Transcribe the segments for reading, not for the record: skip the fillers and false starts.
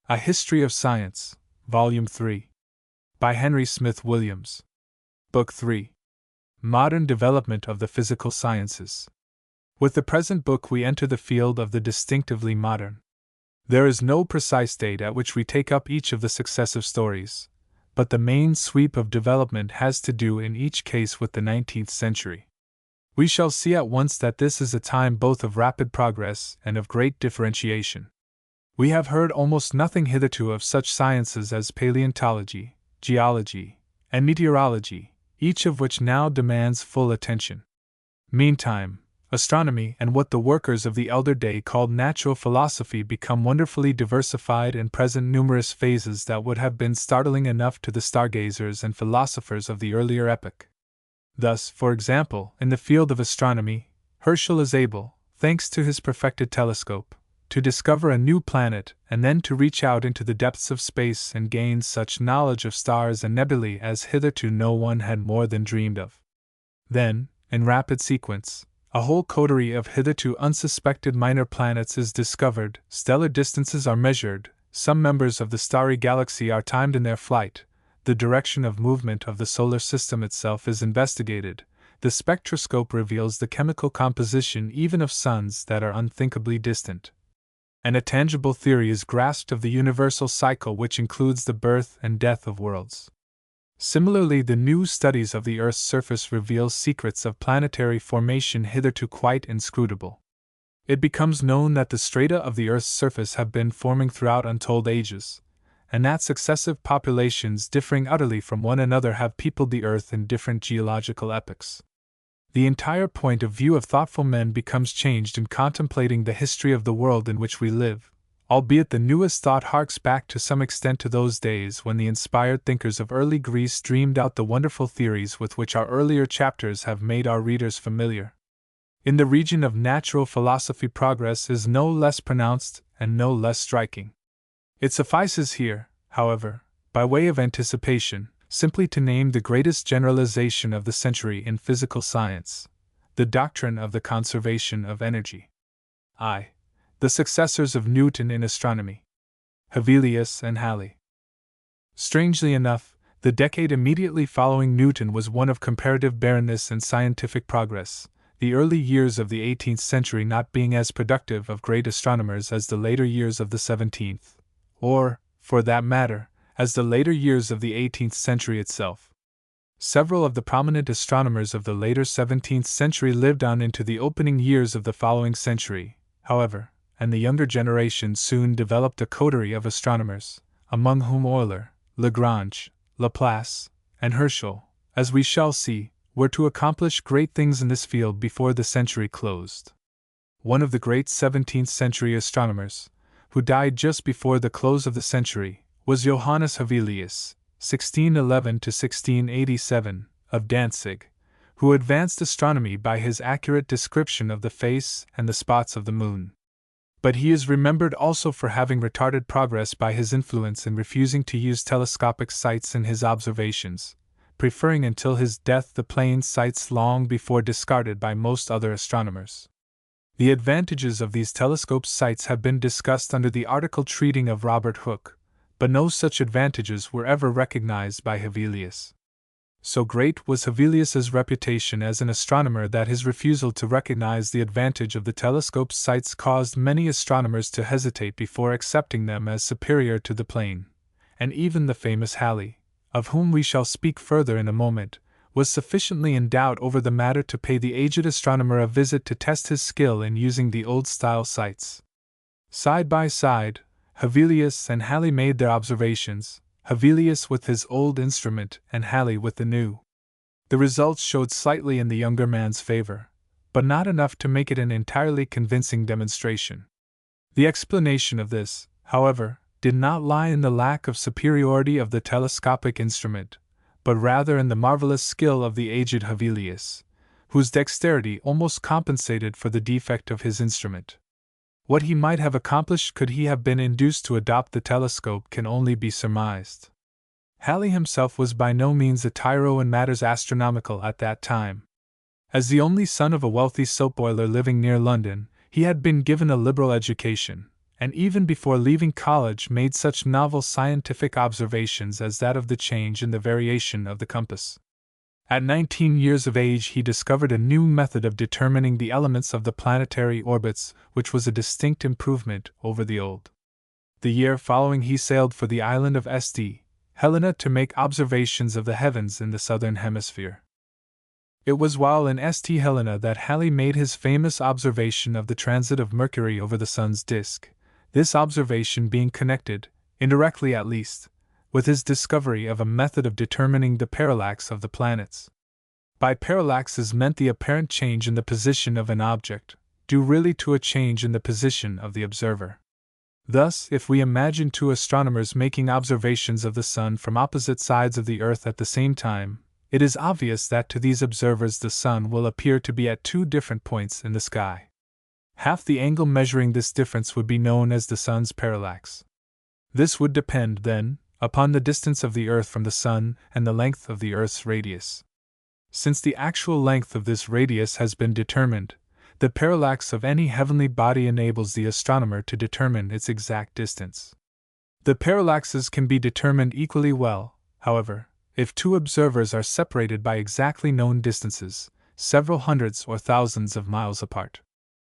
A History of Science, Volume 3. By Henry Smith Williams. Book 3. Modern Development of the Physical Sciences. With the present book we enter the field of the distinctively modern. There is no precise date at which we take up each of the successive stories, but the main sweep of development has to do in each case with the 19th century. We shall see at once that this is a time both of rapid progress and of great differentiation. We have heard almost nothing hitherto of such sciences as paleontology, geology, and meteorology, each of which now demands full attention. Meantime, astronomy and what the workers of the elder day called natural philosophy become wonderfully diversified and present numerous phases that would have been startling enough to the stargazers and philosophers of the earlier epoch. Thus, for example, in the field of astronomy, Herschel is able, thanks to his perfected telescope, to discover a new planet and then to reach out into the depths of space and gain such knowledge of stars and nebulae as hitherto no one had more than dreamed of. Then, in rapid sequence, a whole coterie of hitherto unsuspected minor planets is discovered, stellar distances are measured, some members of the starry galaxy are timed in their flight, the direction of movement of the solar system itself is investigated, the spectroscope reveals the chemical composition even of suns that are unthinkably distant. And a tangible theory is grasped of the universal cycle which includes the birth and death of worlds. Similarly, the new studies of the Earth's surface reveal secrets of planetary formation hitherto quite inscrutable. It becomes known that the strata of the Earth's surface have been forming throughout untold ages, and that successive populations differing utterly from one another have peopled the Earth in different geological epochs. The entire point of view of thoughtful men becomes changed in contemplating the history of the world in which we live, albeit the newest thought harks back to some extent to those days when the inspired thinkers of early Greece dreamed out the wonderful theories with which our earlier chapters have made our readers familiar. In the region of natural philosophy, progress is no less pronounced and no less striking. It suffices here, however, by way of anticipation, simply to name the greatest generalization of the century in physical science, the doctrine of the conservation of energy. I. The successors of Newton in astronomy. Hevelius and Halley. Strangely enough, the decade immediately following Newton was one of comparative barrenness and scientific progress, the early years of the 18th century not being as productive of great astronomers as the later years of the 17th, or, for that matter, as the later years of the 18th century itself. Several of the prominent astronomers of the later 17th century lived on into the opening years of the following century, however, and the younger generation soon developed a coterie of astronomers, among whom Euler, Lagrange, Laplace, and Herschel, as we shall see, were to accomplish great things in this field before the century closed. One of the great 17th century astronomers, who died just before the close of the century, was Johannes Hevelius, 1611 to 1687, of Danzig, who advanced astronomy by his accurate description of the face and the spots of the moon. But he is remembered also for having retarded progress by his influence in refusing to use telescopic sights in his observations, preferring until his death the plane sights long before discarded by most other astronomers. The advantages of these telescope sights have been discussed under the article treating of Robert Hooke, but no such advantages were ever recognized by Hevelius. So great was Hevelius's reputation as an astronomer that his refusal to recognize the advantage of the telescope sights caused many astronomers to hesitate before accepting them as superior to the plane, and even the famous Halley, of whom we shall speak further in a moment, was sufficiently in doubt over the matter to pay the aged astronomer a visit to test his skill in using the old-style sights. Side by side, Hevelius and Halley made their observations, Hevelius with his old instrument and Halley with the new. The results showed slightly in the younger man's favor, but not enough to make it an entirely convincing demonstration. The explanation of this, however, did not lie in the lack of superiority of the telescopic instrument, but rather in the marvelous skill of the aged Hevelius, whose dexterity almost compensated for the defect of his instrument. What he might have accomplished could he have been induced to adopt the telescope can only be surmised. Halley himself was by no means a tyro in matters astronomical at that time. As the only son of a wealthy soap boiler living near London, he had been given a liberal education, and even before leaving college made such novel scientific observations as that of the change in the variation of the compass. At 19 years of age, he discovered a new method of determining the elements of the planetary orbits, which was a distinct improvement over the old. The year following, he sailed for the island of St. Helena to make observations of the heavens in the southern hemisphere. It was while in St. Helena that Halley made his famous observation of the transit of Mercury over the Sun's disk, this observation being connected, indirectly at least, with his discovery of a method of determining the parallax of the planets. By parallax is meant the apparent change in the position of an object, due really to a change in the position of the observer. Thus, if we imagine two astronomers making observations of the Sun from opposite sides of the Earth at the same time, it is obvious that to these observers the Sun will appear to be at two different points in the sky. Half the angle measuring this difference would be known as the Sun's parallax. This would depend, then, upon the distance of the Earth from the Sun and the length of the Earth's radius. Since the actual length of this radius has been determined, the parallax of any heavenly body enables the astronomer to determine its exact distance. The parallaxes can be determined equally well, however, if two observers are separated by exactly known distances, several hundreds or thousands of miles apart.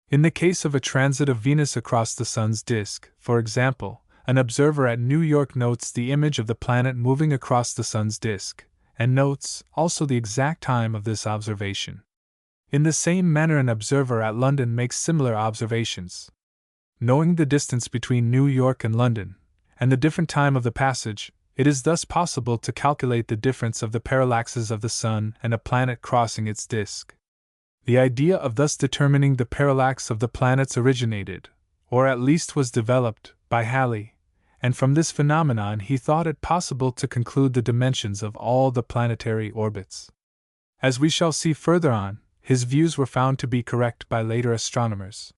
In the case of a transit of Venus across the Sun's disk, for example, an observer at New York notes the image of the planet moving across the Sun's disk, and notes also the exact time of this observation. In the same manner, an observer at London makes similar observations. Knowing the distance between New York and London, and the different time of the passage, it is thus possible to calculate the difference of the parallaxes of the Sun and a planet crossing its disk. The idea of thus determining the parallax of the planets originated, or at least was developed, by Halley, and from this phenomenon he thought it possible to conclude the dimensions of all the planetary orbits. As we shall see further on, his views were found to be correct by later astronomers.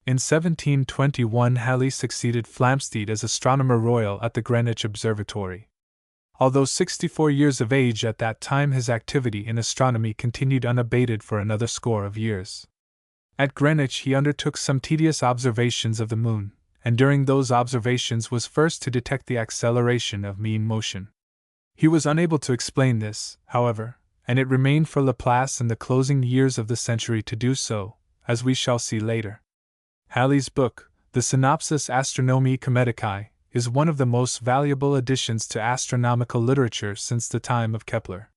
In 1721 Halley succeeded Flamsteed as Astronomer Royal at the Greenwich Observatory. Although 64 years of age at that time, his activity in astronomy continued unabated for another score of years. At Greenwich he undertook some tedious observations of the moon, and during those observations was first to detect the acceleration of mean motion. He was unable to explain this, however, and it remained for Laplace in the closing years of the century to do so, as we shall see later. Halley's book, the Synopsis Astronomiae Comedicae, is one of the most valuable additions to astronomical literature since the time of Kepler.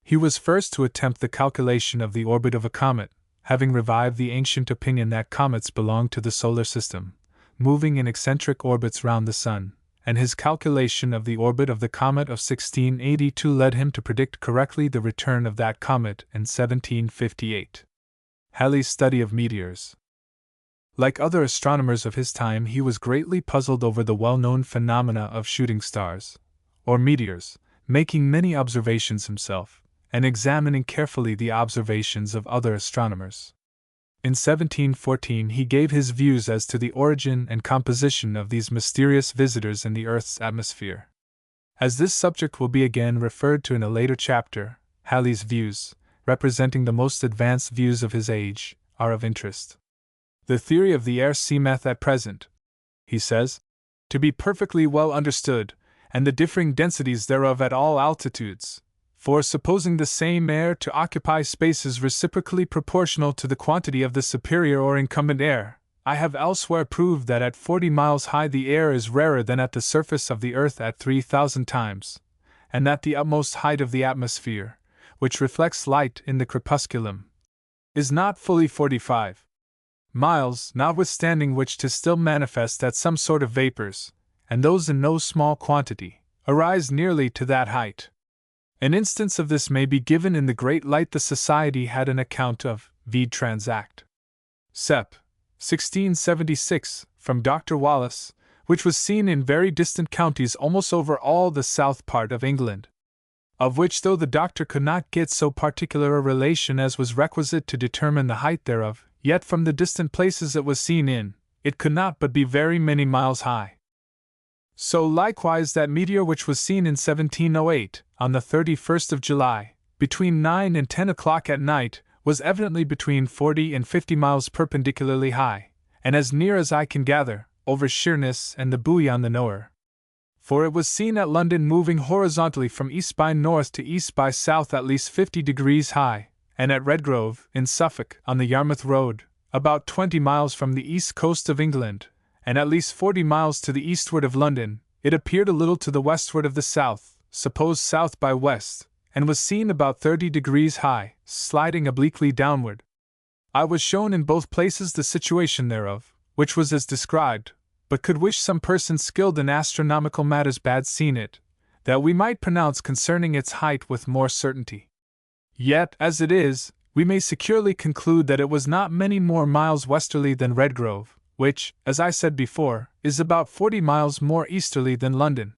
He was first to attempt the calculation of the orbit of a comet, having revived the ancient opinion that comets belong to the solar system, moving in eccentric orbits round the Sun, and his calculation of the orbit of the comet of 1682 led him to predict correctly the return of that comet in 1758. Halley's study of meteors. Like other astronomers of his time, he was greatly puzzled over the well-known phenomena of shooting stars, or meteors, making many observations himself, and examining carefully the observations of other astronomers. In 1714 he gave his views as to the origin and composition of these mysterious visitors in the Earth's atmosphere. As this subject will be again referred to in a later chapter, Halley's views, representing the most advanced views of his age, are of interest. The theory of the air seemeth at present, he says, to be perfectly well understood, and the differing densities thereof at all altitudes. For supposing the same air to occupy spaces reciprocally proportional to the quantity of the superior or incumbent air, I have elsewhere proved that at 40 miles high the air is rarer than at the surface of the earth at 3,000 times, and that the utmost height of the atmosphere, which reflects light in the crepusculum, is not fully 45 miles, notwithstanding which 'tis still manifest that some sort of vapors, and those in no small quantity, arise nearly to that height. An instance of this may be given in the great light the Society had an account of, vide Transact. Sep. 1676, from Dr. Wallace, which was seen in very distant counties almost over all the south part of England. Of which though the doctor could not get so particular a relation as was requisite to determine the height thereof, yet from the distant places it was seen in, it could not but be very many miles high. So likewise that meteor which was seen in 1708, on the 31st of July, between 9 and 10 o'clock at night, was evidently between 40 and 50 miles perpendicularly high, and as near as I can gather, over Sheerness and the buoy on the Nore. For it was seen at London moving horizontally from east by north to east by south at least 50 degrees high, and at Redgrove, in Suffolk, on the Yarmouth Road, about 20 miles from the east coast of England, and at least 40 miles to the eastward of London, it appeared a little to the westward of the south, supposed south by west, and was seen about 30 degrees high, sliding obliquely downward. I was shown in both places the situation thereof, which was as described, but could wish some person skilled in astronomical matters bad seen it, that we might pronounce concerning its height with more certainty. Yet, as it is, we may securely conclude that it was not many more miles westerly than Redgrove, which, as I said before, is about 40 miles more easterly than London.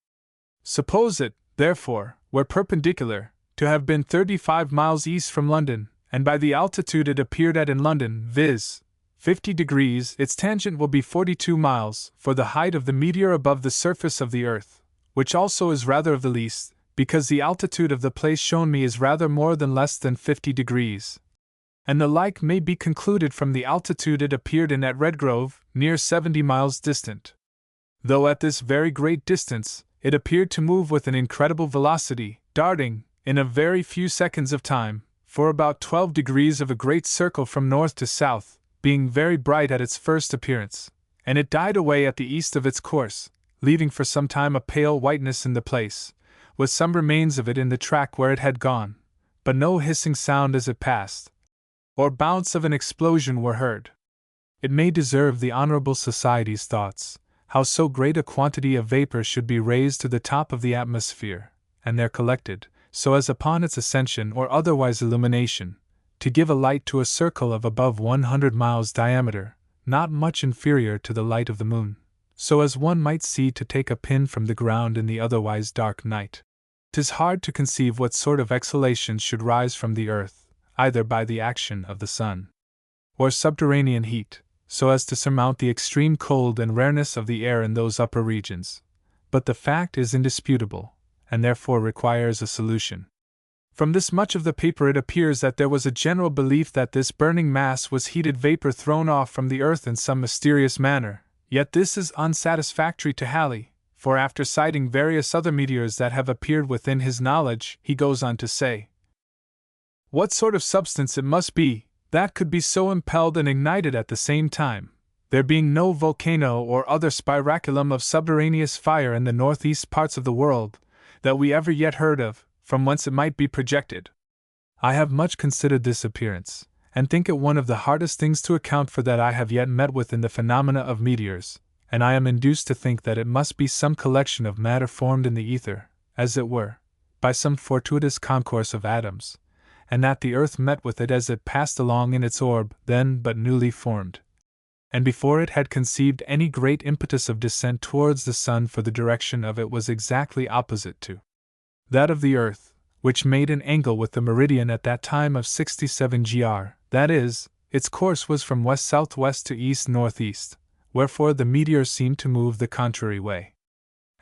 Suppose it, therefore, were perpendicular, to have been 35 miles east from London, and by the altitude it appeared at in London, viz., 50 degrees, its tangent will be 42 miles, for the height of the meteor above the surface of the earth, which also is rather of the least, because the altitude of the place shown me is rather more than less than 50 degrees. And the like may be concluded from the altitude it appeared in at Redgrove, near 70 miles distant. Though at this very great distance, it appeared to move with an incredible velocity, darting, in a very few seconds of time, for about 12 degrees of a great circle from north to south, being very bright at its first appearance, and it died away at the east of its course, leaving for some time a pale whiteness in the place, with some remains of it in the track where it had gone, but no hissing sound as it passed, or bounce of an explosion were heard. It may deserve the Honorable Society's thoughts, how so great a quantity of vapor should be raised to the top of the atmosphere, and there collected, so as upon its ascension or otherwise illumination, to give a light to a circle of above 100 miles diameter, not much inferior to the light of the moon, so as one might see to take a pin from the ground in the otherwise dark night. 'Tis hard to conceive what sort of exhalations should rise from the earth, either by the action of the sun, or subterranean heat, so as to surmount the extreme cold and rareness of the air in those upper regions, but the fact is indisputable, and therefore requires a solution. From this much of the paper it appears that there was a general belief that this burning mass was heated vapor thrown off from the earth in some mysterious manner, yet this is unsatisfactory to Halley, for after citing various other meteors that have appeared within his knowledge, he goes on to say, what sort of substance it must be, that could be so impelled and ignited at the same time, there being no volcano or other spiraculum of subterraneous fire in the northeast parts of the world, that we ever yet heard of, from whence it might be projected. I have much considered this appearance, and think it one of the hardest things to account for that I have yet met with in the phenomena of meteors, and I am induced to think that it must be some collection of matter formed in the ether, as it were, by some fortuitous concourse of atoms, and that the earth met with it as it passed along in its orb, then but newly formed, and before it had conceived any great impetus of descent towards the sun, for the direction of it was exactly opposite to that of the earth, which made an angle with the meridian at that time of 67 gr, that is, its course was from west-southwest to east-northeast, wherefore the meteor seemed to move the contrary way.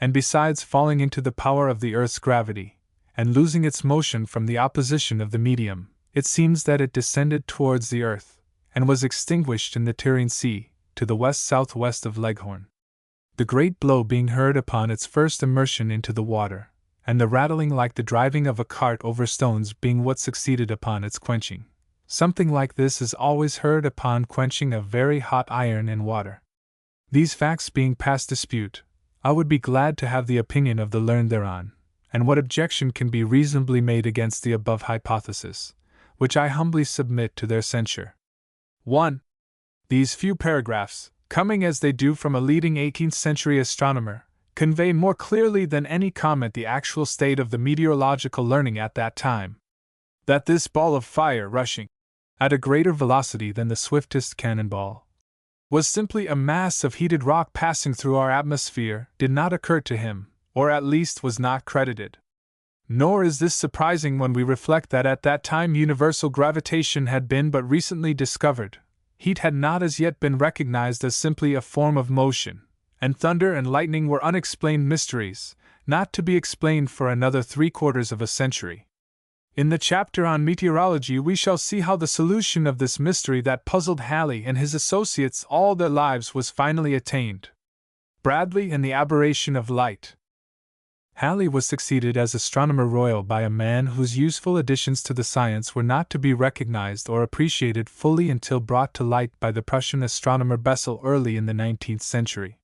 And besides falling into the power of the earth's gravity, and losing its motion from the opposition of the medium, it seems that it descended towards the earth, and was extinguished in the Tyrrhene Sea, to the west-southwest of Leghorn. The great blow being heard upon its first immersion into the water, and the rattling like the driving of a cart over stones being what succeeded upon its quenching. Something like this is always heard upon quenching of very hot iron in water. These facts being past dispute, I would be glad to have the opinion of the learned thereon, and what objection can be reasonably made against the above hypothesis, which I humbly submit to their censure. 1. These few paragraphs, coming as they do from a leading 18th-century astronomer, convey more clearly than any comment the actual state of the meteorological learning at that time. That this ball of fire rushing at a greater velocity than the swiftest cannonball was simply a mass of heated rock passing through our atmosphere did not occur to him, or at least was not credited. Nor is this surprising when we reflect that at that time universal gravitation had been but recently discovered, heat had not as yet been recognized as simply a form of motion, and thunder and lightning were unexplained mysteries, not to be explained for another 3/4 of a century. In the chapter on meteorology we shall see how the solution of this mystery that puzzled Halley and his associates all their lives was finally attained, Bradley and the Aberration of Light. Halley was succeeded as Astronomer Royal by a man whose useful additions to the science were not to be recognized or appreciated fully until brought to light by the Prussian astronomer Bessel early in the 19th century.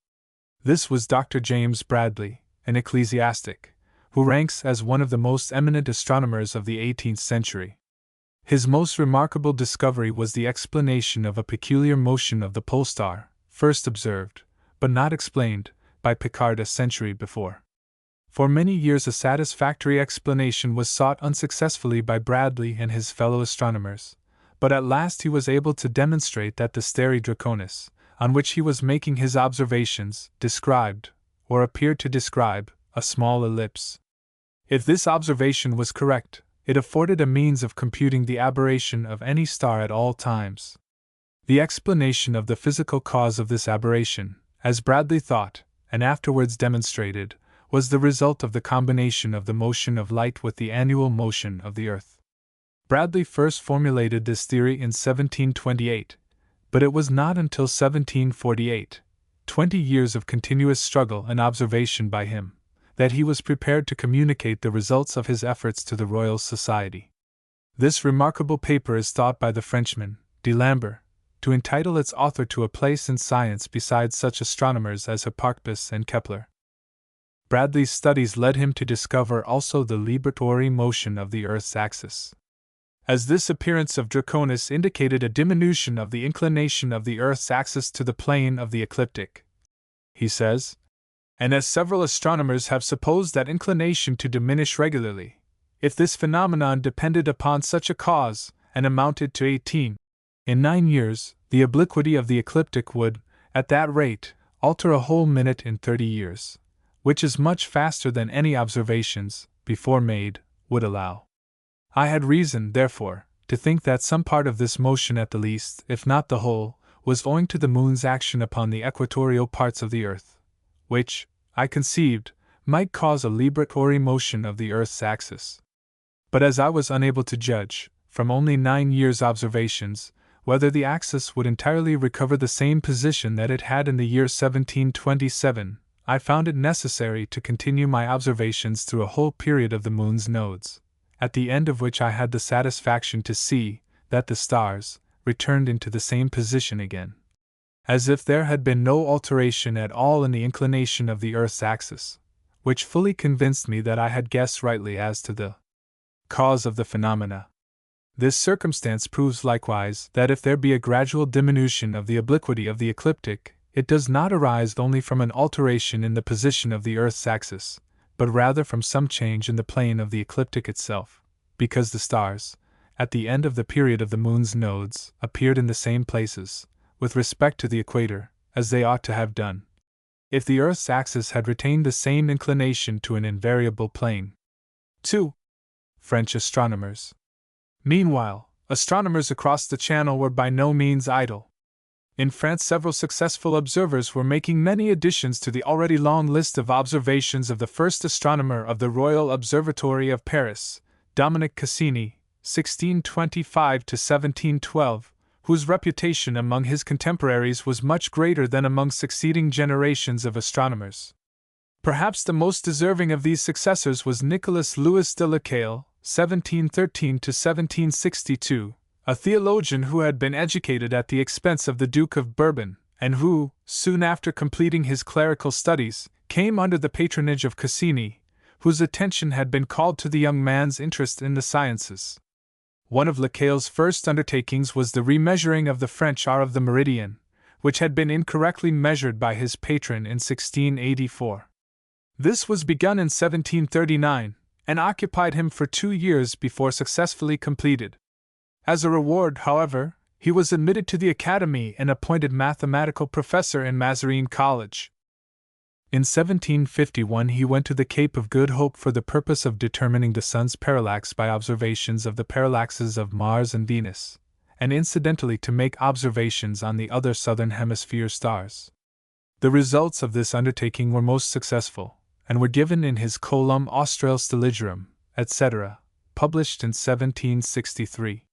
This was Dr. James Bradley, an ecclesiastic, who ranks as one of the most eminent astronomers of the 18th century. His most remarkable discovery was the explanation of a peculiar motion of the pole star, first observed, but not explained, by Picard a century before. For many years a satisfactory explanation was sought unsuccessfully by Bradley and his fellow astronomers, but at last he was able to demonstrate that the Stare Draconis, on which he was making his observations, described, or appeared to describe, a small ellipse. If this observation was correct, it afforded a means of computing the aberration of any star at all times. The explanation of the physical cause of this aberration, as Bradley thought, and afterwards demonstrated, was the result of the combination of the motion of light with the annual motion of the Earth. Bradley first formulated this theory in 1728, but it was not until 1748, 20 years of continuous struggle and observation by him, that he was prepared to communicate the results of his efforts to the Royal Society. This remarkable paper is thought by the Frenchman, D'Alembert, to entitle its author to a place in science beside such astronomers as Hipparchus and Kepler. Bradley's studies led him to discover also the libratory motion of the Earth's axis. As this appearance of Draconis indicated a diminution of the inclination of the Earth's axis to the plane of the ecliptic, he says, and as several astronomers have supposed that inclination to diminish regularly, if this phenomenon depended upon such a cause, and amounted to 18, in 9 years, the obliquity of the ecliptic would, at that rate, alter a whole minute in 30 years. Which is much faster than any observations, before made, would allow. I had reason, therefore, to think that some part of this motion at the least, if not the whole, was owing to the moon's action upon the equatorial parts of the Earth, which, I conceived, might cause a libratory motion of the Earth's axis. But as I was unable to judge, from only 9 years' observations, whether the axis would entirely recover the same position that it had in the year 1727, I found it necessary to continue my observations through a whole period of the moon's nodes, at the end of which I had the satisfaction to see that the stars returned into the same position again, as if there had been no alteration at all in the inclination of the Earth's axis, which fully convinced me that I had guessed rightly as to the cause of the phenomena. This circumstance proves likewise that if there be a gradual diminution of the obliquity of the ecliptic, it does not arise only from an alteration in the position of the Earth's axis, but rather from some change in the plane of the ecliptic itself, because the stars, at the end of the period of the moon's nodes, appeared in the same places, with respect to the equator, as they ought to have done, if the Earth's axis had retained the same inclination to an invariable plane. 2. French astronomers. Meanwhile, astronomers across the Channel were by no means idle. In France, several successful observers were making many additions to the already long list of observations of the first astronomer of the Royal Observatory of Paris, Dominic Cassini, 1625 to 1712, whose reputation among his contemporaries was much greater than among succeeding generations of astronomers. Perhaps the most deserving of these successors was Nicolas Louis de Lacaille, 1713 to 1762. A theologian who had been educated at the expense of the Duke of Bourbon, and who, soon after completing his clerical studies, came under the patronage of Cassini, whose attention had been called to the young man's interest in the sciences. One of Lacaille's first undertakings was the remeasuring of the French hour of the meridian, which had been incorrectly measured by his patron in 1684. This was begun in 1739, and occupied him for 2 years before successfully completed. As a reward, however, he was admitted to the Academy and appointed mathematical professor in Mazarine College. In 1751 he went to the Cape of Good Hope for the purpose of determining the sun's parallax by observations of the parallaxes of Mars and Venus, and incidentally to make observations on the other southern hemisphere stars. The results of this undertaking were most successful, and were given in his Column Australe Stelligerum, etc., published in 1763.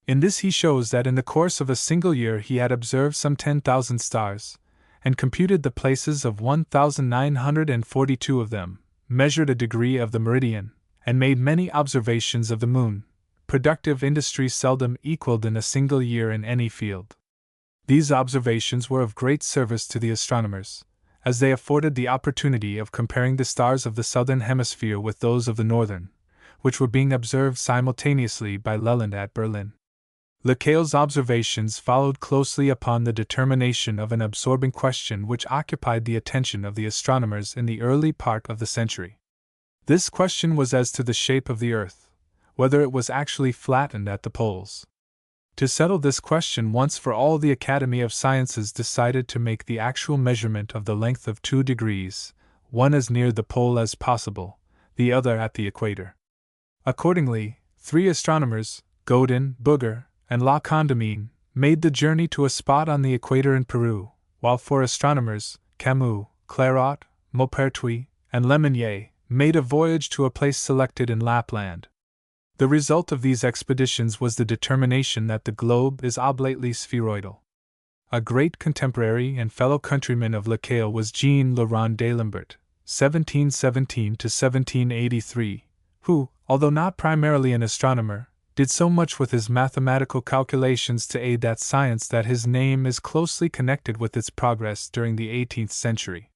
In this he shows that in the course of a single year he had observed some 10,000 stars, and computed the places of 1,942 of them, measured a degree of the meridian, and made many observations of the moon, productive industry seldom equaled in a single year in any field. These observations were of great service to the astronomers, as they afforded the opportunity of comparing the stars of the southern hemisphere with those of the northern, which were being observed simultaneously by Leland at Berlin. Lacaille's observations followed closely upon the determination of an absorbing question which occupied the attention of the astronomers in the early part of the century. This question was as to the shape of the earth, whether it was actually flattened at the poles. To settle this question once for all, the Academy of Sciences decided to make the actual measurement of the length of 2 degrees, one as near the pole as possible, the other at the equator. Accordingly, 3 astronomers, Godin, Bugger, and La Condamine, made the journey to a spot on the equator in Peru, while 4 astronomers, Camus, Clairaut, Maupertuis, and Lemonnier, made a voyage to a place selected in Lapland. The result of these expeditions was the determination that the globe is oblately spheroidal. A great contemporary and fellow countryman of Lacaille was Jean-Laurent D'Alembert, 1717–1783, who, although not primarily an astronomer, did so much with his mathematical calculations to aid that science that his name is closely connected with its progress during the 18th century.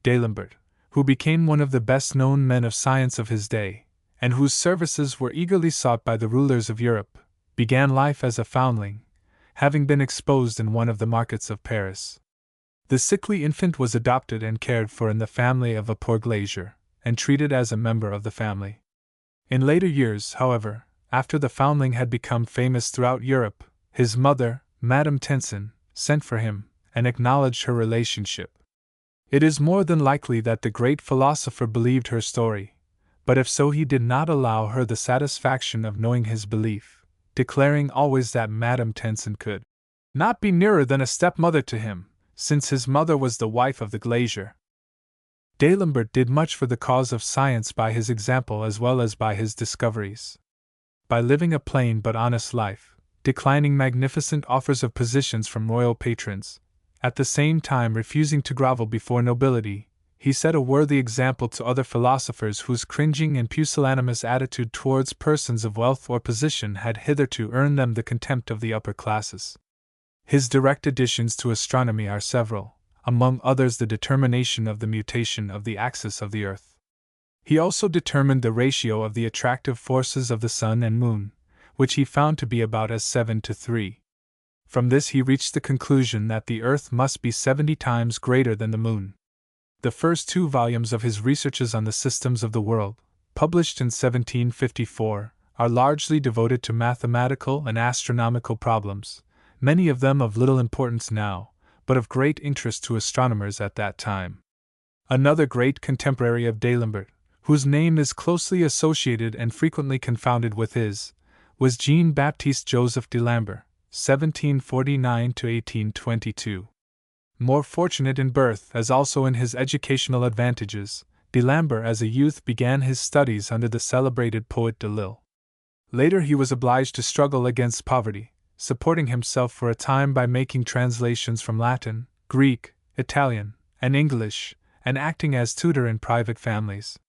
D'Alembert, who became one of the best-known men of science of his day, and whose services were eagerly sought by the rulers of Europe, began life as a foundling, having been exposed in one of the markets of Paris. The sickly infant was adopted and cared for in the family of a poor glazier, and treated as a member of the family. In later years, however, after the foundling had become famous throughout Europe, his mother, Madame Tenson, sent for him, and acknowledged her relationship. It is more than likely that the great philosopher believed her story, but if so, he did not allow her the satisfaction of knowing his belief, declaring always that Madame Tenson could not be nearer than a stepmother to him, since his mother was the wife of the glazier. D'Alembert did much for the cause of science by his example as well as by his discoveries. By living a plain but honest life, declining magnificent offers of positions from royal patrons, at the same time refusing to grovel before nobility, he set a worthy example to other philosophers whose cringing and pusillanimous attitude towards persons of wealth or position had hitherto earned them the contempt of the upper classes. His direct additions to astronomy are several, among others the determination of the mutation of the axis of the earth. He also determined the ratio of the attractive forces of the sun and moon, which he found to be about as 7:3. From this he reached the conclusion that the earth must be 70 times greater than the moon. The first 2 volumes of his researches on the systems of the world, published in 1754, are largely devoted to mathematical and astronomical problems, many of them of little importance now, but of great interest to astronomers at that time. Another great contemporary of D'Alembert, whose name is closely associated and frequently confounded with his, was Jean-Baptiste Joseph D'Alembert, 1749–1822. More fortunate in birth as also in his educational advantages, D'Alembert as a youth began his studies under the celebrated poet Delille. Later he was obliged to struggle against poverty, supporting himself for a time by making translations from Latin, Greek, Italian, and English, and acting as tutor in private families.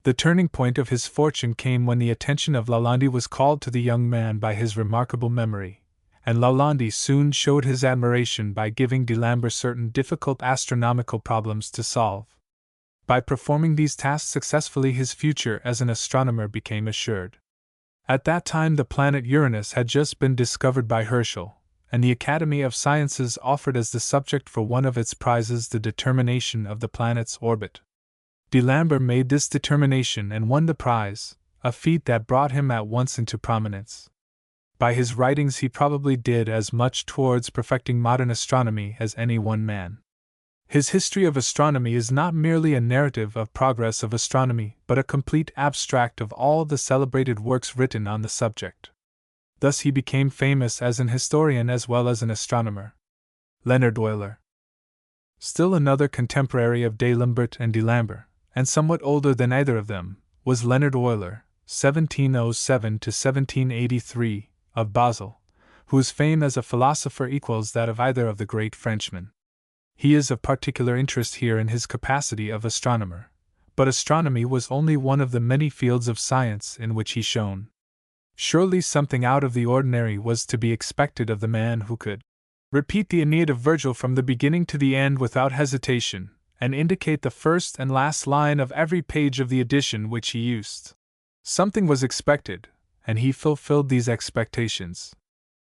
The turning point of his fortune came when the attention of Lalande was called to the young man by his remarkable memory, and Lalande soon showed his admiration by giving D'Alembert certain difficult astronomical problems to solve. By performing these tasks successfully, his future as an astronomer became assured. At that time the planet Uranus had just been discovered by Herschel, and the Academy of Sciences offered as the subject for one of its prizes the determination of the planet's orbit. D'Alembert made this determination and won the prize, a feat that brought him at once into prominence. By his writings he probably did as much towards perfecting modern astronomy as any one man. His history of astronomy is not merely a narrative of progress of astronomy, but a complete abstract of all the celebrated works written on the subject. Thus he became famous as an historian as well as an astronomer. Leonard Euler. Still another contemporary of D'Alembert and D'Alembert, and somewhat older than either of them, was Leonard Euler, 1707–1783, of Basel, whose fame as a philosopher equals that of either of the great Frenchmen. He is of particular interest here in his capacity of astronomer, but astronomy was only one of the many fields of science in which he shone. Surely something out of the ordinary was to be expected of the man who could repeat the Aeneid of Virgil from the beginning to the end without hesitation, and indicate the first and last line of every page of the edition which he used. Something was expected, and he fulfilled these expectations.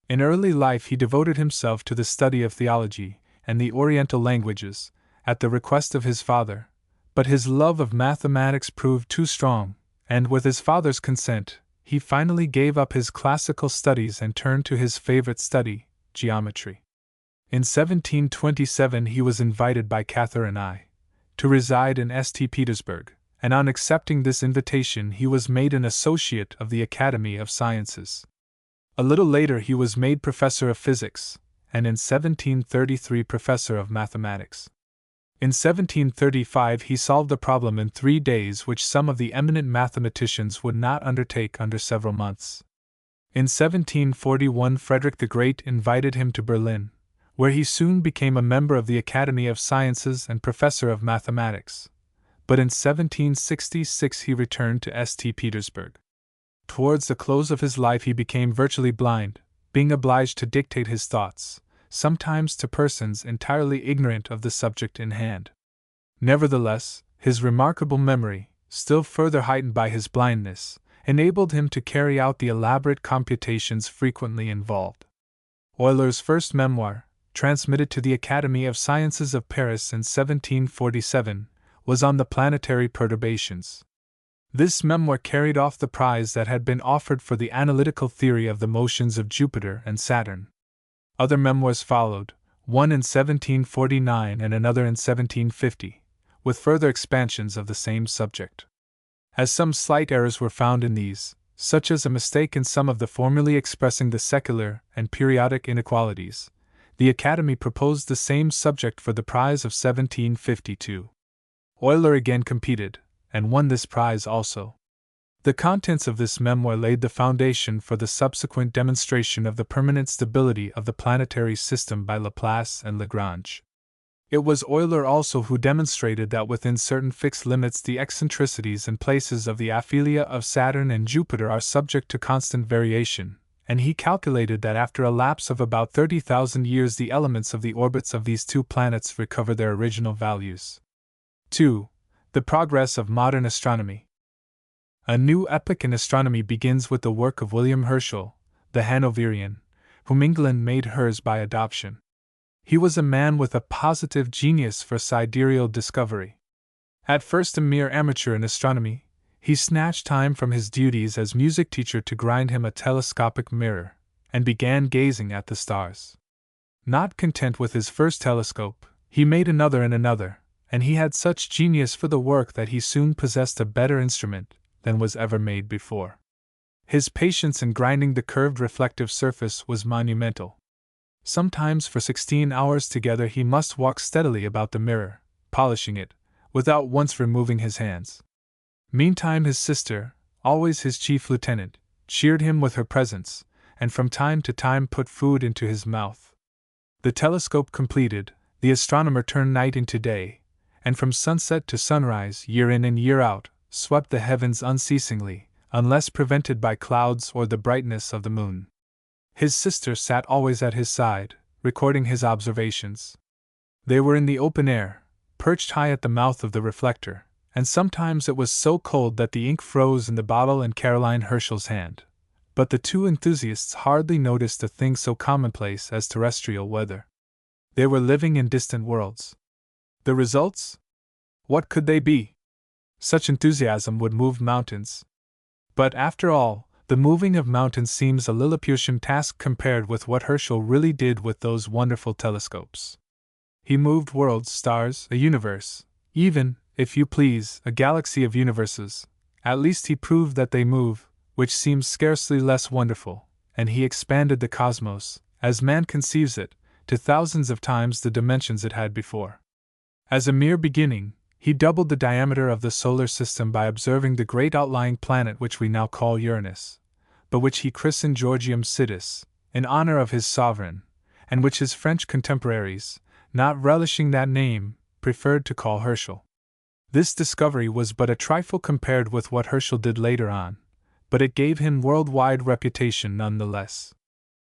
In early life he devoted himself to the study of theology and the Oriental languages, at the request of his father, but his love of mathematics proved too strong, and with his father's consent, he finally gave up his classical studies and turned to his favorite study, geometry. In 1727 he was invited by Catherine I to reside in St. Petersburg, and on accepting this invitation he was made an associate of the Academy of Sciences. A little later he was made professor of physics, and in 1733 professor of mathematics. In 1735 he solved a problem in 3 days which some of the eminent mathematicians would not undertake under several months. In 1741 Frederick the Great invited him to Berlin, where he soon became a member of the Academy of Sciences and professor of mathematics. But in 1766 he returned to St. Petersburg. Towards the close of his life he became virtually blind, being obliged to dictate his thoughts, sometimes to persons entirely ignorant of the subject in hand. Nevertheless, his remarkable memory, still further heightened by his blindness, enabled him to carry out the elaborate computations frequently involved. Euler's first memoir, transmitted to the Academy of Sciences of Paris in 1747, was on the planetary perturbations. This memoir carried off the prize that had been offered for the analytical theory of the motions of Jupiter and Saturn. Other memoirs followed, one in 1749 and another in 1750, with further expansions of the same subject. As some slight errors were found in these, such as a mistake in some of the formulae expressing the secular and periodic inequalities, the Academy proposed the same subject for the prize of 1752. Euler again competed, and won this prize also. The contents of this memoir laid the foundation for the subsequent demonstration of the permanent stability of the planetary system by Laplace and Lagrange. It was Euler also who demonstrated that within certain fixed limits the eccentricities and places of the aphelia of Saturn and Jupiter are subject to constant variation, and he calculated that after a lapse of about 30,000 years the elements of the orbits of these two planets recover their original values. 2. The progress of modern astronomy. A new epoch in astronomy begins with the work of William Herschel, the Hanoverian, whom England made hers by adoption. He was a man with a positive genius for sidereal discovery. At first a mere amateur in astronomy, he snatched time from his duties as music teacher to grind him a telescopic mirror, and began gazing at the stars. Not content with his first telescope, he made another and another, and he had such genius for the work that he soon possessed a better instrument than was ever made before. His patience in grinding the curved reflective surface was monumental. Sometimes for 16 hours together he must walk steadily about the mirror, polishing it, without once removing his hands. Meantime his sister, always his chief lieutenant, cheered him with her presence, and from time to time put food into his mouth. The telescope completed, the astronomer turned night into day, and from sunset to sunrise, year in and year out, swept the heavens unceasingly, unless prevented by clouds or the brightness of the moon. His sister sat always at his side, recording his observations. They were in the open air, perched high at the mouth of the reflector, and sometimes it was so cold that the ink froze in the bottle in Caroline Herschel's hand. But the two enthusiasts hardly noticed a thing so commonplace as terrestrial weather. They were living in distant worlds. The results? What could they be? Such enthusiasm would move mountains. But after all, the moving of mountains seems a Lilliputian task compared with what Herschel really did with those wonderful telescopes. He moved worlds, stars, a universe, even, if you please, a galaxy of universes. At least he proved that they move, which seems scarcely less wonderful, and he expanded the cosmos, as man conceives it, to thousands of times the dimensions it had before. As a mere beginning, he doubled the diameter of the solar system by observing the great outlying planet which we now call Uranus, but which he christened Georgium Sidus, in honor of his sovereign, and which his French contemporaries, not relishing that name, preferred to call Herschel. This discovery was but a trifle compared with what Herschel did later on, but it gave him worldwide reputation nonetheless.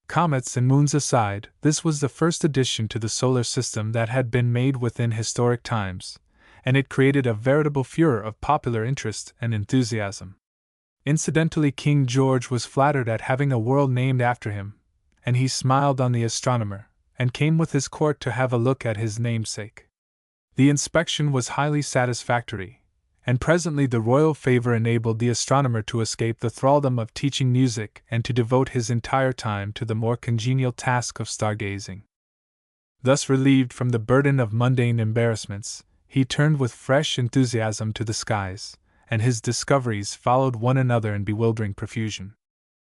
Comets and moons aside, this was the first addition to the solar system that had been made within historic times, and it created a veritable furor of popular interest and enthusiasm. Incidentally, King George was flattered at having a world named after him, and he smiled on the astronomer, and came with his court to have a look at his namesake. The inspection was highly satisfactory, and presently the royal favor enabled the astronomer to escape the thraldom of teaching music and to devote his entire time to the more congenial task of stargazing. Thus relieved from the burden of mundane embarrassments, he turned with fresh enthusiasm to the skies, and his discoveries followed one another in bewildering profusion.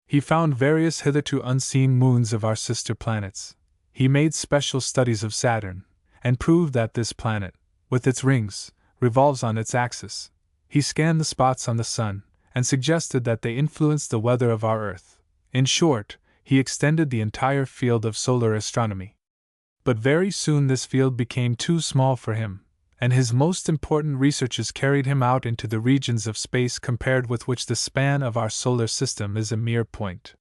He found various hitherto unseen moons of our sister planets. He made special studies of Saturn, and proved that this planet, with its rings, revolves on its axis. He scanned the spots on the sun, and suggested that they influenced the weather of our Earth. In short, he extended the entire field of solar astronomy. But very soon this field became too small for him, and his most important researches carried him out into the regions of space compared with which the span of our solar system is a mere point.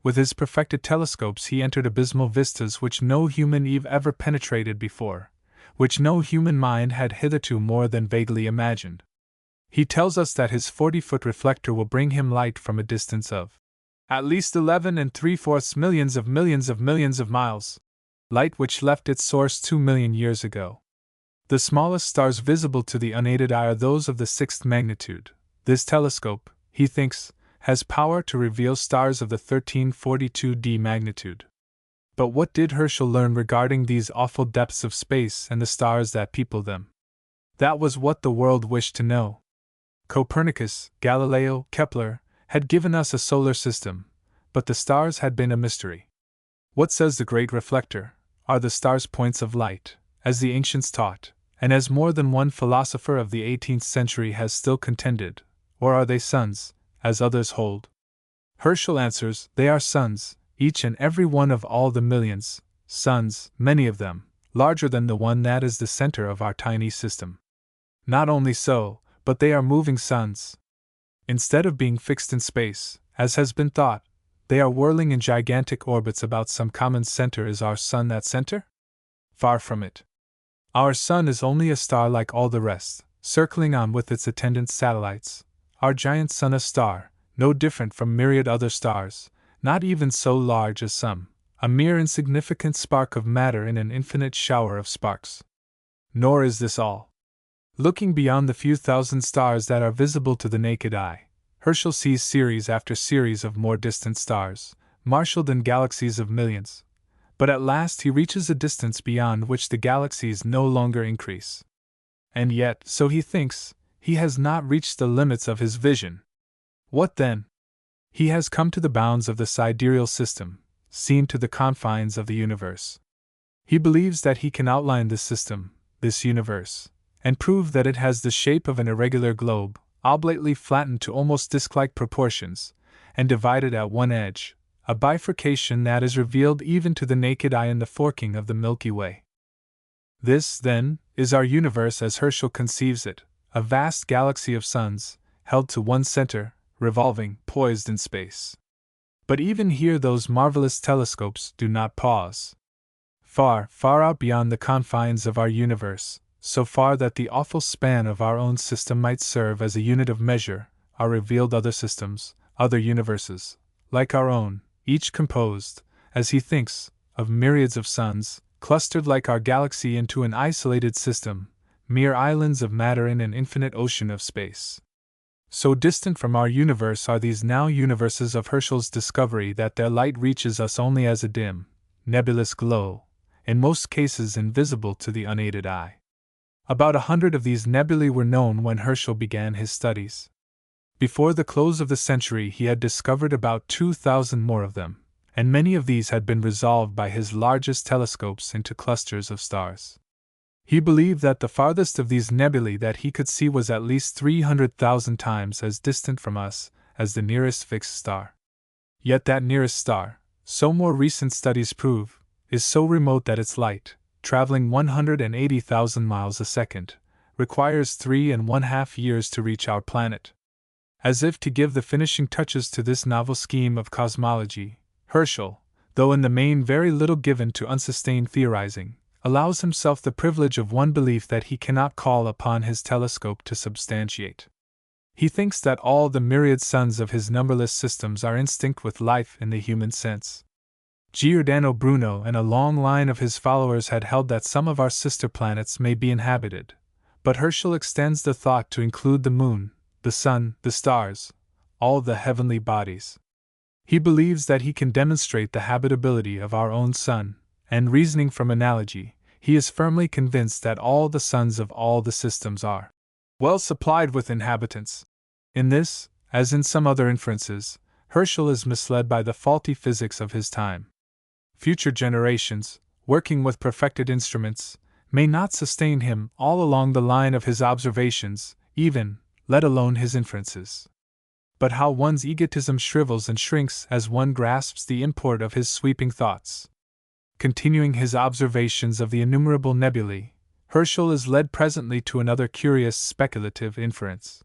With his perfected telescopes he entered abysmal vistas which no human eye ever penetrated before, which no human mind had hitherto more than vaguely imagined. He tells us that his 40-foot reflector will bring him light from a distance of at least 11 3/4 millions of miles, light which left its source 2 million years ago. The smallest stars visible to the unaided eye are those of the 6th magnitude. This telescope, he thinks, has power to reveal stars of the 1342d magnitude. But what did Herschel learn regarding these awful depths of space and the stars that people them? That was what the world wished to know. Copernicus, Galileo, Kepler had given us a solar system, but the stars had been a mystery. What says the great reflector? Are the stars points of light, as the ancients taught, and as more than one philosopher of the 18th century has still contended, or are they suns, as others hold? Herschel answers, they are suns, each and every one of all the millions, suns, many of them, larger than the one that is the center of our tiny system. Not only so, but they are moving suns. Instead of being fixed in space, as has been thought, they are whirling in gigantic orbits about some common center. Is our sun that center? Far from it. Our sun is only a star like all the rest, circling on with its attendant satellites. Our giant sun a star, no different from myriad other stars, not even so large as some, a mere insignificant spark of matter in an infinite shower of sparks. Nor is this all. Looking beyond the few thousand stars that are visible to the naked eye, Herschel sees series after series of more distant stars, marshaled in galaxies of millions. But at last he reaches a distance beyond which the galaxies no longer increase. And yet, so he thinks, he has not reached the limits of his vision. What then? He has come to the bounds of the sidereal system, seen to the confines of the universe. He believes that he can outline this system, this universe, and prove that it has the shape of an irregular globe, oblately flattened to almost disc-like proportions, and divided at one edge, a bifurcation that is revealed even to the naked eye in the forking of the Milky Way. This, then, is our universe as Herschel conceives it, a vast galaxy of suns, held to one center, revolving, poised in space. But even here those marvelous telescopes do not pause. Far, far out beyond the confines of our universe, so far that the awful span of our own system might serve as a unit of measure, are revealed other systems, other universes, like our own, each composed, as he thinks, of myriads of suns, clustered like our galaxy into an isolated system, mere islands of matter in an infinite ocean of space. So distant from our universe are these now universes of Herschel's discovery that their light reaches us only as a dim, nebulous glow, in most cases invisible to the unaided eye. About 100 of these nebulae were known when Herschel began his studies. Before the close of the century he had discovered about 2,000 more of them, and many of these had been resolved by his largest telescopes into clusters of stars. He believed that the farthest of these nebulae that he could see was at least 300,000 times as distant from us as the nearest fixed star. Yet that nearest star, so more recent studies prove, is so remote that its light, traveling 180,000 miles a second, requires 3½ years to reach our planet. As if to give the finishing touches to this novel scheme of cosmology, Herschel, though in the main very little given to unsustained theorizing, allows himself the privilege of one belief that he cannot call upon his telescope to substantiate. He thinks that all the myriad suns of his numberless systems are instinct with life in the human sense. Giordano Bruno and a long line of his followers had held that some of our sister planets may be inhabited, but Herschel extends the thought to include the moon, the sun, the stars, all the heavenly bodies. He believes that he can demonstrate the habitability of our own sun, and reasoning from analogy, he is firmly convinced that all the suns of all the systems are well supplied with inhabitants. In this, as in some other inferences, Herschel is misled by the faulty physics of his time. Future generations, working with perfected instruments, may not sustain him all along the line of his observations, even, let alone his inferences. But how one's egotism shrivels and shrinks as one grasps the import of his sweeping thoughts. Continuing his observations of the innumerable nebulae, Herschel is led presently to another curious speculative inference.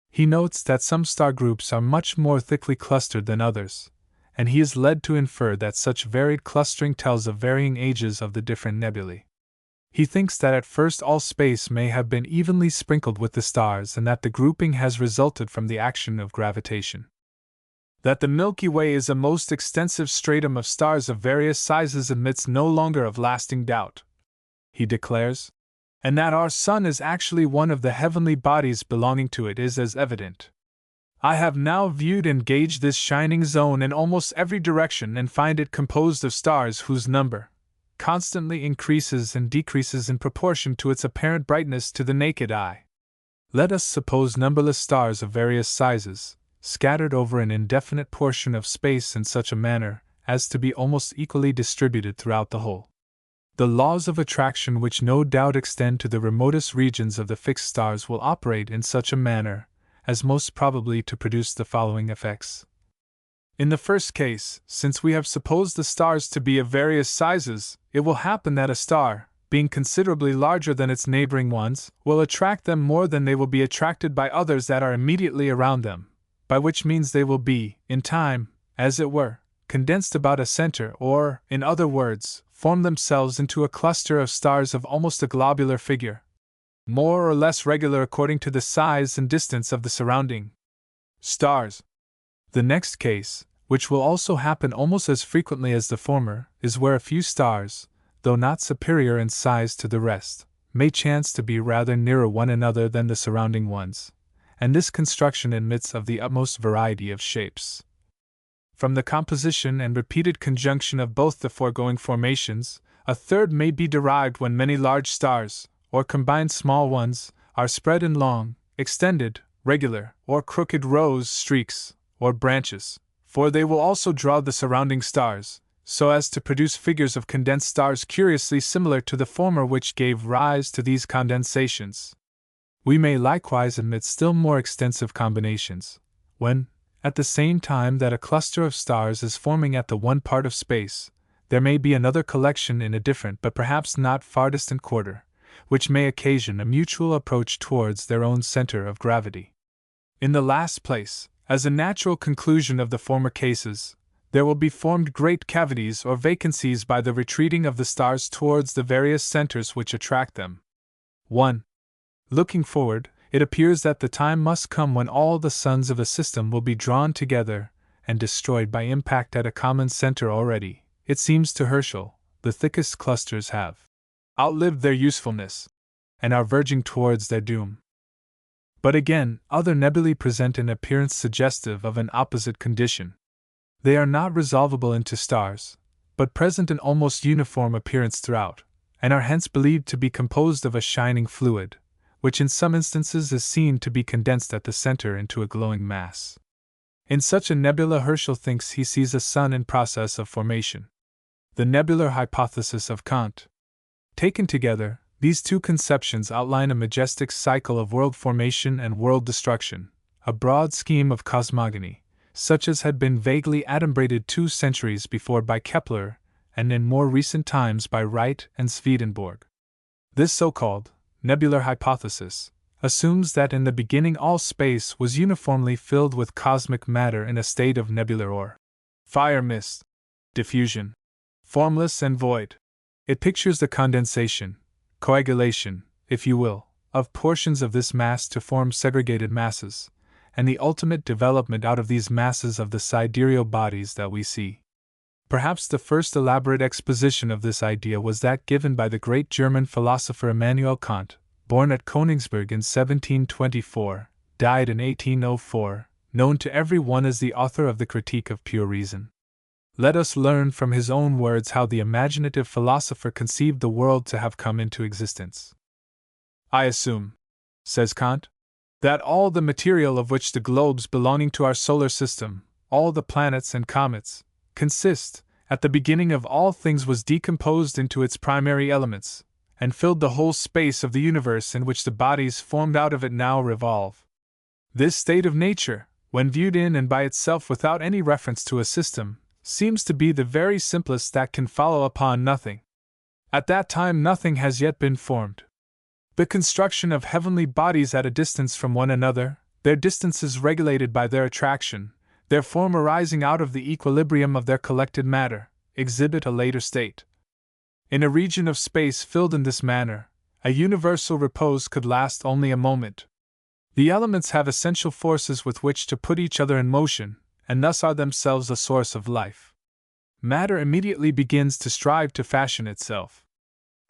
He notes that some star groups are much more thickly clustered than others, and he is led to infer that such varied clustering tells of varying ages of the different nebulae. He thinks that at first all space may have been evenly sprinkled with the stars and that the grouping has resulted from the action of gravitation. That the Milky Way is a most extensive stratum of stars of various sizes admits no longer of lasting doubt, he declares, and that our Sun is actually one of the heavenly bodies belonging to it is as evident. I have now viewed and gauged this shining zone in almost every direction and find it composed of stars whose number constantly increases and decreases in proportion to its apparent brightness to the naked eye. Let us suppose numberless stars of various sizes, scattered over an indefinite portion of space in such a manner as to be almost equally distributed throughout the whole. The laws of attraction, which no doubt extend to the remotest regions of the fixed stars, will operate in such a manner as most probably to produce the following effects. In the first case, since we have supposed the stars to be of various sizes, it will happen that a star, being considerably larger than its neighboring ones, will attract them more than they will be attracted by others that are immediately around them, by which means they will be, in time, as it were, condensed about a center, or, in other words, form themselves into a cluster of stars of almost a globular figure, more or less regular according to the size and distance of the surrounding stars. The next case, which will also happen almost as frequently as the former, is where a few stars, though not superior in size to the rest, may chance to be rather nearer one another than the surrounding ones, and this construction admits of the utmost variety of shapes. From the composition and repeated conjunction of both the foregoing formations, a third may be derived when many large stars, or combined small ones, are spread in long, extended, regular, or crooked rows, streaks, or branches, for they will also draw the surrounding stars, so as to produce figures of condensed stars curiously similar to the former which gave rise to these condensations. We may likewise admit still more extensive combinations, when, at the same time that a cluster of stars is forming at the one part of space, there may be another collection in a different but perhaps not far distant quarter, which may occasion a mutual approach towards their own center of gravity. In the last place, as a natural conclusion of the former cases, there will be formed great cavities or vacancies by the retreating of the stars towards the various centers which attract them. 1. Looking forward, it appears that the time must come when all the suns of a system will be drawn together and destroyed by impact at a common center. Already, it seems to Herschel, the thickest clusters have outlived their usefulness and are verging towards their doom. But again, other nebulae present an appearance suggestive of an opposite condition. They are not resolvable into stars, but present an almost uniform appearance throughout, and are hence believed to be composed of a shining fluid, which in some instances is seen to be condensed at the center into a glowing mass. In such a nebula, Herschel thinks he sees a sun in process of formation. The nebular hypothesis of Kant. Taken together, these two conceptions outline a majestic cycle of world formation and world destruction, a broad scheme of cosmogony, such as had been vaguely adumbrated 2 centuries before by Kepler and in more recent times by Wright and Swedenborg. This so-called nebular hypothesis assumes that in the beginning all space was uniformly filled with cosmic matter in a state of nebular or fire mist, diffusion, formless and void. It pictures the condensation, coagulation, if you will, of portions of this mass to form segregated masses, and the ultimate development out of these masses of the sidereal bodies that we see. Perhaps the first elaborate exposition of this idea was that given by the great German philosopher Immanuel Kant, born at Königsberg in 1724, died in 1804, known to every one as the author of the Critique of Pure Reason. Let us learn from his own words how the imaginative philosopher conceived the world to have come into existence. I assume, says Kant, that all the material of which the globes belonging to our solar system, all the planets and comets, consist, at the beginning of all things was decomposed into its primary elements, and filled the whole space of the universe in which the bodies formed out of it now revolve. This state of nature, when viewed in and by itself without any reference to a system, seems to be the very simplest that can follow upon nothing. At that time nothing has yet been formed. The construction of heavenly bodies at a distance from one another, their distances regulated by their attraction, their form arising out of the equilibrium of their collected matter, exhibit a later state. In a region of space filled in this manner, a universal repose could last only a moment. The elements have essential forces with which to put each other in motion, and thus are themselves a source of life. Matter immediately begins to strive to fashion itself.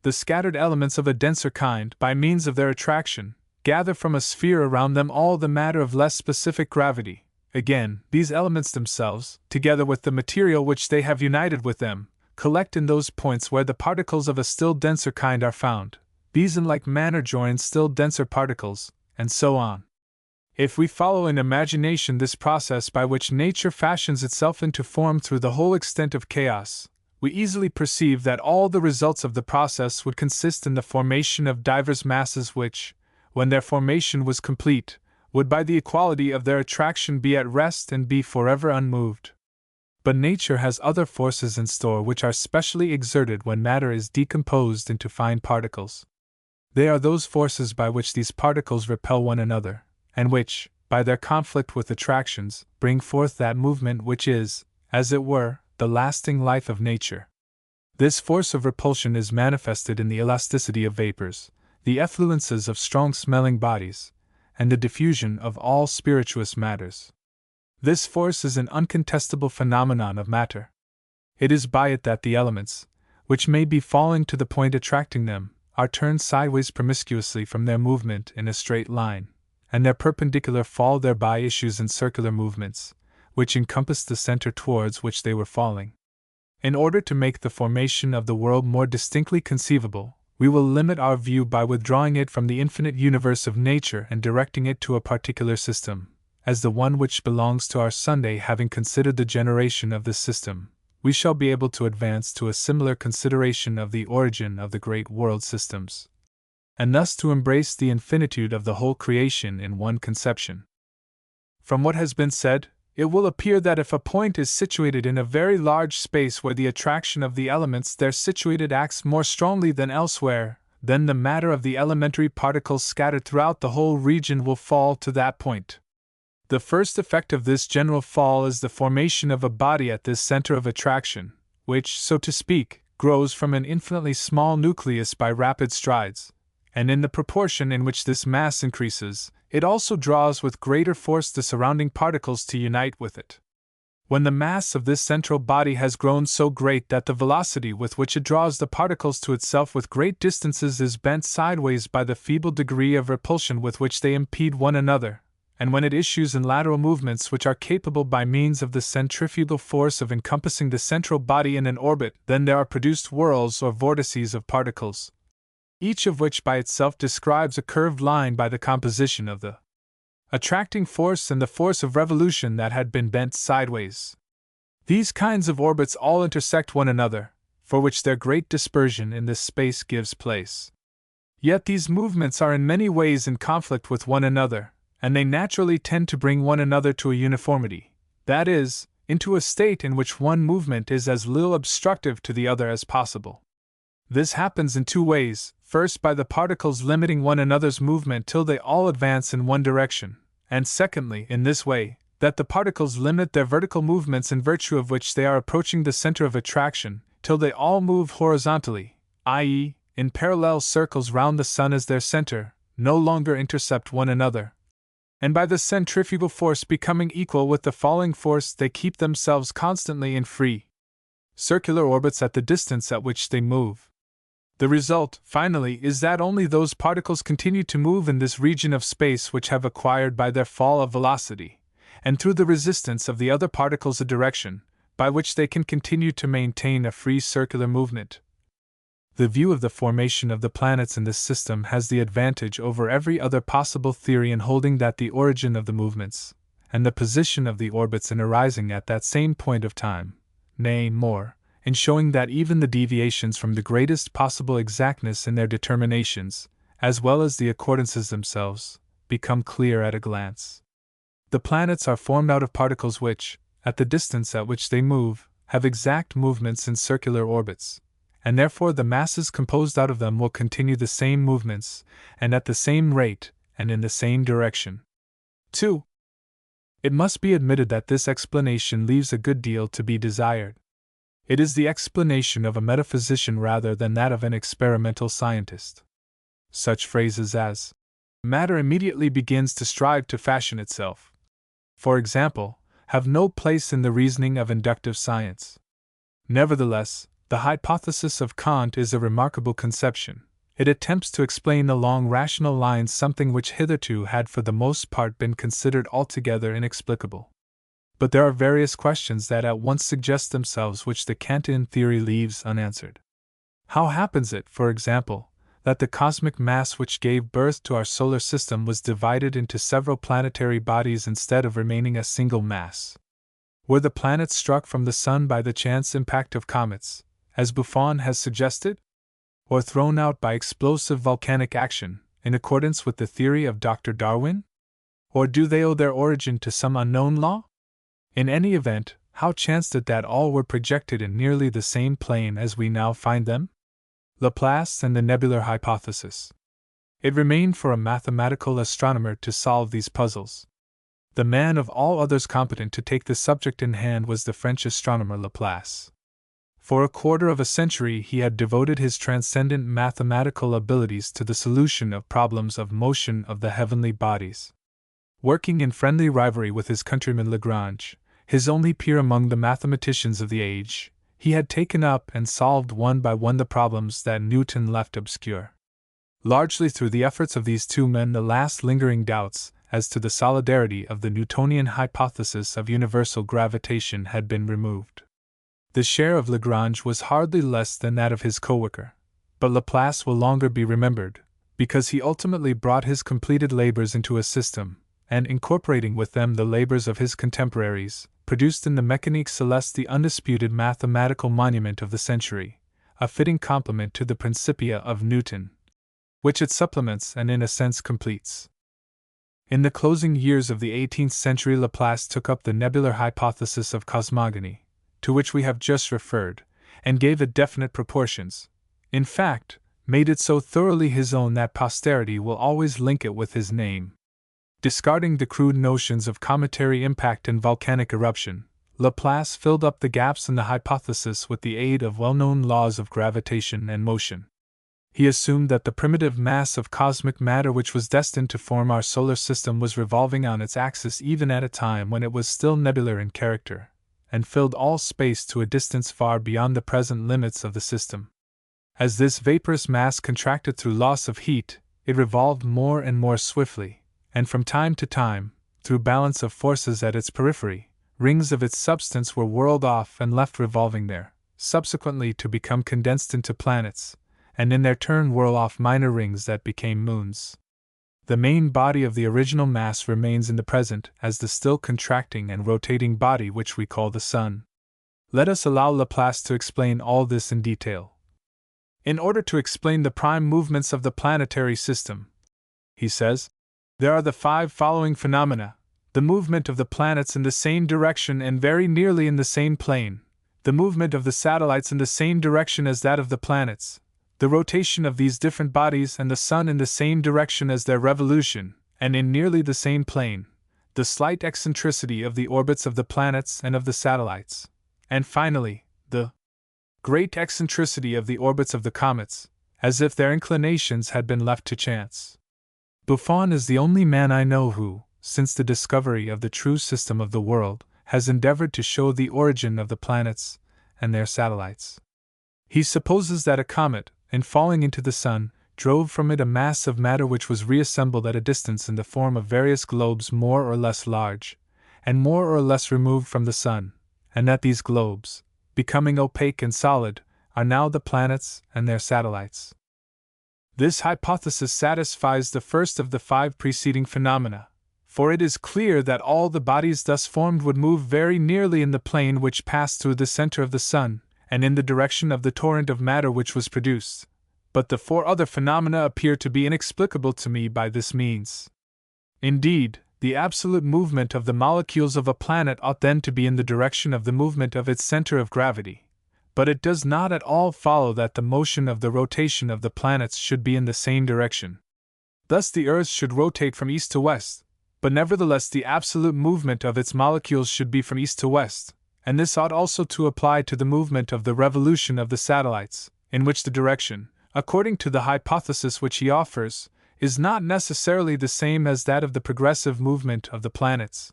The scattered elements of a denser kind, by means of their attraction, gather from a sphere around them all the matter of less specific gravity. Again, these elements themselves, together with the material which they have united with them, collect in those points where the particles of a still denser kind are found. These in like manner join still denser particles, and so on. If we follow in imagination this process by which nature fashions itself into form through the whole extent of chaos, we easily perceive that all the results of the process would consist in the formation of divers masses which, when their formation was complete, would by the equality of their attraction be at rest and be forever unmoved. But nature has other forces in store which are specially exerted when matter is decomposed into fine particles. They are those forces by which these particles repel one another, and which, by their conflict with attractions, bring forth that movement which is, as it were, the lasting life of nature. This force of repulsion is manifested in the elasticity of vapors, the effluences of strong-smelling bodies, and the diffusion of all spirituous matters. This force is an uncontestable phenomenon of matter. It is by it that the elements, which may be falling to the point attracting them, are turned sideways promiscuously from their movement in a straight line, and their perpendicular fall thereby issues in circular movements, which encompass the center towards which they were falling. In order to make the formation of the world more distinctly conceivable, we will limit our view by withdrawing it from the infinite universe of nature and directing it to a particular system, as the one which belongs to our Sunday. Having considered the generation of this system, we shall be able to advance to a similar consideration of the origin of the great world systems, and thus to embrace the infinitude of the whole creation in one conception. From what has been said, it will appear that if a point is situated in a very large space where the attraction of the elements there situated acts more strongly than elsewhere, then the matter of the elementary particles scattered throughout the whole region will fall to that point. The first effect of this general fall is the formation of a body at this center of attraction, which, so to speak, grows from an infinitely small nucleus by rapid strides, and in the proportion in which this mass increases, it also draws with greater force the surrounding particles to unite with it. When the mass of this central body has grown so great that the velocity with which it draws the particles to itself with great distances is bent sideways by the feeble degree of repulsion with which they impede one another, and when it issues in lateral movements which are capable by means of the centrifugal force of encompassing the central body in an orbit, then there are produced whirls or vortices of particles, each of which by itself describes a curved line by the composition of the attracting force and the force of revolution that had been bent sideways. These kinds of orbits all intersect one another, for which their great dispersion in this space gives place. Yet these movements are in many ways in conflict with one another, and they naturally tend to bring one another to a uniformity, that is, into a state in which one movement is as little obstructive to the other as possible. This happens in two ways: first, by the particles limiting one another's movement till they all advance in one direction, and secondly, in this way, that the particles limit their vertical movements in virtue of which they are approaching the center of attraction, till they all move horizontally, i.e., in parallel circles round the Sun as their center, no longer intercept one another, and by the centrifugal force becoming equal with the falling force they keep themselves constantly in free circular orbits at the distance at which they move. The result, finally, is that only those particles continue to move in this region of space which have acquired by their fall of velocity, and through the resistance of the other particles a direction, by which they can continue to maintain a free circular movement. The view of the formation of the planets in this system has the advantage over every other possible theory in holding that the origin of the movements, and the position of the orbits in arising at that same point of time, nay, more, in showing that even the deviations from the greatest possible exactness in their determinations, as well as the accordances themselves, become clear at a glance. The planets are formed out of particles which, at the distance at which they move, have exact movements in circular orbits, and therefore the masses composed out of them will continue the same movements, and at the same rate, and in the same direction. 2. It must be admitted that this explanation leaves a good deal to be desired. It is the explanation of a metaphysician rather than that of an experimental scientist. Such phrases as, matter immediately begins to strive to fashion itself, for example, have no place in the reasoning of inductive science. Nevertheless, the hypothesis of Kant is a remarkable conception. It attempts to explain along rational lines something which hitherto had for the most part been considered altogether inexplicable. But there are various questions that at once suggest themselves which the Kantian theory leaves unanswered. How happens it, for example, that the cosmic mass which gave birth to our solar system was divided into several planetary bodies instead of remaining a single mass? Were the planets struck from the Sun by the chance impact of comets, as Buffon has suggested? Or thrown out by explosive volcanic action, in accordance with the theory of Dr. Darwin? Or do they owe their origin to some unknown law? In any event, how chanced it that all were projected in nearly the same plane as we now find them? Laplace and the nebular hypothesis. It remained for a mathematical astronomer to solve these puzzles. The man of all others competent to take the subject in hand was the French astronomer Laplace. For a quarter of a century he had devoted his transcendent mathematical abilities to the solution of problems of motion of the heavenly bodies. Working in friendly rivalry with his countryman Lagrange, his only peer among the mathematicians of the age, he had taken up and solved one by one the problems that Newton left obscure. Largely through the efforts of these two men, the last lingering doubts as to the solidarity of the Newtonian hypothesis of universal gravitation had been removed. The share of Lagrange was hardly less than that of his co-worker, but Laplace will longer be remembered, because he ultimately brought his completed labors into a system, and incorporating with them the labors of his contemporaries, produced in the Mécanique Céleste the undisputed mathematical monument of the century, a fitting complement to the Principia of Newton, which it supplements and in a sense completes. In the closing years of the 18th century, Laplace took up the nebular hypothesis of cosmogony, to which we have just referred, and gave it definite proportions. In fact, made it so thoroughly his own that posterity will always link it with his name. Discarding the crude notions of cometary impact and volcanic eruption, Laplace filled up the gaps in the hypothesis with the aid of well-known laws of gravitation and motion. He assumed that the primitive mass of cosmic matter which was destined to form our solar system was revolving on its axis even at a time when it was still nebular in character, and filled all space to a distance far beyond the present limits of the system. As this vaporous mass contracted through loss of heat, it revolved more and more swiftly, and from time to time, through balance of forces at its periphery, rings of its substance were whirled off and left revolving there, subsequently to become condensed into planets, and in their turn whirl off minor rings that became moons. The main body of the original mass remains in the present as the still contracting and rotating body which we call the Sun. Let us allow Laplace to explain all this in detail. In order to explain the prime movements of the planetary system, he says, there are the 5 following phenomena, the movement of the planets in the same direction and very nearly in the same plane, the movement of the satellites in the same direction as that of the planets, the rotation of these different bodies and the Sun in the same direction as their revolution, and in nearly the same plane, the slight eccentricity of the orbits of the planets and of the satellites, and finally, the great eccentricity of the orbits of the comets, as if their inclinations had been left to chance. Buffon is the only man I know who, since the discovery of the true system of the world, has endeavored to show the origin of the planets and their satellites. He supposes that a comet, in falling into the Sun, drove from it a mass of matter which was reassembled at a distance in the form of various globes more or less large, and more or less removed from the Sun, and that these globes, becoming opaque and solid, are now the planets and their satellites. This hypothesis satisfies the first of the 5 preceding phenomena, for it is clear that all the bodies thus formed would move very nearly in the plane which passed through the center of the Sun, and in the direction of the torrent of matter which was produced. But the 4 other phenomena appear to be inexplicable to me by this means. Indeed, the absolute movement of the molecules of a planet ought then to be in the direction of the movement of its center of gravity, but it does not at all follow that the motion of the rotation of the planets should be in the same direction. Thus the Earth should rotate from east to west, but nevertheless the absolute movement of its molecules should be from east to west, and this ought also to apply to the movement of the revolution of the satellites, in which the direction, according to the hypothesis which he offers, is not necessarily the same as that of the progressive movement of the planets.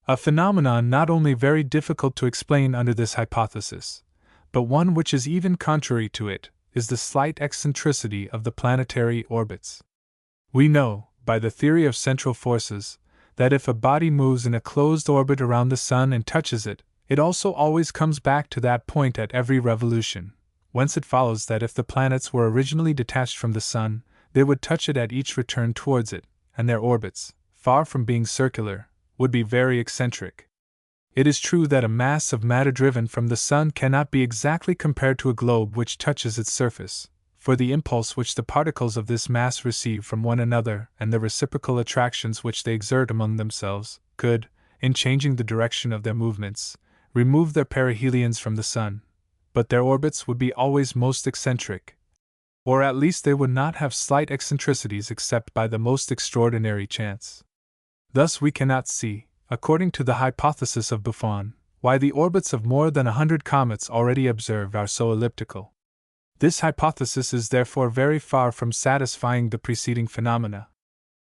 A phenomenon not only very difficult to explain under this hypothesis, but one which is even contrary to it, is the slight eccentricity of the planetary orbits. We know, by the theory of central forces, that if a body moves in a closed orbit around the Sun and touches it, it also always comes back to that point at every revolution, whence it follows that if the planets were originally detached from the Sun, they would touch it at each return towards it, and their orbits, far from being circular, would be very eccentric. It is true that a mass of matter driven from the Sun cannot be exactly compared to a globe which touches its surface, for the impulse which the particles of this mass receive from one another and the reciprocal attractions which they exert among themselves, could, in changing the direction of their movements, remove their perihelions from the Sun, but their orbits would be always most eccentric, or at least they would not have slight eccentricities except by the most extraordinary chance. Thus we cannot see, according to the hypothesis of Buffon, why the orbits of more than 100 comets already observed are so elliptical. This hypothesis is therefore very far from satisfying the preceding phenomena.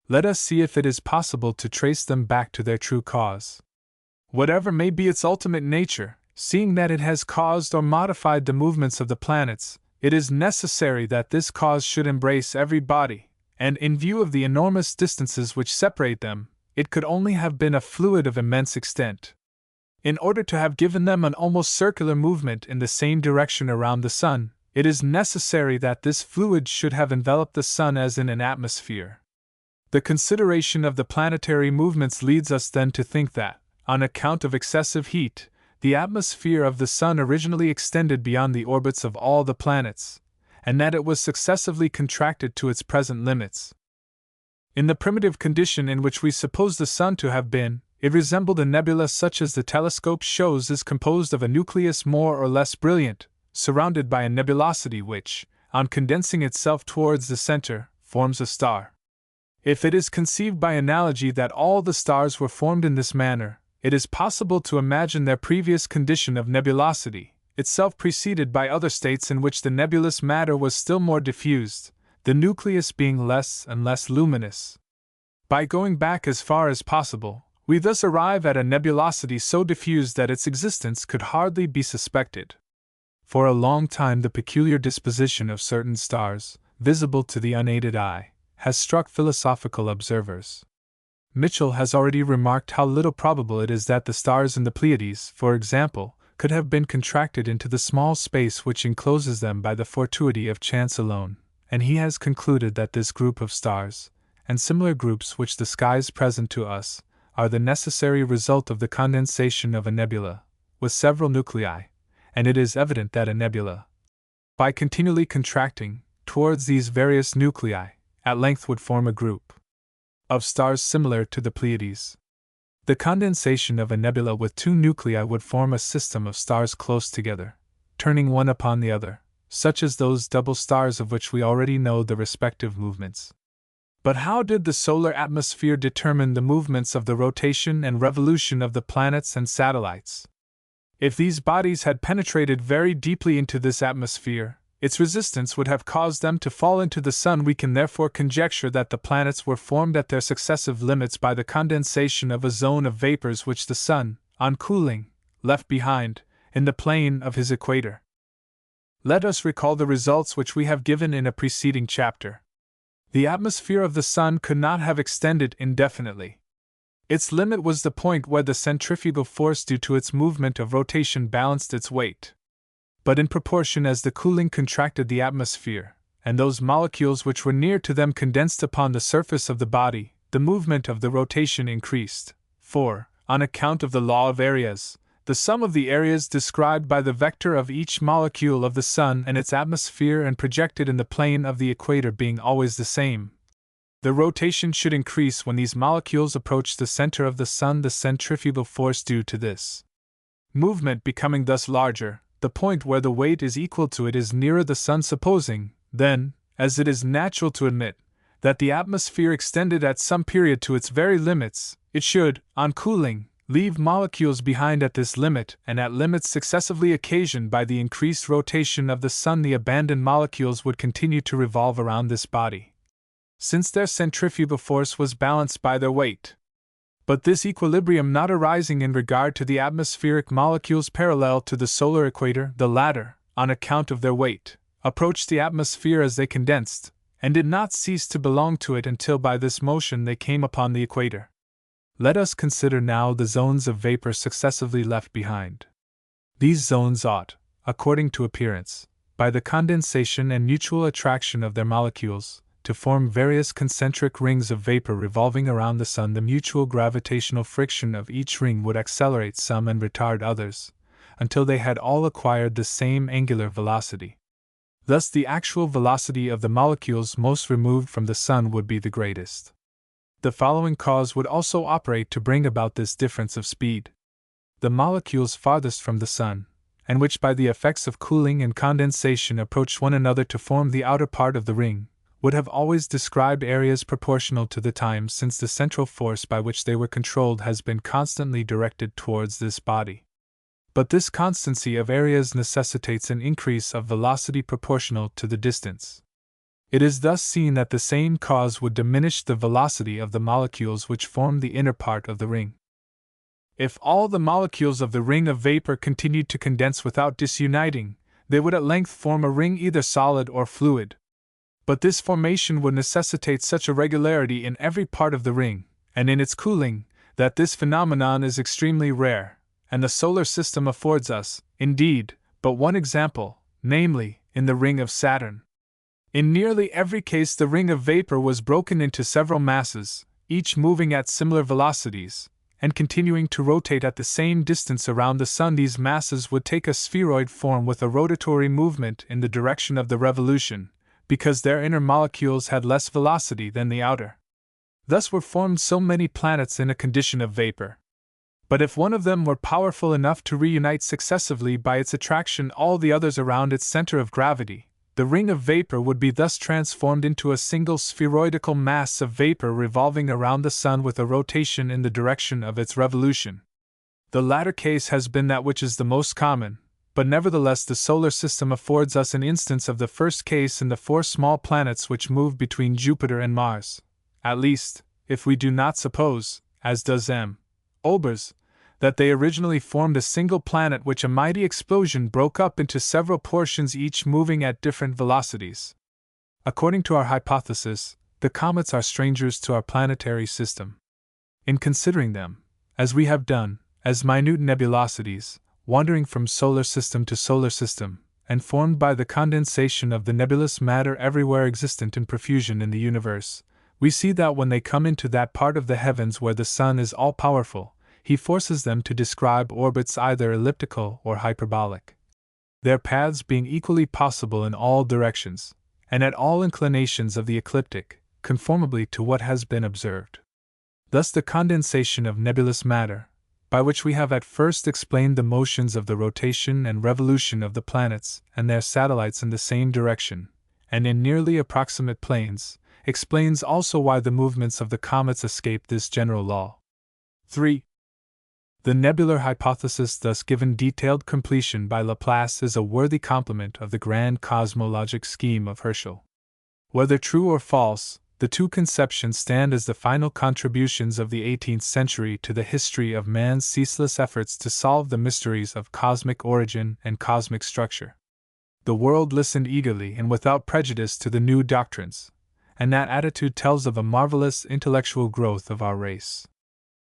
Let us see if it is possible to trace them back to their true cause. Whatever may be its ultimate nature, seeing that it has caused or modified the movements of the planets, it is necessary that this cause should embrace every body, and in view of the enormous distances which separate them, it could only have been a fluid of immense extent. In order to have given them an almost circular movement in the same direction around the Sun, it is necessary that this fluid should have enveloped the Sun as in an atmosphere. The consideration of the planetary movements leads us then to think that, on account of excessive heat, the atmosphere of the Sun originally extended beyond the orbits of all the planets, and that it was successively contracted to its present limits. In the primitive condition in which we suppose the Sun to have been, it resembled a nebula such as the telescope shows is composed of a nucleus more or less brilliant, surrounded by a nebulosity which, on condensing itself towards the center, forms a star. If it is conceived by analogy that all the stars were formed in this manner, it is possible to imagine their previous condition of nebulosity, itself preceded by other states in which the nebulous matter was still more diffused, the nucleus being less and less luminous. By going back as far as possible, we thus arrive at a nebulosity so diffused that its existence could hardly be suspected. For a long time the peculiar disposition of certain stars, visible to the unaided eye, has struck philosophical observers. Mitchell has already remarked how little probable it is that the stars in the Pleiades, for example, could have been contracted into the small space which encloses them by the fortuity of chance alone, and he has concluded that this group of stars, and similar groups which the skies present to us, are the necessary result of the condensation of a nebula, with several nuclei, and it is evident that a nebula, by continually contracting towards these various nuclei, at length would form a group of stars similar to the Pleiades. The condensation of a nebula with two nuclei would form a system of stars close together, turning one upon the other, such as those double stars of which we already know the respective movements. But how did the solar atmosphere determine the movements of the rotation and revolution of the planets and satellites? If these bodies had penetrated very deeply into this atmosphere, its resistance would have caused them to fall into the Sun. We can therefore conjecture that the planets were formed at their successive limits by the condensation of a zone of vapors which the Sun, on cooling, left behind, in the plane of his equator. Let us recall the results which we have given in a preceding chapter. The atmosphere of the Sun could not have extended indefinitely. Its limit was the point where the centrifugal force due to its movement of rotation balanced its weight. But in proportion as the cooling contracted the atmosphere, and those molecules which were near to them condensed upon the surface of the body, the movement of the rotation increased. For, on account of the law of areas, the sum of the areas described by the vector of each molecule of the Sun and its atmosphere and projected in the plane of the equator being always the same, the rotation should increase when these molecules approach the center of the Sun, the centrifugal force due to this movement becoming thus larger. The point where the weight is equal to it is nearer the Sun, supposing, then, as it is natural to admit, that the atmosphere extended at some period to its very limits, it should, on cooling, leave molecules behind at this limit and at limits successively occasioned by the increased rotation of the Sun. The abandoned molecules would continue to revolve around this body, since their centrifugal force was balanced by their weight. But this equilibrium not arising in regard to the atmospheric molecules parallel to the solar equator, the latter, on account of their weight, approached the atmosphere as they condensed, and did not cease to belong to it until by this motion they came upon the equator. Let us consider now the zones of vapor successively left behind. These zones ought, according to appearance, by the condensation and mutual attraction of their molecules, to form various concentric rings of vapor revolving around the Sun. The mutual gravitational friction of each ring would accelerate some and retard others, until they had all acquired the same angular velocity. Thus the actual velocity of the molecules most removed from the Sun would be the greatest. The following cause would also operate to bring about this difference of speed. The molecules farthest from the Sun, and which by the effects of cooling and condensation approach one another to form the outer part of the ring, would have always described areas proportional to the time, since the central force by which they were controlled has been constantly directed towards this body. But this constancy of areas necessitates an increase of velocity proportional to the distance. It is thus seen that the same cause would diminish the velocity of the molecules which form the inner part of the ring. If all the molecules of the ring of vapor continued to condense without disuniting, they would at length form a ring either solid or fluid. But this formation would necessitate such a regularity in every part of the ring, and in its cooling, that this phenomenon is extremely rare, and the solar system affords us, indeed, but one example, namely, in the ring of Saturn. In nearly every case the ring of vapor was broken into several masses, each moving at similar velocities, and continuing to rotate at the same distance around the Sun. These masses would take a spheroid form with a rotatory movement in the direction of the revolution, because their inner molecules had less velocity than the outer. Thus were formed so many planets in a condition of vapor. But if one of them were powerful enough to reunite successively by its attraction all the others around its center of gravity, the ring of vapor would be thus transformed into a single spheroidal mass of vapor revolving around the Sun with a rotation in the direction of its revolution. The latter case has been that which is the most common, but nevertheless the solar system affords us an instance of the first case in the 4 small planets which move between Jupiter and Mars, at least, if we do not suppose, as does M. Olbers, that they originally formed a single planet which a mighty explosion broke up into several portions, each moving at different velocities. According to our hypothesis, the comets are strangers to our planetary system. In considering them, as we have done, as minute nebulosities, wandering from solar system to solar system, and formed by the condensation of the nebulous matter everywhere existent in profusion in the universe, we see that when they come into that part of the heavens where the Sun is all-powerful, he forces them to describe orbits either elliptical or hyperbolic, their paths being equally possible in all directions, and at all inclinations of the ecliptic, conformably to what has been observed. thus the condensation of nebulous matter, by which we have at first explained the motions of the rotation and revolution of the planets and their satellites in the same direction, and in nearly approximate planes, explains also why the movements of the comets escape this general law. 3. The nebular hypothesis thus given detailed completion by Laplace is a worthy complement of the grand cosmologic scheme of Herschel. Whether true or false, the two conceptions stand as the final contributions of the 18th century to the history of man's ceaseless efforts to solve the mysteries of cosmic origin and cosmic structure. The world listened eagerly and without prejudice to the new doctrines, and that attitude tells of a marvelous intellectual growth of our race.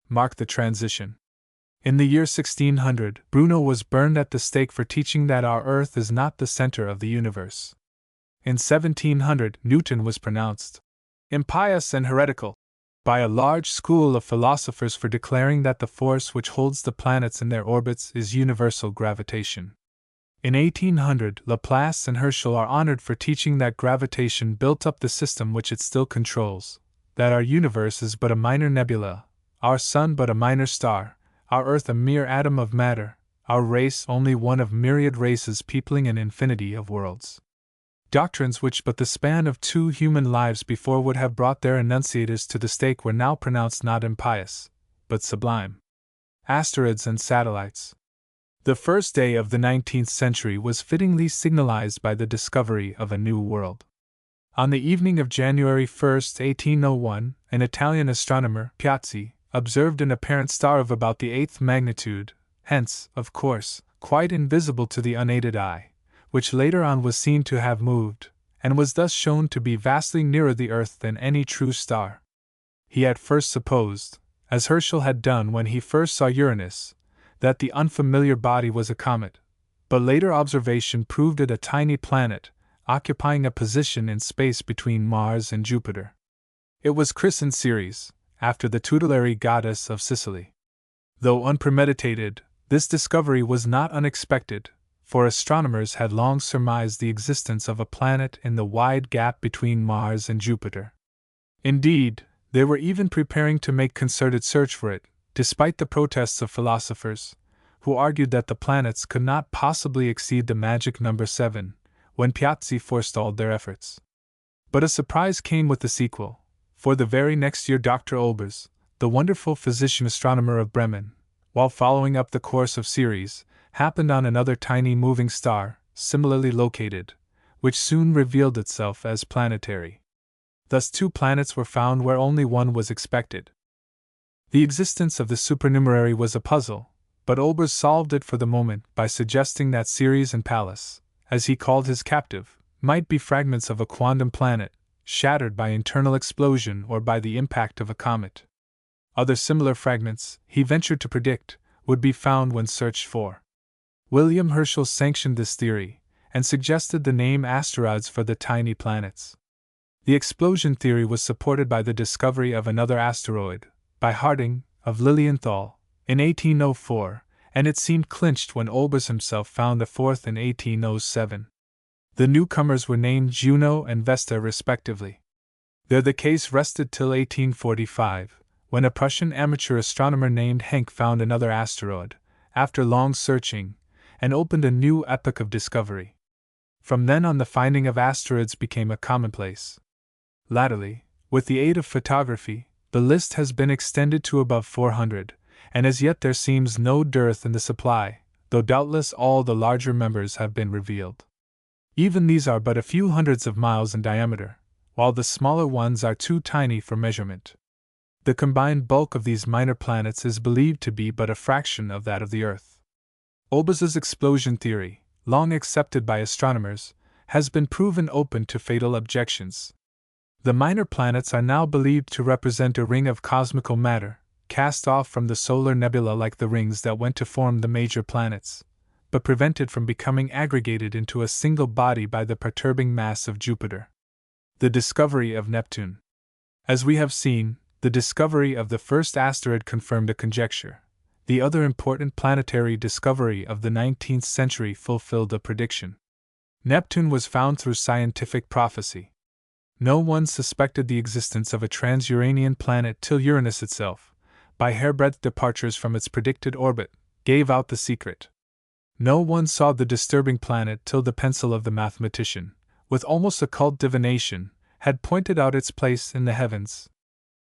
Mark the transition. In the year 1600, Bruno was burned at the stake for teaching that our Earth is not the center of the universe. In 1700, Newton was pronounced impious and heretical by a large school of philosophers for declaring that the force which holds the planets in their orbits is universal gravitation. In 1800, Laplace and Herschel are honored for teaching that gravitation built up the system which it still controls, that our universe is but a minor nebula, our sun but a minor star, our Earth a mere atom of matter, our race only one of myriad races peopling an infinity of worlds. Doctrines which but the span of 2 human lives before would have brought their enunciators to the stake were now pronounced not impious, but sublime. Asteroids and satellites. The first day of the 19th century was fittingly signalized by the discovery of a new world. On the evening of January 1, 1801, an Italian astronomer, Piazzi, observed an apparent star of about the 8th magnitude, hence, of course, quite invisible to the unaided eye, which later on was seen to have moved, and was thus shown to be vastly nearer the Earth than any true star. He at first supposed, as Herschel had done when he first saw Uranus, that the unfamiliar body was a comet, but later observation proved it a tiny planet, occupying a position in space between Mars and Jupiter. It was christened Ceres, after the tutelary goddess of Sicily. Though unpremeditated, this discovery was not unexpected, for astronomers had long surmised the existence of a planet in the wide gap between Mars and Jupiter. Indeed, they were even preparing to make concerted search for it, despite the protests of philosophers, who argued that the planets could not possibly exceed the magic number 7, when Piazzi forestalled their efforts. But a surprise came with the sequel, for the very next year Dr. Olbers, the wonderful physician-astronomer of Bremen, while following up the course of Ceres, happened on another tiny moving star, similarly located, which soon revealed itself as planetary. Thus 2 planets were found where only one was expected. The existence of the supernumerary was a puzzle, but Olbers solved it for the moment by suggesting that Ceres and Pallas, as he called his captive, might be fragments of a quantum planet, shattered by internal explosion or by the impact of a comet. Other similar fragments, he ventured to predict, would be found when searched for. William Herschel sanctioned this theory, and suggested the name asteroids for the tiny planets. The explosion theory was supported by the discovery of another asteroid, by Harding, of Lilienthal, in 1804, and it seemed clinched when Olbers himself found a fourth in 1807. The newcomers were named Juno and Vesta respectively. There the case rested till 1845, when a Prussian amateur astronomer named Henk found another asteroid, after long searching, and opened a new epoch of discovery. From then on the finding of asteroids became a commonplace. Latterly, with the aid of photography, the list has been extended to above 400, and as yet there seems no dearth in the supply, though doubtless all the larger members have been revealed. Even these are but a few hundreds of miles in diameter, while the smaller ones are too tiny for measurement. The combined bulk of these minor planets is believed to be but a fraction of that of the Earth. Olbers's explosion theory, long accepted by astronomers, has been proven open to fatal objections. The minor planets are now believed to represent a ring of cosmical matter, cast off from the solar nebula like the rings that went to form the major planets, but prevented from becoming aggregated into a single body by the perturbing mass of Jupiter. The discovery of Neptune. As we have seen, the discovery of the first asteroid confirmed a conjecture. The other important planetary discovery of the 19th century fulfilled a prediction. Neptune was found through scientific prophecy. No one suspected the existence of a trans-Uranian planet till Uranus itself, by hairbreadth departures from its predicted orbit, gave out the secret. No one saw the disturbing planet till the pencil of the mathematician, with almost occult divination, had pointed out its place in the heavens.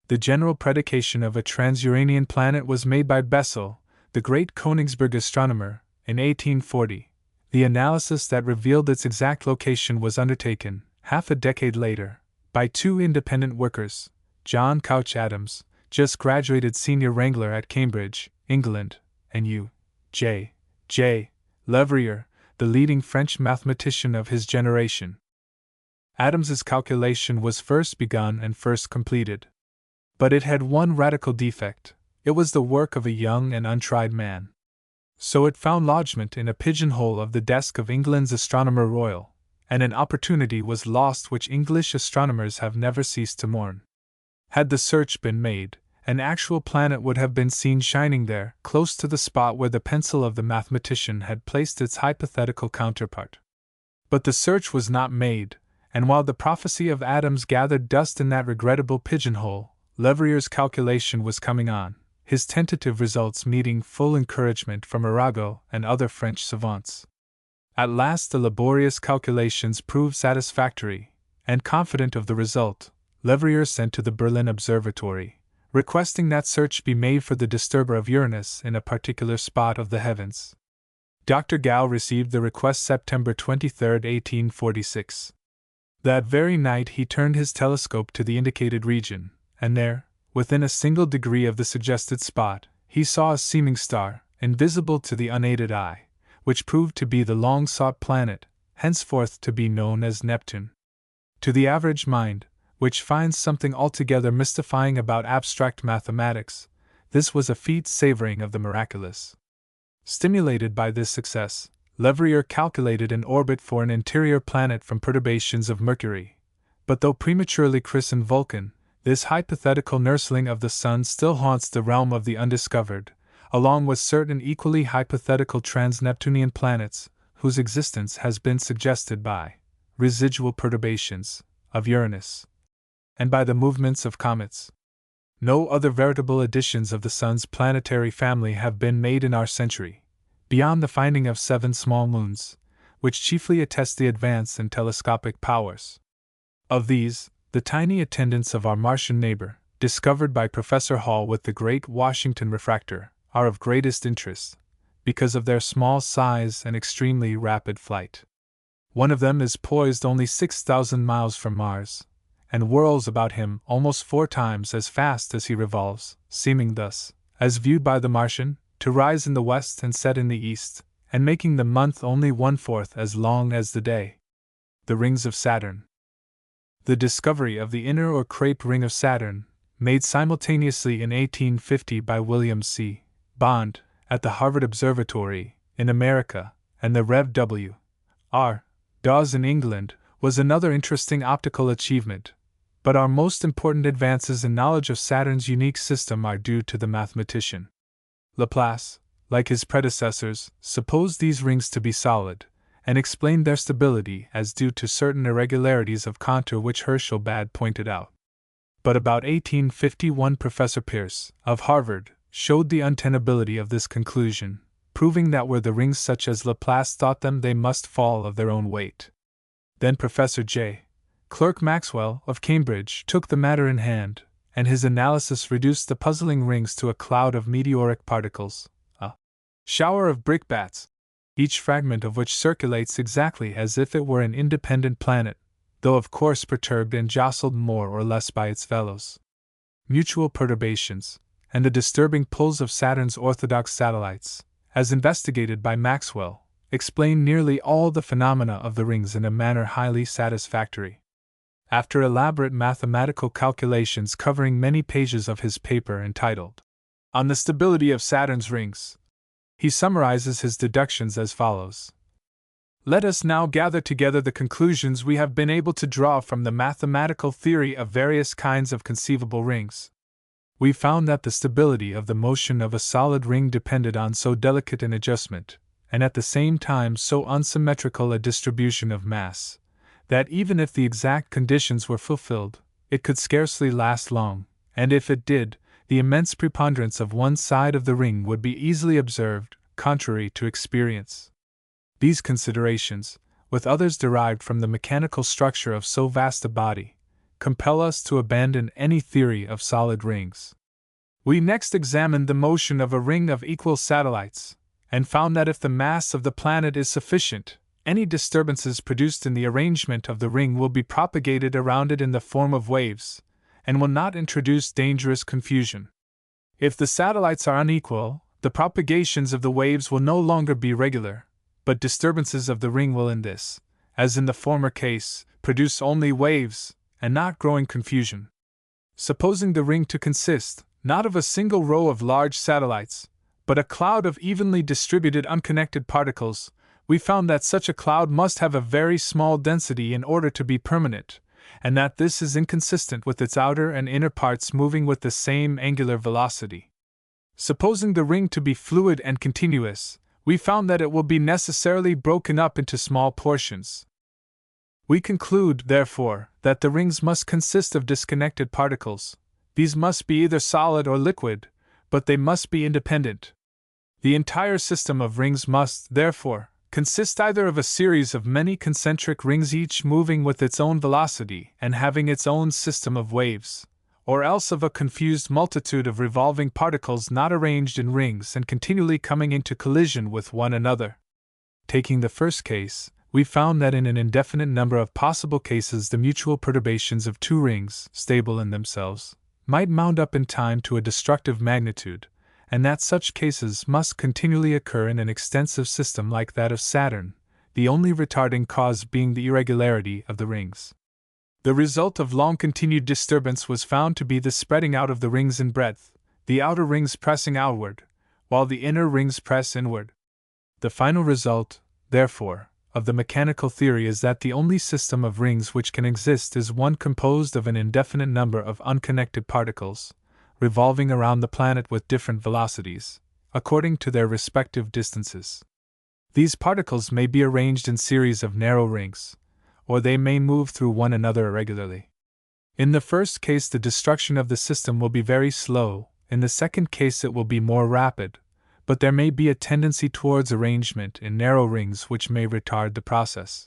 The general predication of a trans-Uranian planet was made by Bessel, the great Königsberg astronomer, in 1840. The analysis that revealed its exact location was undertaken, half a decade later, by two independent workers, John Couch Adams, just graduated senior wrangler at Cambridge, England, and U.J. Leverrier, the leading French mathematician of his generation. Adams's calculation was first begun and first completed. But it had one radical defect: it was the work of a young and untried man. So it found lodgment in a pigeonhole of the desk of England's Astronomer Royal, and an opportunity was lost which English astronomers have never ceased to mourn. Had the search been made, an actual planet would have been seen shining there, close to the spot where the pencil of the mathematician had placed its hypothetical counterpart. But the search was not made, and while the prophecy of Adams gathered dust in that regrettable pigeonhole, Leverrier's calculation was coming on, his tentative results meeting full encouragement from Arago and other French savants. At last the laborious calculations proved satisfactory, and confident of the result, Leverrier sent to the Berlin Observatory, requesting that search be made for the disturber of Uranus in a particular spot of the heavens. Dr. Gao received the request September 23, 1846. That very night he turned his telescope to the indicated region, and there, within a single degree of the suggested spot, he saw a seeming star, invisible to the unaided eye, which proved to be the long-sought planet, henceforth to be known as Neptune. To the average mind, which finds something altogether mystifying about abstract mathematics, this was a feat savoring of the miraculous. Stimulated by this success, Leverrier calculated an orbit for an interior planet from perturbations of Mercury. But though prematurely christened Vulcan, this hypothetical nursling of the Sun still haunts the realm of the undiscovered, along with certain equally hypothetical trans-Neptunian planets, whose existence has been suggested by residual perturbations of Uranus and by the movements of comets. No other veritable additions of the Sun's planetary family have been made in our century, beyond the finding of 7 small moons, which chiefly attest the advance in telescopic powers. Of these, the tiny attendants of our Martian neighbor, discovered by Professor Hall with the great Washington refractor, are of greatest interest, because of their small size and extremely rapid flight. One of them is poised only 6,000 miles from Mars, and whirls about him almost 4 times as fast as he revolves, seeming thus, as viewed by the Martian, to rise in the west and set in the east, and making the month only 1/4 as long as the day. The rings of Saturn. The discovery of the inner or crape ring of Saturn, made simultaneously in 1850 by William C. Bond, at the Harvard Observatory, in America, and the Rev. W. R. Dawes in England, was another interesting optical achievement, but our most important advances in knowledge of Saturn's unique system are due to the mathematician. Laplace, like his predecessors, supposed these rings to be solid, and explained their stability as due to certain irregularities of contour which Herschel bad pointed out. But about 1851 Professor Peirce, of Harvard, showed the untenability of this conclusion, proving that were the rings such as Laplace thought them they must fall of their own weight. Then Professor J. Clerk Maxwell, of Cambridge, took the matter in hand, and his analysis reduced the puzzling rings to a cloud of meteoric particles, a shower of brickbats, each fragment of which circulates exactly as if it were an independent planet, though of course perturbed and jostled more or less by its fellows. Mutual perturbations, and the disturbing pulls of Saturn's orthodox satellites, as investigated by Maxwell, explain nearly all the phenomena of the rings in a manner highly satisfactory. After elaborate mathematical calculations covering many pages of his paper entitled On the Stability of Saturn's Rings, he summarizes his deductions as follows. Let us now gather together the conclusions we have been able to draw from the mathematical theory of various kinds of conceivable rings. We found that the stability of the motion of a solid ring depended on so delicate an adjustment, and at the same time so unsymmetrical a distribution of mass, that even if the exact conditions were fulfilled, it could scarcely last long, and if it did, the immense preponderance of one side of the ring would be easily observed, contrary to experience. These considerations, with others derived from the mechanical structure of so vast a body, compel us to abandon any theory of solid rings. We next examined the motion of a ring of equal satellites, and found that if the mass of the planet is sufficient, any disturbances produced in the arrangement of the ring will be propagated around it in the form of waves, and will not introduce dangerous confusion. If the satellites are unequal, the propagations of the waves will no longer be regular, but disturbances of the ring will in this, as in the former case, produce only waves, and not growing confusion. Supposing the ring to consist, not of a single row of large satellites, but a cloud of evenly distributed unconnected particles, we found that such a cloud must have a very small density in order to be permanent, and that this is inconsistent with its outer and inner parts moving with the same angular velocity. Supposing the ring to be fluid and continuous, we found that it will be necessarily broken up into small portions. We conclude, therefore, that the rings must consist of disconnected particles. These must be either solid or liquid, but they must be independent. The entire system of rings must, therefore, consist either of a series of many concentric rings each moving with its own velocity and having its own system of waves, or else of a confused multitude of revolving particles not arranged in rings and continually coming into collision with one another. Taking the first case, we found that in an indefinite number of possible cases the mutual perturbations of two rings, stable in themselves, might mount up in time to a destructive magnitude, and that such cases must continually occur in an extensive system like that of Saturn, the only retarding cause being the irregularity of the rings. The result of long-continued disturbance was found to be the spreading out of the rings in breadth, the outer rings pressing outward, while the inner rings press inward. The final result, therefore, of the mechanical theory is that the only system of rings which can exist is one composed of an indefinite number of unconnected particles, revolving around the planet with different velocities, according to their respective distances. These particles may be arranged in series of narrow rings, or they may move through one another irregularly. In the first case the destruction of the system will be very slow, in the second case it will be more rapid, but there may be a tendency towards arrangement in narrow rings which may retard the process.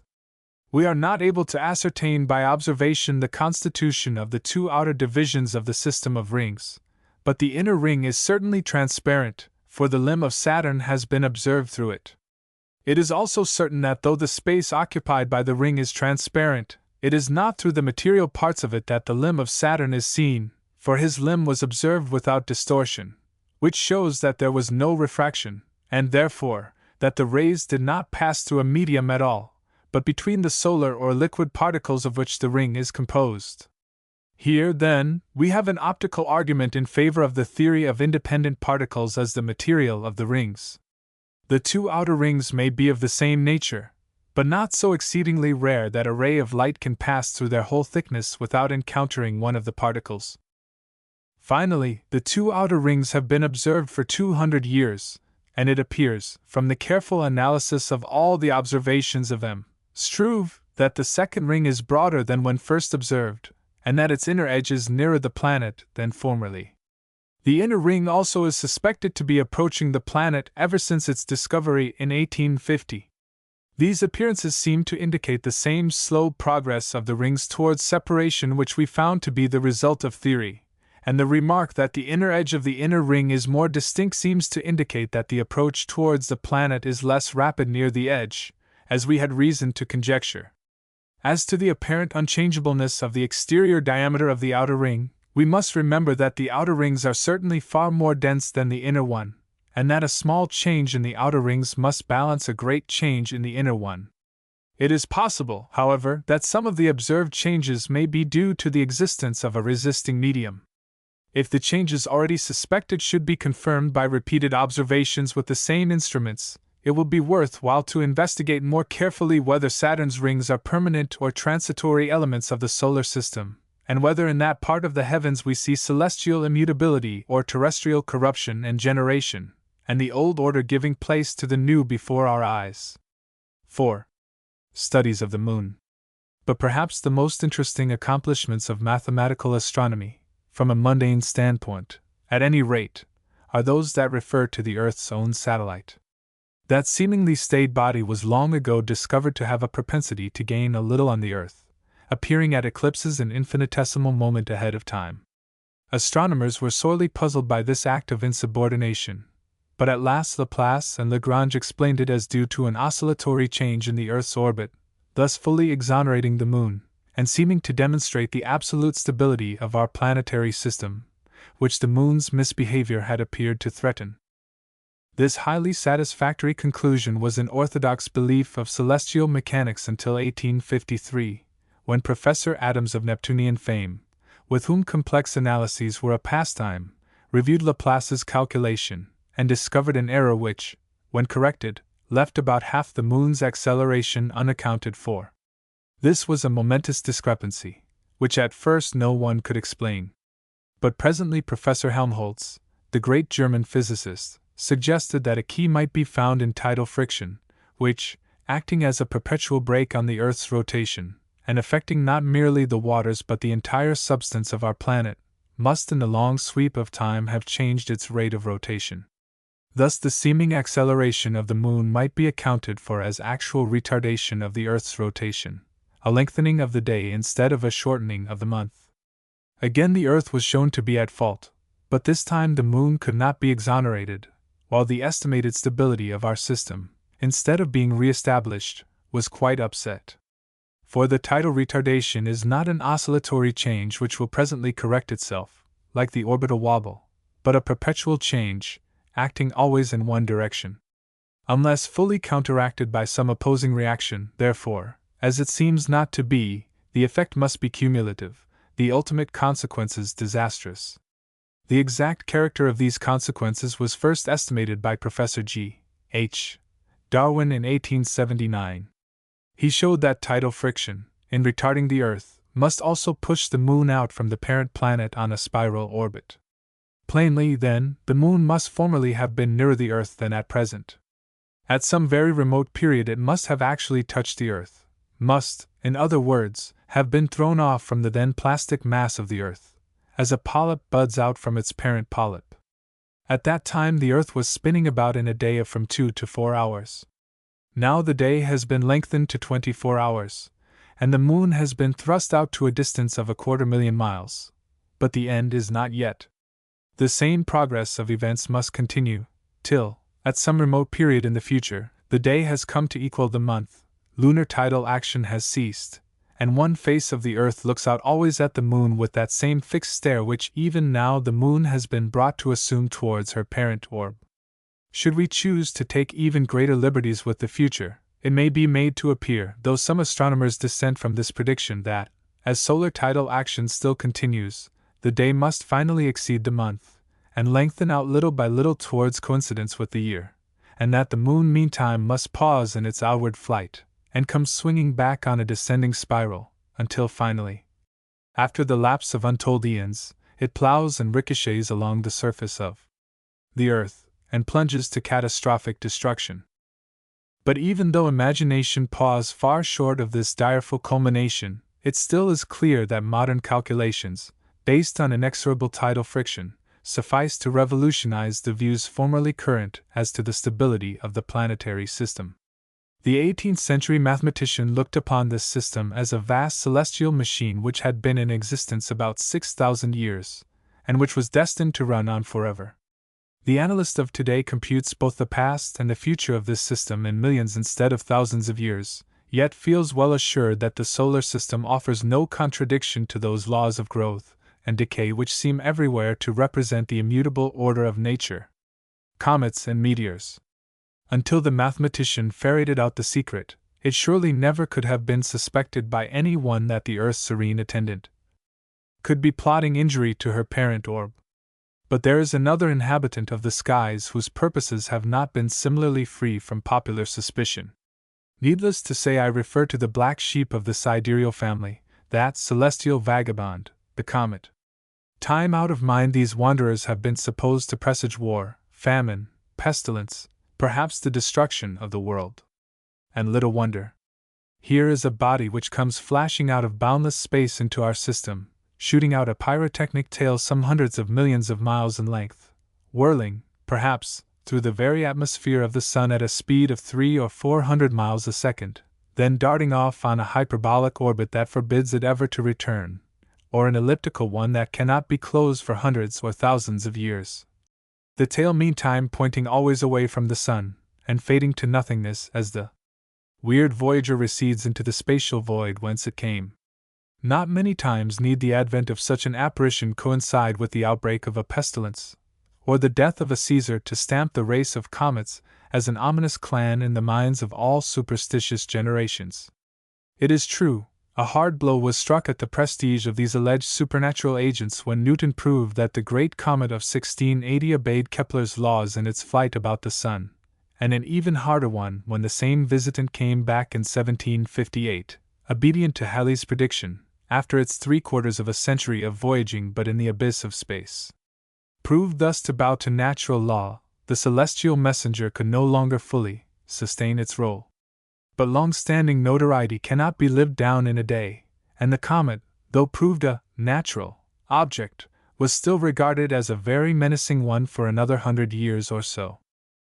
We are not able to ascertain by observation the constitution of the two outer divisions of the system of rings, but the inner ring is certainly transparent, for the limb of Saturn has been observed through it. It is also certain that though the space occupied by the ring is transparent, it is not through the material parts of it that the limb of Saturn is seen, for his limb was observed without distortion, which shows that there was no refraction, and therefore, that the rays did not pass through a medium at all, but between the solar or liquid particles of which the ring is composed. Here, then, we have an optical argument in favor of the theory of independent particles as the material of the rings. The two outer rings may be of the same nature, but not so exceedingly rare that a ray of light can pass through their whole thickness without encountering one of the particles. Finally, the two outer rings have been observed for 200 years, and it appears, from the careful analysis of all the observations of M. Struve, that the second ring is broader than when first observed, and that its inner edge is nearer the planet than formerly. The inner ring also is suspected to be approaching the planet ever since its discovery in 1850. These appearances seem to indicate the same slow progress of the rings towards separation which we found to be the result of theory, and the remark that the inner edge of the inner ring is more distinct seems to indicate that the approach towards the planet is less rapid near the edge, as we had reason to conjecture. As to the apparent unchangeableness of the exterior diameter of the outer ring, we must remember that the outer rings are certainly far more dense than the inner one, and that a small change in the outer rings must balance a great change in the inner one. It is possible, however, that some of the observed changes may be due to the existence of a resisting medium. If the changes already suspected should be confirmed by repeated observations with the same instruments, it will be worth while to investigate more carefully whether Saturn's rings are permanent or transitory elements of the solar system, and whether in that part of the heavens we see celestial immutability or terrestrial corruption and generation, and the old order giving place to the new before our eyes. 4. Studies of the Moon. But perhaps the most interesting accomplishments of mathematical astronomy, from a mundane standpoint, at any rate, are those that refer to the Earth's own satellite. That seemingly staid body was long ago discovered to have a propensity to gain a little on the Earth, appearing at eclipses an infinitesimal moment ahead of time. Astronomers were sorely puzzled by this act of insubordination, but at last Laplace and Lagrange explained it as due to an oscillatory change in the Earth's orbit, thus fully exonerating the Moon, and seeming to demonstrate the absolute stability of our planetary system, which the Moon's misbehavior had appeared to threaten. This highly satisfactory conclusion was an orthodox belief of celestial mechanics until 1853, when Professor Adams of Neptunian fame, with whom complex analyses were a pastime, reviewed Laplace's calculation, and discovered an error which, when corrected, left about half the Moon's acceleration unaccounted for. This was a momentous discrepancy, which at first no one could explain. But presently Professor Helmholtz, the great German physicist, suggested that a key might be found in tidal friction, which, acting as a perpetual brake on the Earth's rotation, and affecting not merely the waters but the entire substance of our planet, must in the long sweep of time have changed its rate of rotation. Thus the seeming acceleration of the Moon might be accounted for as actual retardation of the Earth's rotation, a lengthening of the day instead of a shortening of the month. Again the Earth was shown to be at fault, but this time the Moon could not be exonerated, while the estimated stability of our system, instead of being re-established, was quite upset. For the tidal retardation is not an oscillatory change which will presently correct itself, like the orbital wobble, but a perpetual change, acting always in one direction. Unless fully counteracted by some opposing reaction, therefore, as it seems not to be, the effect must be cumulative, the ultimate consequences disastrous. The exact character of these consequences was first estimated by Professor G. H. Darwin in 1879. He showed that tidal friction, in retarding the Earth, must also push the Moon out from the parent planet on a spiral orbit. Plainly, then, the Moon must formerly have been nearer the Earth than at present. At some very remote period it must have actually touched the Earth, must, in other words, have been thrown off from the then plastic mass of the Earth, as a polyp buds out from its parent polyp. At that time the Earth was spinning about in a day of from 2 to 4 hours. Now the day has been lengthened to 24 hours, and the Moon has been thrust out to a distance of 250,000 miles. But the end is not yet. The same progress of events must continue, till, at some remote period in the future, the day has come to equal the month, lunar tidal action has ceased, and one face of the Earth looks out always at the Moon with that same fixed stare which even now the Moon has been brought to assume towards her parent orb. Should we choose to take even greater liberties with the future, it may be made to appear, though some astronomers dissent from this prediction, that, as solar tidal action still continues, the day must finally exceed the month, and lengthen out little by little towards coincidence with the year, and that the Moon meantime must pause in its outward flight, and come swinging back on a descending spiral, until finally, after the lapse of untold eons, it plows and ricochets along the surface of the Earth, and plunges to catastrophic destruction. But even though imagination pause far short of this direful culmination, it still is clear that modern calculations, based on inexorable tidal friction, suffice to revolutionize the views formerly current as to the stability of the planetary system. The 18th century mathematician looked upon this system as a vast celestial machine which had been in existence about 6,000 years, and which was destined to run on forever. The analyst of today computes both the past and the future of this system in millions instead of thousands of years, yet feels well assured that the solar system offers no contradiction to those laws of growth and decay which seem everywhere to represent the immutable order of nature. Comets and meteors. Until the mathematician ferreted out the secret, it surely never could have been suspected by any one that the Earth's serene attendant could be plotting injury to her parent orb. But there is another inhabitant of the skies whose purposes have not been similarly free from popular suspicion. Needless to say, I refer to the black sheep of the sidereal family, that celestial vagabond, the comet. Time out of mind, these wanderers have been supposed to presage war, famine, pestilence, perhaps the destruction of the world. And little wonder. Here is a body which comes flashing out of boundless space into our system, shooting out a pyrotechnic tail some hundreds of millions of miles in length, whirling, perhaps, through the very atmosphere of the Sun at a speed of 300 or 400 miles a second, then darting off on a hyperbolic orbit that forbids it ever to return, or an elliptical one that cannot be closed for hundreds or thousands of years. The tail meantime pointing always away from the Sun, and fading to nothingness as the weird Voyager recedes into the spatial void whence it came. Not many times need the advent of such an apparition coincide with the outbreak of a pestilence, or the death of a Caesar to stamp the race of comets as an ominous clan in the minds of all superstitious generations. It is true, a hard blow was struck at the prestige of these alleged supernatural agents when Newton proved that the great comet of 1680 obeyed Kepler's laws in its flight about the Sun, and an even harder one when the same visitant came back in 1758, obedient to Halley's prediction, after its 3/4 of a century of voyaging but in the abyss of space. Proved thus to bow to natural law, the celestial messenger could no longer fully sustain its role. But long-standing notoriety cannot be lived down in a day, and the comet, though proved a natural object, was still regarded as a very menacing one for another 100 years or so.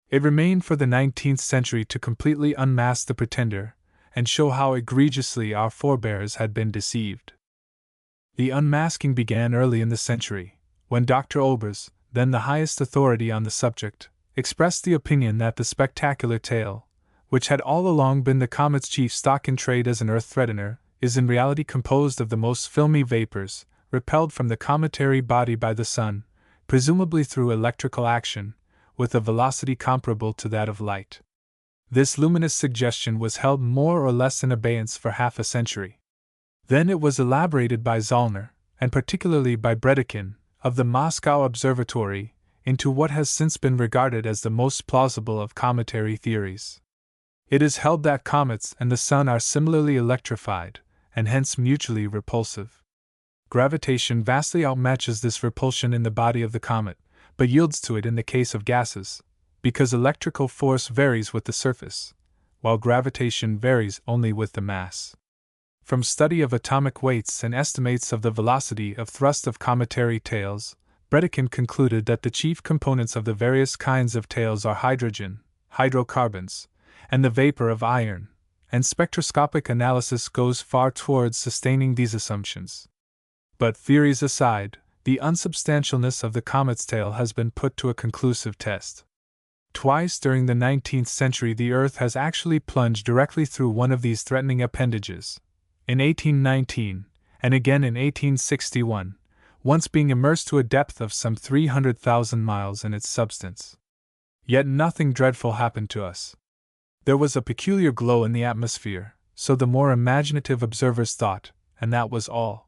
It remained for the 19th century to completely unmask the pretender, and show how egregiously our forebears had been deceived. The unmasking began early in the century, when Dr. Olbers, then the highest authority on the subject, expressed the opinion that the spectacular tail, which had all along been the comet's chief stock in trade as an earth-threatener, is in reality composed of the most filmy vapors, repelled from the cometary body by the Sun, presumably through electrical action, with a velocity comparable to that of light. This luminous suggestion was held more or less in abeyance for half a century. Then it was elaborated by Zollner, and particularly by Bredikhin, of the Moscow Observatory, into what has since been regarded as the most plausible of cometary theories. It is held that comets and the Sun are similarly electrified, and hence mutually repulsive. Gravitation vastly outmatches this repulsion in the body of the comet, but yields to it in the case of gases, because electrical force varies with the surface, while gravitation varies only with the mass. From study of atomic weights and estimates of the velocity of thrust of cometary tails, Bredikhin concluded that the chief components of the various kinds of tails are hydrogen, hydrocarbons, and the vapor of iron, and spectroscopic analysis goes far towards sustaining these assumptions. But theories aside, the unsubstantialness of the comet's tail has been put to a conclusive test. Twice during the 19th century the Earth has actually plunged directly through one of these threatening appendages, in 1819, and again in 1861, once being immersed to a depth of some 300,000 miles in its substance. Yet nothing dreadful happened to us. There was a peculiar glow in the atmosphere, so the more imaginative observers thought, and that was all.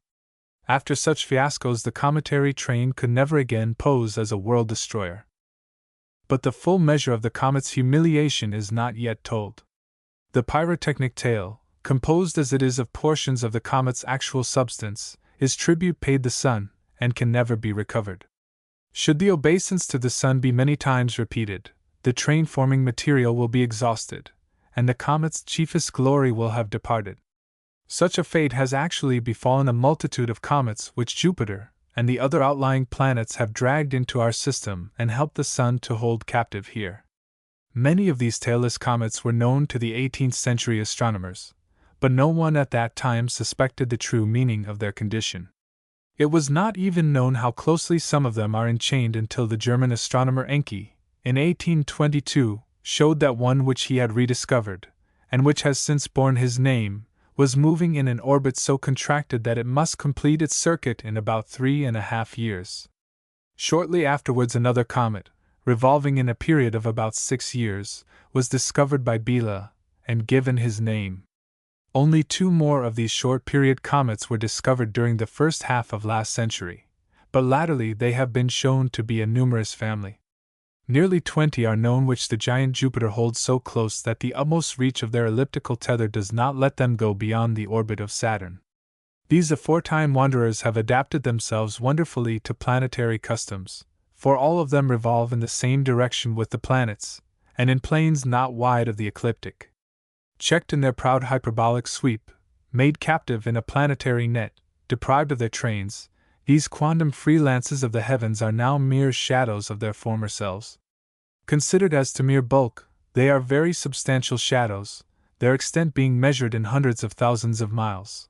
After such fiascos the cometary train could never again pose as a world destroyer. But the full measure of the comet's humiliation is not yet told. The pyrotechnic tail, composed as it is of portions of the comet's actual substance, is tribute paid the Sun, and can never be recovered. Should the obeisance to the Sun be many times repeated, the train-forming material will be exhausted, and the comet's chiefest glory will have departed. Such a fate has actually befallen a multitude of comets which Jupiter and the other outlying planets have dragged into our system and helped the Sun to hold captive here. Many of these tailless comets were known to the 18th century astronomers, but no one at that time suspected the true meaning of their condition. It was not even known how closely some of them are enchained until the German astronomer Encke, in 1822, showed that one which he had rediscovered, and which has since borne his name, was moving in an orbit so contracted that it must complete its circuit in about 3.5 years. Shortly afterwards another comet, revolving in a period of about 6 years, was discovered by Biela, and given his name. Only 2 more of these short-period comets were discovered during the first half of last century, but latterly they have been shown to be a numerous family. Nearly 20 are known which the giant Jupiter holds so close that the utmost reach of their elliptical tether does not let them go beyond the orbit of Saturn. These aforetime wanderers have adapted themselves wonderfully to planetary customs, for all of them revolve in the same direction with the planets, and in planes not wide of the ecliptic. checked in their proud hyperbolic sweep, made captive in a planetary net, deprived of their trains, these quantum freelances of the heavens are now mere shadows of their former selves. Considered as to mere bulk, they are very substantial shadows, their extent being measured in hundreds of thousands of miles.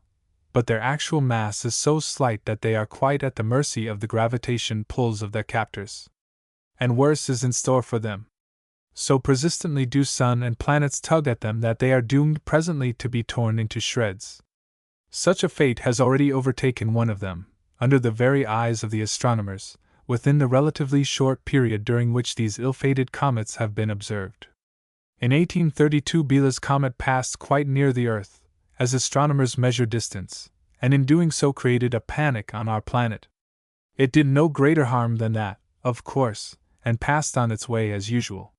But their actual mass is so slight that they are quite at the mercy of the gravitation pulls of their captors. And worse is in store for them. So persistently do sun and planets tug at them that they are doomed presently to be torn into shreds. Such a fate has already overtaken one of them, under the very eyes of the astronomers, within the relatively short period during which these ill-fated comets have been observed. In 1832 Biela's comet passed quite near the Earth, as astronomers measured distance, and in doing so created a panic on our planet. It did no greater harm than that, of course, and passed on its way as usual.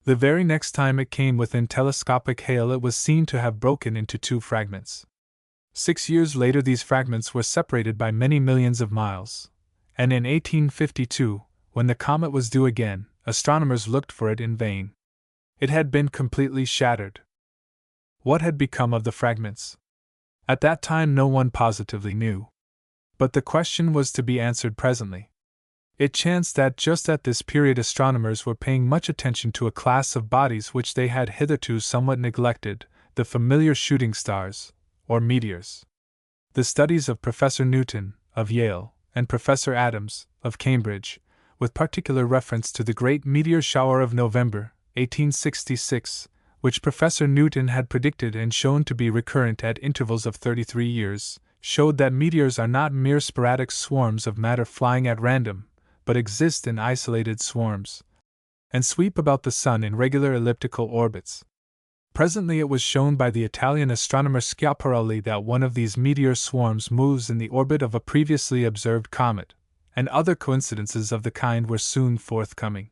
The very next time it came within telescopic hail it was seen to have broken into 2 fragments. 6 years later these fragments were separated by many millions of miles, and in 1852, when the comet was due again, astronomers looked for it in vain. It had been completely shattered. What had become of the fragments? At that time no one positively knew. But the question was to be answered presently. It chanced that just at this period astronomers were paying much attention to a class of bodies which they had hitherto somewhat neglected, the familiar shooting stars, or meteors. The studies of Professor Newton, of Yale, and Professor Adams, of Cambridge, with particular reference to the great meteor shower of November, 1866, which Professor Newton had predicted and shown to be recurrent at intervals of 33 years, showed that meteors are not mere sporadic swarms of matter flying at random, but exist in isolated swarms, and sweep about the sun in regular elliptical orbits. Presently it was shown by the Italian astronomer Schiaparelli that one of these meteor swarms moves in the orbit of a previously observed comet, and other coincidences of the kind were soon forthcoming.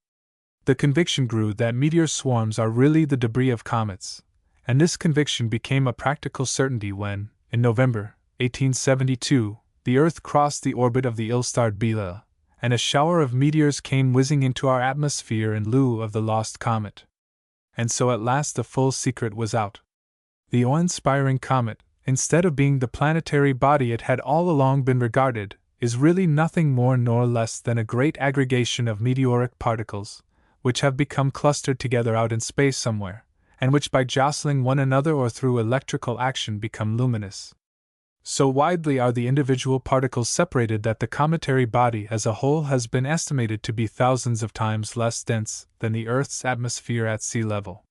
The conviction grew that meteor swarms are really the debris of comets, and this conviction became a practical certainty when, in November, 1872, the Earth crossed the orbit of the ill-starred Biela, and a shower of meteors came whizzing into our atmosphere in lieu of the lost comet. And so at last the full secret was out. The awe-inspiring comet, instead of being the planetary body it had all along been regarded, is really nothing more nor less than a great aggregation of meteoric particles, which have become clustered together out in space somewhere, and which by jostling one another or through electrical action become luminous. So widely are the individual particles separated that the cometary body as a whole has been estimated to be thousands of times less dense than the Earth's atmosphere at sea level.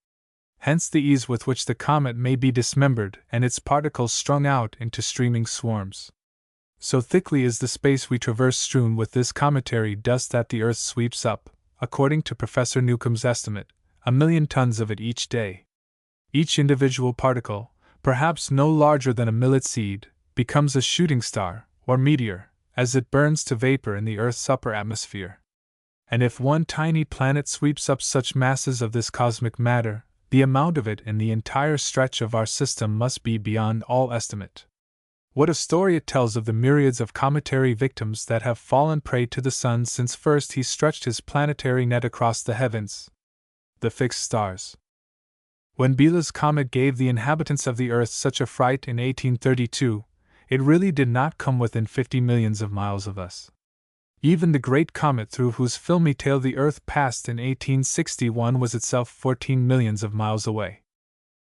Hence the ease with which the comet may be dismembered and its particles strung out into streaming swarms. So thickly is the space we traverse strewn with this cometary dust that the Earth sweeps up, according to Professor Newcomb's estimate, 1,000,000 tons of it each day. Each individual particle, perhaps no larger than a millet seed, becomes a shooting star, or meteor, as it burns to vapor in the Earth's upper atmosphere. And if one tiny planet sweeps up such masses of this cosmic matter, the amount of it in the entire stretch of our system must be beyond all estimate. What a story it tells of the myriads of cometary victims that have fallen prey to the sun since first he stretched his planetary net across the heavens. The fixed stars. When Biela's comet gave the inhabitants of the Earth such a fright in 1832, it really did not come within 50 millions of miles of us. Even the great comet through whose filmy tail the Earth passed in 1861 was itself 14 millions of miles away.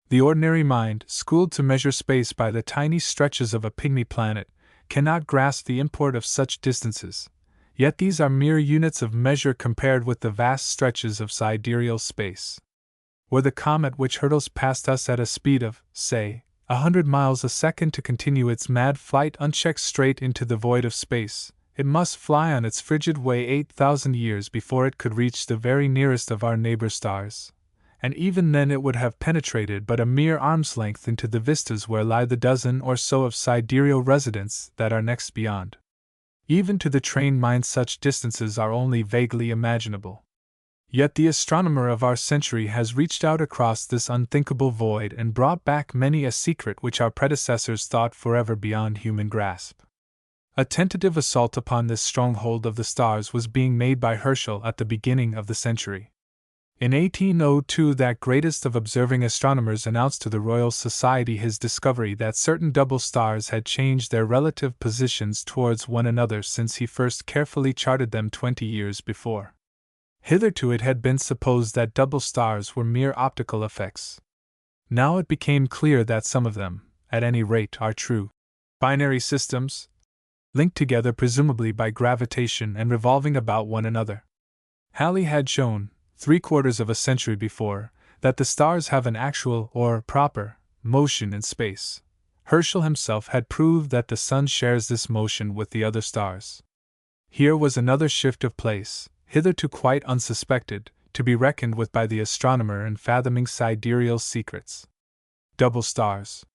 The ordinary mind, schooled to measure space by the tiny stretches of a pygmy planet, cannot grasp the import of such distances, yet these are mere units of measure compared with the vast stretches of sidereal space. Were the comet which hurtles past us at a speed of, say, 100 miles a second to continue its mad flight unchecked straight into the void of space, it must fly on its frigid way 8,000 years before it could reach the very nearest of our neighbor stars, and even then it would have penetrated but a mere arm's length into the vistas where lie the dozen or so of sidereal residents that are next beyond. Even to the trained mind such distances are only vaguely imaginable. Yet the astronomer of our century has reached out across this unthinkable void and brought back many a secret which our predecessors thought forever beyond human grasp. A tentative assault upon this stronghold of the stars was being made by Herschel at the beginning of the century. In 1802, that greatest of observing astronomers announced to the Royal Society his discovery that certain double stars had changed their relative positions towards one another since he first carefully charted them 20 years before. Hitherto it had been supposed that double stars were mere optical effects. Now it became clear that some of them, at any rate, are true binary systems, linked together presumably by gravitation and revolving about one another. Halley had shown, 3/4 of a century before, that the stars have an actual, or proper, motion in space. Herschel himself had proved that the sun shares this motion with the other stars. Here was another shift of place, hitherto quite unsuspected, to be reckoned with by the astronomer in fathoming sidereal secrets. Double stars.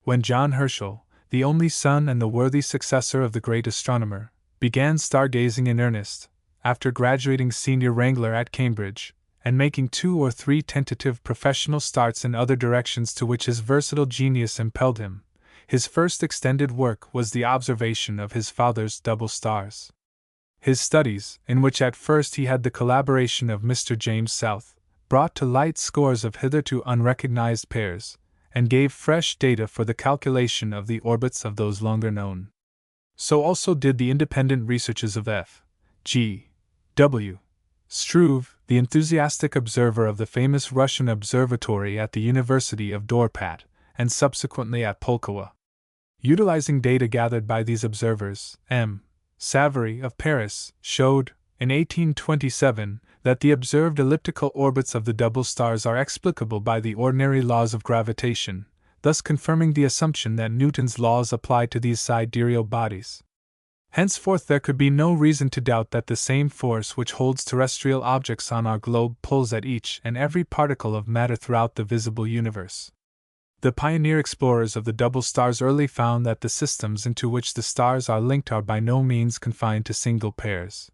When John Herschel, the only son and the worthy successor of the great astronomer, began stargazing in earnest, after graduating senior wrangler at Cambridge, and making 2 or 3 tentative professional starts in other directions to which his versatile genius impelled him, his first extended work was the observation of his father's double stars. His studies, in which at first he had the collaboration of Mr. James South, brought to light scores of hitherto unrecognized pairs, and gave fresh data for the calculation of the orbits of those longer known. So also did the independent researches of F. G. W. Struve, the enthusiastic observer of the famous Russian observatory at the University of Dorpat, and subsequently at Pulkowa. Utilizing data gathered by these observers, M. Savary of Paris showed, in 1827, that the observed elliptical orbits of the double stars are explicable by the ordinary laws of gravitation, thus confirming the assumption that Newton's laws apply to these sidereal bodies. Henceforth there could be no reason to doubt that the same force which holds terrestrial objects on our globe pulls at each and every particle of matter throughout the visible universe. The pioneer explorers of the double stars early found that the systems into which the stars are linked are by no means confined to single pairs.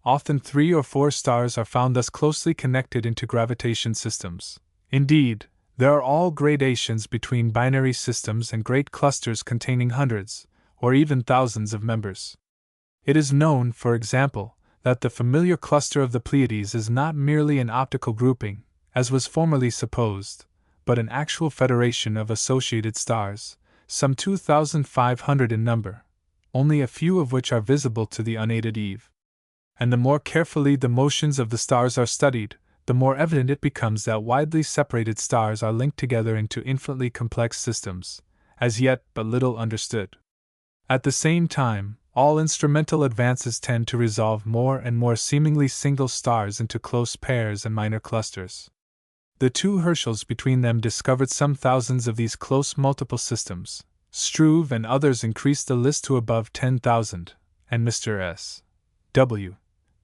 Often 3 or 4 stars are found thus closely connected into gravitation systems. Indeed, there are all gradations between binary systems and great clusters containing hundreds, or even thousands of members. It is known, for example, that the familiar cluster of the Pleiades is not merely an optical grouping, as was formerly supposed, but an actual federation of associated stars, some 2,500 in number, only a few of which are visible to the unaided eye. And the more carefully the motions of the stars are studied, the more evident it becomes that widely separated stars are linked together into infinitely complex systems, as yet but little understood. At the same time, all instrumental advances tend to resolve more and more seemingly single stars into close pairs and minor clusters. The 2 Herschels between them discovered some thousands of these close multiple systems. Struve and others increased the list to above 10,000, and Mr. S. W.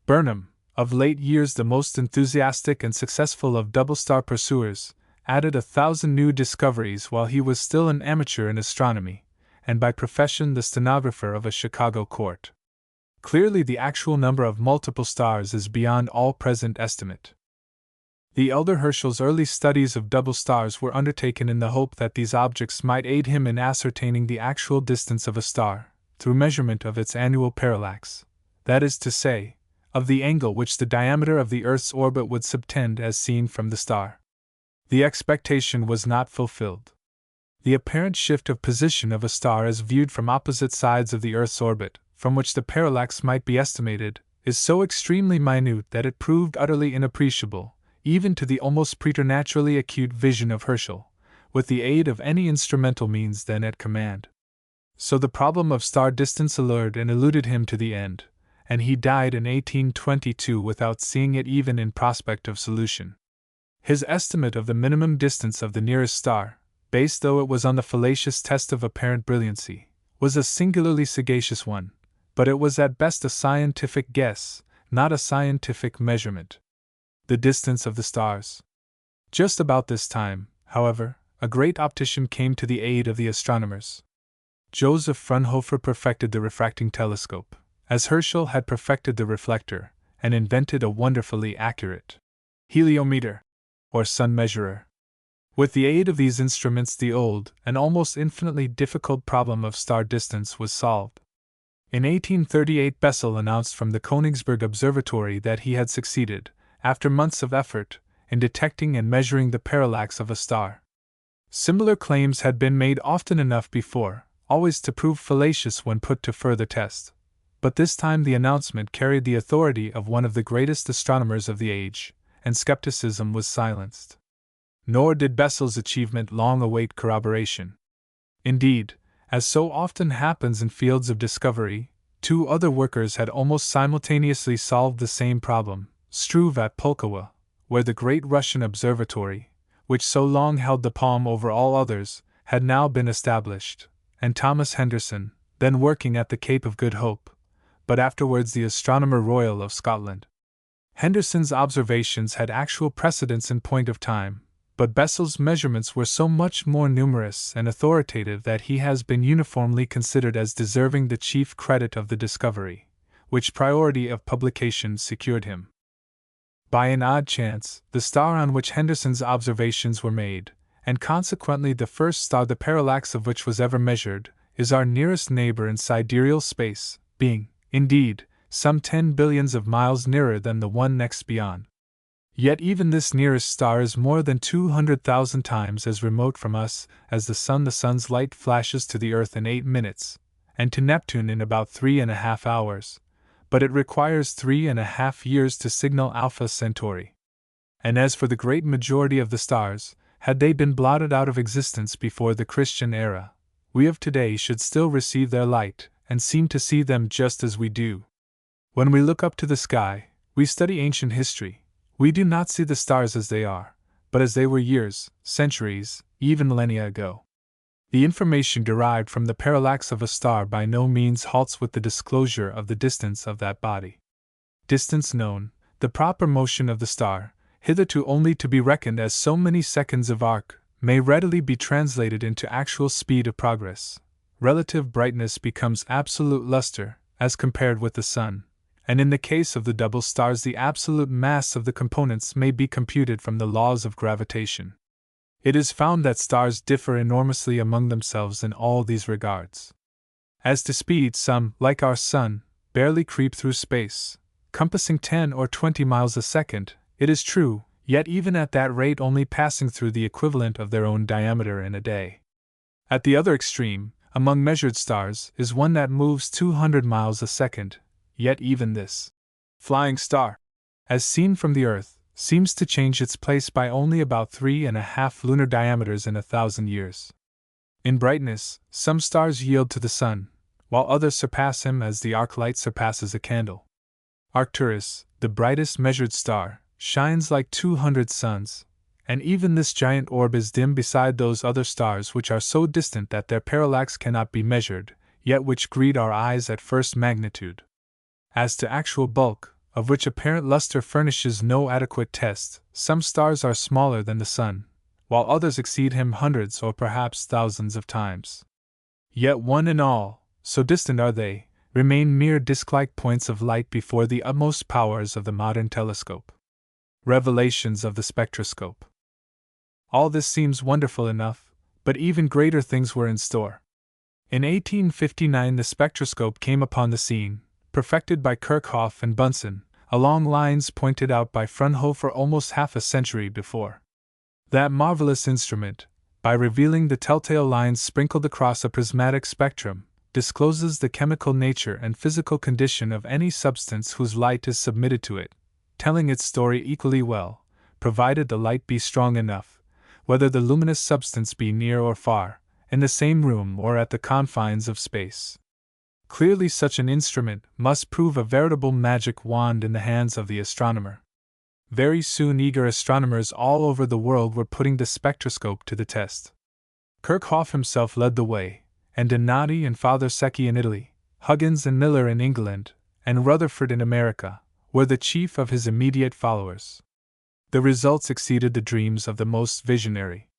Burnham, of late years the most enthusiastic and successful of double-star pursuers, added 1,000 new discoveries while he was still an amateur in astronomy, and by profession the stenographer of a Chicago court. Clearly the actual number of multiple stars is beyond all present estimate. The elder Herschel's early studies of double stars were undertaken in the hope that these objects might aid him in ascertaining the actual distance of a star, through measurement of its annual parallax, that is to say, of the angle which the diameter of the Earth's orbit would subtend as seen from the star. The expectation was not fulfilled. The apparent shift of position of a star as viewed from opposite sides of the Earth's orbit, from which the parallax might be estimated, is so extremely minute that it proved utterly inappreciable, even to the almost preternaturally acute vision of Herschel, with the aid of any instrumental means then at command. So the problem of star distance allured and eluded him to the end, and he died in 1822 without seeing it even in prospect of solution. His estimate of the minimum distance of the nearest star, based though it was on the fallacious test of apparent brilliancy, was a singularly sagacious one, but it was at best a scientific guess, not a scientific measurement. The distance of the stars. Just about this time, however, a great optician came to the aid of the astronomers. Joseph Fraunhofer perfected the refracting telescope, as Herschel had perfected the reflector, and invented a wonderfully accurate heliometer, or sun measurer. With the aid of these instruments the old and almost infinitely difficult problem of star distance was solved. In 1838 Bessel announced from the Königsberg Observatory that he had succeeded, after months of effort, in detecting and measuring the parallax of a star. Similar claims had been made often enough before, always to prove fallacious when put to further test. But this time the announcement carried the authority of one of the greatest astronomers of the age, and skepticism was silenced. Nor did Bessel's achievement long await corroboration. Indeed, as so often happens in fields of discovery, two other workers had almost simultaneously solved the same problem: Struve at Pulkowa, where the great Russian observatory, which so long held the palm over all others, had now been established, and Thomas Henderson, then working at the Cape of Good Hope, but afterwards the Astronomer Royal of Scotland. Henderson's observations had actual precedence in point of time, but Bessel's measurements were so much more numerous and authoritative that he has been uniformly considered as deserving the chief credit of the discovery, which priority of publication secured him. By an odd chance, the star on which Henderson's observations were made, and consequently the first star the parallax of which was ever measured, is our nearest neighbor in sidereal space, being, indeed, some 10 billions of miles nearer than the one next beyond. Yet even this nearest star is more than 200,000 times as remote from us as the sun. The sun's light flashes to the Earth in 8 minutes, and to Neptune in about 3.5 hours, but it requires 3.5 years to signal Alpha Centauri. And as for the great majority of the stars, had they been blotted out of existence before the Christian era, we of today should still receive their light, and seem to see them just as we do. When we look up to the sky, we study ancient history. We do not see the stars as they are, but as they were years, centuries, even millennia ago. The information derived from the parallax of a star by no means halts with the disclosure of the distance of that body. Distance known, the proper motion of the star, hitherto only to be reckoned as so many seconds of arc, may readily be translated into actual speed of progress. Relative brightness becomes absolute luster, as compared with the sun, and in the case of the double stars the absolute mass of the components may be computed from the laws of gravitation. It is found that stars differ enormously among themselves in all these regards. As to speed, some, like our sun, barely creep through space, compassing 10 or 20 miles a second, it is true, yet even at that rate only passing through the equivalent of their own diameter in a day. At the other extreme, among measured stars, is one that moves 200 miles a second, yet even this flying star, as seen from the Earth, seems to change its place by only about 3.5 lunar diameters in 1,000 years. In brightness, some stars yield to the sun, while others surpass him as the arc light surpasses a candle. Arcturus, the brightest measured star, shines like 200 suns, and even this giant orb is dim beside those other stars which are so distant that their parallax cannot be measured, yet which greet our eyes at first magnitude. As to actual bulk, of which apparent luster furnishes no adequate test, some stars are smaller than the sun, while others exceed him hundreds or perhaps thousands of times. Yet one and all, so distant are they, remain mere disk-like points of light before the utmost powers of the modern telescope. Revelations of the spectroscope. All this seems wonderful enough, but even greater things were in store. In 1859 the spectroscope came upon the scene, perfected by Kirchhoff and Bunsen, along lines pointed out by Fraunhofer almost half a century before. That marvelous instrument, by revealing the telltale lines sprinkled across a prismatic spectrum, discloses the chemical nature and physical condition of any substance whose light is submitted to it, telling its story equally well, provided the light be strong enough, whether the luminous substance be near or far, in the same room or at the confines of space. Clearly such an instrument must prove a veritable magic wand in the hands of the astronomer. Very soon eager astronomers all over the world were putting the spectroscope to the test. Kirchhoff himself led the way, and Donati and Father Secchi in Italy, Huggins and Miller in England, and Rutherford in America, were the chief of his immediate followers. The results exceeded the dreams of the most visionary.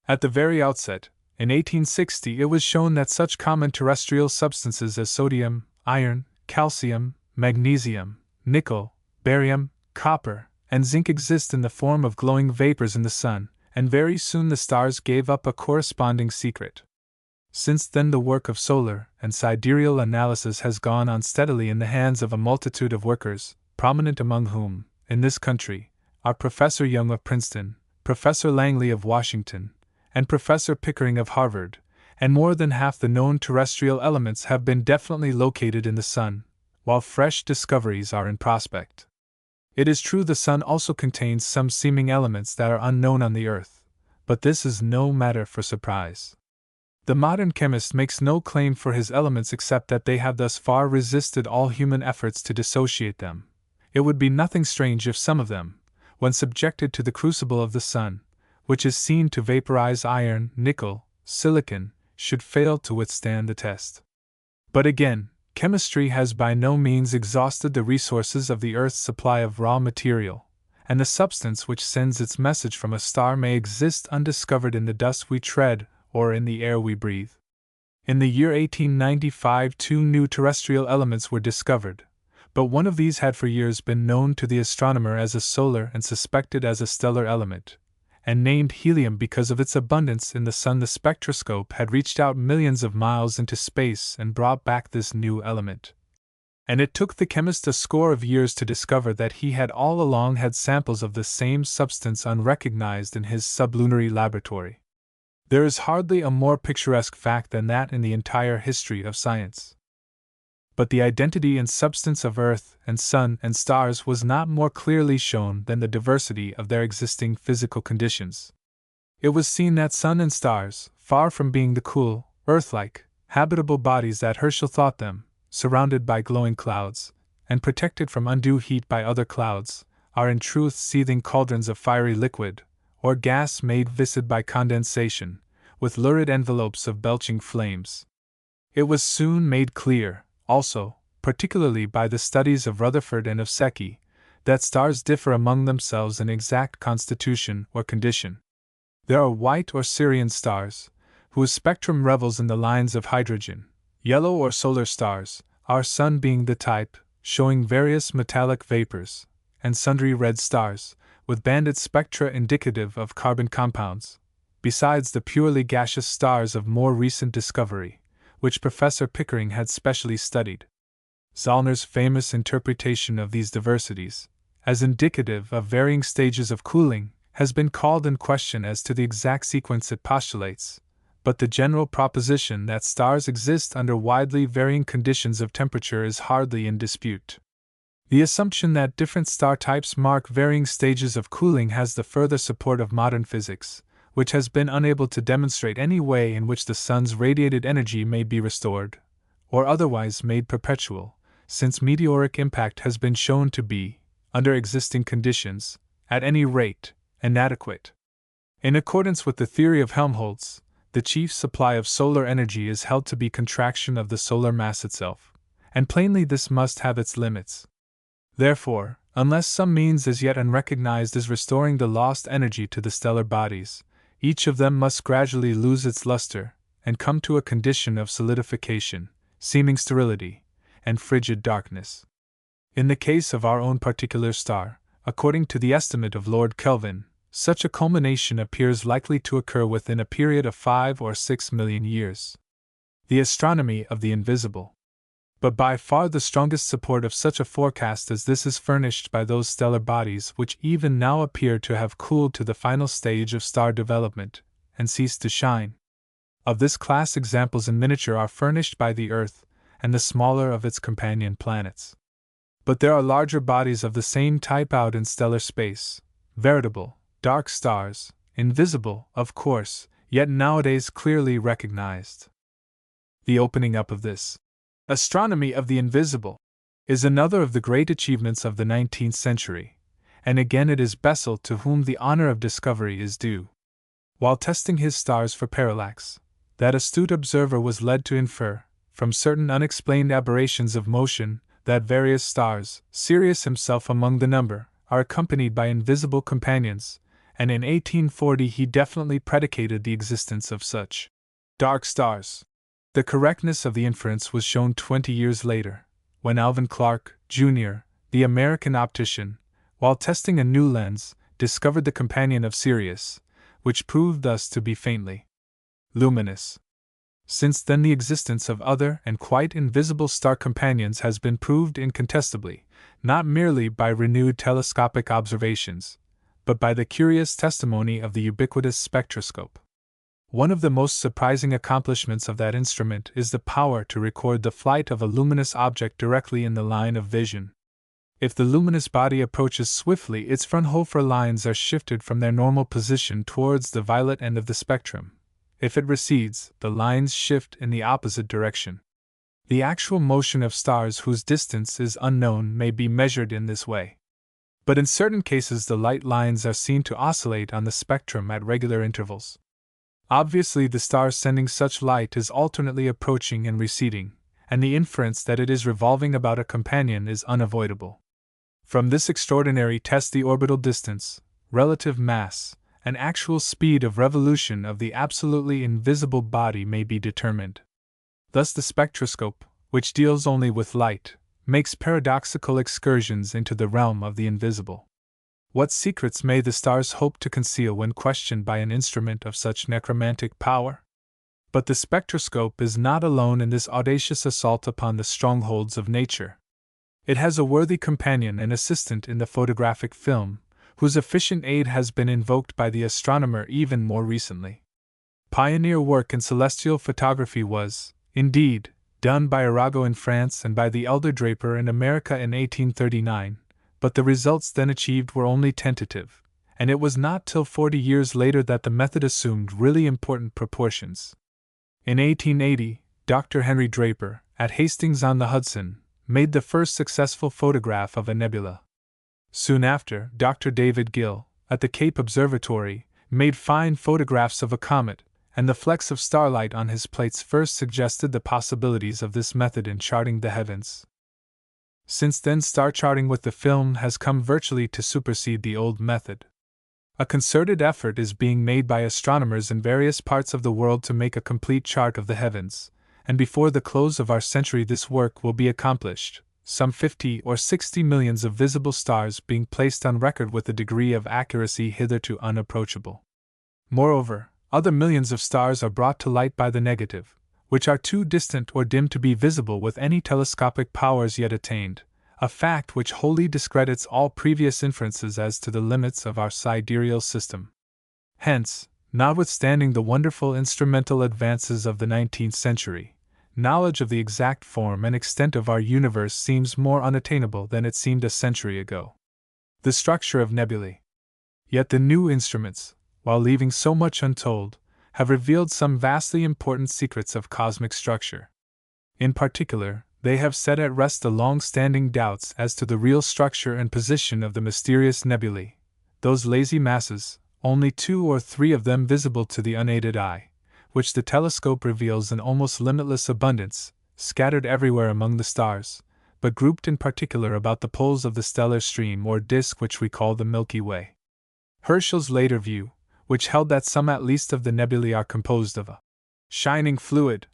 At the very outset, in 1860, it was shown that such common terrestrial substances as sodium, iron, calcium, magnesium, nickel, barium, copper, and zinc exist in the form of glowing vapors in the sun, and very soon the stars gave up a corresponding secret. Since then the work of solar and sidereal analysis has gone on steadily in the hands of a multitude of workers, prominent among whom, in this country, are Professor Young of Princeton, Professor Langley of Washington, and Professor Pickering of Harvard, and more than half the known terrestrial elements have been definitely located in the Sun, while fresh discoveries are in prospect. It is true the Sun also contains some seeming elements that are unknown on the Earth, but this is no matter for surprise. The modern chemist makes no claim for his elements except that they have thus far resisted all human efforts to dissociate them. It would be nothing strange if some of them, when subjected to the crucible of the Sun, which is seen to vaporize iron, nickel, silicon, should fail to withstand the test. But again, chemistry has by no means exhausted the resources of the Earth's supply of raw material, and the substance which sends its message from a star may exist undiscovered in the dust we tread or in the air we breathe. In the year 1895, 2 new terrestrial elements were discovered, but one of these had for years been known to the astronomer as a solar and suspected as a stellar element, and named helium because of its abundance in the Sun. The spectroscope had reached out millions of miles into space and brought back this new element. And it took the chemist a score of years to discover that he had all along had samples of the same substance unrecognized in his sublunary laboratory. There is hardly a more picturesque fact than that in the entire history of science. But the identity and substance of Earth and Sun and stars was not more clearly shown than the diversity of their existing physical conditions. It was seen that Sun and stars, far from being the cool, Earth-like, habitable bodies that Herschel thought them, surrounded by glowing clouds, and protected from undue heat by other clouds, are in truth seething cauldrons of fiery liquid, or gas made viscid by condensation, with lurid envelopes of belching flames. It was soon made clear, also, particularly by the studies of Rutherford and of Secchi, that stars differ among themselves in exact constitution or condition. There are white or Sirian stars, whose spectrum revels in the lines of hydrogen, yellow or solar stars, our Sun being the type, showing various metallic vapors, and sundry red stars, with banded spectra indicative of carbon compounds, besides the purely gaseous stars of more recent discovery, which Professor Pickering had specially studied. Zollner's famous interpretation of these diversities, as indicative of varying stages of cooling, has been called in question as to the exact sequence it postulates, but the general proposition that stars exist under widely varying conditions of temperature is hardly in dispute. The assumption that different star types mark varying stages of cooling has the further support of modern physics, which has been unable to demonstrate any way in which the Sun's radiated energy may be restored, or otherwise made perpetual, since meteoric impact has been shown to be, under existing conditions, at any rate, inadequate. In accordance with the theory of Helmholtz, the chief supply of solar energy is held to be contraction of the solar mass itself, and plainly this must have its limits. Therefore, unless some means as yet unrecognized is restoring the lost energy to the stellar bodies, each of them must gradually lose its luster, and come to a condition of solidification, seeming sterility, and frigid darkness. In the case of our own particular star, according to the estimate of Lord Kelvin, such a culmination appears likely to occur within a period of 5 or 6 million years. The astronomy of the invisible. But by far the strongest support of such a forecast as this is furnished by those stellar bodies which even now appear to have cooled to the final stage of star development, and ceased to shine. Of this class examples in miniature are furnished by the Earth and the smaller of its companion planets. But there are larger bodies of the same type out in stellar space, veritable, dark stars, invisible, of course, yet nowadays clearly recognized. The opening up of this astronomy of the invisible is another of the great achievements of the 19th century, and again it is Bessel to whom the honor of discovery is due. While testing his stars for parallax, that astute observer was led to infer, from certain unexplained aberrations of motion, that various stars, Sirius himself among the number, are accompanied by invisible companions, and in 1840 he definitely predicated the existence of such dark stars. The correctness of the inference was shown 20 years later, when Alvan Clark, Jr., the American optician, while testing a new lens, discovered the companion of Sirius, which proved thus to be faintly luminous. Since then, the existence of other and quite invisible star companions has been proved incontestably, not merely by renewed telescopic observations, but by the curious testimony of the ubiquitous spectroscope. One of the most surprising accomplishments of that instrument is the power to record the flight of a luminous object directly in the line of vision. If the luminous body approaches swiftly, its Fraunhofer lines are shifted from their normal position towards the violet end of the spectrum. If it recedes, the lines shift in the opposite direction. The actual motion of stars whose distance is unknown may be measured in this way. But in certain cases, the light lines are seen to oscillate on the spectrum at regular intervals. Obviously, the star sending such light is alternately approaching and receding, and the inference that it is revolving about a companion is unavoidable. From this extraordinary test, the orbital distance, relative mass, and actual speed of revolution of the absolutely invisible body may be determined. Thus, the spectroscope, which deals only with light, makes paradoxical excursions into the realm of the invisible. What secrets may the stars hope to conceal when questioned by an instrument of such necromantic power? But the spectroscope is not alone in this audacious assault upon the strongholds of nature. It has a worthy companion and assistant in the photographic film, whose efficient aid has been invoked by the astronomer even more recently. Pioneer work in celestial photography was, indeed, done by Arago in France and by the elder Draper in America in 1839, but the results then achieved were only tentative, and it was not till 40 years later that the method assumed really important proportions. In 1880, Dr. Henry Draper, at Hastings-on-the-Hudson, made the first successful photograph of a nebula. Soon after, Dr. David Gill, at the Cape Observatory, made fine photographs of a comet, and the flecks of starlight on his plates first suggested the possibilities of this method in charting the heavens. Since then, star charting with the film has come virtually to supersede the old method. A concerted effort is being made by astronomers in various parts of the world to make a complete chart of the heavens, and before the close of our century this work will be accomplished, some 50 or 60 millions of visible stars being placed on record with a degree of accuracy hitherto unapproachable. Moreover, other millions of stars are brought to light by the negative, which are too distant or dim to be visible with any telescopic powers yet attained, a fact which wholly discredits all previous inferences as to the limits of our sidereal system. Hence, notwithstanding the wonderful instrumental advances of the 19th century, knowledge of the exact form and extent of our universe seems more unattainable than it seemed a century ago. The structure of nebulae. Yet the new instruments, while leaving so much untold, have revealed some vastly important secrets of cosmic structure. In particular, they have set at rest the long-standing doubts as to the real structure and position of the mysterious nebulae, those lazy masses, only 2 or 3 of them visible to the unaided eye, which the telescope reveals in almost limitless abundance, scattered everywhere among the stars, but grouped in particular about the poles of the stellar stream or disk which we call the Milky Way. Herschel's later view, which held that some at least of the nebulae are composed of a shining fluid,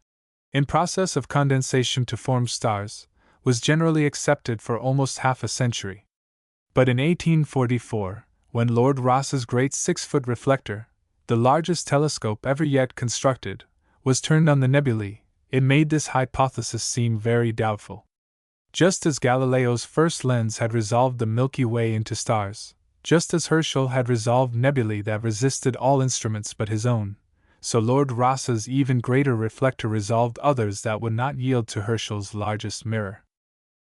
in process of condensation to form stars, was generally accepted for almost half a century. But in 1844, when Lord Rosse's great 6-foot reflector, the largest telescope ever yet constructed, was turned on the nebulae, it made this hypothesis seem very doubtful. Just as Galileo's first lens had resolved the Milky Way into stars, just as Herschel had resolved nebulae that resisted all instruments but his own, so Lord Rosse's even greater reflector resolved others that would not yield to Herschel's largest mirror.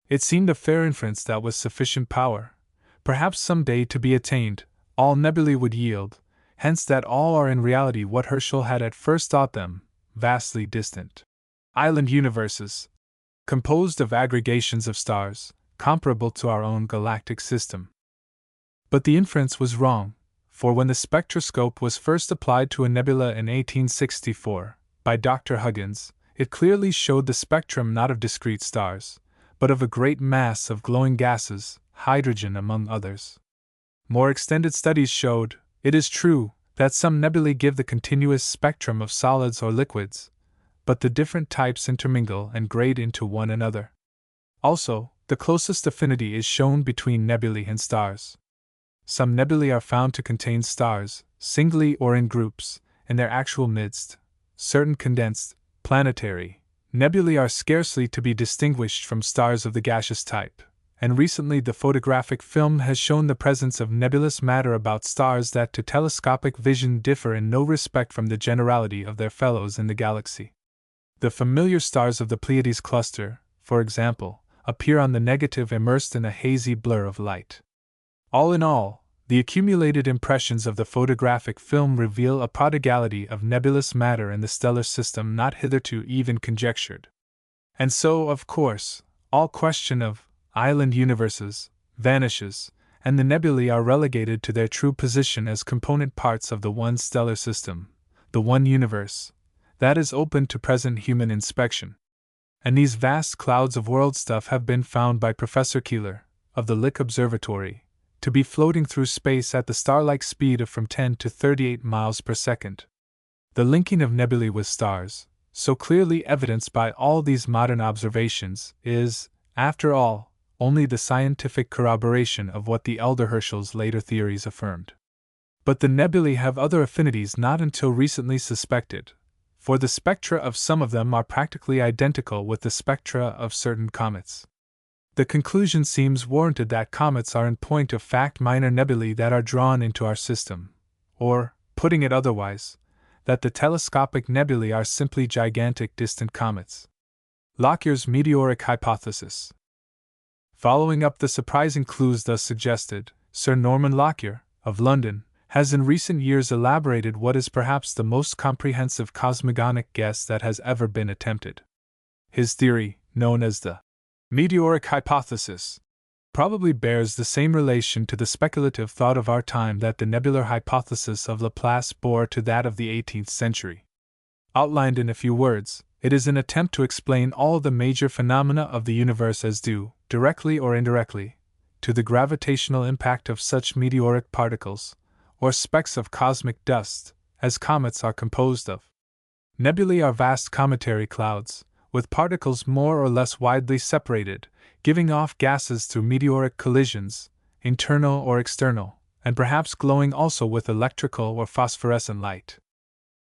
It seemed a fair inference that with sufficient power, perhaps some day to be attained, all nebulae would yield, hence that all are in reality what Herschel had at first thought them, vastly distant island universes, composed of aggregations of stars, comparable to our own galactic system. But the inference was wrong, for when the spectroscope was first applied to a nebula in 1864, by Dr. Huggins, it clearly showed the spectrum not of discrete stars, but of a great mass of glowing gases, hydrogen among others. More extended studies showed, it is true, that some nebulae give the continuous spectrum of solids or liquids, but the different types intermingle and grade into one another. Also, the closest affinity is shown between nebulae and stars. Some nebulae are found to contain stars, singly or in groups, in their actual midst. Certain condensed, planetary nebulae are scarcely to be distinguished from stars of the gaseous type, and recently the photographic film has shown the presence of nebulous matter about stars that to telescopic vision differ in no respect from the generality of their fellows in the galaxy. The familiar stars of the Pleiades cluster, for example, appear on the negative immersed in a hazy blur of light. All in all, the accumulated impressions of the photographic film reveal a prodigality of nebulous matter in the stellar system not hitherto even conjectured. And so, of course, all question of island universes vanishes, and the nebulae are relegated to their true position as component parts of the one stellar system, the one universe, that is open to present human inspection. And these vast clouds of world stuff have been found by Professor Keeler, of the Lick Observatory, to be floating through space at the star-like speed of from 10 to 38 miles per second. The linking of nebulae with stars, so clearly evidenced by all these modern observations, is, after all, only the scientific corroboration of what the elder Herschel's later theories affirmed. But the nebulae have other affinities not until recently suspected, for the spectra of some of them are practically identical with the spectra of certain comets. The conclusion seems warranted that comets are in point of fact minor nebulae that are drawn into our system, or, putting it otherwise, that the telescopic nebulae are simply gigantic distant comets. Lockyer's meteoric hypothesis. Following up the surprising clues thus suggested, Sir Norman Lockyer, of London, has in recent years elaborated what is perhaps the most comprehensive cosmogonic guess that has ever been attempted. His theory, known as the meteoric hypothesis, probably bears the same relation to the speculative thought of our time that the nebular hypothesis of Laplace bore to that of the 18th century. Outlined in a few words, it is an attempt to explain all the major phenomena of the universe as due, directly or indirectly, to the gravitational impact of such meteoric particles, or specks of cosmic dust, as comets are composed of. Nebulae are vast cometary clouds, with particles more or less widely separated, giving off gases through meteoric collisions, internal or external, and perhaps glowing also with electrical or phosphorescent light.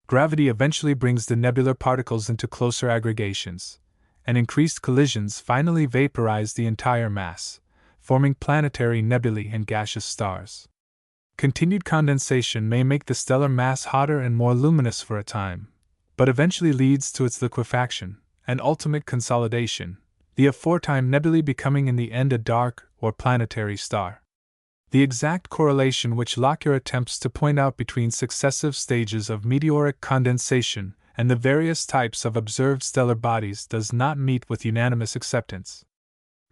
Gravity eventually brings the nebular particles into closer aggregations, and increased collisions finally vaporize the entire mass, forming planetary nebulae and gaseous stars. Continued condensation may make the stellar mass hotter and more luminous for a time, but eventually leads to its liquefaction and ultimate consolidation, the aforetime nebulae becoming in the end a dark or planetary star. The exact correlation which Lockyer attempts to point out between successive stages of meteoric condensation and the various types of observed stellar bodies does not meet with unanimous acceptance.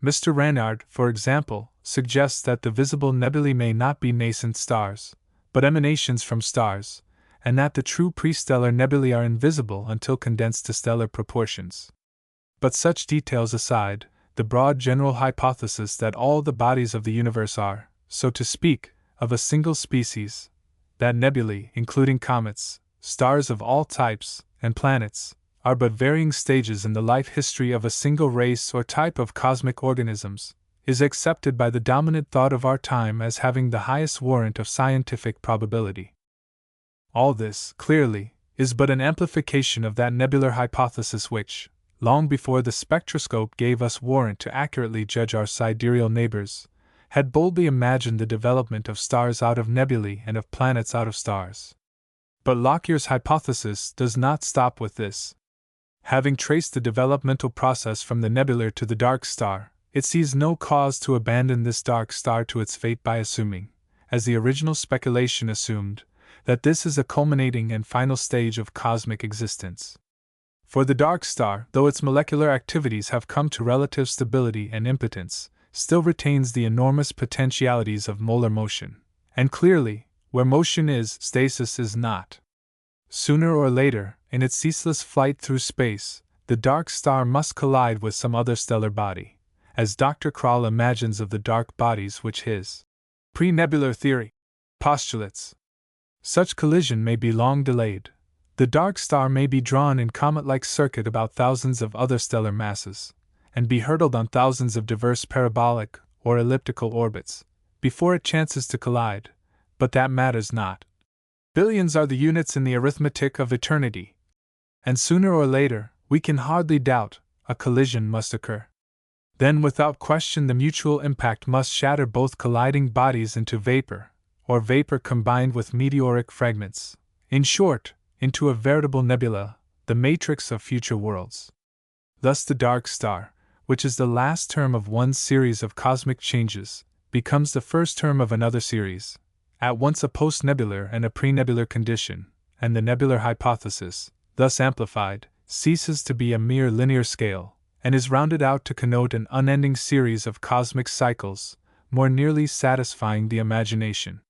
Mr. Ranard, for example, suggests that the visible nebulae may not be nascent stars, but emanations from stars, and that the true prestellar nebulae are invisible until condensed to stellar proportions. But such details aside, the broad general hypothesis that all the bodies of the universe are, so to speak, of a single species, that nebulae, including comets, stars of all types, and planets, are but varying stages in the life history of a single race or type of cosmic organisms, is accepted by the dominant thought of our time as having the highest warrant of scientific probability. All this, clearly, is but an amplification of that nebular hypothesis which, long before the spectroscope gave us warrant to accurately judge our sidereal neighbors, had boldly imagined the development of stars out of nebulae and of planets out of stars. But Lockyer's hypothesis does not stop with this. Having traced the developmental process from the nebular to the dark star, it sees no cause to abandon this dark star to its fate by assuming, as the original speculation assumed, that this is a culminating and final stage of cosmic existence. For the dark star, though its molecular activities have come to relative stability and impotence, still retains the enormous potentialities of molar motion, and clearly, where motion is, stasis is not. Sooner or later, in its ceaseless flight through space, the dark star must collide with some other stellar body, as Dr. Krall imagines of the dark bodies which his pre-nebular theory postulates. Such collision may be long delayed. The dark star may be drawn in comet-like circuit about thousands of other stellar masses, and be hurtled on thousands of diverse parabolic or elliptical orbits, before it chances to collide, but that matters not. Billions are the units in the arithmetic of eternity, and sooner or later, we can hardly doubt, a collision must occur. Then without question the mutual impact must shatter both colliding bodies into vapor, or vapor combined with meteoric fragments. In short, into a veritable nebula, the matrix of future worlds. Thus the dark star, which is the last term of one series of cosmic changes, becomes the first term of another series, at once a post-nebular and a pre-nebular condition, and the nebular hypothesis, thus amplified, ceases to be a mere linear scale, and is rounded out to connote an unending series of cosmic cycles, more nearly satisfying the imagination.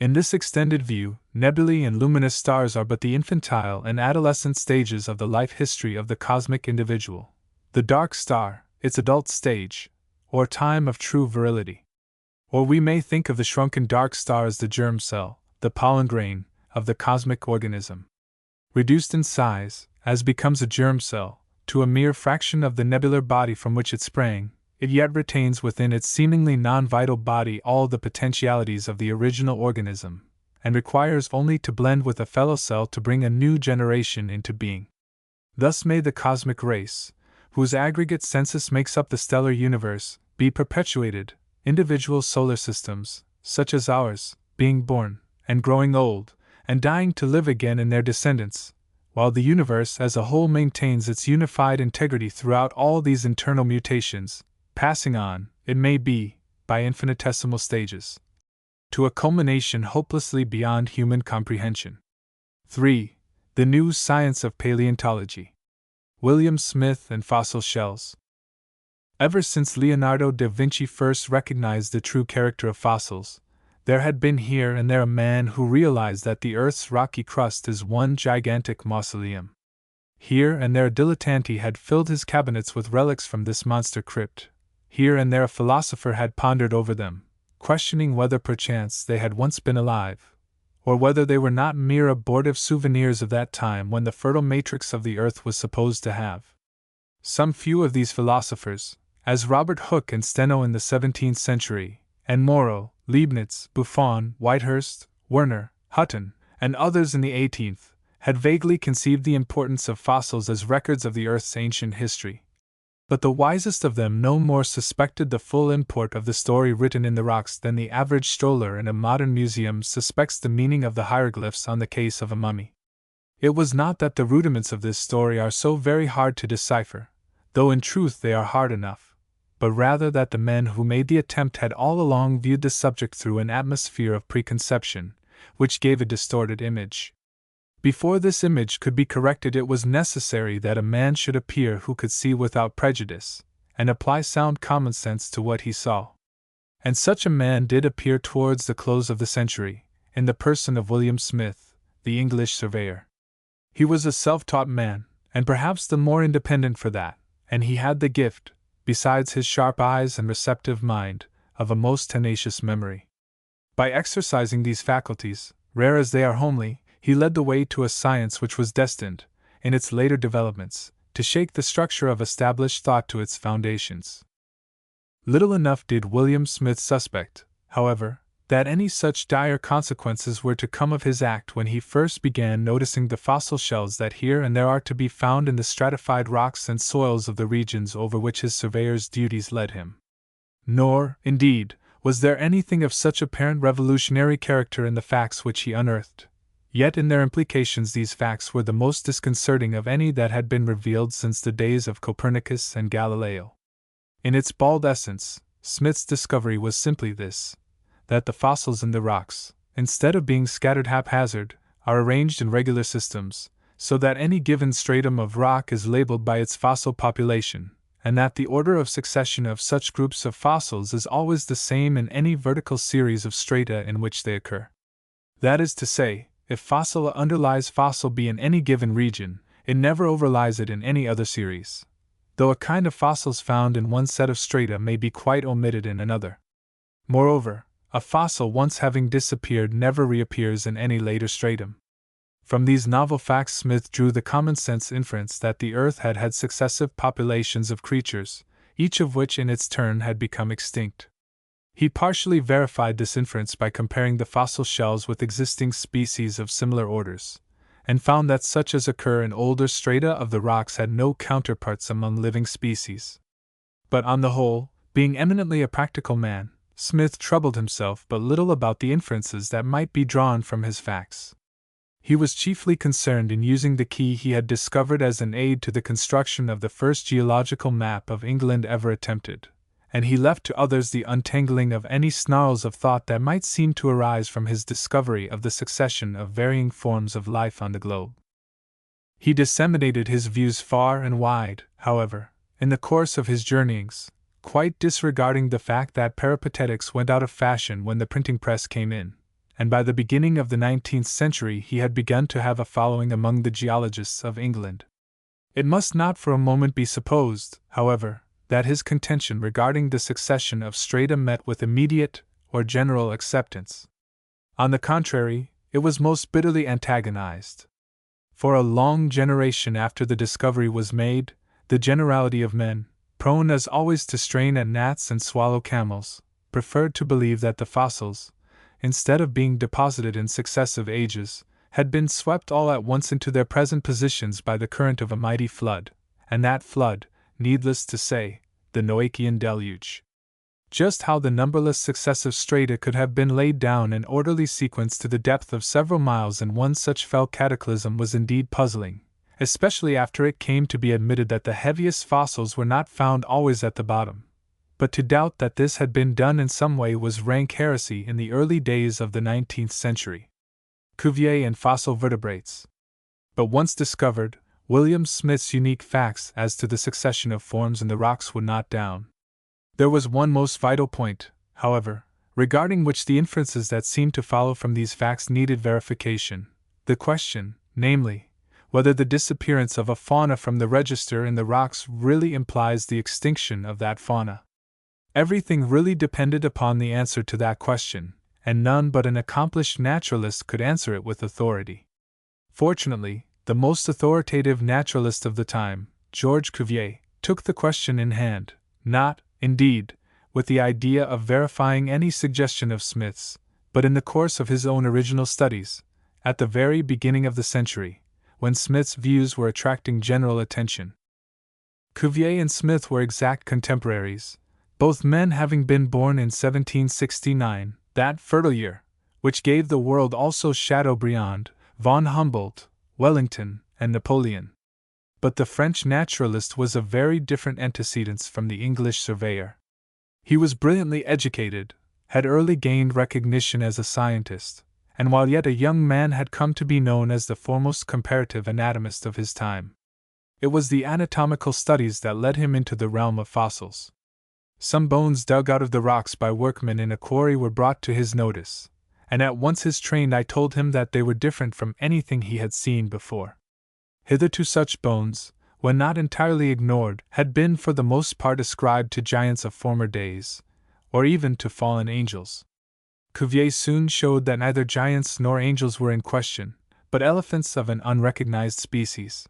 In this extended view, nebulae and luminous stars are but the infantile and adolescent stages of the life history of the cosmic individual. The dark star, its adult stage, or time of true virility. Or we may think of the shrunken dark star as the germ cell, the pollen grain, of the cosmic organism. Reduced in size, as becomes a germ cell, to a mere fraction of the nebular body from which it sprang, it yet retains within its seemingly non-vital body all the potentialities of the original organism, and requires only to blend with a fellow cell to bring a new generation into being. Thus may the cosmic race, whose aggregate census makes up the stellar universe, be perpetuated, individual solar systems, such as ours, being born, and growing old, and dying to live again in their descendants, while the universe as a whole maintains its unified integrity throughout all these internal mutations, passing on, it may be, by infinitesimal stages, to a culmination hopelessly beyond human comprehension. 3. The new science of paleontology. William Smith and fossil shells. Ever since Leonardo da Vinci first recognized the true character of fossils, there had been here and there a man who realized that the Earth's rocky crust is one gigantic mausoleum. Here and there a dilettante had filled his cabinets with relics from this monster crypt. Here and there a philosopher had pondered over them, questioning whether perchance they had once been alive, or whether they were not mere abortive souvenirs of that time when the fertile matrix of the earth was supposed to have. Some few of these philosophers, as Robert Hooke and Steno in the 17th century, and Moreau, Leibniz, Buffon, Whitehurst, Werner, Hutton, and others in the 18th, had vaguely conceived the importance of fossils as records of the Earth's ancient history. But the wisest of them no more suspected the full import of the story written in the rocks than the average stroller in a modern museum suspects the meaning of the hieroglyphs on the case of a mummy. It was not that the rudiments of this story are so very hard to decipher, though in truth they are hard enough, but rather that the men who made the attempt had all along viewed the subject through an atmosphere of preconception, which gave a distorted image. Before this image could be corrected, it was necessary that a man should appear who could see without prejudice, and apply sound common sense to what he saw. And such a man did appear towards the close of the century, in the person of William Smith, the English surveyor. He was a self-taught man, and perhaps the more independent for that, and he had the gift, besides his sharp eyes and receptive mind, of a most tenacious memory. By exercising these faculties, rare as they are homely, he led the way to a science which was destined, in its later developments, to shake the structure of established thought to its foundations. Little enough did William Smith suspect, however, that any such dire consequences were to come of his act when he first began noticing the fossil shells that here and there are to be found in the stratified rocks and soils of the regions over which his surveyor's duties led him. Nor, indeed, was there anything of such apparent revolutionary character in the facts which he unearthed. Yet in their implications these facts were the most disconcerting of any that had been revealed since the days of Copernicus and Galileo. In its bald essence, Smith's discovery was simply this: that the fossils in the rocks, instead of being scattered haphazard, are arranged in regular systems, so that any given stratum of rock is labeled by its fossil population, and that the order of succession of such groups of fossils is always the same in any vertical series of strata in which they occur. That is to say, if fossil underlies fossil B in any given region, it never overlies it in any other series, though a kind of fossils found in one set of strata may be quite omitted in another. Moreover, a fossil once having disappeared never reappears in any later stratum. From these novel facts Smith drew the common-sense inference that the Earth had had successive populations of creatures, each of which in its turn had become extinct. He partially verified this inference by comparing the fossil shells with existing species of similar orders, and found that such as occur in older strata of the rocks had no counterparts among living species. But on the whole, being eminently a practical man, Smith troubled himself but little about the inferences that might be drawn from his facts. He was chiefly concerned in using the key he had discovered as an aid to the construction of the first geological map of England ever attempted, and he left to others the untangling of any snarls of thought that might seem to arise from his discovery of the succession of varying forms of life on the globe. He disseminated his views far and wide, however, in the course of his journeyings, quite disregarding the fact that peripatetics went out of fashion when the printing press came in, and by the beginning of the 19th century he had begun to have a following among the geologists of England. It must not for a moment be supposed, however, that his contention regarding the succession of strata met with immediate or general acceptance. On the contrary, it was most bitterly antagonized. For a long generation after the discovery was made, the generality of men, prone as always to strain at gnats and swallow camels, preferred to believe that the fossils, instead of being deposited in successive ages, had been swept all at once into their present positions by the current of a mighty flood, and that flood, needless to say, the Noachian deluge. Just how the numberless successive strata could have been laid down in orderly sequence to the depth of several miles in one such fell cataclysm was indeed puzzling, especially after it came to be admitted that the heaviest fossils were not found always at the bottom. But to doubt that this had been done in some way was rank heresy in the early days of the 19th century. Cuvier and fossil vertebrates. But once discovered, William Smith's unique facts as to the succession of forms in the rocks would not down. There was one most vital point, however, regarding which the inferences that seemed to follow from these facts needed verification, the question, namely, whether the disappearance of a fauna from the register in the rocks really implies the extinction of that fauna. Everything really depended upon the answer to that question, and none but an accomplished naturalist could answer it with authority. Fortunately, the most authoritative naturalist of the time, George Cuvier, took the question in hand, not, indeed, with the idea of verifying any suggestion of Smith's, but in the course of his own original studies, at the very beginning of the century, when Smith's views were attracting general attention. Cuvier and Smith were exact contemporaries, both men having been born in 1769, that fertile year, which gave the world also Chateaubriand, von Humboldt, Wellington, and Napoleon. But the French naturalist was of very different antecedents from the English surveyor. He was brilliantly educated, had early gained recognition as a scientist, and while yet a young man had come to be known as the foremost comparative anatomist of his time. It was the anatomical studies that led him into the realm of fossils. Some bones dug out of the rocks by workmen in a quarry were brought to his notice, and at once his trained eye told him that they were different from anything he had seen before. Hitherto such bones, when not entirely ignored, had been for the most part ascribed to giants of former days, or even to fallen angels. Cuvier soon showed that neither giants nor angels were in question, but elephants of an unrecognized species.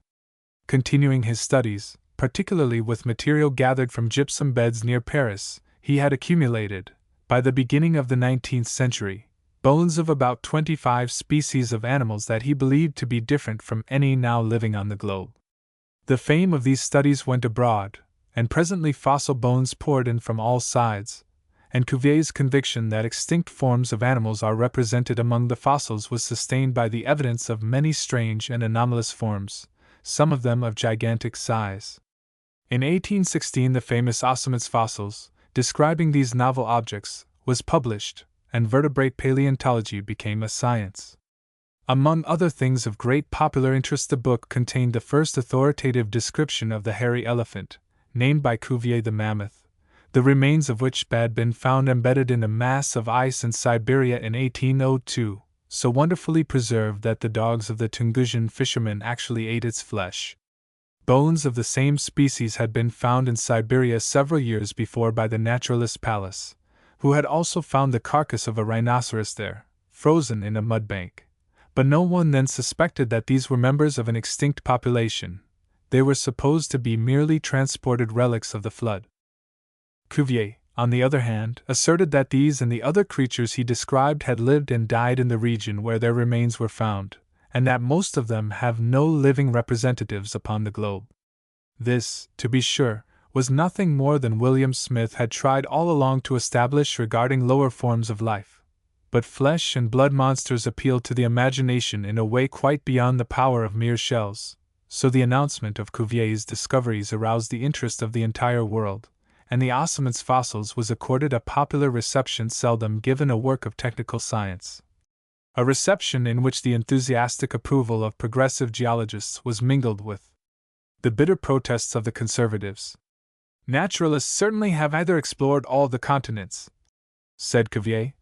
Continuing his studies, particularly with material gathered from gypsum beds near Paris, he had accumulated, by the beginning of the 19th century, bones of about 25 species of animals that he believed to be different from any now living on the globe. The fame of these studies went abroad, and presently fossil bones poured in from all sides, and Cuvier's conviction that extinct forms of animals are represented among the fossils was sustained by the evidence of many strange and anomalous forms, some of them of gigantic size. In 1816 the famous Ossametz fossils, describing these novel objects, was published, and vertebrate paleontology became a science. Among other things of great popular interest, the book contained the first authoritative description of the hairy elephant, named by Cuvier the mammoth, the remains of which had been found embedded in a mass of ice in Siberia in 1802, so wonderfully preserved that the dogs of the Tungusian fishermen actually ate its flesh. Bones of the same species had been found in Siberia several years before by the naturalist Pallas, who had also found the carcass of a rhinoceros there, frozen in a mud bank. But no one then suspected that these were members of an extinct population. They were supposed to be merely transported relics of the flood. Cuvier, on the other hand, asserted that these and the other creatures he described had lived and died in the region where their remains were found, and that most of them have no living representatives upon the globe. This, to be sure, was nothing more than William Smith had tried all along to establish regarding lower forms of life. But flesh and blood monsters appealed to the imagination in a way quite beyond the power of mere shells, so the announcement of Cuvier's discoveries aroused the interest of the entire world, and the ossament's fossils was accorded a popular reception seldom given a work of technical science. A reception in which the enthusiastic approval of progressive geologists was mingled with the bitter protests of the conservatives. Naturalists certainly have either explored all the continents, said Cuvier,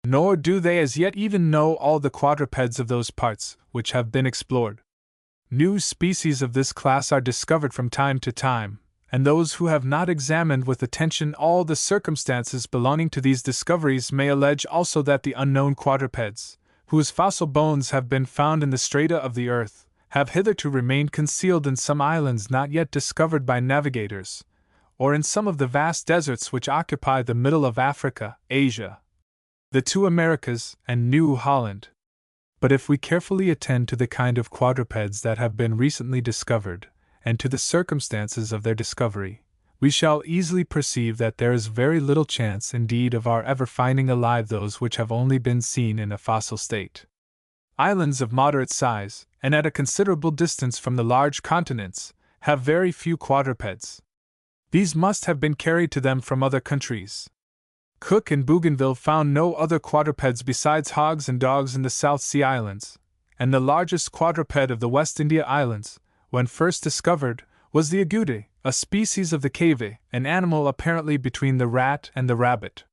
nor do they as yet even know all the quadrupeds of those parts which have been explored. New species of this class are discovered from time to time, and those who have not examined with attention all the circumstances belonging to these discoveries may allege also that the unknown quadrupeds, whose fossil bones have been found in the strata of the earth, have hitherto remained concealed in some islands not yet discovered by navigators, or in some of the vast deserts which occupy the middle of Africa, Asia, the two Americas, and New Holland. But if we carefully attend to the kind of quadrupeds that have been recently discovered, and to the circumstances of their discovery, we shall easily perceive that there is very little chance indeed of our ever finding alive those which have only been seen in a fossil state. Islands of moderate size, and at a considerable distance from the large continents, have very few quadrupeds. These must have been carried to them from other countries. Cook and Bougainville found no other quadrupeds besides hogs and dogs in the South Sea Islands, and the largest quadruped of the West India Islands, when first discovered, was the agouti, a species of the cave, an animal apparently between the rat and the rabbit.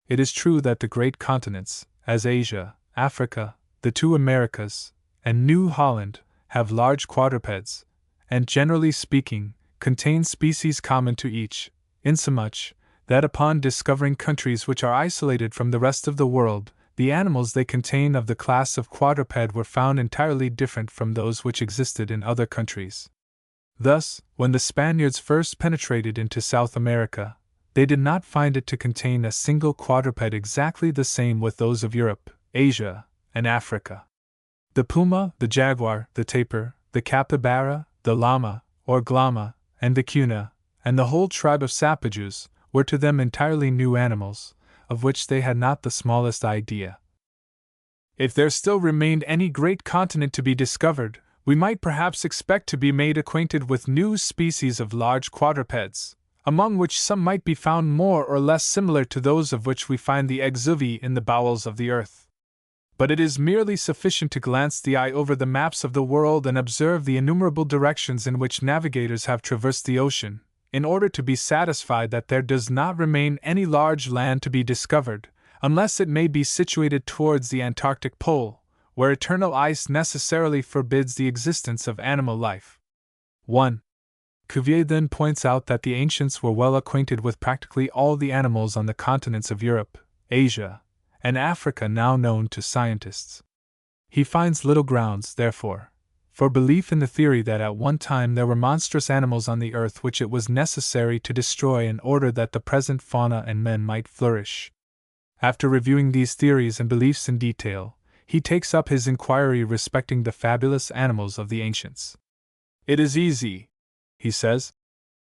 It is true that the great continents, as Asia, Africa, the two Americas, and New Holland, have large quadrupeds, and generally speaking, contain species common to each, insomuch that upon discovering countries which are isolated from the rest of the world, the animals they contain of the class of quadruped were found entirely different from those which existed in other countries. Thus, when the Spaniards first penetrated into South America, they did not find it to contain a single quadruped exactly the same with those of Europe, Asia, and Africa. The puma, the jaguar, the tapir, the capybara, the llama, or glama, and the cuna, and the whole tribe of sapajous, were to them entirely new animals, of which they had not the smallest idea. If there still remained any great continent to be discovered, we might perhaps expect to be made acquainted with new species of large quadrupeds, among which some might be found more or less similar to those of which we find the exuvi in the bowels of the earth. But it is merely sufficient to glance the eye over the maps of the world and observe the innumerable directions in which navigators have traversed the ocean, in order to be satisfied that there does not remain any large land to be discovered, unless it may be situated towards the Antarctic Pole, where eternal ice necessarily forbids the existence of animal life. 1. Cuvier then points out that the ancients were well acquainted with practically all the animals on the continents of Europe, Asia, and Africa now known to scientists. He finds little grounds, therefore, for belief in the theory that at one time there were monstrous animals on the earth which it was necessary to destroy in order that the present fauna and men might flourish. After reviewing these theories and beliefs in detail, he takes up his inquiry respecting the fabulous animals of the ancients. It is easy, he says,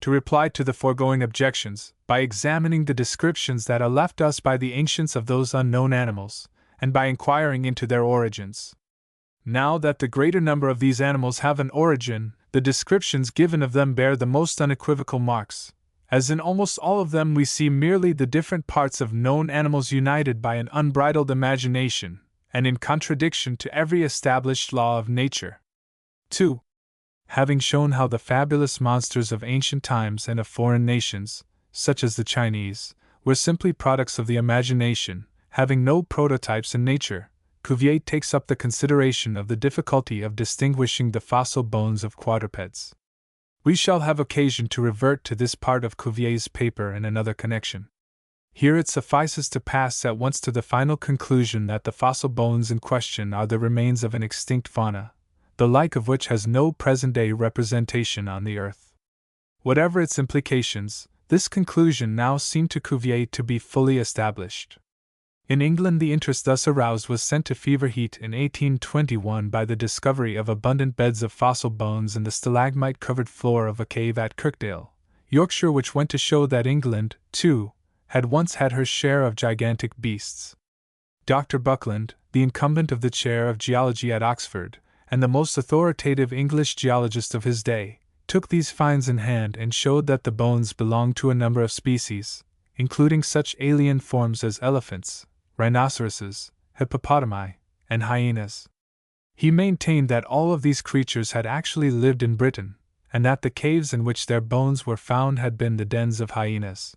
to reply to the foregoing objections by examining the descriptions that are left us by the ancients of those unknown animals, and by inquiring into their origins. Now that the greater number of these animals have an origin, the descriptions given of them bear the most unequivocal marks, as in almost all of them we see merely the different parts of known animals united by an unbridled imagination, and in contradiction to every established law of nature. 2. Having shown how the fabulous monsters of ancient times and of foreign nations, such as the Chinese, were simply products of the imagination, having no prototypes in nature, Cuvier takes up the consideration of the difficulty of distinguishing the fossil bones of quadrupeds. We shall have occasion to revert to this part of Cuvier's paper in another connection. Here it suffices to pass at once to the final conclusion that the fossil bones in question are the remains of an extinct fauna, the like of which has no present-day representation on the earth. Whatever its implications, this conclusion now seemed to Cuvier to be fully established. In England, the interest thus aroused was sent to fever heat in 1821 by the discovery of abundant beds of fossil bones in the stalagmite-covered floor of a cave at Kirkdale, Yorkshire, which went to show that England, too, had once had her share of gigantic beasts. Dr. Buckland, the incumbent of the chair of geology at Oxford, and the most authoritative English geologist of his day, took these finds in hand and showed that the bones belonged to a number of species, including such alien forms as elephants, rhinoceroses, hippopotami, and hyenas. He maintained that all of these creatures had actually lived in Britain, and that the caves in which their bones were found had been the dens of hyenas.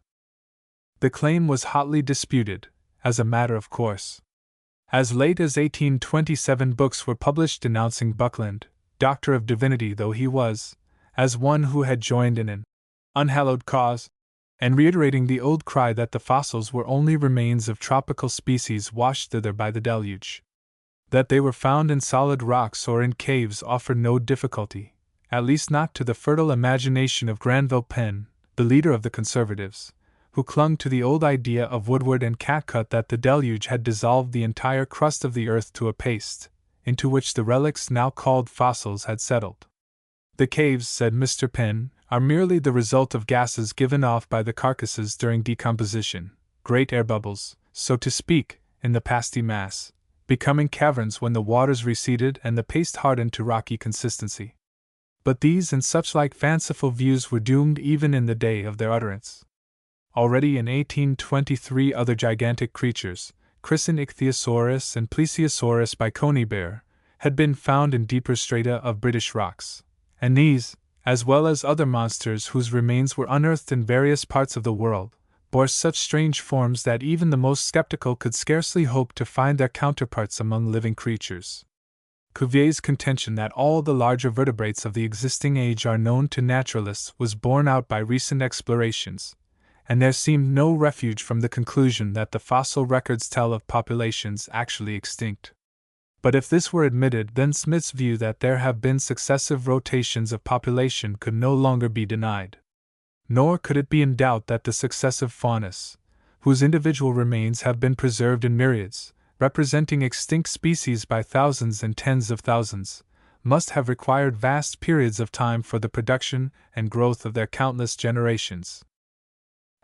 The claim was hotly disputed, as a matter of course. As late as 1827 books were published denouncing Buckland, Doctor of Divinity though he was, as one who had joined in an unhallowed cause, and reiterating the old cry that the fossils were only remains of tropical species washed thither by the deluge. That they were found in solid rocks or in caves offered no difficulty, at least not to the fertile imagination of Granville Penn, the leader of the Conservatives, who clung to the old idea of Woodward and Cathcart that the deluge had dissolved the entire crust of the earth to a paste, into which the relics now called fossils had settled. The caves, said Mr. Penn, are merely the result of gases given off by the carcasses during decomposition, great air bubbles, so to speak, in the pasty mass, becoming caverns when the waters receded and the paste hardened to rocky consistency. But these and such like fanciful views were doomed even in the day of their utterance. Already in 1823 other gigantic creatures, christened Ichthyosaurus and Plesiosaurus by Conybeare, had been found in deeper strata of British rocks, and these, as well as other monsters whose remains were unearthed in various parts of the world, bore such strange forms that even the most skeptical could scarcely hope to find their counterparts among living creatures. Cuvier's contention that all the larger vertebrates of the existing age are known to naturalists was borne out by recent explorations, and there seemed no refuge from the conclusion that the fossil records tell of populations actually extinct. But if this were admitted, then Smith's view that there have been successive rotations of population could no longer be denied. Nor could it be in doubt that the successive faunas, whose individual remains have been preserved in myriads, representing extinct species by thousands and tens of thousands, must have required vast periods of time for the production and growth of their countless generations.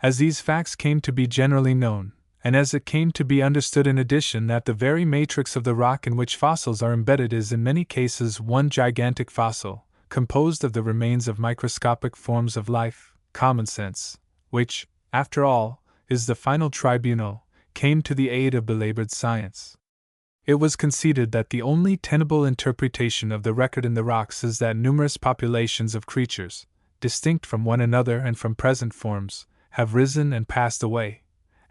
As these facts came to be generally known, and as it came to be understood in addition that the very matrix of the rock in which fossils are embedded is in many cases one gigantic fossil, composed of the remains of microscopic forms of life, common sense, which, after all, is the final tribunal, came to the aid of belabored science. It was conceded that the only tenable interpretation of the record in the rocks is that numerous populations of creatures, distinct from one another and from present forms, have risen and passed away,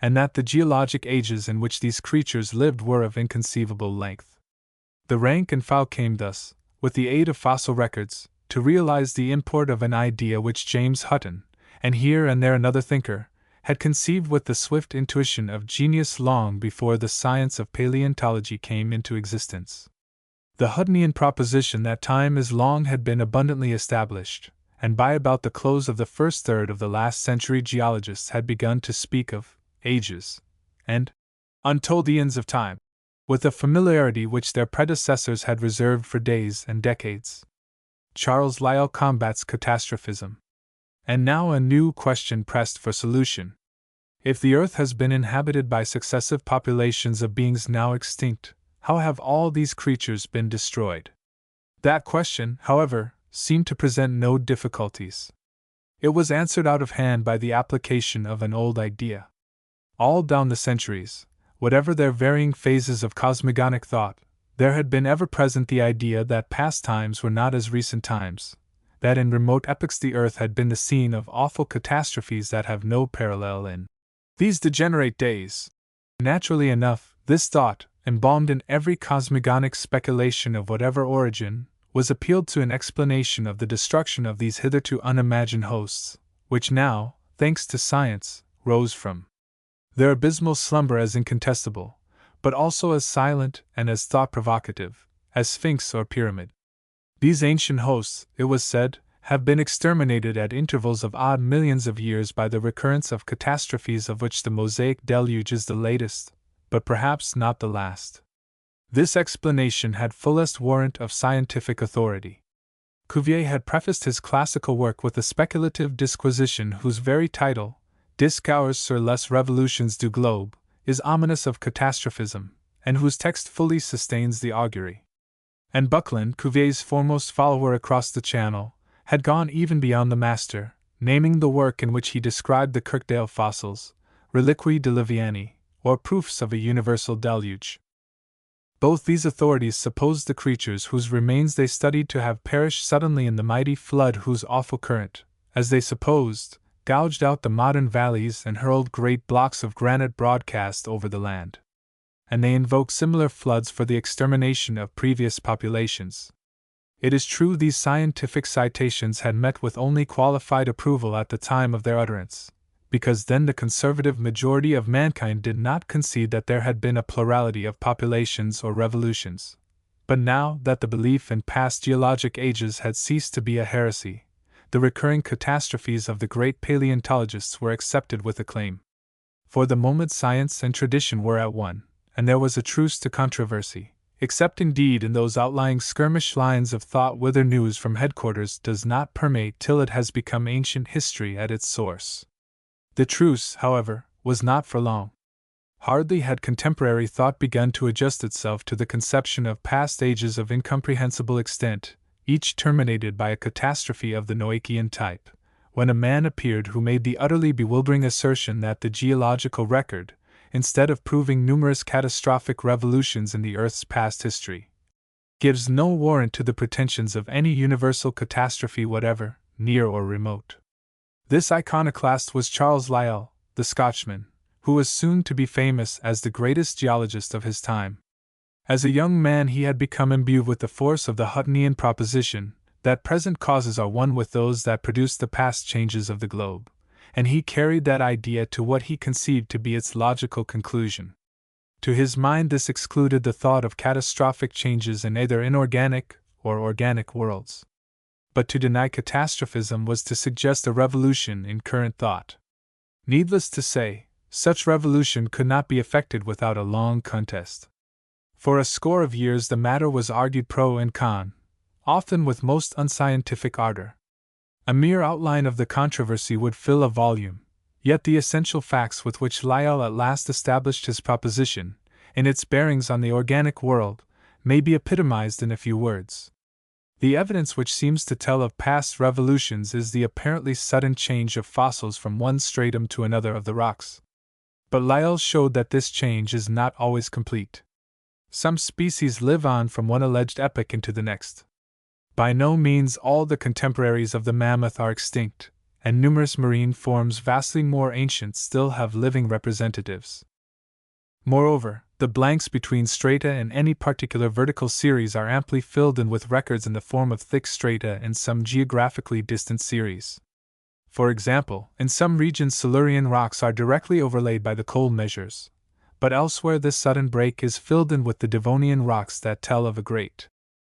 and that the geologic ages in which these creatures lived were of inconceivable length. The rank and file came thus, with the aid of fossil records, to realize the import of an idea which James Hutton, and here and there another thinker, had conceived with the swift intuition of genius long before the science of paleontology came into existence. The Huttonian proposition that time is long had been abundantly established, and by about the close of the first third of the last century geologists had begun to speak of ages and untold eons of time, with a familiarity which their predecessors had reserved for days and decades. Charles Lyell combats catastrophism. And now a new question pressed for solution. If the earth has been inhabited by successive populations of beings now extinct, how have all these creatures been destroyed? That question, however, seemed to present no difficulties. It was answered out of hand by the application of an old idea. All down the centuries, whatever their varying phases of cosmogonic thought, there had been ever present the idea that past times were not as recent times, that in remote epochs the earth had been the scene of awful catastrophes that have no parallel in these degenerate days. Naturally enough, this thought, embalmed in every cosmogonic speculation of whatever origin, was appealed to in explanation of the destruction of these hitherto unimagined hosts, which now, thanks to science, rose from their abysmal slumber as incontestable, but also as silent and as thought-provocative, as Sphinx or Pyramid. These ancient hosts, it was said, have been exterminated at intervals of odd millions of years by the recurrence of catastrophes of which the Mosaic deluge is the latest, but perhaps not the last. This explanation had fullest warrant of scientific authority. Cuvier had prefaced his classical work with a speculative disquisition whose very title, Discours sur les révolutions du globe, is ominous of catastrophism, and whose text fully sustains the augury. And Buckland, Cuvier's foremost follower across the Channel, had gone even beyond the master, naming the work in which he described the Kirkdale fossils, Reliquae Diluvianae, or proofs of a universal deluge. Both these authorities supposed the creatures whose remains they studied to have perished suddenly in the mighty flood whose awful current, as they supposed, gouged out the modern valleys and hurled great blocks of granite broadcast over the land. And they invoked similar floods for the extermination of previous populations. It is true these scientific citations had met with only qualified approval at the time of their utterance, because then the conservative majority of mankind did not concede that there had been a plurality of populations or revolutions. But now that the belief in past geologic ages had ceased to be a heresy, the recurring catastrophes of the great paleontologists were accepted with acclaim. For the moment science and tradition were at one, and there was a truce to controversy, except indeed in those outlying skirmish lines of thought whither news from headquarters does not permeate till it has become ancient history at its source. The truce, however, was not for long. Hardly had contemporary thought begun to adjust itself to the conception of past ages of incomprehensible extent, each terminated by a catastrophe of the Noachian type, when a man appeared who made the utterly bewildering assertion that the geological record, instead of proving numerous catastrophic revolutions in the Earth's past history, gives no warrant to the pretensions of any universal catastrophe whatever, near or remote. This iconoclast was Charles Lyell, the Scotchman, who was soon to be famous as the greatest geologist of his time. As a young man he had become imbued with the force of the Huttonian proposition that present causes are one with those that produce the past changes of the globe, and he carried that idea to what he conceived to be its logical conclusion. To his mind this excluded the thought of catastrophic changes in either inorganic or organic worlds. But to deny catastrophism was to suggest a revolution in current thought. Needless to say, such revolution could not be effected without a long contest. For a score of years the matter was argued pro and con, often with most unscientific ardor. A mere outline of the controversy would fill a volume, yet the essential facts with which Lyell at last established his proposition, in its bearings on the organic world, may be epitomized in a few words. The evidence which seems to tell of past revolutions is the apparently sudden change of fossils from one stratum to another of the rocks. But Lyell showed that this change is not always complete. Some species live on from one alleged epoch into the next. By no means all the contemporaries of the mammoth are extinct, and numerous marine forms vastly more ancient still have living representatives. Moreover, the blanks between strata in any particular vertical series are amply filled in with records in the form of thick strata in some geographically distant series. For example, in some regions Silurian rocks are directly overlaid by the coal measures, but elsewhere this sudden break is filled in with the Devonian rocks that tell of a great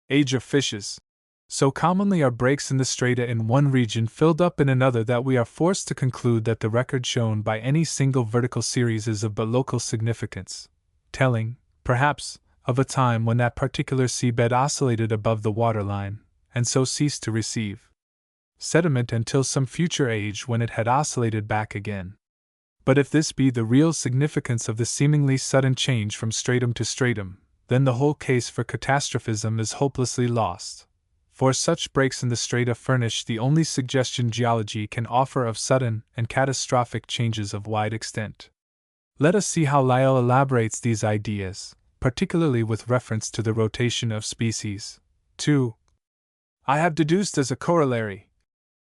age of fishes. So commonly are breaks in the strata in one region filled up in another that we are forced to conclude that the record shown by any single vertical series is of but local significance, telling, perhaps, of a time when that particular seabed oscillated above the waterline, and so ceased to receive sediment until some future age when it had oscillated back again. But if this be the real significance of the seemingly sudden change from stratum to stratum, then the whole case for catastrophism is hopelessly lost. For such breaks in the strata furnish the only suggestion geology can offer of sudden and catastrophic changes of wide extent. Let us see how Lyell elaborates these ideas, particularly with reference to the rotation of species. 2. I have deduced as a corollary,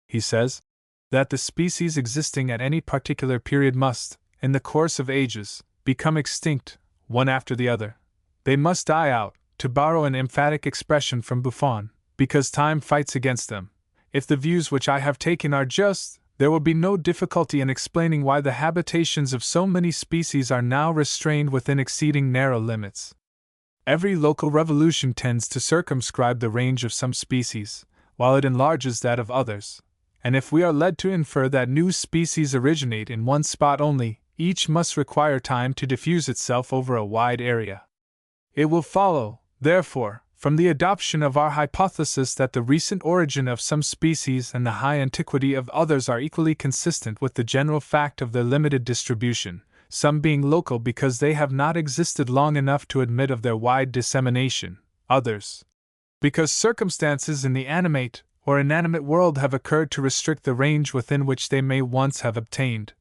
he says, that the species existing at any particular period must, in the course of ages, become extinct, one after the other. They must die out, to borrow an emphatic expression from Buffon, because time fights against them. If the views which I have taken are just, there will be no difficulty in explaining why the habitations of so many species are now restrained within exceeding narrow limits. Every local revolution tends to circumscribe the range of some species, while it enlarges that of others, and if we are led to infer that new species originate in one spot only, each must require time to diffuse itself over a wide area. It will follow, therefore, from the adoption of our hypothesis that the recent origin of some species and the high antiquity of others are equally consistent with the general fact of their limited distribution, some being local because they have not existed long enough to admit of their wide dissemination, others because circumstances in the animate or inanimate world have occurred to restrict the range within which they may once have obtained.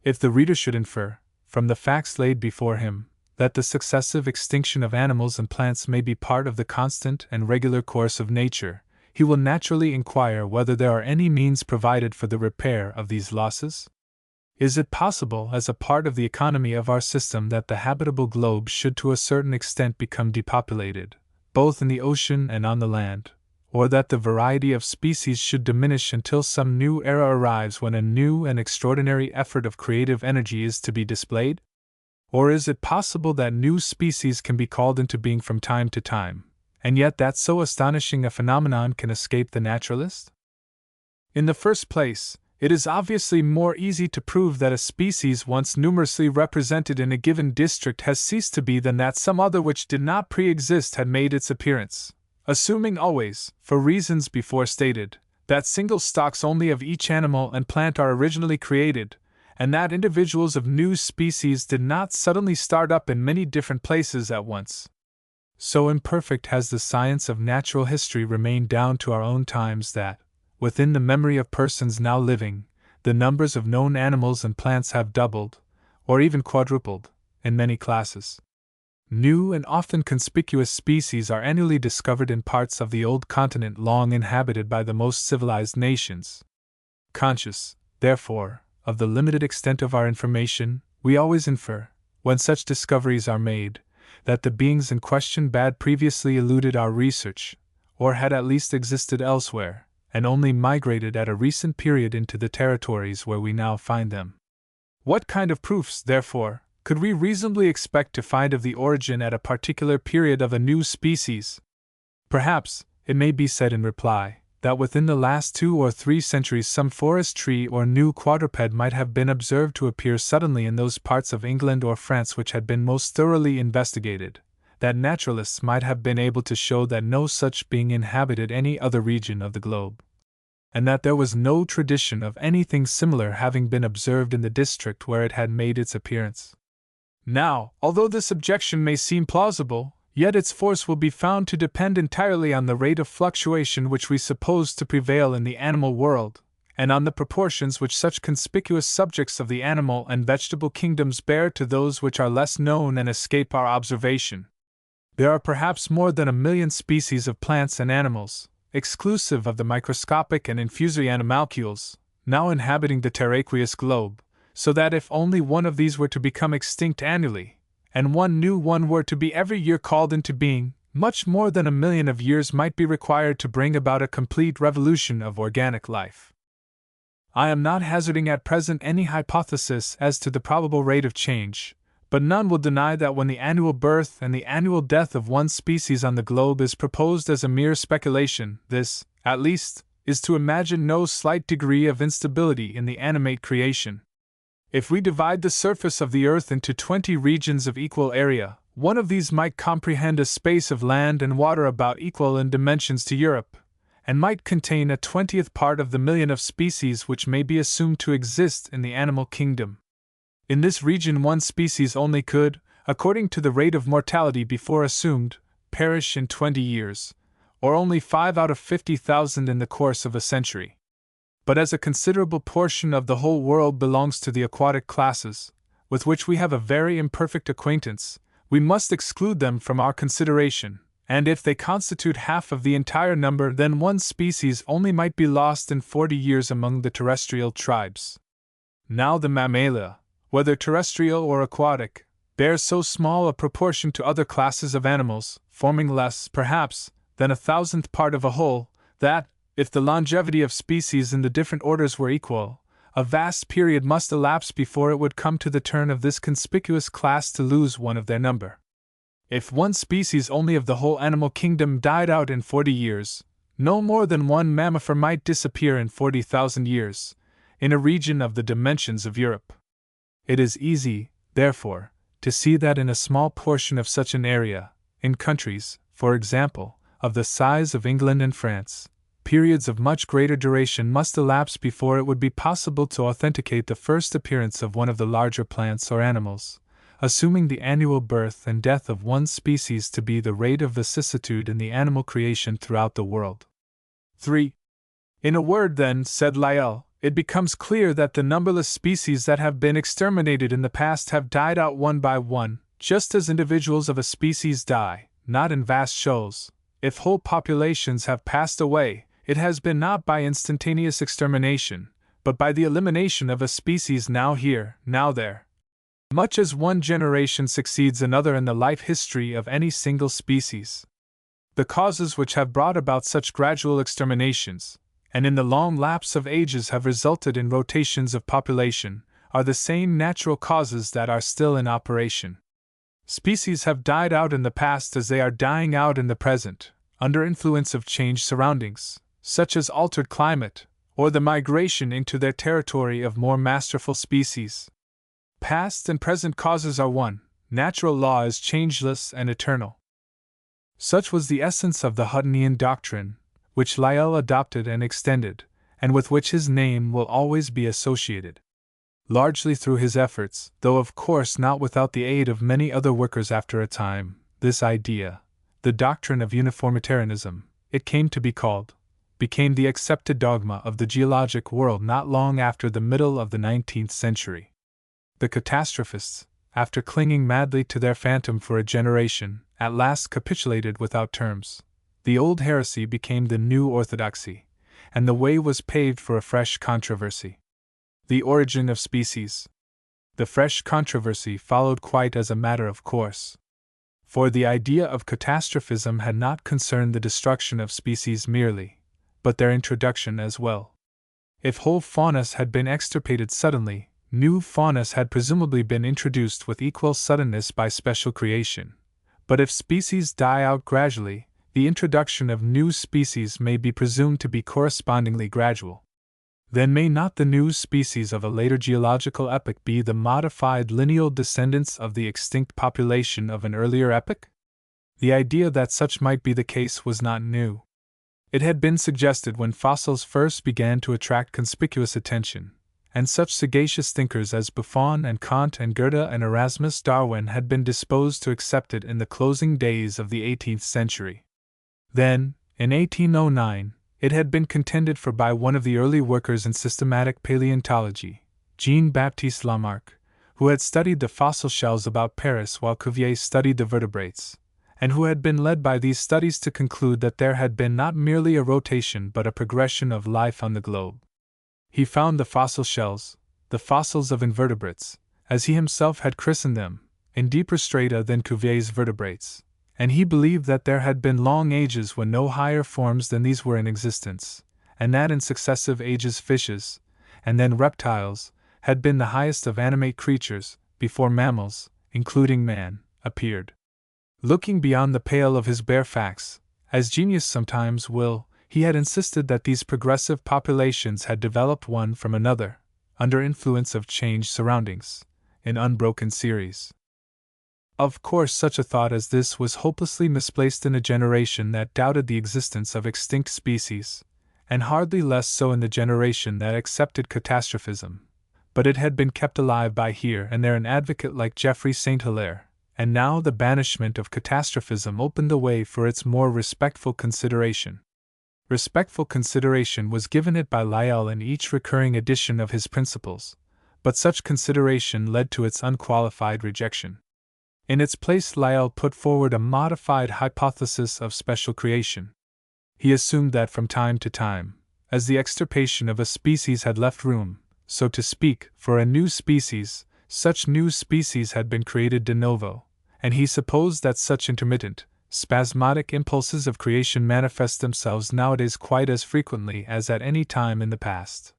If the reader should infer, from the facts laid before him, that the successive extinction of animals and plants may be part of the constant and regular course of nature, he will naturally inquire whether there are any means provided for the repair of these losses? Is it possible, as a part of the economy of our system, that the habitable globe should to a certain extent become depopulated, both in the ocean and on the land, or that the variety of species should diminish until some new era arrives when a new and extraordinary effort of creative energy is to be displayed? Or is it possible that new species can be called into being from time to time, and yet that so astonishing a phenomenon can escape the naturalist? In the first place, it is obviously more easy to prove that a species once numerously represented in a given district has ceased to be than that some other which did not pre-exist had made its appearance, assuming always, for reasons before stated, that single stocks only of each animal and plant are originally created, and that individuals of new species did not suddenly start up in many different places at once. So imperfect has the science of natural history remained down to our own times that, within the memory of persons now living, the numbers of known animals and plants have doubled, or even quadrupled, in many classes. New and often conspicuous species are annually discovered in parts of the old continent long inhabited by the most civilized nations. Conscious, therefore, of the limited extent of our information, we always infer, when such discoveries are made, that the beings in question had previously eluded our research, or had at least existed elsewhere, and only migrated at a recent period into the territories where we now find them. What kind of proofs, therefore, could we reasonably expect to find of the origin at a particular period of a new species? Perhaps, it may be said in reply, that within the last 2 or 3 centuries some forest tree or new quadruped might have been observed to appear suddenly in those parts of England or France which had been most thoroughly investigated, that naturalists might have been able to show that no such being inhabited any other region of the globe, and that there was no tradition of anything similar having been observed in the district where it had made its appearance. Now, although this objection may seem plausible, yet its force will be found to depend entirely on the rate of fluctuation which we suppose to prevail in the animal world, and on the proportions which such conspicuous subjects of the animal and vegetable kingdoms bear to those which are less known and escape our observation. There are perhaps more than 1,000,000 species of plants and animals, exclusive of the microscopic and infusory animalcules, now inhabiting the terraqueous globe, so that if only one of these were to become extinct annually, and one new one were to be every year called into being, much more than 1,000,000 of years might be required to bring about a complete revolution of organic life. I am not hazarding at present any hypothesis as to the probable rate of change, but none will deny that when the annual birth and the annual death of one species on the globe is proposed as a mere speculation, this, at least, is to imagine no slight degree of instability in the animate creation. If we divide the surface of the earth into 20 regions of equal area, one of these might comprehend a space of land and water about equal in dimensions to Europe, and might contain a 20th part of the million of species which may be assumed to exist in the animal kingdom. In this region one species only could, according to the rate of mortality before assumed, perish in 20 years, or only 5 out of 50,000 in the course of a century. But as a considerable portion of the whole world belongs to the aquatic classes, with which we have a very imperfect acquaintance, we must exclude them from our consideration, and if they constitute half of the entire number, then one species only might be lost in 40 years among the terrestrial tribes. Now the mammalia, whether terrestrial or aquatic, bears so small a proportion to other classes of animals, forming less, perhaps, than 1,000th part of a whole, that, if the longevity of species in the different orders were equal, a vast period must elapse before it would come to the turn of this conspicuous class to lose one of their number. If one species only of the whole animal kingdom died out in 40 years, no more than one mammifer might disappear in 40,000 years, in a region of the dimensions of Europe. It is easy, therefore, to see that in a small portion of such an area, in countries, for example, of the size of England and France, periods of much greater duration must elapse before it would be possible to authenticate the first appearance of one of the larger plants or animals, assuming the annual birth and death of one species to be the rate of vicissitude in the animal creation throughout the world. 3. In a word, then, said Lyell, it becomes clear that the numberless species that have been exterminated in the past have died out one by one, just as individuals of a species die, not in vast shoals. If whole populations have passed away, it has been not by instantaneous extermination, but by the elimination of a species now here, now there. Much as one generation succeeds another in the life history of any single species. The causes which have brought about such gradual exterminations, and in the long lapse of ages have resulted in rotations of population, are the same natural causes that are still in operation. Species have died out in the past as they are dying out in the present, under influence of changed surroundings, such as altered climate, or the migration into their territory of more masterful species. Past and present causes are one, natural law is changeless and eternal. Such was the essence of the Huttonian doctrine, which Lyell adopted and extended, and with which his name will always be associated. Largely through his efforts, though of course not without the aid of many other workers after a time, this idea, the doctrine of uniformitarianism, it came to be called, became the accepted dogma of the geologic world not long after the middle of the 19th century. The catastrophists, after clinging madly to their phantom for a generation, at last capitulated without terms. The old heresy became the new orthodoxy, and the way was paved for a fresh controversy. The origin of species. The fresh controversy followed quite as a matter of course. For the idea of catastrophism had not concerned the destruction of species merely, but their introduction as well. If whole faunas had been extirpated suddenly, new faunas had presumably been introduced with equal suddenness by special creation. But if species die out gradually, the introduction of new species may be presumed to be correspondingly gradual. Then may not the new species of a later geological epoch be the modified lineal descendants of the extinct population of an earlier epoch? The idea that such might be the case was not new. It had been suggested when fossils first began to attract conspicuous attention, and such sagacious thinkers as Buffon and Kant and Goethe and Erasmus Darwin had been disposed to accept it in the closing days of the 18th century. Then, in 1809, it had been contended for by one of the early workers in systematic paleontology, Jean-Baptiste Lamarck, who had studied the fossil shells about Paris while Cuvier studied the vertebrates, and who had been led by these studies to conclude that there had been not merely a rotation but a progression of life on the globe. He found the fossil shells, the fossils of invertebrates, as he himself had christened them, in deeper strata than Cuvier's vertebrates, and he believed that there had been long ages when no higher forms than these were in existence, and that in successive ages fishes, and then reptiles, had been the highest of animate creatures, before mammals, including man, appeared. Looking beyond the pale of his bare facts, as genius sometimes will, he had insisted that these progressive populations had developed one from another, under influence of changed surroundings, in unbroken series. Of course, such a thought as this was hopelessly misplaced in a generation that doubted the existence of extinct species, and hardly less so in the generation that accepted catastrophism, but it had been kept alive by here and there an advocate like Geoffrey St. Hilaire, and now the banishment of catastrophism opened the way for its more respectful consideration. Respectful consideration was given it by Lyell in each recurring edition of his Principles, but such consideration led to its unqualified rejection. In its place, Lyell put forward a modified hypothesis of special creation. He assumed that from time to time, as the extirpation of a species had left room, so to speak, for a new species, such new species had been created de novo, and he supposed that such intermittent, spasmodic impulses of creation manifest themselves nowadays quite as frequently as at any time in the past.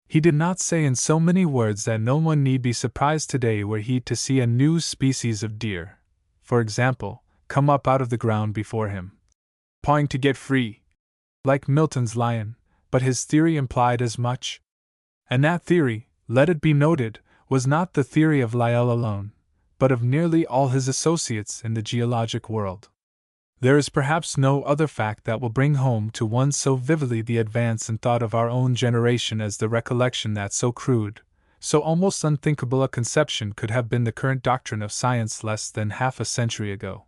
He did not say in so many words that no one need be surprised today were he to see a new species of deer, for example, come up out of the ground before him, pawing to get free, like Milton's lion, but his theory implied as much. And that theory, let it be noted, was not the theory of Lyell alone, but of nearly all his associates in the geologic world. There is perhaps no other fact that will bring home to one so vividly the advance in thought of our own generation as the recollection that so crude, so almost unthinkable a conception could have been the current doctrine of science less than half a century ago.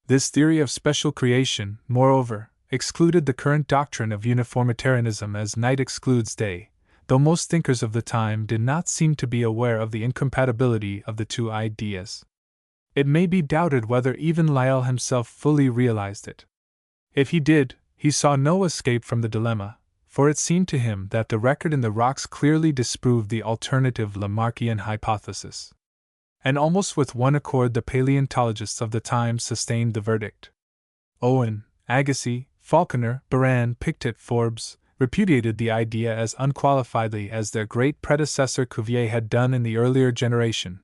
This theory of special creation, moreover, excluded the current doctrine of uniformitarianism as night excludes day, though most thinkers of the time did not seem to be aware of the incompatibility of the two ideas. It may be doubted whether even Lyell himself fully realized it. If he did, he saw no escape from the dilemma, for it seemed to him that the record in the rocks clearly disproved the alternative Lamarckian hypothesis. And almost with one accord the paleontologists of the time sustained the verdict. Owen, Agassiz, Falconer, Baran, Pictet, Forbes repudiated the idea as unqualifiedly as their great predecessor Cuvier had done in the earlier generation.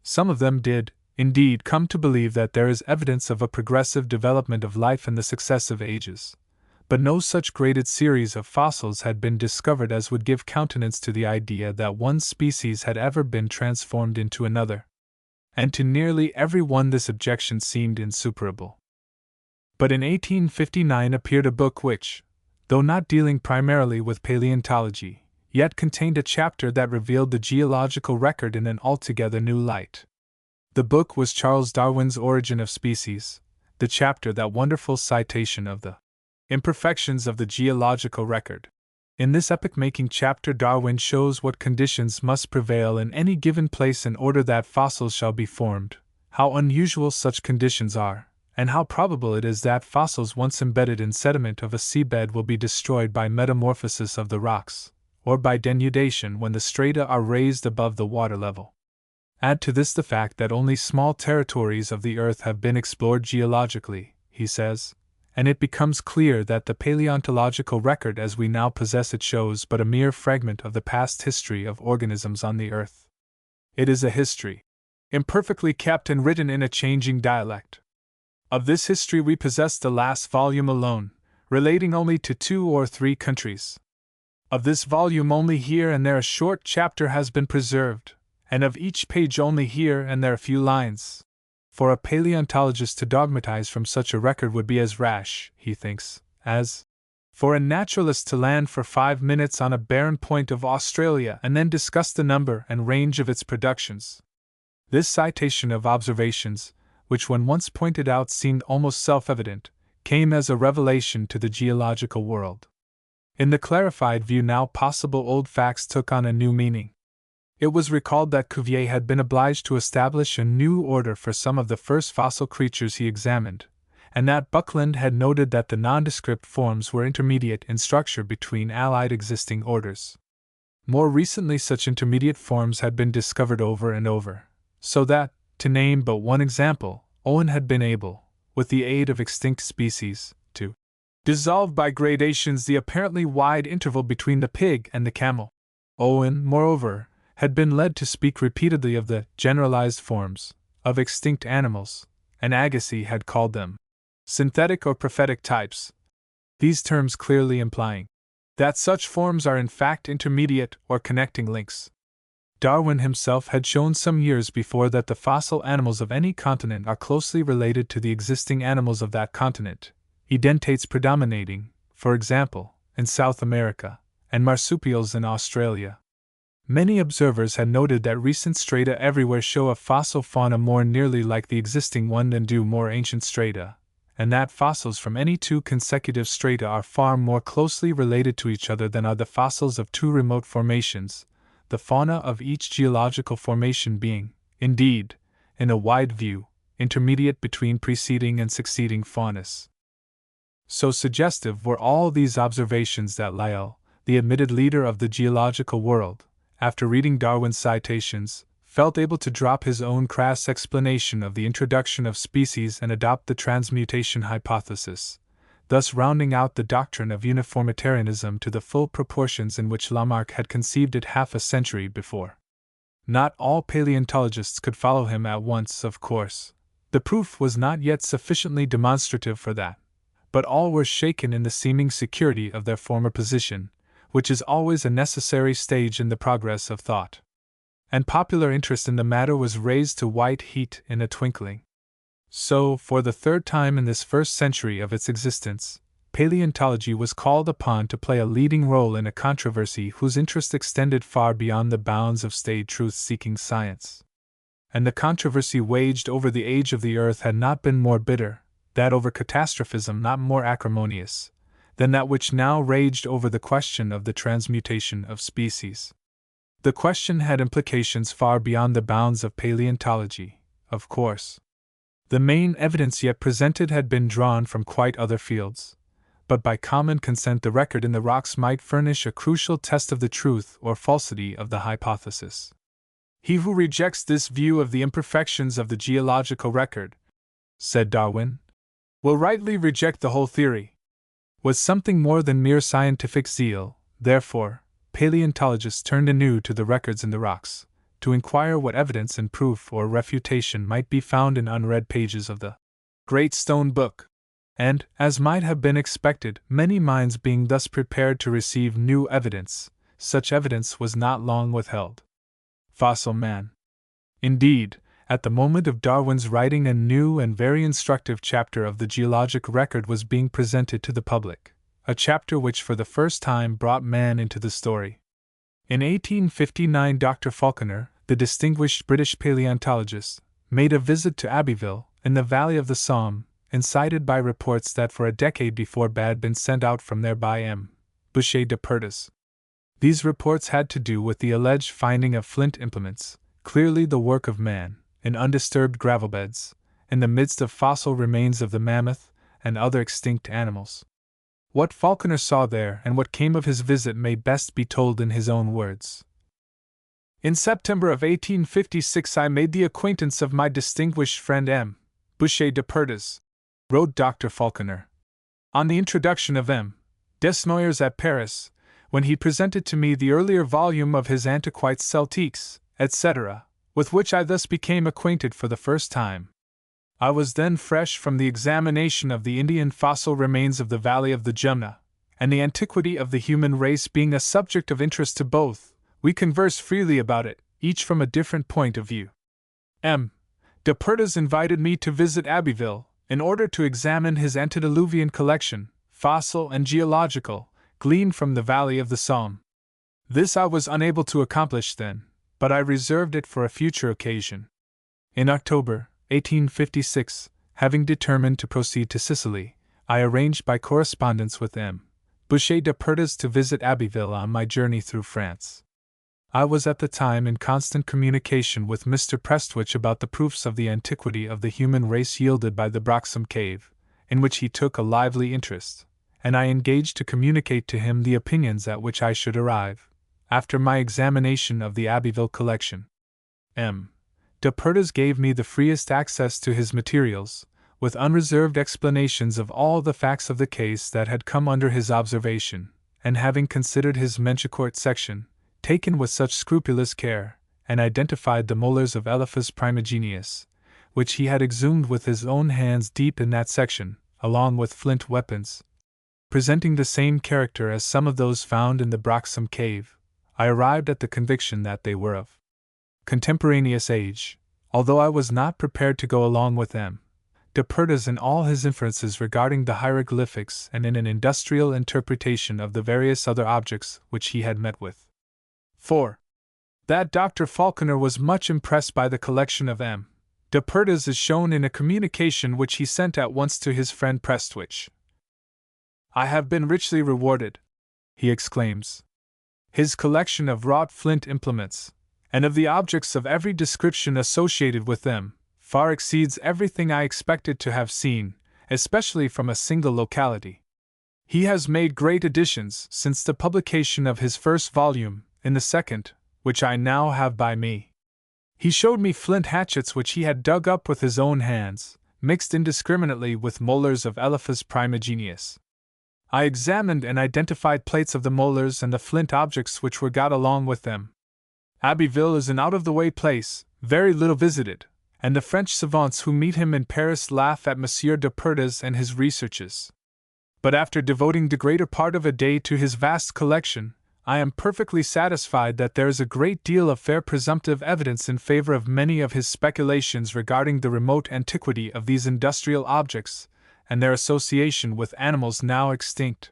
Some of them did, indeed, come to believe that there is evidence of a progressive development of life in the successive ages, but no such graded series of fossils had been discovered as would give countenance to the idea that one species had ever been transformed into another. And to nearly every one this objection seemed insuperable. But in 1859 appeared a book which, though not dealing primarily with paleontology, yet contained a chapter that revealed the geological record in an altogether new light. The book was Charles Darwin's Origin of Species, the chapter that wonderful citation of the imperfections of the geological record. In this epoch-making chapter Darwin shows what conditions must prevail in any given place in order that fossils shall be formed, how unusual such conditions are, and how probable it is that fossils once embedded in sediment of a seabed will be destroyed by metamorphosis of the rocks, or by denudation when the strata are raised above the water level. Add to this the fact that only small territories of the earth have been explored geologically, he says, and it becomes clear that the paleontological record as we now possess it shows but a mere fragment of the past history of organisms on the earth. It is a history, imperfectly kept and written in a changing dialect. Of this history we possess the last volume alone, relating only to 2 or 3 countries. Of this volume only here and there a short chapter has been preserved, and of each page only here and there a few lines. For a paleontologist to dogmatize from such a record would be as rash, he thinks, as for a naturalist to land for 5 minutes on a barren point of Australia and then discuss the number and range of its productions. This citation of observations, which when once pointed out seemed almost self-evident, came as a revelation to the geological world. In the clarified view now possible, old facts took on a new meaning. It was recalled that Cuvier had been obliged to establish a new order for some of the first fossil creatures he examined, and that Buckland had noted that the nondescript forms were intermediate in structure between allied existing orders. More recently such intermediate forms had been discovered over and over, so that, to name but one example, Owen had been able, with the aid of extinct species, to dissolve by gradations the apparently wide interval between the pig and the camel. Owen, moreover, had been led to speak repeatedly of the generalized forms of extinct animals, and Agassiz had called them synthetic or prophetic types, these terms clearly implying that such forms are in fact intermediate or connecting links. Darwin himself had shown some years before that the fossil animals of any continent are closely related to the existing animals of that continent, edentates predominating, for example, in South America, and marsupials in Australia. Many observers had noted that recent strata everywhere show a fossil fauna more nearly like the existing one than do more ancient strata, and that fossils from any 2 consecutive strata are far more closely related to each other than are the fossils of 2 remote formations, the fauna of each geological formation being, indeed, in a wide view, intermediate between preceding and succeeding faunas. So suggestive were all these observations that Lyell, the admitted leader of the geological world, after reading Darwin's citations, felt able to drop his own crass explanation of the introduction of species and adopt the transmutation hypothesis, thus rounding out the doctrine of uniformitarianism to the full proportions in which Lamarck had conceived it half a century before. Not all paleontologists could follow him at once, of course. The proof was not yet sufficiently demonstrative for that, but all were shaken in the seeming security of their former position, which is always a necessary stage in the progress of thought. and popular interest in the matter was raised to white heat in a twinkling. So, for the third time in this first century of its existence, paleontology was called upon to play a leading role in a controversy whose interest extended far beyond the bounds of staid truth-seeking science. And the controversy waged over the age of the earth had not been more bitter, that over catastrophism not more acrimonious, than that which now raged over the question of the transmutation of species. The question had implications far beyond the bounds of paleontology, of course. The main evidence yet presented had been drawn from quite other fields, but by common consent the record in the rocks might furnish a crucial test of the truth or falsity of the hypothesis. He who rejects this view of the imperfections of the geological record, said Darwin, will rightly reject the whole theory. With something more than mere scientific zeal, therefore, paleontologists turned anew to the records in the rocks, to inquire what evidence and proof or refutation might be found in unread pages of the Great Stone Book. And, as might have been expected, many minds being thus prepared to receive new evidence, such evidence was not long withheld. Fossil man. Indeed, at the moment of Darwin's writing, a new and very instructive chapter of the geologic record was being presented to the public, a chapter which for the first time brought man into the story. In 1859, Dr. Falconer, the distinguished British paleontologist, made a visit to Abbeville, in the valley of the Somme, incited by reports that for a decade before had been sent out from there by M. Boucher de Perthes. These reports had to do with the alleged finding of flint implements, clearly the work of man, in undisturbed gravel beds, in the midst of fossil remains of the mammoth and other extinct animals. What Falconer saw there and what came of his visit may best be told in his own words. In September of 1856 I made the acquaintance of my distinguished friend M. Boucher de Perthes, wrote Dr. Falconer, on the introduction of M. Desnoyers at Paris, when he presented to me the earlier volume of his Antiquités Celtiques, etc., with which I thus became acquainted for the first time. I was then fresh from the examination of the Indian fossil remains of the valley of the Jumna, and the antiquity of the human race being a subject of interest to both, we conversed freely about it, each from a different point of view. M. de Perthes invited me to visit Abbeville, in order to examine his antediluvian collection, fossil and geological, gleaned from the valley of the Somme. This I was unable to accomplish then, but I reserved it for a future occasion. In October 1856, having determined to proceed to Sicily, I arranged by correspondence with M. Boucher de Perthes to visit Abbeville on my journey through France. I was at the time in constant communication with Mr. Prestwich about the proofs of the antiquity of the human race yielded by the Broxham Cave, in which he took a lively interest, and I engaged to communicate to him the opinions at which I should arrive, after my examination of the Abbeville collection. M. de Perthes gave me the freest access to his materials, with unreserved explanations of all the facts of the case that had come under his observation, and having considered his Menchicourt section, taken with such scrupulous care, and identified the molars of Elephas primigenius, which he had exhumed with his own hands deep in that section, along with flint weapons, presenting the same character as some of those found in the Broxham Cave, I arrived at the conviction that they were of contemporaneous age, although I was not prepared to go along with M. de Perthes in all his inferences regarding the hieroglyphics and in an industrial interpretation of the various other objects which he had met with. 4. That Dr. Falconer was much impressed by the collection of M. de Perthes is shown in a communication which he sent at once to his friend Prestwich. I have been richly rewarded, he exclaims. His collection of wrought flint implements, and of the objects of every description associated with them, far exceeds everything I expected to have seen, especially from a single locality. He has made great additions since the publication of his first volume, in the second, which I now have by me. He showed me flint hatchets which he had dug up with his own hands, mixed indiscriminately with molars of Elephas primigenius. I examined and identified plates of the molars and the flint objects which were got along with them. Abbeville is an out-of-the-way place, very little visited, and the French savants who meet him in Paris laugh at Monsieur de Perthes and his researches. But after devoting the greater part of a day to his vast collection, I am perfectly satisfied that there is a great deal of fair presumptive evidence in favor of many of his speculations regarding the remote antiquity of these industrial objects and their association with animals now extinct.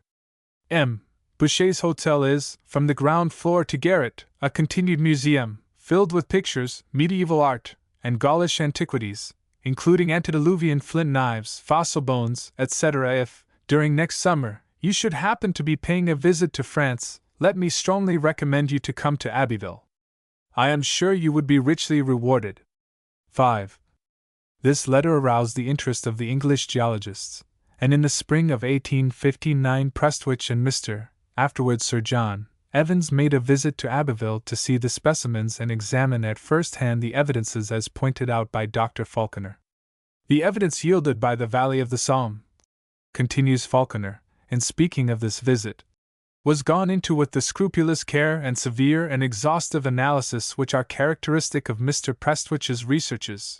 M. Boucher's hotel is, from the ground floor to garret, a continued museum, filled with pictures, medieval art, and Gaulish antiquities, including antediluvian flint knives, fossil bones, etc. If, during next summer, you should happen to be paying a visit to France, let me strongly recommend you to come to Abbeville. I am sure you would be richly rewarded. 5. This letter aroused the interest of the English geologists, and in the spring of 1859 Prestwich and Mr. afterwards Sir John Evans made a visit to Abbeville to see the specimens and examine at first hand the evidences as pointed out by Dr. Falconer. The evidence yielded by the valley of the Somme, continues Falconer, in speaking of this visit, was gone into with the scrupulous care and severe and exhaustive analysis which are characteristic of Mr. Prestwich's researches.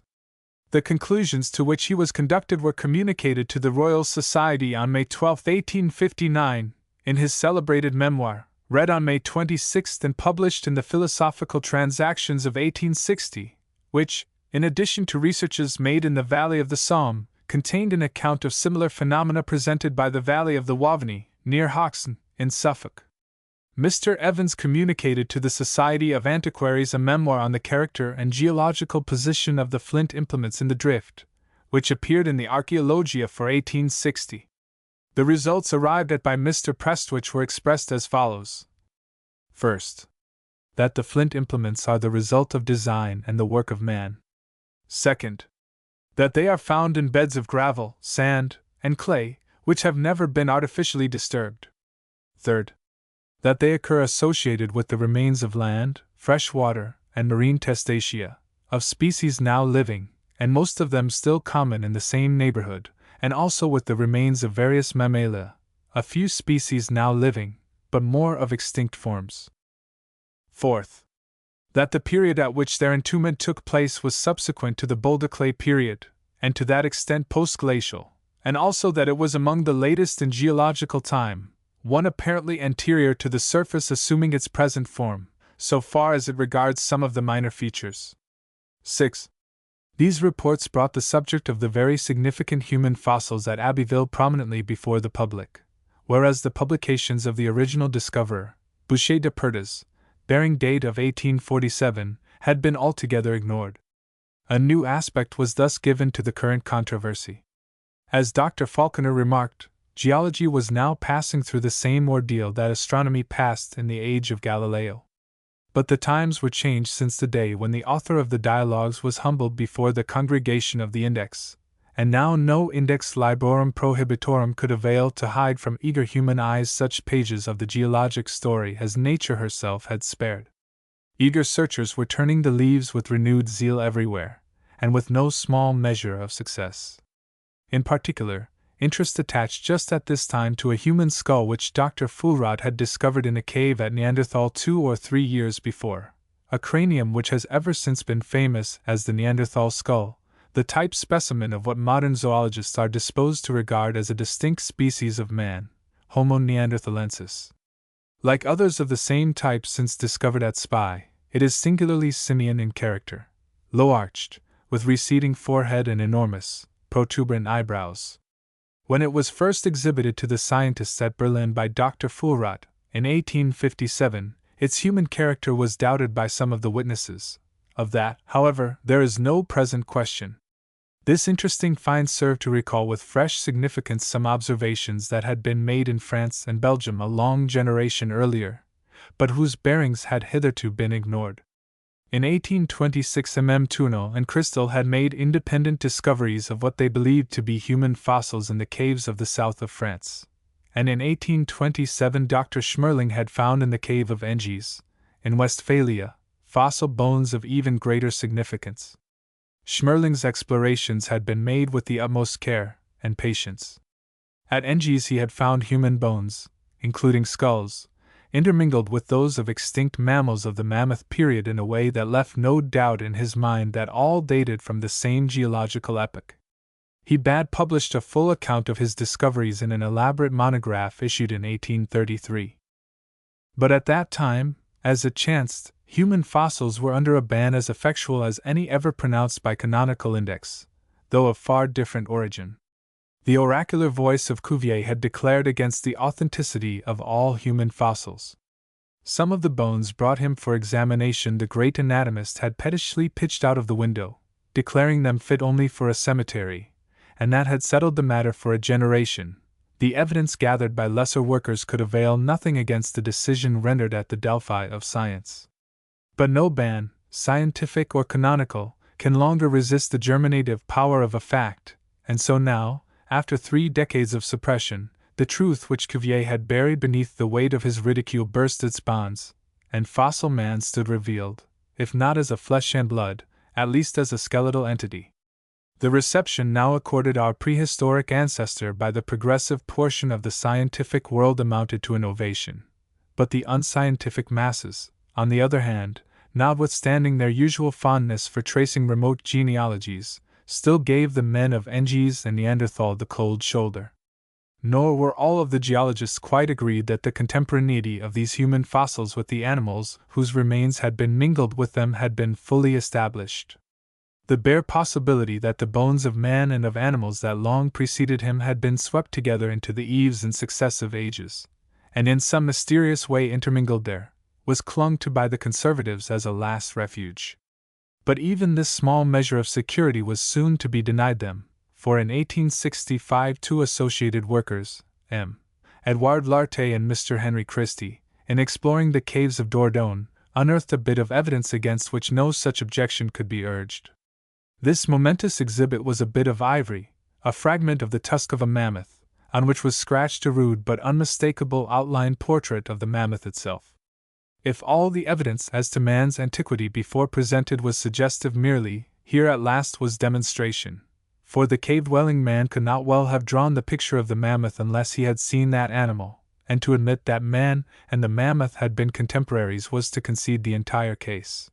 The conclusions to which he was conducted were communicated to the Royal Society on May 12, 1859, in his celebrated memoir, read on May 26 and published in the Philosophical Transactions of 1860, which, in addition to researches made in the valley of the Somme, contained an account of similar phenomena presented by the valley of the Waveny, near Hoxne, in Suffolk. Mr. Evans communicated to the Society of Antiquaries a memoir on the character and geological position of the flint implements in the drift, which appeared in the Archaeologia for 1860. The results arrived at by Mr. Prestwich were expressed as follows. First, that the flint implements are the result of design and the work of man. Second, that they are found in beds of gravel, sand, and clay, which have never been artificially disturbed. Third, that they occur associated with the remains of land, fresh water, and marine testacea, of species now living, and most of them still common in the same neighborhood, and also with the remains of various mammalia, a few species now living, but more of extinct forms. Fourth, that the period at which their entombment took place was subsequent to the Boulder-clay period, and to that extent post-glacial, and also that it was among the latest in geological time, one apparently anterior to the surface assuming its present form, so far as it regards some of the minor features. 6. These reports brought the subject of the very significant human fossils at Abbeville prominently before the public, whereas the publications of the original discoverer, Boucher de Perthes, bearing date of 1847, had been altogether ignored. A new aspect was thus given to the current controversy. As Dr. Falconer remarked, geology was now passing through the same ordeal that astronomy passed in the age of Galileo. But the times were changed since the day when the author of the Dialogues was humbled before the congregation of the Index, and now no Index Librorum Prohibitorum could avail to hide from eager human eyes such pages of the geologic story as nature herself had spared. Eager searchers were turning the leaves with renewed zeal everywhere, and with no small measure of success. In particular, interest attached just at this time to a human skull which Dr. Fulrad had discovered in a cave at Neanderthal 2 or 3 years before, a cranium which has ever since been famous as the Neanderthal skull, the type specimen of what modern zoologists are disposed to regard as a distinct species of man, Homo neanderthalensis. Like others of the same type since discovered at Spy, it is singularly simian in character, low-arched, with receding forehead and enormous, protuberant eyebrows. When it was first exhibited to the scientists at Berlin by Dr. Fulrad, in 1857, its human character was doubted by some of the witnesses. Of that, however, there is no present question. This interesting find served to recall with fresh significance some observations that had been made in France and Belgium a long generation earlier, but whose bearings had hitherto been ignored. In 1826 Tournel and Christel had made independent discoveries of what they believed to be human fossils in the caves of the south of France, and in 1827 Dr. Schmerling had found in the cave of Engies, in Westphalia, fossil bones of even greater significance. Schmerling's explorations had been made with the utmost care and patience. At Engies he had found human bones, including skulls, intermingled with those of extinct mammals of the Mammoth period in a way that left no doubt in his mind that all dated from the same geological epoch. He bade published a full account of his discoveries in an elaborate monograph issued in 1833. But at that time, as it chanced, human fossils were under a ban as effectual as any ever pronounced by canonical index, though of far different origin. The oracular voice of Cuvier had declared against the authenticity of all human fossils. Some of the bones brought him for examination the great anatomist had pettishly pitched out of the window, declaring them fit only for a cemetery, and that had settled the matter for a generation. The evidence gathered by lesser workers could avail nothing against the decision rendered at the Delphi of science. But no ban, scientific or canonical, can longer resist the germinative power of a fact, and so now, after 3 decades of suppression, the truth which Cuvier had buried beneath the weight of his ridicule burst its bonds, and fossil man stood revealed, if not as a flesh and blood, at least as a skeletal entity. The reception now accorded our prehistoric ancestor by the progressive portion of the scientific world amounted to an ovation, but the unscientific masses, on the other hand, notwithstanding their usual fondness for tracing remote genealogies, still gave the men of Engis and Neanderthal the cold shoulder. Nor were all of the geologists quite agreed that the contemporaneity of these human fossils with the animals whose remains had been mingled with them had been fully established. The bare possibility that the bones of man and of animals that long preceded him had been swept together into the eaves in successive ages, and in some mysterious way intermingled there, was clung to by the conservatives as a last refuge. But even this small measure of security was soon to be denied them, for in 1865 2 associated workers, M. Edouard Lartet and Mr. Henry Christie, in exploring the caves of Dordogne, unearthed a bit of evidence against which no such objection could be urged. This momentous exhibit was a bit of ivory, a fragment of the tusk of a mammoth, on which was scratched a rude but unmistakable outline portrait of the mammoth itself. If all the evidence as to man's antiquity before presented was suggestive merely, here at last was demonstration, for the cave-dwelling man could not well have drawn the picture of the mammoth unless he had seen that animal, and to admit that man and the mammoth had been contemporaries was to concede the entire case.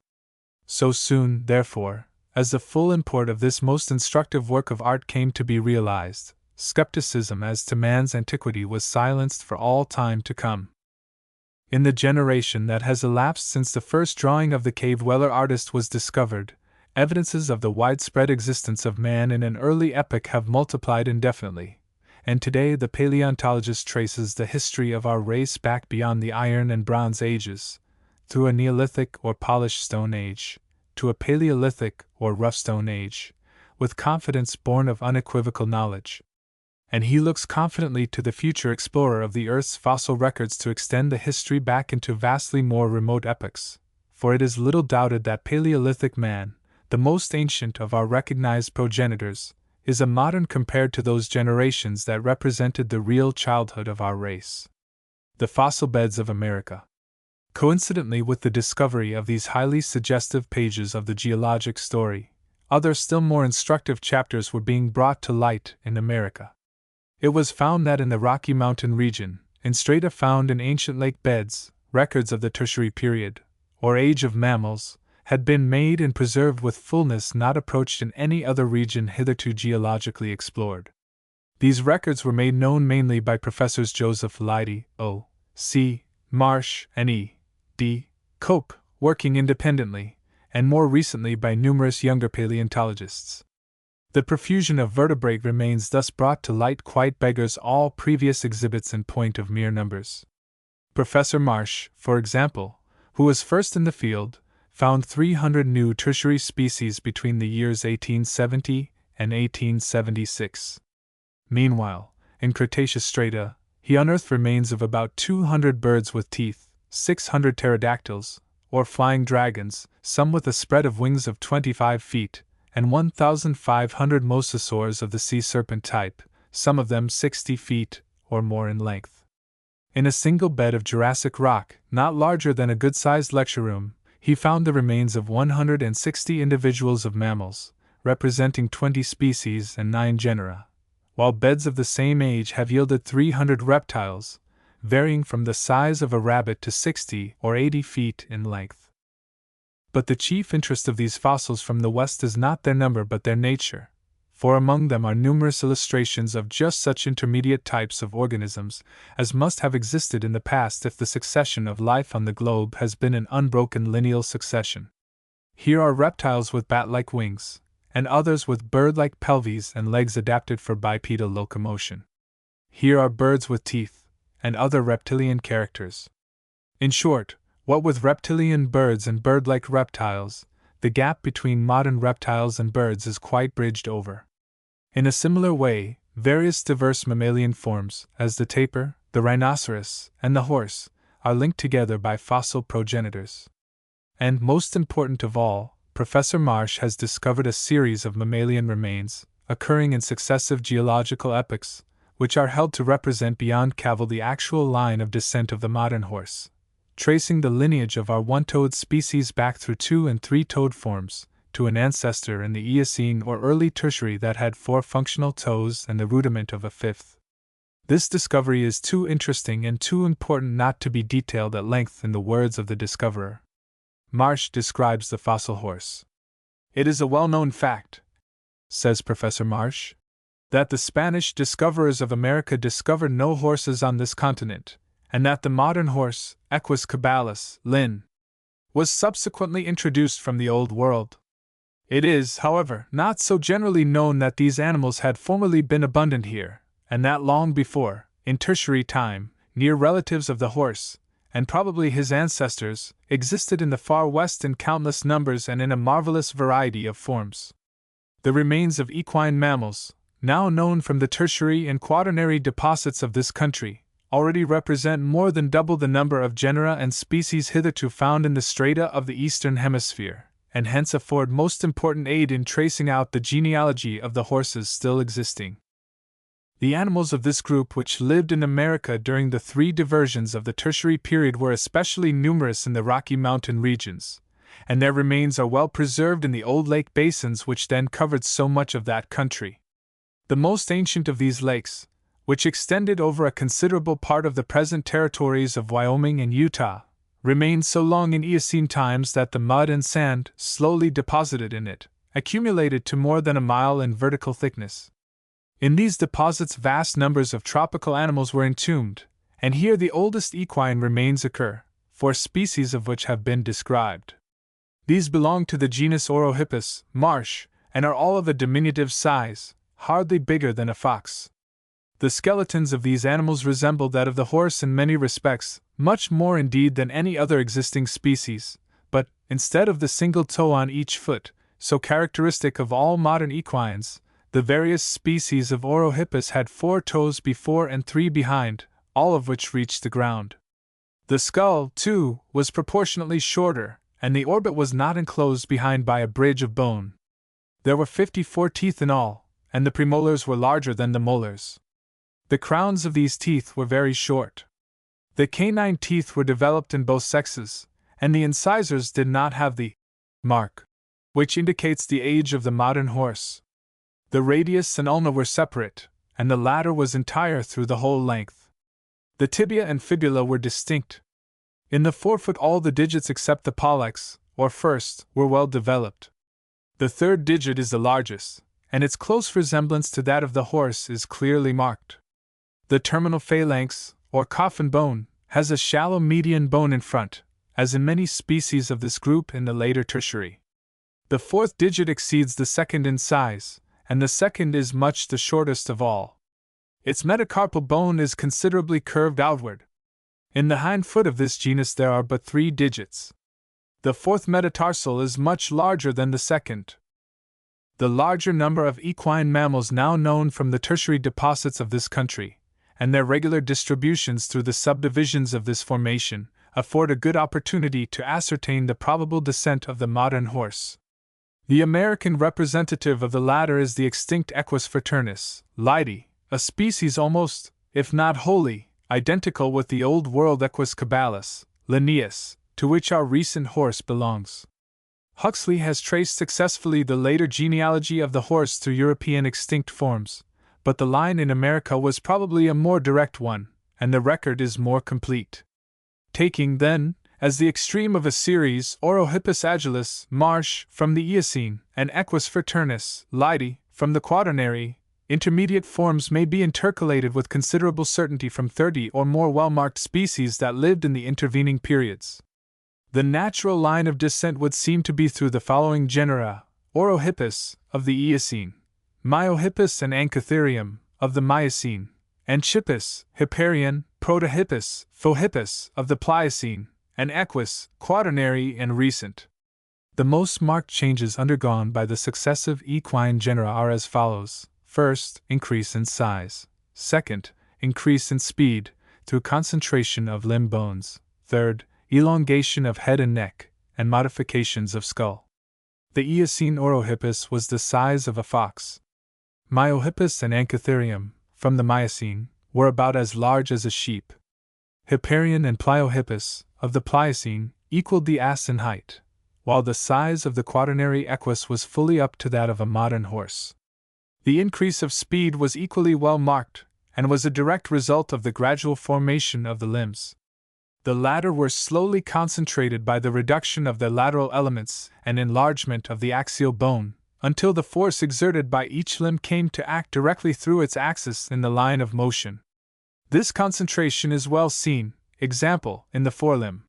So soon, therefore, as the full import of this most instructive work of art came to be realized, skepticism as to man's antiquity was silenced for all time to come. In the generation that has elapsed since the first drawing of the cave-dweller artist was discovered, evidences of the widespread existence of man in an early epoch have multiplied indefinitely, and today the paleontologist traces the history of our race back beyond the Iron and Bronze Ages, through a Neolithic or Polished Stone Age, to a Paleolithic or Rough Stone Age, with confidence born of unequivocal knowledge. And he looks confidently to the future explorer of the Earth's fossil records to extend the history back into vastly more remote epochs, for it is little doubted that Paleolithic man, the most ancient of our recognized progenitors, is a modern compared to those generations that represented the real childhood of our race. The fossil beds of America. Coincidentally with the discovery of these highly suggestive pages of the geologic story, other still more instructive chapters were being brought to light in America. It was found that in the Rocky Mountain region, in strata found in ancient lake beds, records of the Tertiary period, or age of mammals, had been made and preserved with fullness not approached in any other region hitherto geologically explored. These records were made known mainly by Professors Joseph Leidy, O. C. Marsh, and E. D. Cope, working independently, and more recently by numerous younger paleontologists. The profusion of vertebrate remains thus brought to light quite beggars all previous exhibits in point of mere numbers. Professor Marsh, for example, who was first in the field, found 300 new tertiary species between the years 1870 and 1876. Meanwhile, in Cretaceous strata, he unearthed remains of about 200 birds with teeth, 600 pterodactyls, or flying dragons, some with a spread of wings of 25 feet, and 1,500 mosasaurs of the sea serpent type, some of them 60 feet or more in length. In a single bed of Jurassic rock, not larger than a good-sized lecture room, he found the remains of 160 individuals of mammals, representing 20 species and 9 genera, while beds of the same age have yielded 300 reptiles, varying from the size of a rabbit to 60 or 80 feet in length. But the chief interest of these fossils from the West is not their number but their nature, for among them are numerous illustrations of just such intermediate types of organisms as must have existed in the past if the succession of life on the globe has been an unbroken lineal succession. Here are reptiles with bat-like wings, and others with bird-like pelvises and legs adapted for bipedal locomotion. Here are birds with teeth, and other reptilian characters. In short, what with reptilian birds and bird-like reptiles, the gap between modern reptiles and birds is quite bridged over. In a similar way, various diverse mammalian forms, as the tapir, the rhinoceros, and the horse, are linked together by fossil progenitors. And, most important of all, Professor Marsh has discovered a series of mammalian remains, occurring in successive geological epochs, which are held to represent beyond cavil the actual line of descent of the modern horse, tracing the lineage of our one-toed species back through two- and three-toed forms, to an ancestor in the Eocene or early Tertiary that had 4 functional toes and the rudiment of a 5th. This discovery is too interesting and too important not to be detailed at length in the words of the discoverer. Marsh describes the fossil horse. "It is a well-known fact," says Professor Marsh, "that the Spanish discoverers of America discovered no horses on this continent, and that the modern horse, Equus caballus, Linn., was subsequently introduced from the Old World. It is, however, not so generally known that these animals had formerly been abundant here, and that long before, in Tertiary time, near relatives of the horse, and probably his ancestors, existed in the far west in countless numbers and in a marvelous variety of forms. The remains of equine mammals, now known from the Tertiary and Quaternary deposits of this country, already represent more than double the number of genera and species hitherto found in the strata of the Eastern Hemisphere, and hence afford most important aid in tracing out the genealogy of the horses still existing. The animals of this group which lived in America during the 3 diversions of the Tertiary period were especially numerous in the Rocky Mountain regions, and their remains are well preserved in the old lake basins which then covered so much of that country. The most ancient of these lakes, which extended over a considerable part of the present territories of Wyoming and Utah, remained so long in Eocene times that the mud and sand, slowly deposited in it, accumulated to more than a mile in vertical thickness. In these deposits vast numbers of tropical animals were entombed, and here the oldest equine remains occur, 4 species of which have been described. These belong to the genus Orohippus, Marsh, and are all of a diminutive size, hardly bigger than a fox. The skeletons of these animals resemble that of the horse in many respects, much more indeed than any other existing species, but, instead of the single toe on each foot, so characteristic of all modern equines, the various species of Orohippus had 4 toes before and 3 behind, all of which reached the ground. The skull, too, was proportionately shorter, and the orbit was not enclosed behind by a bridge of bone. There were 54 teeth in all, and the premolars were larger than the molars. The crowns of these teeth were very short. The canine teeth were developed in both sexes, and the incisors did not have the mark, which indicates the age of the modern horse. The radius and ulna were separate, and the latter was entire through the whole length. The tibia and fibula were distinct. In the forefoot all the digits except the pollex, or first, were well developed. The 3rd digit is the largest, and its close resemblance to that of the horse is clearly marked. The terminal phalanx, or coffin bone, has a shallow median bone in front, as in many species of this group in the later Tertiary. The 4th digit exceeds the 2nd in size, and the 2nd is much the shortest of all. Its metacarpal bone is considerably curved outward. In the hind foot of this genus there are but 3 digits. The 4th metatarsal is much larger than the 2nd. The larger number of equine mammals now known from the Tertiary deposits of this country, and their regular distributions through the subdivisions of this formation, afford a good opportunity to ascertain the probable descent of the modern horse. The American representative of the latter is the extinct Equus fraternus, Lydi, a species almost, if not wholly, identical with the Old World Equus caballus, Linnaeus, to which our recent horse belongs. Huxley has traced successfully the later genealogy of the horse through European extinct forms, but the line in America was probably a more direct one, and the record is more complete. Taking, then, as the extreme of a series Orohippus agilis, Marsh, from the Eocene, and Equus fraternus, Lydi, from the Quaternary, intermediate forms may be intercalated with considerable certainty from 30 or more well-marked species that lived in the intervening periods. The natural line of descent would seem to be through the following genera: Orohippus, of the Eocene; Myohippus and Anchitherium, of the Miocene; and Chippus, Hipparion, Protohippus, Phohippus, of the Pliocene; and Equus, Quaternary and recent. The most marked changes undergone by the successive equine genera are as follows: first, increase in size; second, increase in speed, through concentration of limb bones; third, elongation of head and neck, and modifications of skull. The Eocene Orohippus was the size of a fox. Myohippus and Anchitherium, from the Miocene, were about as large as a sheep. Hipparion and Pliohippus, of the Pliocene, equaled the ass in height, while the size of the quaternary equus was fully up to that of a modern horse. The increase of speed was equally well marked, and was a direct result of the gradual formation of the limbs. The latter were slowly concentrated by the reduction of their lateral elements and enlargement of the axial bone, until the force exerted by each limb came to act directly through its axis in the line of motion. This concentration is well seen, example, in the forelimb.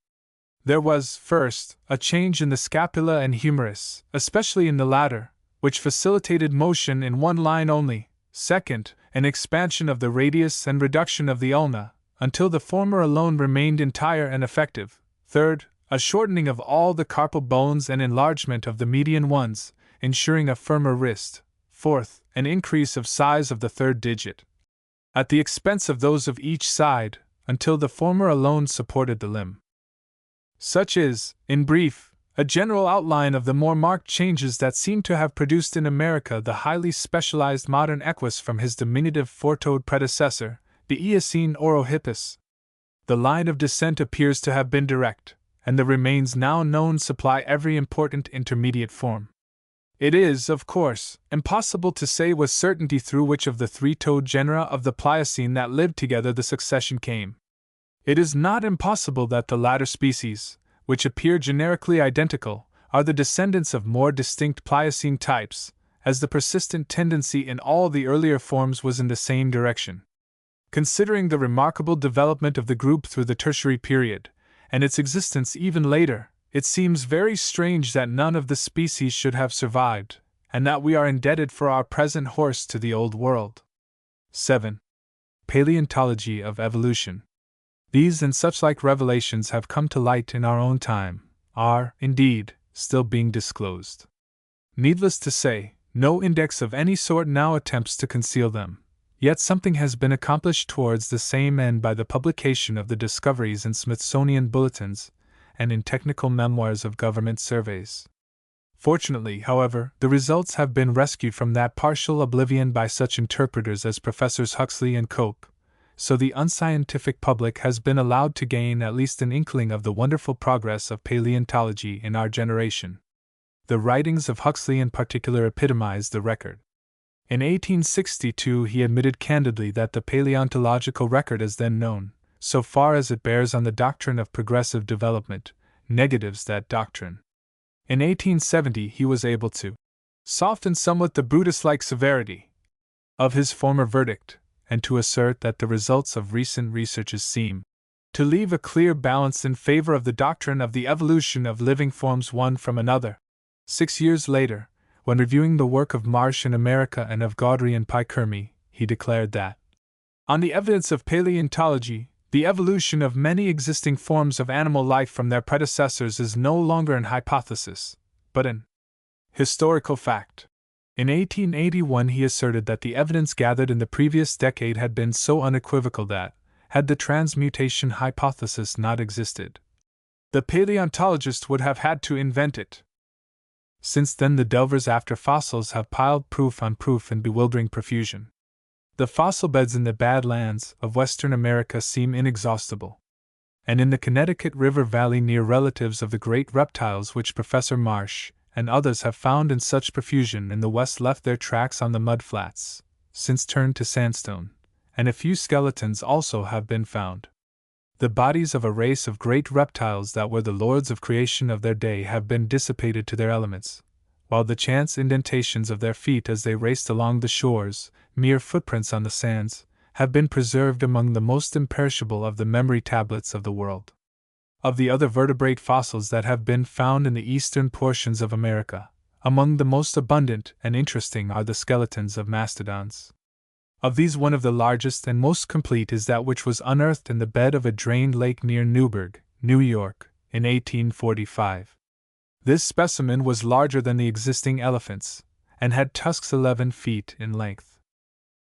There was, first, a change in the scapula and humerus, especially in the latter, which facilitated motion in one line only; second, an expansion of the radius and reduction of the ulna, until the former alone remained entire and effective; third, a shortening of all the carpal bones and enlargement of the median ones, ensuring a firmer wrist; fourth, an increase of size of the third digit, at the expense of those of each side, until the former alone supported the limb. Such is, in brief, a general outline of the more marked changes that seem to have produced in America the highly specialized modern equus from his diminutive four-toed predecessor, the Eocene Orohippus. The line of descent appears to have been direct, and the remains now known supply every important intermediate form. It is, of course, impossible to say with certainty through which of the three-toed genera of the Pliocene that lived together the succession came. It is not impossible that the latter species, which appear generically identical, are the descendants of more distinct Pliocene types, as the persistent tendency in all the earlier forms was in the same direction. Considering the remarkable development of the group through the Tertiary period, and its existence even later, it seems very strange that none of the species should have survived, and that we are indebted for our present horse to the Old World. 7. Paleontology of evolution. These and such-like revelations have come to light in our own time, are, indeed, still being disclosed. Needless to say, no index of any sort now attempts to conceal them. Yet something has been accomplished towards the same end by the publication of the discoveries in Smithsonian bulletins and in technical memoirs of government surveys. Fortunately, however, the results have been rescued from that partial oblivion by such interpreters as Professors Huxley and Cope, so the unscientific public has been allowed to gain at least an inkling of the wonderful progress of paleontology in our generation. The writings of Huxley in particular epitomize the record. In 1862 he admitted candidly that the paleontological record as then known, so far as it bears on the doctrine of progressive development, negatives that doctrine. In 1870 he was able to soften somewhat the Brutus-like severity of his former verdict, and to assert that the results of recent researches seem to leave a clear balance in favor of the doctrine of the evolution of living forms one from another. 6 years later, when reviewing the work of Marsh in America and of Gaudry and Pikermi, he declared that, on the evidence of paleontology, the evolution of many existing forms of animal life from their predecessors is no longer an hypothesis, but an historical fact. In 1881 he asserted that the evidence gathered in the previous decade had been so unequivocal that, had the transmutation hypothesis not existed, the paleontologist would have had to invent it. Since then the delvers after fossils have piled proof on proof in bewildering profusion. The fossil beds in the Badlands of Western America seem inexhaustible. And in the Connecticut River Valley near relatives of the great reptiles which Professor Marsh and others have found in such profusion in the West left their tracks on the mud flats, since turned to sandstone, and a few skeletons also have been found. The bodies of a race of great reptiles that were the lords of creation of their day have been dissipated to their elements, while the chance indentations of their feet as they raced along the shores, mere footprints on the sands, have been preserved among the most imperishable of the memory tablets of the world. Of the other vertebrate fossils that have been found in the eastern portions of America, among the most abundant and interesting are the skeletons of mastodons. Of these, one of the largest and most complete is that which was unearthed in the bed of a drained lake near Newburgh, New York, in 1845. This specimen was larger than the existing elephants, and had tusks 11 feet in length.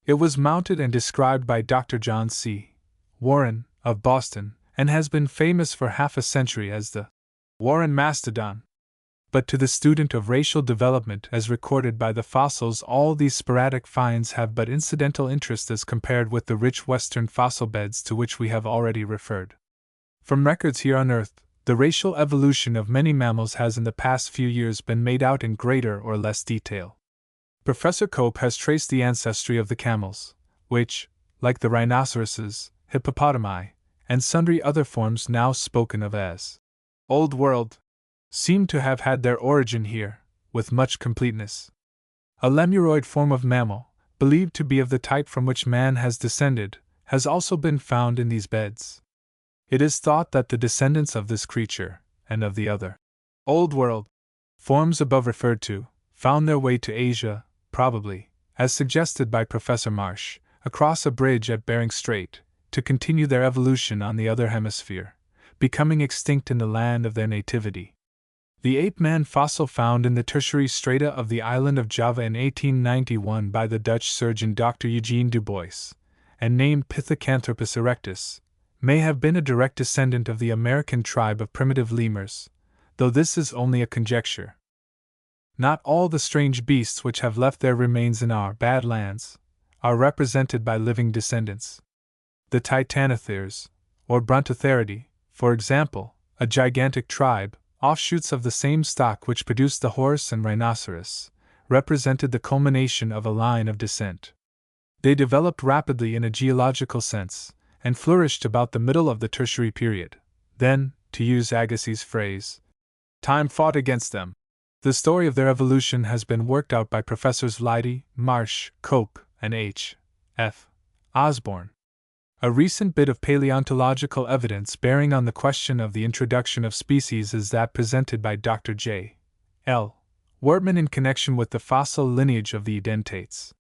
It was mounted and described by Dr. John C. Warren, of Boston, and has been famous for half a century as the Warren mastodon. But to the student of racial development as recorded by the fossils, all these sporadic finds have but incidental interest as compared with the rich western fossil beds to which we have already referred. From records here unearthed, the racial evolution of many mammals has in the past few years been made out in greater or less detail. Professor Cope has traced the ancestry of the camels, which, like the rhinoceroses, hippopotami, and sundry other forms now spoken of as Old World, seem to have had their origin here, with much completeness. A lemuroid form of mammal, believed to be of the type from which man has descended, has also been found in these beds. It is thought that the descendants of this creature, and of the other Old World forms above referred to, found their way to Asia, probably, as suggested by Professor Marsh, across a bridge at Bering Strait, to continue their evolution on the other hemisphere, becoming extinct in the land of their nativity. The ape-man fossil found in the tertiary strata of the island of Java in 1891 by the Dutch surgeon Dr. Eugene Dubois, and named Pithecanthropus erectus, may have been a direct descendant of the American tribe of primitive lemurs, though this is only a conjecture. Not all the strange beasts which have left their remains in our bad lands are represented by living descendants. The Titanotheres, or Brontotheridae, for example, a gigantic tribe, offshoots of the same stock which produced the horse and rhinoceros, represented the culmination of a line of descent. They developed rapidly in a geological sense, and flourished about the middle of the Tertiary period. Then, to use Agassiz's phrase, time fought against them. The story of their evolution has been worked out by Professors Leidy, Marsh, Cope, and H. F. Osborne. A recent bit of paleontological evidence bearing on the question of the introduction of species is that presented by Dr. J. L. Wortman in connection with the fossil lineage of the edentates.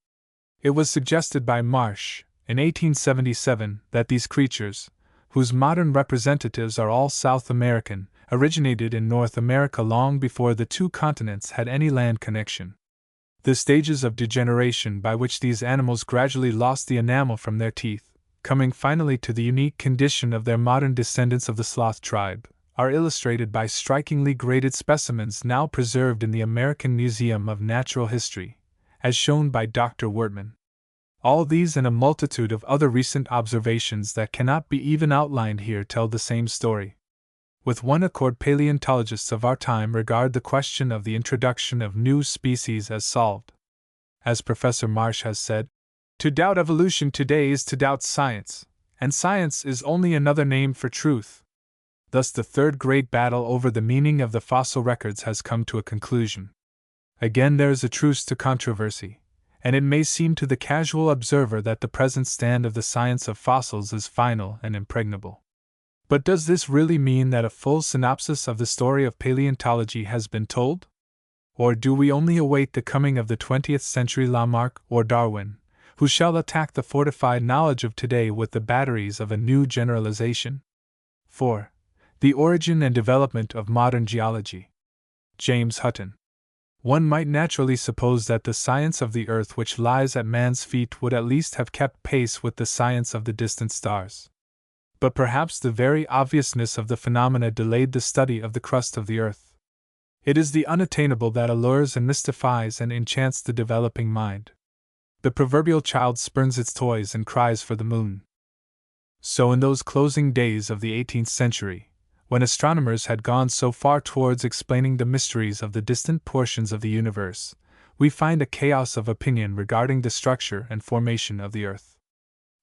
It was suggested by Marsh, in 1877, that these creatures, whose modern representatives are all South American, originated in North America long before the two continents had any land connection. The stages of degeneration by which these animals gradually lost the enamel from their teeth, coming finally to the unique condition of their modern descendants of the sloth tribe, are illustrated by strikingly graded specimens now preserved in the American Museum of Natural History, as shown by Dr. Wortman. All these and a multitude of other recent observations that cannot be even outlined here tell the same story. With one accord, paleontologists of our time regard the question of the introduction of new species as solved. As Professor Marsh has said, to doubt evolution today is to doubt science, and science is only another name for truth. Thus, the third great battle over the meaning of the fossil records has come to a conclusion. Again, there is a truce to controversy, and it may seem to the casual observer that the present stand of the science of fossils is final and impregnable. But does this really mean that a full synopsis of the story of paleontology has been told? Or do we only await the coming of the 20th century Lamarck or Darwin, who shall attack the fortified knowledge of today with the batteries of a new generalization? 4. The origin and development of modern geology. James Hutton. One might naturally suppose that the science of the earth which lies at man's feet would at least have kept pace with the science of the distant stars. But perhaps the very obviousness of the phenomena delayed the study of the crust of the earth. It is the unattainable that allures and mystifies and enchants the developing mind. The proverbial child spurns its toys and cries for the moon. So in those closing days of the 18th century, when astronomers had gone so far towards explaining the mysteries of the distant portions of the universe, we find a chaos of opinion regarding the structure and formation of the earth.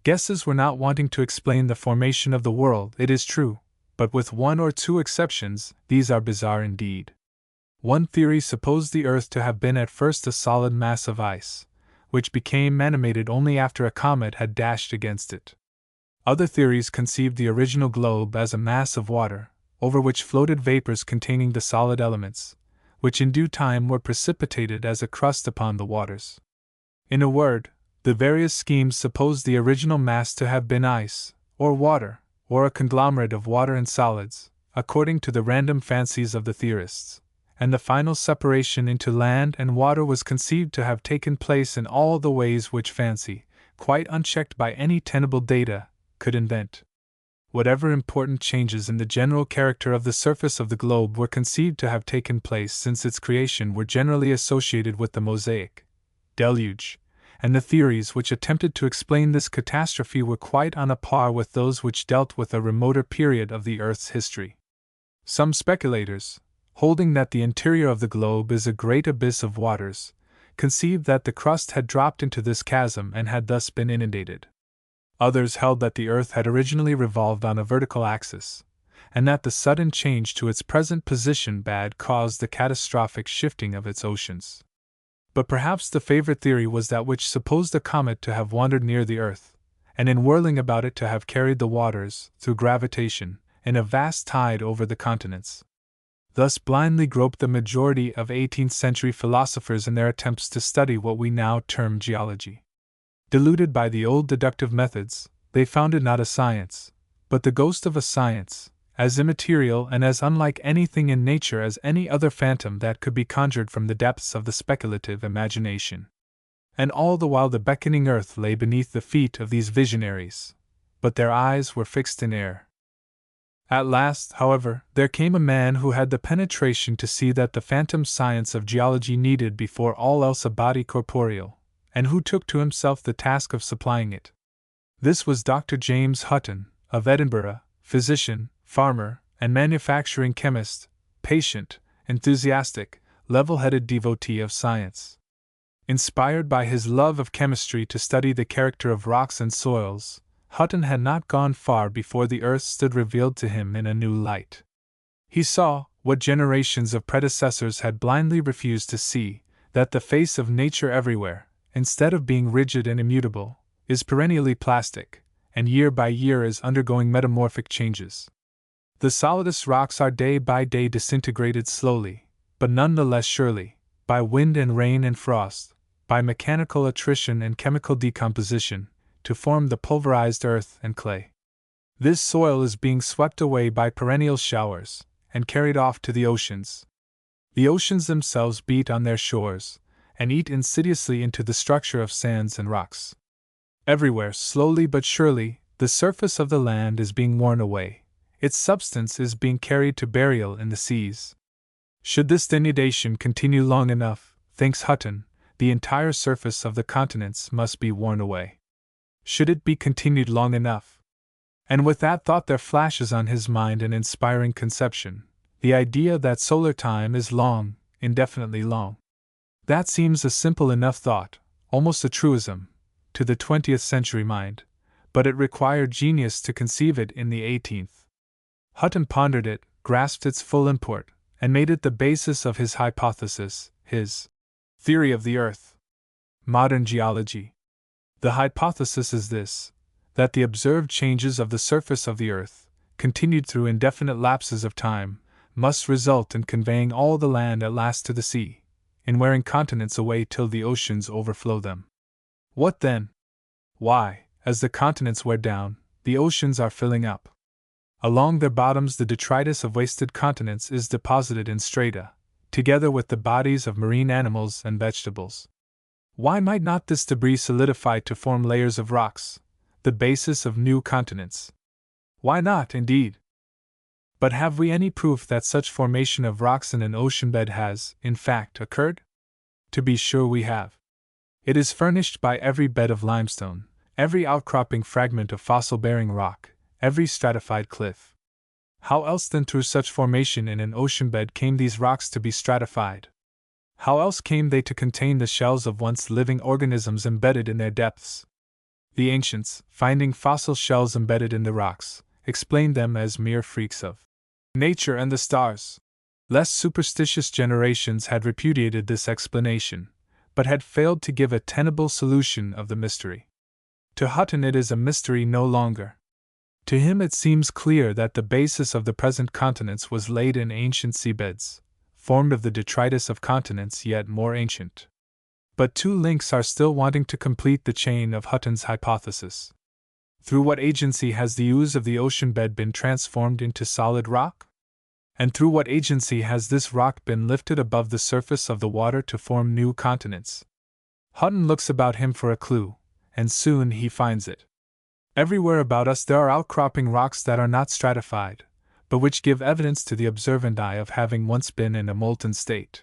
Guesses were not wanting to explain the formation of the world, it is true, but with one or two exceptions, these are bizarre indeed. One theory supposed the Earth to have been at first a solid mass of ice, which became animated only after a comet had dashed against it. Other theories conceived the original globe as a mass of water, over which floated vapors containing the solid elements, which in due time were precipitated as a crust upon the waters. In a word, the various schemes supposed the original mass to have been ice, or water, or a conglomerate of water and solids, according to the random fancies of the theorists, and the final separation into land and water was conceived to have taken place in all the ways which fancy, quite unchecked by any tenable data, could invent. Whatever important changes in the general character of the surface of the globe were conceived to have taken place since its creation were generally associated with the Mosaic deluge, and the theories which attempted to explain this catastrophe were quite on a par with those which dealt with a remoter period of the Earth's history. Some speculators, holding that the interior of the globe is a great abyss of waters, conceived that the crust had dropped into this chasm and had thus been inundated. Others held that the Earth had originally revolved on a vertical axis, and that the sudden change to its present position had caused the catastrophic shifting of its oceans. But perhaps the favorite theory was that which supposed a comet to have wandered near the Earth, and in whirling about it to have carried the waters, through gravitation, in a vast tide over the continents. Thus blindly groped the majority of 18th-century philosophers in their attempts to study what we now term geology. Deluded by the old deductive methods, they found it not a science, but the ghost of a science, as immaterial and as unlike anything in nature as any other phantom that could be conjured from the depths of the speculative imagination. And all the while the beckoning earth lay beneath the feet of these visionaries, but their eyes were fixed in air. At last, however, there came a man who had the penetration to see that the phantom science of geology needed before all else a body corporeal, and who took to himself the task of supplying it. This was Dr. James Hutton, of Edinburgh, physician, farmer, and manufacturing chemist, patient, enthusiastic, level-headed devotee of science. Inspired by his love of chemistry to study the character of rocks and soils, Hutton had not gone far before the earth stood revealed to him in a new light. He saw, what generations of predecessors had blindly refused to see, that the face of nature everywhere, instead of being rigid and immutable, is perennially plastic, and year by year is undergoing metamorphic changes. The solidest rocks are day by day disintegrated slowly, but none the less surely, by wind and rain and frost, by mechanical attrition and chemical decomposition, to form the pulverized earth and clay. This soil is being swept away by perennial showers, and carried off to the oceans. The oceans themselves beat on their shores, and eat insidiously into the structure of sands and rocks. Everywhere, slowly but surely, the surface of the land is being worn away, its substance is being carried to burial in the seas. Should this denudation continue long enough, thinks Hutton, the entire surface of the continents must be worn away. Should it be continued long enough? And with that thought there flashes on his mind an inspiring conception, the idea that solar time is long, indefinitely long. That seems a simple enough thought, almost a truism, to the 20th century mind, but it required genius to conceive it in the 18th. Hutton pondered it, grasped its full import, and made it the basis of his hypothesis, his theory of the Earth. Modern geology. The hypothesis is this, that the observed changes of the surface of the Earth, continued through indefinite lapses of time, must result in conveying all the land at last to the sea, in wearing continents away till the oceans overflow them. What then? Why, as the continents wear down, the oceans are filling up. Along their bottoms the detritus of wasted continents is deposited in strata, together with the bodies of marine animals and vegetables. Why might not this debris solidify to form layers of rocks, the basis of new continents? Why not, indeed? But have we any proof that such formation of rocks in an ocean bed has, in fact, occurred? To be sure we have. It is furnished by every bed of limestone, every outcropping fragment of fossil-bearing rock, every stratified cliff. How else than through such formation in an ocean bed came these rocks to be stratified? How else came they to contain the shells of once living organisms embedded in their depths? The ancients, finding fossil shells embedded in the rocks, explained them as mere freaks of nature and the stars. Less superstitious generations had repudiated this explanation, but had failed to give a tenable solution of the mystery. To Hutton it is a mystery no longer. To him it seems clear that the basis of the present continents was laid in ancient seabeds, formed of the detritus of continents yet more ancient. But two links are still wanting to complete the chain of Hutton's hypothesis. Through what agency has the ooze of the ocean bed been transformed into solid rock? And through what agency has this rock been lifted above the surface of the water to form new continents? Hutton looks about him for a clue, and soon he finds it. Everywhere about us there are outcropping rocks that are not stratified, but which give evidence to the observant eye of having once been in a molten state.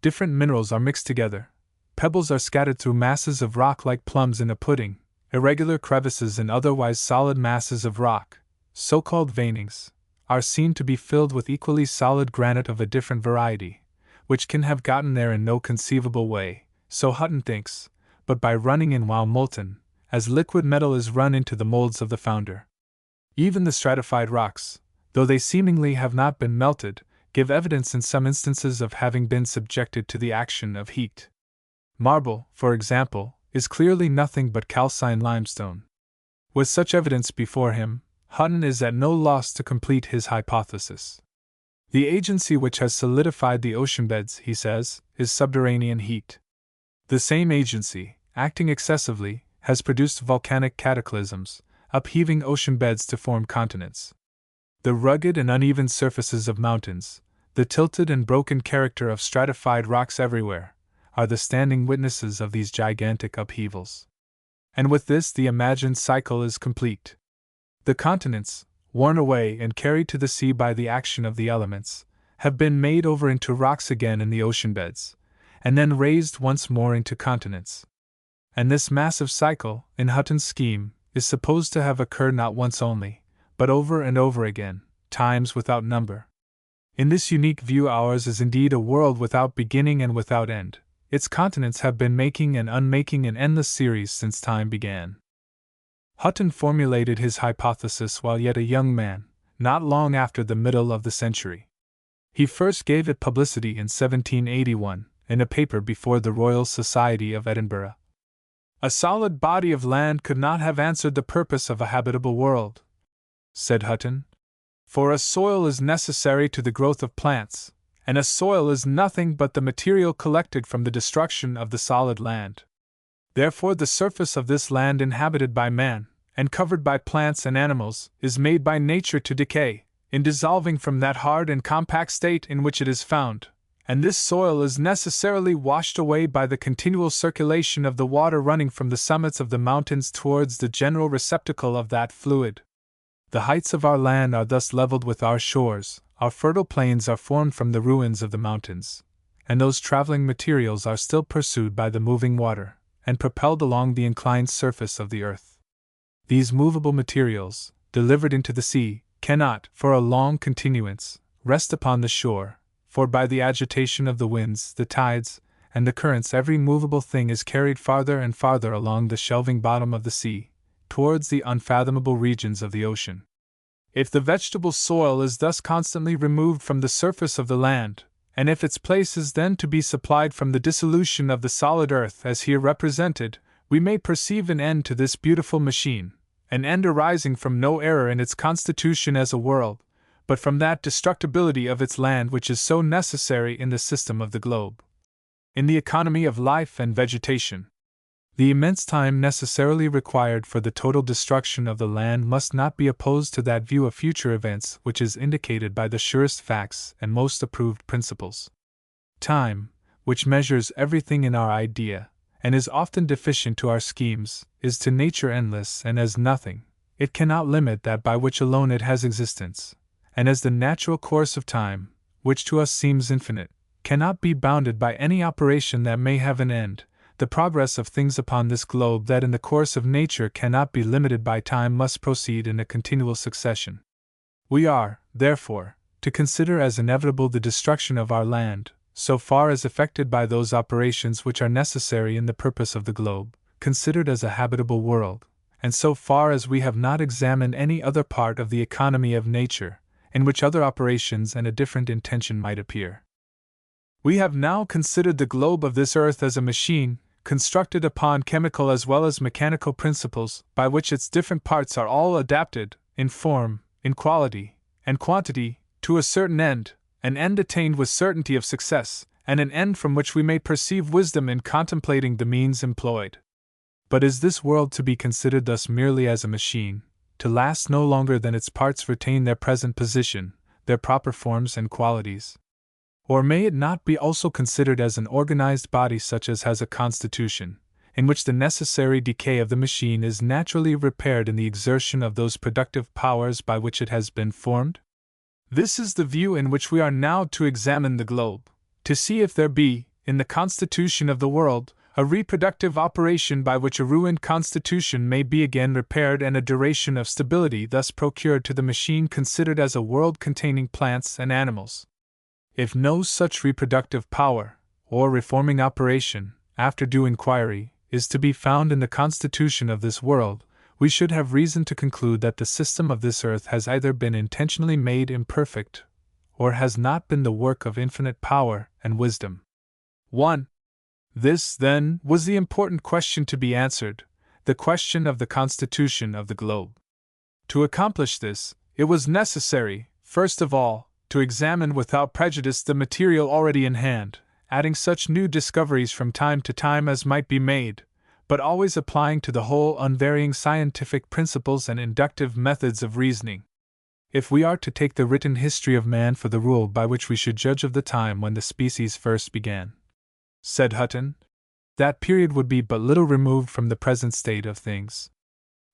Different minerals are mixed together, pebbles are scattered through masses of rock like plums in a pudding, irregular crevices in otherwise solid masses of rock, so-called veinings, are seen to be filled with equally solid granite of a different variety, which can have gotten there in no conceivable way, so Hutton thinks, but by running in while molten, as liquid metal is run into the molds of the founder. Even the stratified rocks, though they seemingly have not been melted, give evidence in some instances of having been subjected to the action of heat. Marble, for example, is clearly nothing but calcined limestone. With such evidence before him, Hutton is at no loss to complete his hypothesis. The agency which has solidified the ocean beds, he says, is subterranean heat. The same agency, acting excessively, has produced volcanic cataclysms, upheaving ocean beds to form continents. The rugged and uneven surfaces of mountains, the tilted and broken character of stratified rocks everywhere, are the standing witnesses of these gigantic upheavals. And with this the imagined cycle is complete. The continents, worn away and carried to the sea by the action of the elements, have been made over into rocks again in the ocean beds, and then raised once more into continents. And this massive cycle, in Hutton's scheme, is supposed to have occurred not once only, but over and over again, times without number. In this unique view ours is indeed a world without beginning and without end. Its continents have been making and unmaking an endless series since time began. Hutton formulated his hypothesis while yet a young man, not long after the middle of the century. He first gave it publicity in 1781, in a paper before the Royal Society of Edinburgh. A solid body of land could not have answered the purpose of a habitable world, said Hutton, for a soil is necessary to the growth of plants, and a soil is nothing but the material collected from the destruction of the solid land. Therefore the surface of this land inhabited by man, and covered by plants and animals, is made by nature to decay, in dissolving from that hard and compact state in which it is found, and this soil is necessarily washed away by the continual circulation of the water running from the summits of the mountains towards the general receptacle of that fluid. The heights of our land are thus leveled with our shores, our fertile plains are formed from the ruins of the mountains, and those traveling materials are still pursued by the moving water, and propelled along the inclined surface of the earth. These movable materials, delivered into the sea, cannot, for a long continuance, rest upon the shore, for by the agitation of the winds, the tides, and the currents every movable thing is carried farther and farther along the shelving bottom of the sea, towards the unfathomable regions of the ocean. If the vegetable soil is thus constantly removed from the surface of the land, and if its place is then to be supplied from the dissolution of the solid earth as here represented, we may perceive an end to this beautiful machine, an end arising from no error in its constitution as a world, but from that destructibility of its land which is so necessary in the system of the globe. In the economy of life and vegetation, the immense time necessarily required for the total destruction of the land must not be opposed to that view of future events which is indicated by the surest facts and most approved principles. Time, which measures everything in our idea, and is often deficient to our schemes, is to nature endless, and as nothing, it cannot limit that by which alone it has existence, and as the natural course of time, which to us seems infinite, cannot be bounded by any operation that may have an end, the progress of things upon this globe that in the course of nature cannot be limited by time must proceed in a continual succession. We are, therefore, to consider as inevitable the destruction of our land, so far as affected by those operations which are necessary in the purpose of the globe, considered as a habitable world, and so far as we have not examined any other part of the economy of nature, in which other operations and a different intention might appear. We have now considered the globe of this earth as a machine, constructed upon chemical as well as mechanical principles, by which its different parts are all adapted, in form, in quality, and quantity, to a certain end, an end attained with certainty of success, and an end from which we may perceive wisdom in contemplating the means employed. But is this world to be considered thus merely as a machine, to last no longer than its parts retain their present position, their proper forms and qualities? Or may it not be also considered as an organized body such as has a constitution, in which the necessary decay of the machine is naturally repaired in the exertion of those productive powers by which it has been formed? This is the view in which we are now to examine the globe, to see if there be, in the constitution of the world, a reproductive operation by which a ruined constitution may be again repaired and a duration of stability thus procured to the machine considered as a world containing plants and animals. If no such reproductive power, or reforming operation, after due inquiry, is to be found in the constitution of this world, we should have reason to conclude that the system of this earth has either been intentionally made imperfect, or has not been the work of infinite power and wisdom. 1. This, then, was the important question to be answered, the question of the constitution of the globe. To accomplish this, it was necessary, first of all, to examine without prejudice the material already in hand, adding such new discoveries from time to time as might be made, but always applying to the whole unvarying scientific principles and inductive methods of reasoning. If we are to take the written history of man for the rule by which we should judge of the time when the species first began, said Hutton, that period would be but little removed from the present state of things.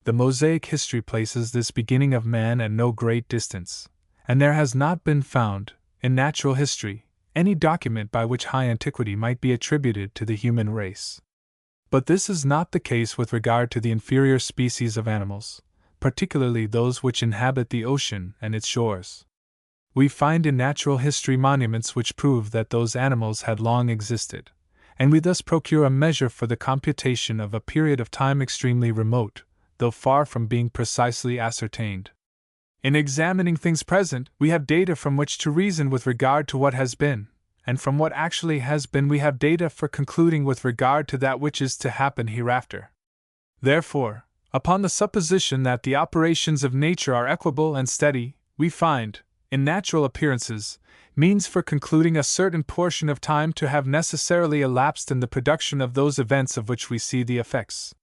The Mosaic history places this beginning of man at no great distance, and there has not been found, in natural history, any document by which high antiquity might be attributed to the human race. But this is not the case with regard to the inferior species of animals, particularly those which inhabit the ocean and its shores. We find in natural history monuments which prove that those animals had long existed, and we thus procure a measure for the computation of a period of time extremely remote, though far from being precisely ascertained. In examining things present, we have data from which to reason with regard to what has been, and from what actually has been we have data for concluding with regard to that which is to happen hereafter. Therefore, upon the supposition that the operations of nature are equable and steady, we find, in natural appearances, means for concluding a certain portion of time to have necessarily elapsed in the production of those events of which we see the effects.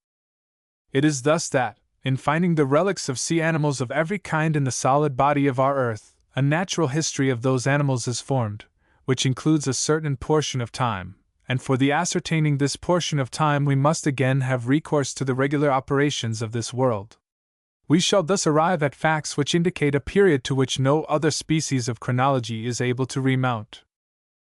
It is thus that, in finding the relics of sea animals of every kind in the solid body of our earth, a natural history of those animals is formed, which includes a certain portion of time, and for the ascertaining this portion of time we must again have recourse to the regular operations of this world. We shall thus arrive at facts which indicate a period to which no other species of chronology is able to remount.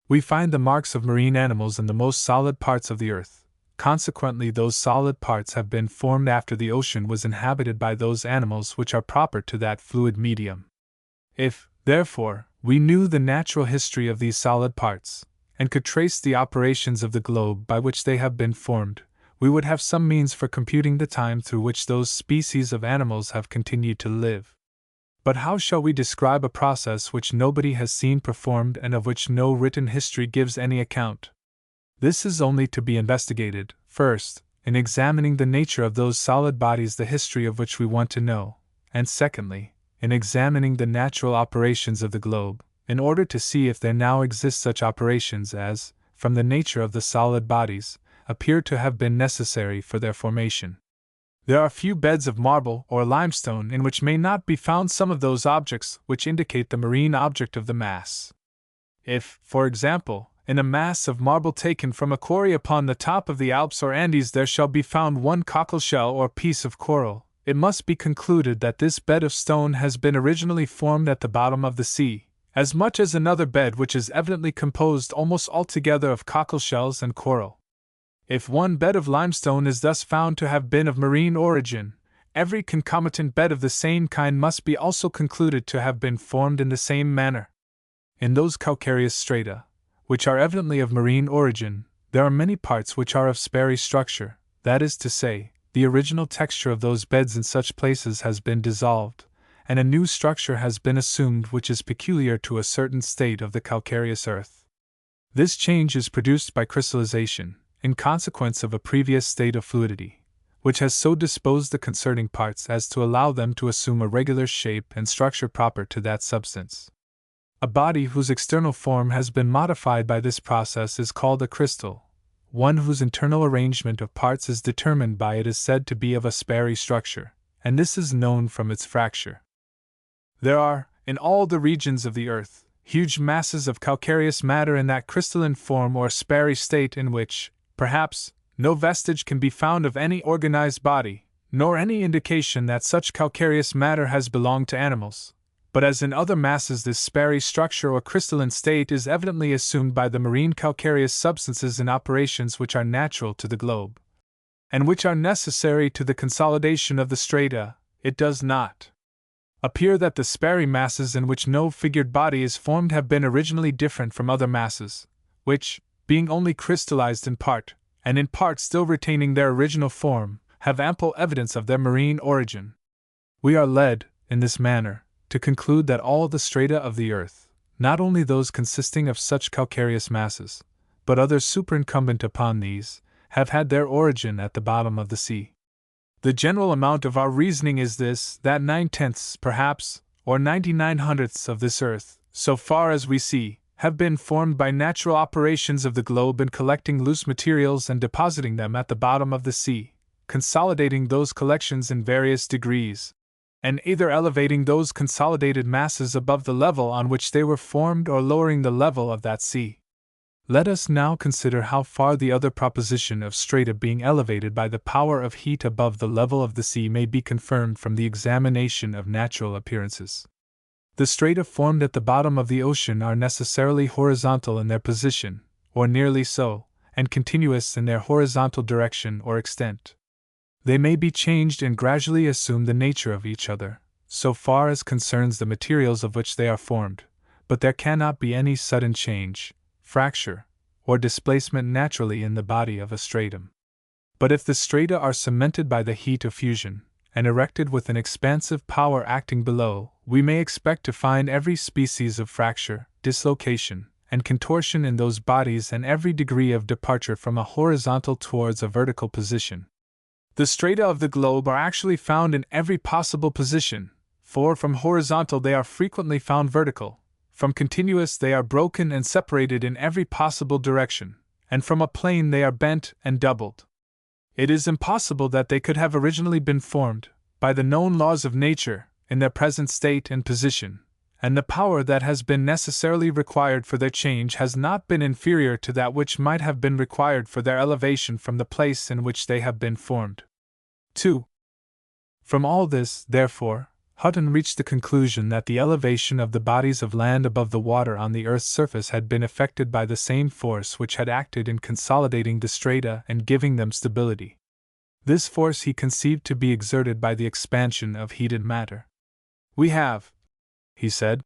We find the marks of marine animals in the most solid parts of the earth. Consequently, those solid parts have been formed after the ocean was inhabited by those animals which are proper to that fluid medium. If, therefore, we knew the natural history of these solid parts, and could trace the operations of the globe by which they have been formed, we would have some means for computing the time through which those species of animals have continued to live. But how shall we describe a process which nobody has seen performed and of which no written history gives any account? This is only to be investigated, first, in examining the nature of those solid bodies the history of which we want to know, and secondly, in examining the natural operations of the globe, in order to see if there now exist such operations as, from the nature of the solid bodies, appear to have been necessary for their formation. There are few beds of marble or limestone in which may not be found some of those objects which indicate the marine object of the mass. If, for example, in a mass of marble taken from a quarry upon the top of the Alps or Andes there shall be found one cockleshell or piece of coral, it must be concluded that this bed of stone has been originally formed at the bottom of the sea, as much as another bed which is evidently composed almost altogether of cockleshells and coral. If one bed of limestone is thus found to have been of marine origin, every concomitant bed of the same kind must be also concluded to have been formed in the same manner. In those calcareous strata, which are evidently of marine origin, there are many parts which are of sparry structure, that is to say, the original texture of those beds in such places has been dissolved, and a new structure has been assumed which is peculiar to a certain state of the calcareous earth. This change is produced by crystallization, in consequence of a previous state of fluidity, which has so disposed the concerning parts as to allow them to assume a regular shape and structure proper to that substance. A body whose external form has been modified by this process is called a crystal. One whose internal arrangement of parts is determined by it is said to be of a sparry structure, and this is known from its fracture. There are, in all the regions of the earth, huge masses of calcareous matter in that crystalline form or sparry state in which, perhaps, no vestige can be found of any organized body, nor any indication that such calcareous matter has belonged to animals. But as in other masses, this sparry structure or crystalline state is evidently assumed by the marine calcareous substances in operations which are natural to the globe, and which are necessary to the consolidation of the strata. It does not appear that the sparry masses in which no figured body is formed have been originally different from other masses, which, being only crystallized in part, and in part still retaining their original form, have ample evidence of their marine origin. We are led, in this manner, to conclude that all the strata of the earth, not only those consisting of such calcareous masses, but others superincumbent upon these, have had their origin at the bottom of the sea. The general amount of our reasoning is this, that 9/10, perhaps, or 99/100 of this earth, so far as we see, have been formed by natural operations of the globe in collecting loose materials and depositing them at the bottom of the sea, consolidating those collections in various degrees, and either elevating those consolidated masses above the level on which they were formed or lowering the level of that sea. Let us now consider how far the other proposition of strata being elevated by the power of heat above the level of the sea may be confirmed from the examination of natural appearances. The strata formed at the bottom of the ocean are necessarily horizontal in their position, or nearly so, and continuous in their horizontal direction or extent. They may be changed and gradually assume the nature of each other, so far as concerns the materials of which they are formed, but there cannot be any sudden change, fracture, or displacement naturally in the body of a stratum. But if the strata are cemented by the heat of fusion, and erected with an expansive power acting below, we may expect to find every species of fracture, dislocation, and contortion in those bodies and every degree of departure from a horizontal towards a vertical position. The strata of the globe are actually found in every possible position, for from horizontal they are frequently found vertical, from continuous they are broken and separated in every possible direction, and from a plane they are bent and doubled. It is impossible that they could have originally been formed, by the known laws of nature, in their present state and position, and the power that has been necessarily required for their change has not been inferior to that which might have been required for their elevation from the place in which they have been formed. 2. From all this, therefore, Hutton reached the conclusion that the elevation of the bodies of land above the water on the earth's surface had been effected by the same force which had acted in consolidating the strata and giving them stability. This force he conceived to be exerted by the expansion of heated matter. We have, he said,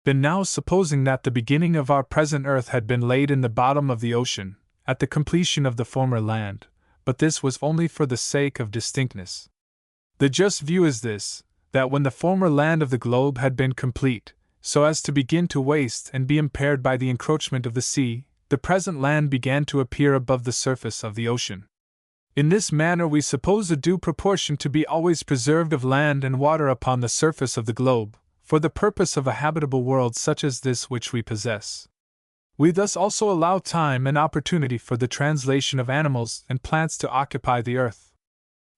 been now supposing that the beginning of our present earth had been laid in the bottom of the ocean, at the completion of the former land, but this was only for the sake of distinctness. The just view is this, that when the former land of the globe had been complete, so as to begin to waste and be impaired by the encroachment of the sea, the present land began to appear above the surface of the ocean. In this manner we suppose a due proportion to be always preserved of land and water upon the surface of the globe, for the purpose of a habitable world such as this which we possess. We thus also allow time and opportunity for the translation of animals and plants to occupy the earth.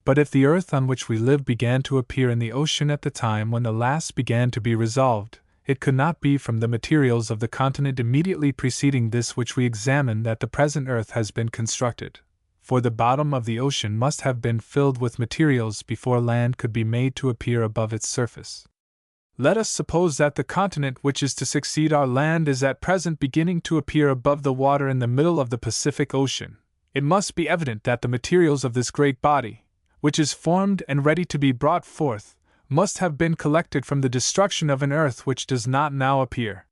But if the earth on which we live began to appear in the ocean at the time when the last began to be resolved, it could not be from the materials of the continent immediately preceding this which we examine that the present earth has been constructed, for the bottom of the ocean must have been filled with materials before land could be made to appear above its surface. Let us suppose that the continent which is to succeed our land is at present beginning to appear above the water in the middle of the Pacific Ocean. It must be evident that the materials of this great body, which is formed and ready to be brought forth, must have been collected from the destruction of an earth which does not now appear.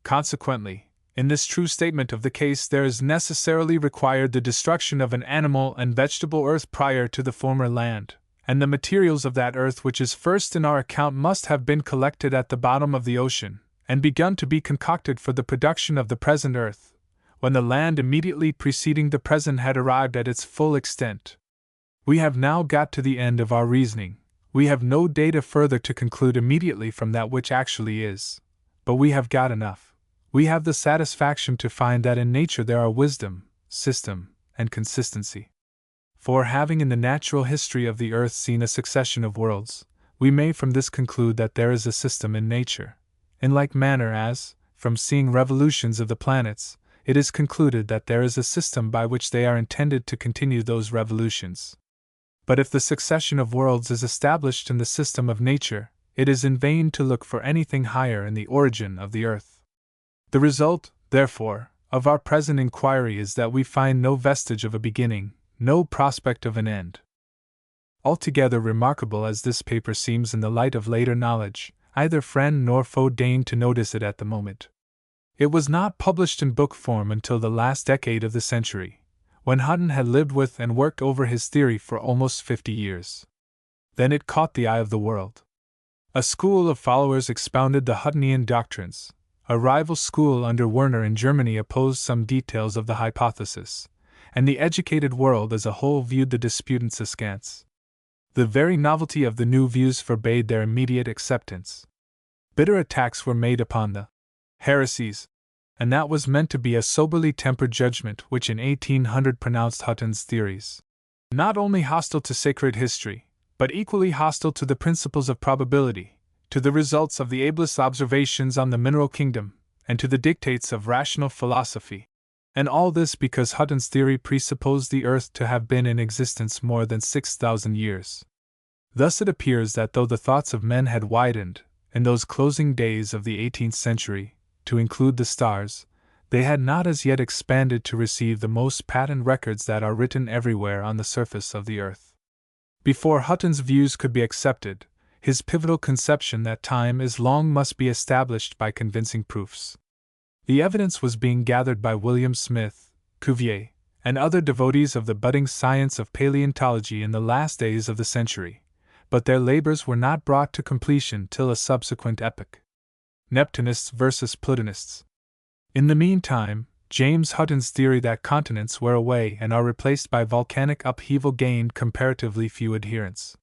Consequently, in this true statement of the case there is necessarily required the destruction of an animal and vegetable earth prior to the former land, and the materials of that earth which is first in our account must have been collected at the bottom of the ocean, and begun to be concocted for the production of the present earth, when the land immediately preceding the present had arrived at its full extent. We have now got to the end of our reasoning. We have no data further to conclude immediately from that which actually is, but we have got enough. We have the satisfaction to find that in nature there are wisdom, system, and consistency. For having in the natural history of the earth seen a succession of worlds, we may from this conclude that there is a system in nature. In like manner as, from seeing revolutions of the planets, it is concluded that there is a system by which they are intended to continue those revolutions. But if the succession of worlds is established in the system of nature, it is in vain to look for anything higher in the origin of the earth. The result, therefore, of our present inquiry is that we find no vestige of a beginning, no prospect of an end. Altogether remarkable as this paper seems in the light of later knowledge, either friend nor foe deigned to notice it at the moment. It was not published in book form until the last decade of the century, when Hutton had lived with and worked over his theory for almost 50 years. Then it caught the eye of the world. A school of followers expounded the Huttonian doctrines. A rival school under Werner in Germany opposed some details of the hypothesis, and the educated world as a whole viewed the disputants askance. The very novelty of the new views forbade their immediate acceptance. Bitter attacks were made upon the heresies, and that was meant to be a soberly tempered judgment which in 1800 pronounced Hutton's theories not only hostile to sacred history, but equally hostile to the principles of probability, to the results of the ablest observations on the mineral kingdom, and to the dictates of rational philosophy. And all this because Hutton's theory presupposed the earth to have been in existence more than 6,000 years. Thus it appears that though the thoughts of men had widened, in those closing days of the 18th century, to include the stars, they had not as yet expanded to receive the most patent records that are written everywhere on the surface of the earth. Before Hutton's views could be accepted, his pivotal conception that time is long must be established by convincing proofs. The evidence was being gathered by William Smith, Cuvier, and other devotees of the budding science of paleontology in the last days of the century, but their labors were not brought to completion till a subsequent epoch. Neptunists versus Plutonists. In the meantime, James Hutton's theory that continents wear away and are replaced by volcanic upheaval gained comparatively few adherents.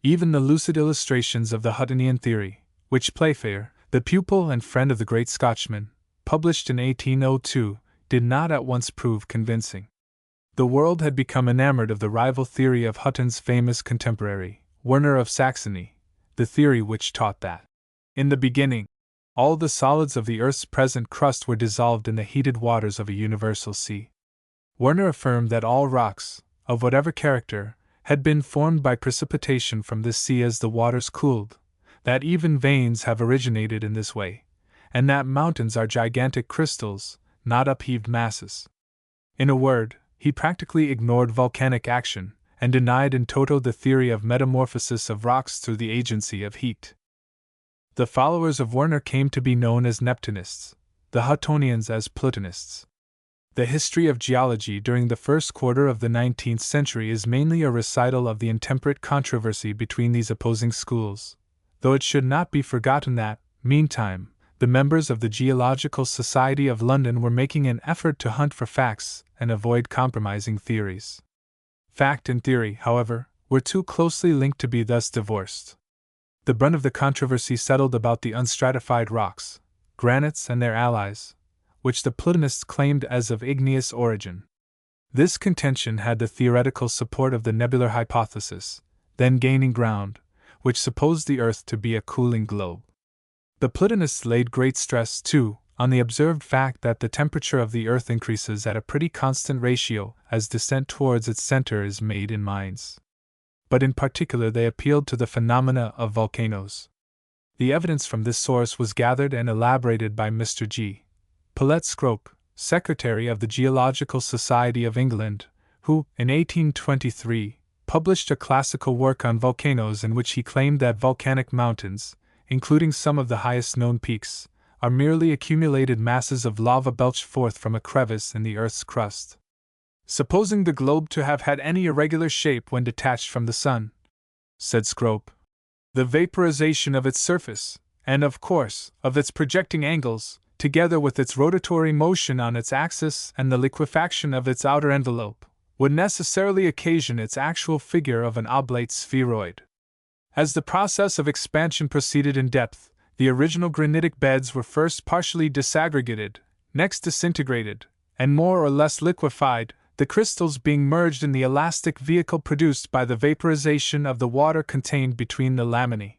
Even the lucid illustrations of the Huttonian theory, which Playfair, the pupil and friend of the great Scotchman, published in 1802, did not at once prove convincing. The world had become enamored of the rival theory of Hutton's famous contemporary, Werner of Saxony, the theory which taught that, in the beginning, all the solids of the earth's present crust were dissolved in the heated waters of a universal sea. Werner affirmed that all rocks, of whatever character, had been formed by precipitation from this sea as the waters cooled, that even veins have originated in this way, and that mountains are gigantic crystals, not upheaved masses. In a word, he practically ignored volcanic action, and denied in toto the theory of metamorphosis of rocks through the agency of heat. The followers of Werner came to be known as Neptunists, the Huttonians as Plutonists. The history of geology during the first quarter of the 19th century is mainly a recital of the intemperate controversy between these opposing schools, though it should not be forgotten that, meantime, the members of the Geological Society of London were making an effort to hunt for facts and avoid compromising theories. Fact and theory, however, were too closely linked to be thus divorced. The brunt of the controversy settled about the unstratified rocks, granites and their allies, which the Plutonists claimed as of igneous origin. This contention had the theoretical support of the nebular hypothesis, then gaining ground, which supposed the earth to be a cooling globe. The Plutonists laid great stress, too, on the observed fact that the temperature of the earth increases at a pretty constant ratio as descent towards its center is made in mines. But in particular they appealed to the phenomena of volcanoes. The evidence from this source was gathered and elaborated by Mr. G. Paulette Scrope, Secretary of the Geological Society of England, who, in 1823, published a classical work on volcanoes in which he claimed that volcanic mountains, including some of the highest known peaks, are merely accumulated masses of lava belched forth from a crevice in the earth's crust. Supposing the globe to have had any irregular shape when detached from the sun, said Scrope. The vaporization of its surface, and of course, of its projecting angles, together with its rotatory motion on its axis and the liquefaction of its outer envelope, would necessarily occasion its actual figure of an oblate spheroid. As the process of expansion proceeded in depth, the original granitic beds were first partially disaggregated, next disintegrated, and more or less liquefied, the crystals being merged in the elastic vehicle produced by the vaporization of the water contained between the laminae.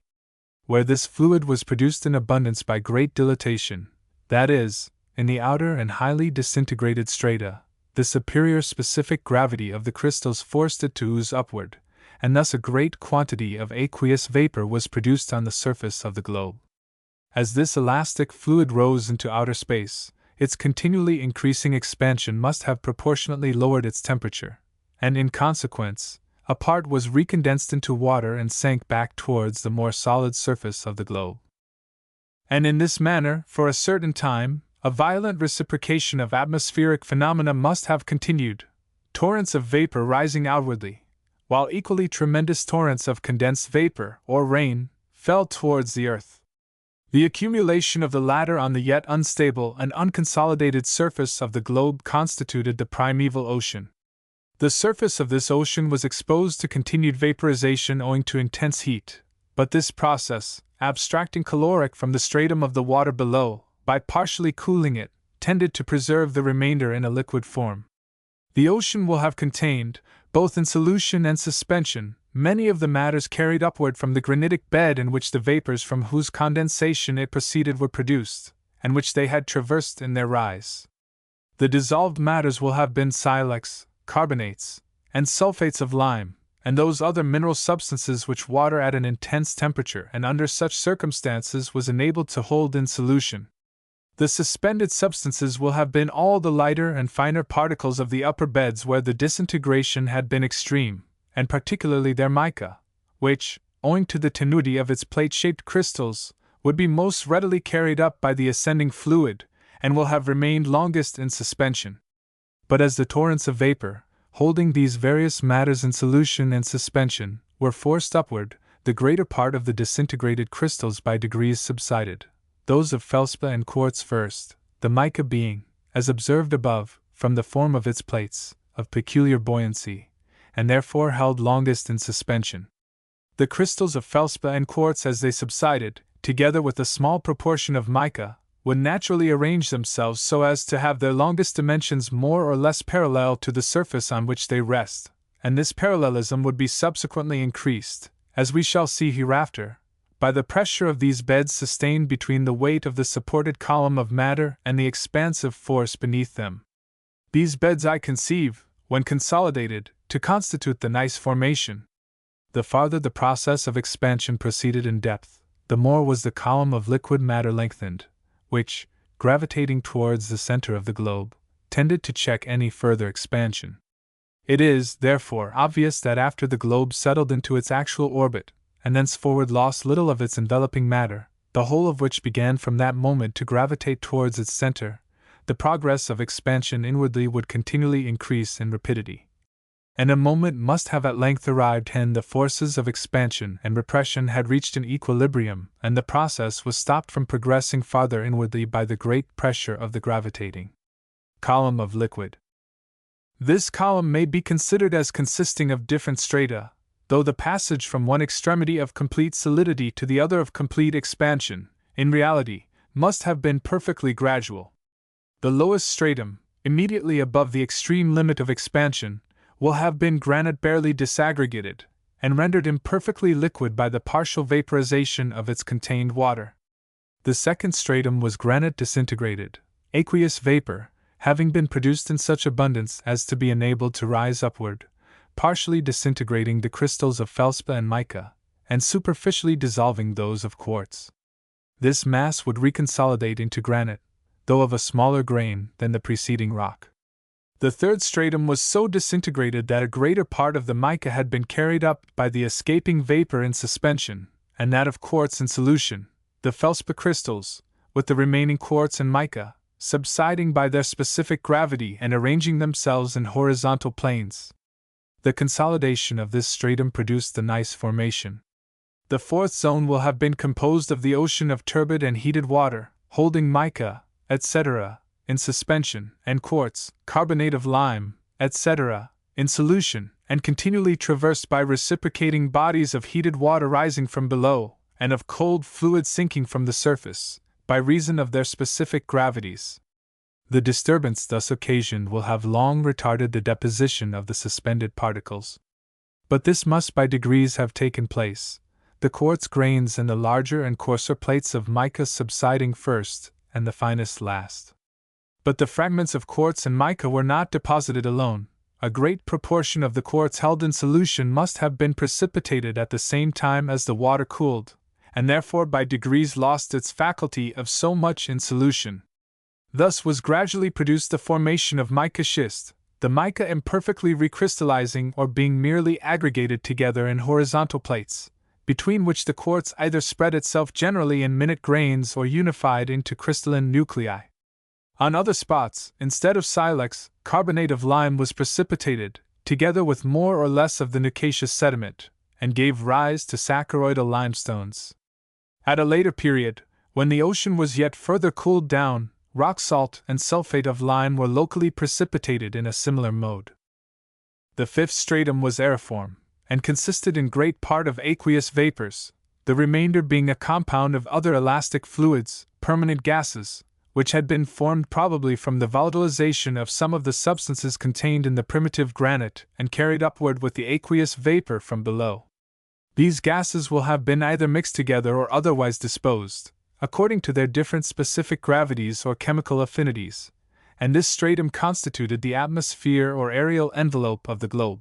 Where this fluid was produced in abundance by great dilatation, that is, in the outer and highly disintegrated strata, the superior specific gravity of the crystals forced it to ooze upward, and thus a great quantity of aqueous vapor was produced on the surface of the globe. As this elastic fluid rose into outer space, its continually increasing expansion must have proportionately lowered its temperature, and in consequence, a part was recondensed into water and sank back towards the more solid surface of the globe. And in this manner, for a certain time, a violent reciprocation of atmospheric phenomena must have continued, torrents of vapor rising outwardly, while equally tremendous torrents of condensed vapor, or rain, fell towards the earth. The accumulation of the latter on the yet unstable and unconsolidated surface of the globe constituted the primeval ocean. The surface of this ocean was exposed to continued vaporization owing to intense heat, but this process, abstracting caloric from the stratum of the water below, by partially cooling it, tended to preserve the remainder in a liquid form. The ocean will have contained, both in solution and suspension, many of the matters carried upward from the granitic bed in which the vapors from whose condensation it proceeded were produced, and which they had traversed in their rise. The dissolved matters will have been silex, carbonates, and sulfates of lime, and those other mineral substances which water at an intense temperature and under such circumstances was enabled to hold in solution. The suspended substances will have been all the lighter and finer particles of the upper beds where the disintegration had been extreme, and particularly their mica, which, owing to the tenuity of its plate-shaped crystals, would be most readily carried up by the ascending fluid, and will have remained longest in suspension. But as the torrents of vapor, holding these various matters in solution and suspension, were forced upward, the greater part of the disintegrated crystals by degrees subsided, those of feldspar and quartz first, the mica being, as observed above, from the form of its plates, of peculiar buoyancy, and therefore held longest in suspension. The crystals of feldspar and quartz, as they subsided, together with a small proportion of mica, would naturally arrange themselves so as to have their longest dimensions more or less parallel to the surface on which they rest, and this parallelism would be subsequently increased, as we shall see hereafter, by the pressure of these beds sustained between the weight of the supported column of matter and the expansive force beneath them. These beds I conceive, when consolidated, to constitute the gneiss formation. The farther the process of expansion proceeded in depth, the more was the column of liquid matter lengthened, which, gravitating towards the center of the globe, tended to check any further expansion. It is, therefore, obvious that after the globe settled into its actual orbit, and thenceforward lost little of its enveloping matter, the whole of which began from that moment to gravitate towards its center, the progress of expansion inwardly would continually increase in rapidity. And a moment must have at length arrived when the forces of expansion and repression had reached an equilibrium, and the process was stopped from progressing farther inwardly by the great pressure of the gravitating column of liquid. This column may be considered as consisting of different strata, though the passage from one extremity of complete solidity to the other of complete expansion, in reality, must have been perfectly gradual. The lowest stratum, immediately above the extreme limit of expansion, will have been granite barely disaggregated, and rendered imperfectly liquid by the partial vaporization of its contained water. The second stratum was granite disintegrated, aqueous vapor, having been produced in such abundance as to be enabled to rise upward, partially disintegrating the crystals of feldspar and mica, and superficially dissolving those of quartz. This mass would reconsolidate into granite, though of a smaller grain than the preceding rock. The third stratum was so disintegrated that a greater part of the mica had been carried up by the escaping vapor in suspension, and that of quartz in solution, the feldspar crystals, with the remaining quartz and mica, subsiding by their specific gravity and arranging themselves in horizontal planes. The consolidation of this stratum produced the gneiss formation. The fourth zone will have been composed of the ocean of turbid and heated water, holding mica, etc., in suspension, and quartz, carbonate of lime, etc., in solution, and continually traversed by reciprocating bodies of heated water rising from below, and of cold fluid sinking from the surface, by reason of their specific gravities. The disturbance thus occasioned will have long retarded the deposition of the suspended particles. But this must by degrees have taken place, the quartz grains and the larger and coarser plates of mica subsiding first, and the finest last. But the fragments of quartz and mica were not deposited alone. A great proportion of the quartz held in solution must have been precipitated at the same time as the water cooled, and therefore by degrees lost its faculty of so much in solution. Thus was gradually produced the formation of mica schist, the mica imperfectly recrystallizing or being merely aggregated together in horizontal plates, between which the quartz either spread itself generally in minute grains or unified into crystalline nuclei. On other spots, instead of silex, carbonate of lime was precipitated, together with more or less of the nacreous sediment, and gave rise to saccharoidal limestones. At a later period, when the ocean was yet further cooled down, rock salt and sulfate of lime were locally precipitated in a similar mode. The fifth stratum was aeriform, and consisted in great part of aqueous vapors, the remainder being a compound of other elastic fluids, permanent gases, which had been formed probably from the volatilization of some of the substances contained in the primitive granite and carried upward with the aqueous vapor from below. These gases will have been either mixed together or otherwise disposed, according to their different specific gravities or chemical affinities, and this stratum constituted the atmosphere or aerial envelope of the globe.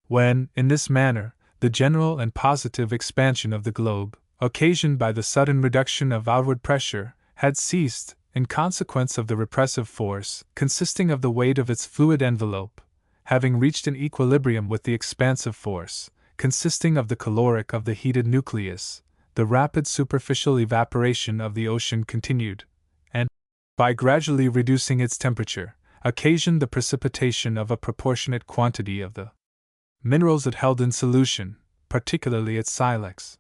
When, in this manner, the general and positive expansion of the globe, occasioned by the sudden reduction of outward pressure, had ceased, in consequence of the repressive force, consisting of the weight of its fluid envelope, having reached an equilibrium with the expansive force, consisting of the caloric of the heated nucleus, the rapid superficial evaporation of the ocean continued, and, by gradually reducing its temperature, occasioned the precipitation of a proportionate quantity of the minerals it held in solution, particularly its silex.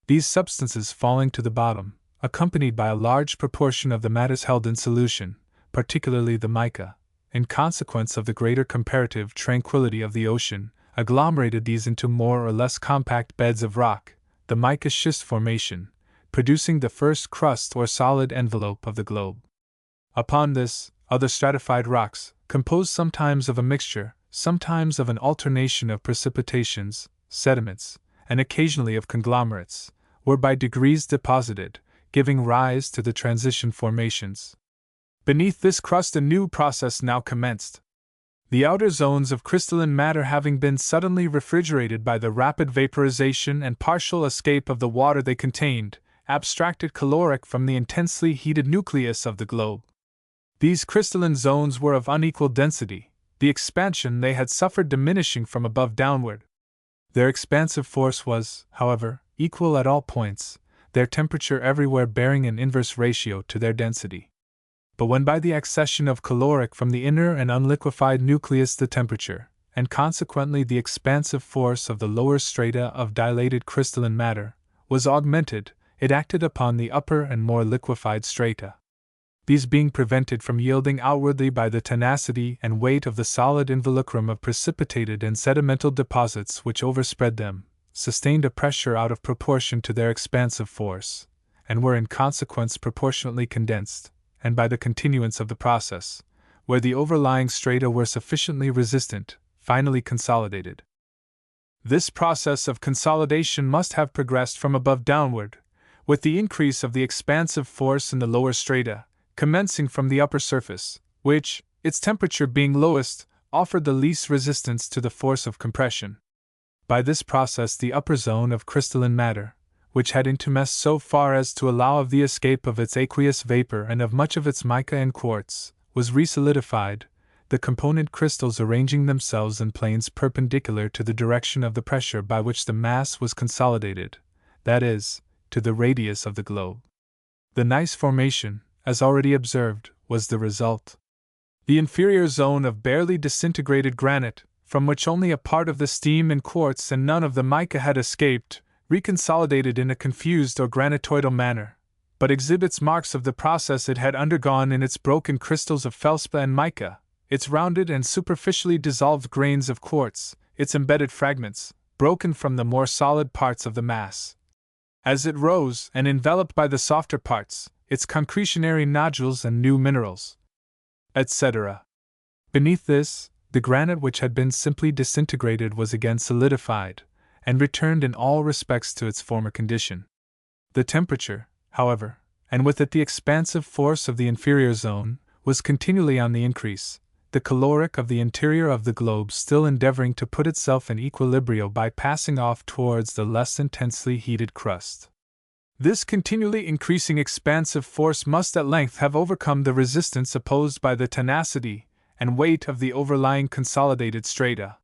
These substances falling to the bottom, accompanied by a large proportion of the matters held in solution, particularly the mica, in consequence of the greater comparative tranquility of the ocean, agglomerated these into more or less compact beds of rock, the mica schist formation, producing the first crust or solid envelope of the globe. Upon this, other stratified rocks, composed sometimes of a mixture, sometimes of an alternation of precipitations, sediments, and occasionally of conglomerates, were by degrees deposited, giving rise to the transition formations. Beneath this crust a new process now commenced. The outer zones of crystalline matter having been suddenly refrigerated by the rapid vaporization and partial escape of the water they contained, abstracted caloric from the intensely heated nucleus of the globe. These crystalline zones were of unequal density, the expansion they had suffered diminishing from above downward. Their expansive force was, however, equal at all points, their temperature everywhere bearing an inverse ratio to their density. But when by the accession of caloric from the inner and unliquefied nucleus the temperature, and consequently the expansive force of the lower strata of dilated crystalline matter, was augmented, it acted upon the upper and more liquefied strata. These being prevented from yielding outwardly by the tenacity and weight of the solid involucrum of precipitated and sedimental deposits which overspread them, sustained a pressure out of proportion to their expansive force, and were in consequence proportionately condensed, and by the continuance of the process, where the overlying strata were sufficiently resistant, finally consolidated. This process of consolidation must have progressed from above downward, with the increase of the expansive force in the lower strata, commencing from the upper surface, which, its temperature being lowest, offered the least resistance to the force of compression. By this process the upper zone of crystalline matter, which had intumesced so far as to allow of the escape of its aqueous vapor and of much of its mica and quartz, was resolidified, the component crystals arranging themselves in planes perpendicular to the direction of the pressure by which the mass was consolidated, that is, to the radius of the globe. The gneiss formation, as already observed, was the result. The inferior zone of barely disintegrated granite, from which only a part of the steam and quartz and none of the mica had escaped, reconsolidated in a confused or granitoidal manner, but exhibits marks of the process it had undergone in its broken crystals of felspar and mica, its rounded and superficially dissolved grains of quartz, its embedded fragments, broken from the more solid parts of the mass. As it rose and enveloped by the softer parts, its concretionary nodules and new minerals, etc. Beneath this, the granite which had been simply disintegrated was again solidified, and returned in all respects to its former condition. The temperature, however, and with it the expansive force of the inferior zone, was continually on the increase, the caloric of the interior of the globe still endeavoring to put itself in equilibrio by passing off towards the less intensely heated crust. This continually increasing expansive force must at length have overcome the resistance opposed by the tenacity and weight of the overlying consolidated strata.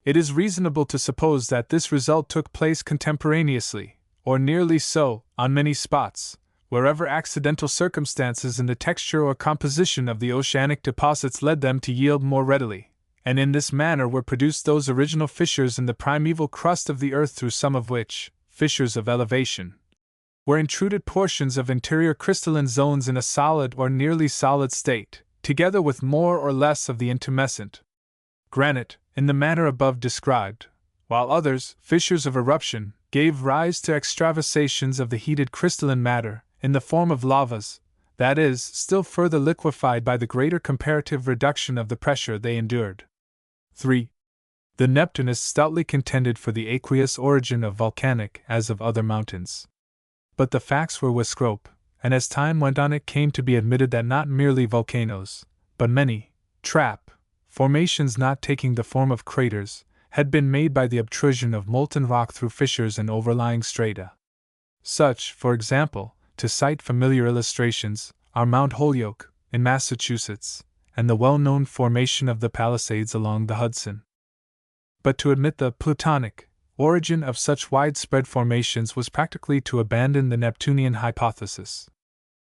It is reasonable to suppose that this result took place contemporaneously, or nearly so, on many spots, wherever accidental circumstances in the texture or composition of the oceanic deposits led them to yield more readily, and in this manner were produced those original fissures in the primeval crust of the earth through some of which, fissures of elevation, were intruded portions of interior crystalline zones in a solid or nearly solid state, together with more or less of the intumescent granite, in the manner above described, while others, fissures of eruption, gave rise to extravasations of the heated crystalline matter, in the form of lavas, that is, still further liquefied by the greater comparative reduction of the pressure they endured. 3. The Neptunists stoutly contended for the aqueous origin of volcanic as of other mountains. But the facts were with Scrope, and as time went on it came to be admitted that not merely volcanoes, but many formations not taking the form of craters, had been made by the obtrusion of molten rock through fissures and overlying strata. Such, for example, to cite familiar illustrations, are Mount Holyoke, in Massachusetts, and the well-known formation of the Palisades along the Hudson. But to admit the plutonic origin of such widespread formations was practically to abandon the Neptunian hypothesis.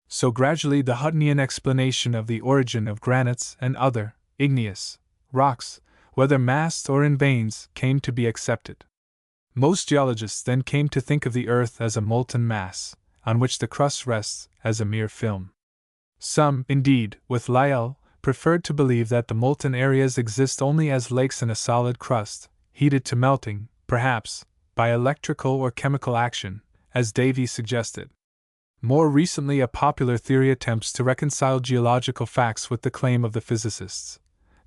So gradually the Huttonian explanation of the origin of granites and other igneous rocks, whether massed or in veins, came to be accepted. Most geologists then came to think of the earth as a molten mass, on which the crust rests as a mere film. Some, indeed, with Lyell, preferred to believe that the molten areas exist only as lakes in a solid crust, heated to melting, perhaps, by electrical or chemical action, as Davy suggested. More recently, a popular theory attempts to reconcile geological facts with the claim of the physicists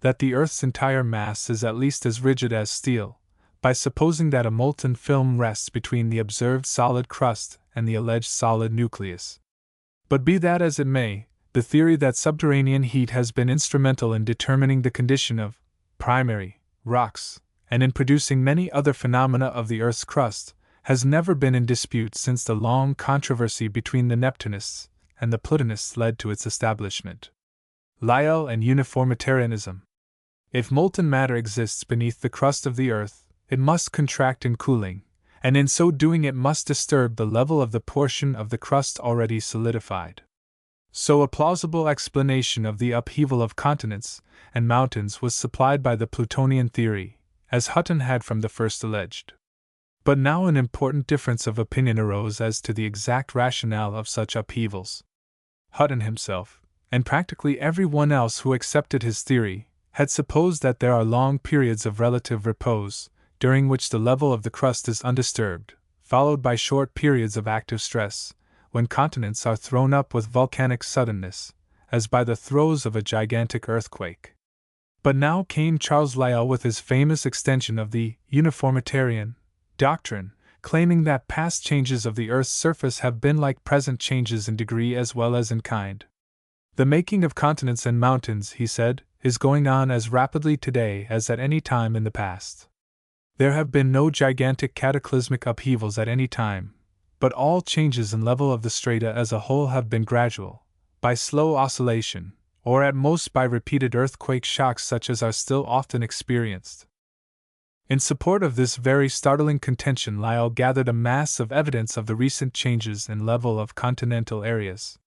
that the Earth's entire mass is at least as rigid as steel, by supposing that a molten film rests between the observed solid crust and the alleged solid nucleus. But be that as it may, the theory that subterranean heat has been instrumental in determining the condition of primary rocks, and in producing many other phenomena of the Earth's crust, has never been in dispute since the long controversy between the Neptunists and the Plutonists led to its establishment. Lyell and uniformitarianism. If molten matter exists beneath the crust of the Earth, it must contract in cooling, and in so doing it must disturb the level of the portion of the crust already solidified. So a plausible explanation of the upheaval of continents and mountains was supplied by the Plutonian theory, as Hutton had from the first alleged. But now an important difference of opinion arose as to the exact rationale of such upheavals. Hutton himself, and practically every one else who accepted his theory, had supposed that there are long periods of relative repose, during which the level of the crust is undisturbed, followed by short periods of active stress, when continents are thrown up with volcanic suddenness, as by the throes of a gigantic earthquake. But now came Charles Lyell with his famous extension of the uniformitarian doctrine, claiming that past changes of the Earth's surface have been like present changes in degree as well as in kind. The making of continents and mountains, he said, is going on as rapidly today as at any time in the past. There have been no gigantic cataclysmic upheavals at any time, but all changes in level of the strata as a whole have been gradual, by slow oscillation, or at most by repeated earthquake shocks such as are still often experienced. In support of this very startling contention, Lyell gathered a mass of evidence of the recent changes in level of continental areas.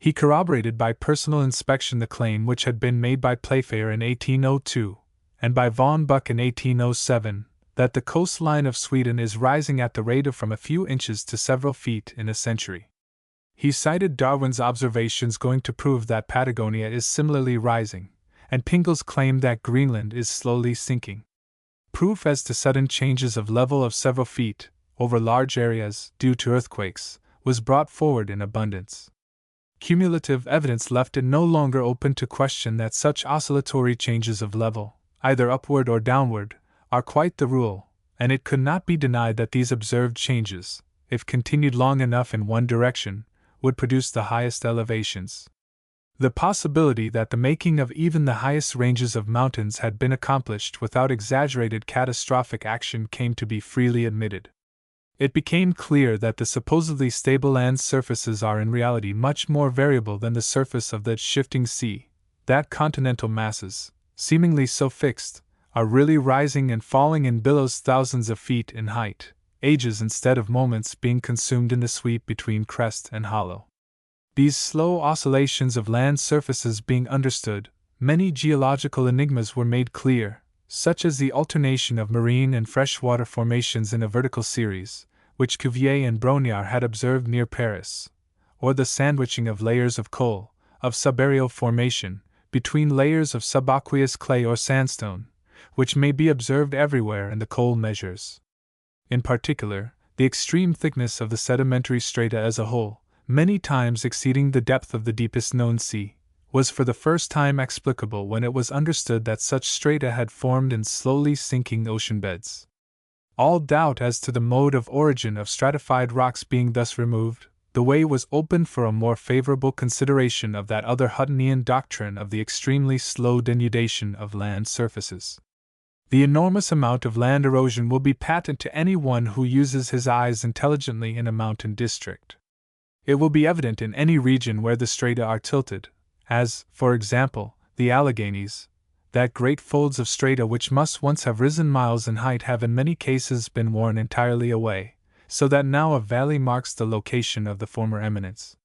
He corroborated by personal inspection the claim which had been made by Playfair in 1802, and by von Buch in 1807, that the coastline of Sweden is rising at the rate of from a few inches to several feet in a century. He cited Darwin's observations going to prove that Patagonia is similarly rising, and Pingel's claim that Greenland is slowly sinking. Proof as to sudden changes of level of several feet, over large areas, due to earthquakes, was brought forward in abundance. Cumulative evidence left it no longer open to question that such oscillatory changes of level, either upward or downward, are quite the rule, and it could not be denied that these observed changes, if continued long enough in one direction, would produce the highest elevations. The possibility that the making of even the highest ranges of mountains had been accomplished without exaggerated catastrophic action came to be freely admitted. It became clear that the supposedly stable land surfaces are in reality much more variable than the surface of the shifting sea, that continental masses, seemingly so fixed, are really rising and falling in billows thousands of feet in height, ages instead of moments being consumed in the sweep between crest and hollow. These slow oscillations of land surfaces being understood, many geological enigmas were made clear, such as the alternation of marine and freshwater formations in a vertical series, which Cuvier and Brongniart had observed near Paris, or the sandwiching of layers of coal, of subaerial formation, between layers of subaqueous clay or sandstone, which may be observed everywhere in the coal measures. In particular, the extreme thickness of the sedimentary strata as a whole, many times exceeding the depth of the deepest known sea, was for the first time explicable when it was understood that such strata had formed in slowly sinking ocean beds. All doubt as to the mode of origin of stratified rocks being thus removed, the way was opened for a more favorable consideration of that other Huttonian doctrine of the extremely slow denudation of land surfaces. The enormous amount of land erosion will be patent to any one who uses his eyes intelligently in a mountain district. It will be evident in any region where the strata are tilted, as, for example, the Alleghanies, that great folds of strata which must once have risen miles in height have in many cases been worn entirely away, so that now a valley marks the location of the former eminence.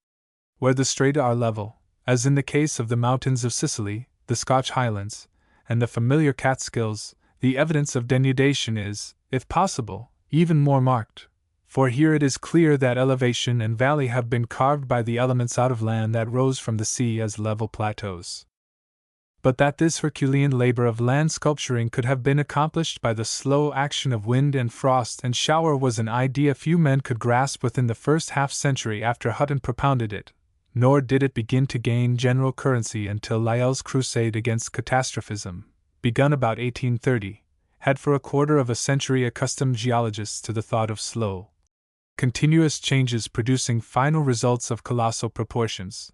Where the strata are level, as in the case of the mountains of Sicily, the Scotch Highlands, and the familiar Catskills, the evidence of denudation is, if possible, even more marked, for here it is clear that elevation and valley have been carved by the elements out of land that rose from the sea as level plateaus. But that this Herculean labor of land sculpturing could have been accomplished by the slow action of wind and frost and shower was an idea few men could grasp within the first half-century after Hutton propounded it, nor did it begin to gain general currency until Lyell's crusade against catastrophism, begun about 1830, had for a quarter of a century accustomed geologists to the thought of slow, continuous changes producing final results of colossal proportions.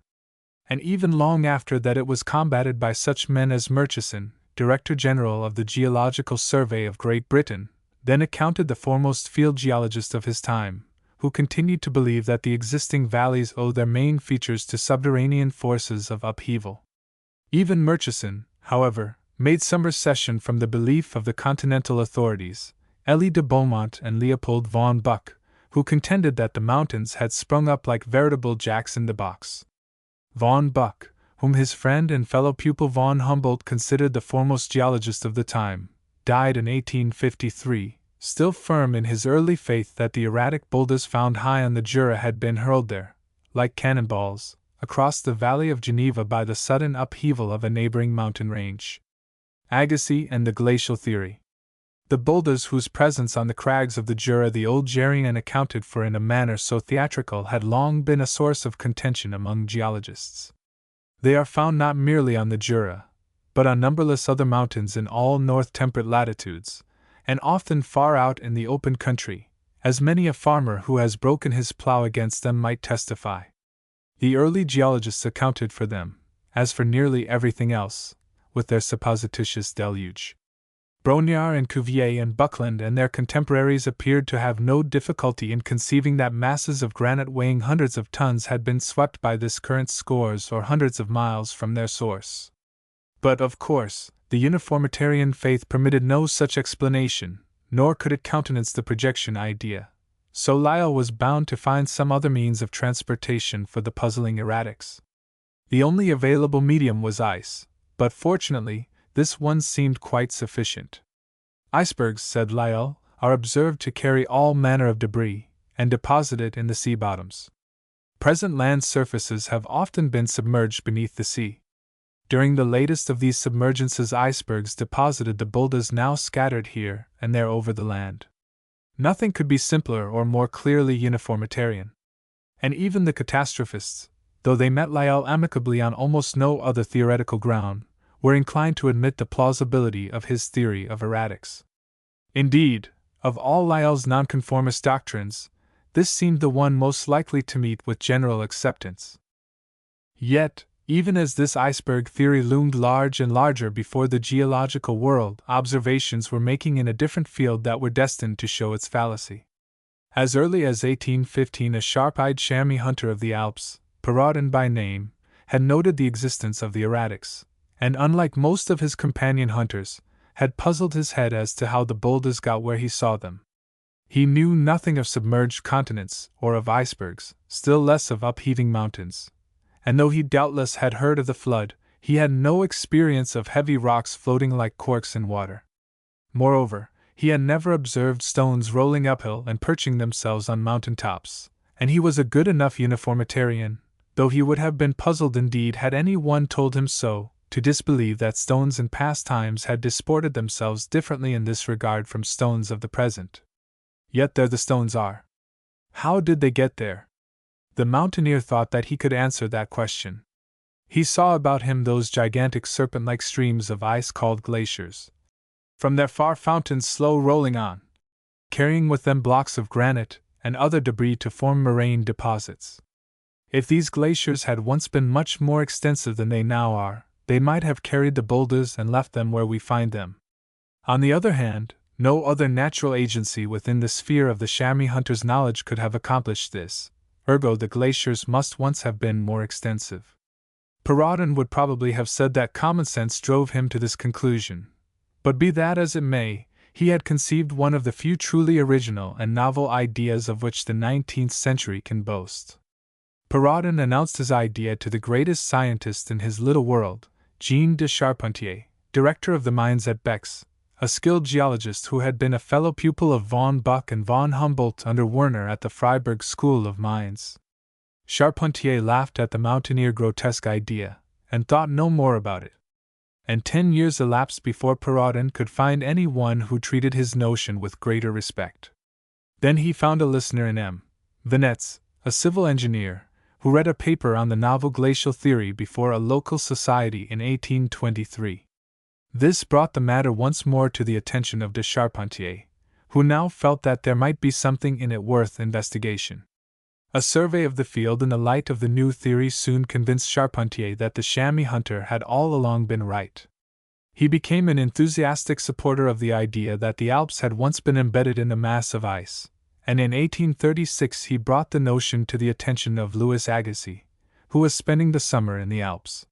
And even long after that it was combated by such men as Murchison, Director General of the Geological Survey of Great Britain, then accounted the foremost field geologist of his time, who continued to believe that the existing valleys owe their main features to subterranean forces of upheaval. Even Murchison, however, made some recession from the belief of the continental authorities, Elie de Beaumont and Leopold von Buch, who contended that the mountains had sprung up like veritable jacks in the box. Von Buch, whom his friend and fellow pupil von Humboldt considered the foremost geologist of the time, died in 1853, still firm in his early faith that the erratic boulders found high on the Jura had been hurled there, like cannonballs, across the valley of Geneva by the sudden upheaval of a neighboring mountain range. Agassiz and the glacial theory. The boulders whose presence on the crags of the Jura the old Gerrian accounted for in a manner so theatrical had long been a source of contention among geologists. They are found not merely on the Jura, but on numberless other mountains in all north temperate latitudes, and often far out in the open country, as many a farmer who has broken his plough against them might testify. The early geologists accounted for them, as for nearly everything else, with their supposititious deluge. Brongniart and Cuvier and Buckland and their contemporaries appeared to have no difficulty in conceiving that masses of granite weighing hundreds of tons had been swept by this current scores or hundreds of miles from their source. But, of course, the uniformitarian faith permitted no such explanation, nor could it countenance the projection idea, so Lyell was bound to find some other means of transportation for the puzzling erratics. The only available medium was ice, but fortunately, this one seemed quite sufficient. Icebergs, said Lyell, are observed to carry all manner of debris, and deposit it in the sea bottoms. Present land surfaces have often been submerged beneath the sea. During the latest of these submergences, icebergs deposited the boulders now scattered here and there over the land. Nothing could be simpler or more clearly uniformitarian. And even the catastrophists, though they met Lyell amicably on almost no other theoretical ground, were inclined to admit the plausibility of his theory of erratics. Indeed, of all Lyell's nonconformist doctrines, this seemed the one most likely to meet with general acceptance. Yet, even as this iceberg theory loomed large and larger before the geological world, observations were making in a different field that were destined to show its fallacy. As early as 1815, a sharp-eyed chamois hunter of the Alps, Perraudin by name, had noted the existence of the erratics, and unlike most of his companion hunters, had puzzled his head as to how the boulders got where he saw them. He knew nothing of submerged continents or of icebergs, still less of upheaving mountains, and though he doubtless had heard of the flood, he had no experience of heavy rocks floating like corks in water. Moreover, he had never observed stones rolling uphill and perching themselves on mountain tops, and he was a good enough uniformitarian, though he would have been puzzled indeed had any one told him so, to disbelieve that stones in past times had disported themselves differently in this regard from stones of the present. Yet there the stones are. How did they get there? The mountaineer thought that he could answer that question. He saw about him those gigantic serpent-like streams of ice called glaciers, from their far fountains slow rolling on, carrying with them blocks of granite and other debris to form moraine deposits. If these glaciers had once been much more extensive than they now are, they might have carried the boulders and left them where we find them. On the other hand, no other natural agency within the sphere of the chamois hunter's knowledge could have accomplished this, ergo the glaciers must once have been more extensive. Perraudin would probably have said that common sense drove him to this conclusion, but be that as it may, he had conceived one of the few truly original and novel ideas of which the 19th century can boast. Perraudin announced his idea to the greatest scientist in his little world, Jean de Charpentier, director of the mines at Bex, a skilled geologist who had been a fellow pupil of von Buch and von Humboldt under Werner at the Freiburg School of Mines. Charpentier laughed at the mountaineer grotesque idea, and thought no more about it. And 10 years elapsed before Perraudin could find any one who treated his notion with greater respect. Then he found a listener in M. Venetz, a civil engineer, who read a paper on the novel glacial theory before a local society in 1823. This brought the matter once more to the attention of de Charpentier, who now felt that there might be something in it worth investigation. A survey of the field in the light of the new theory soon convinced Charpentier that the chamois hunter had all along been right. He became an enthusiastic supporter of the idea that the Alps had once been embedded in a mass of ice, and in 1836 he brought the notion to the attention of Louis Agassiz, who was spending the summer in the Alps.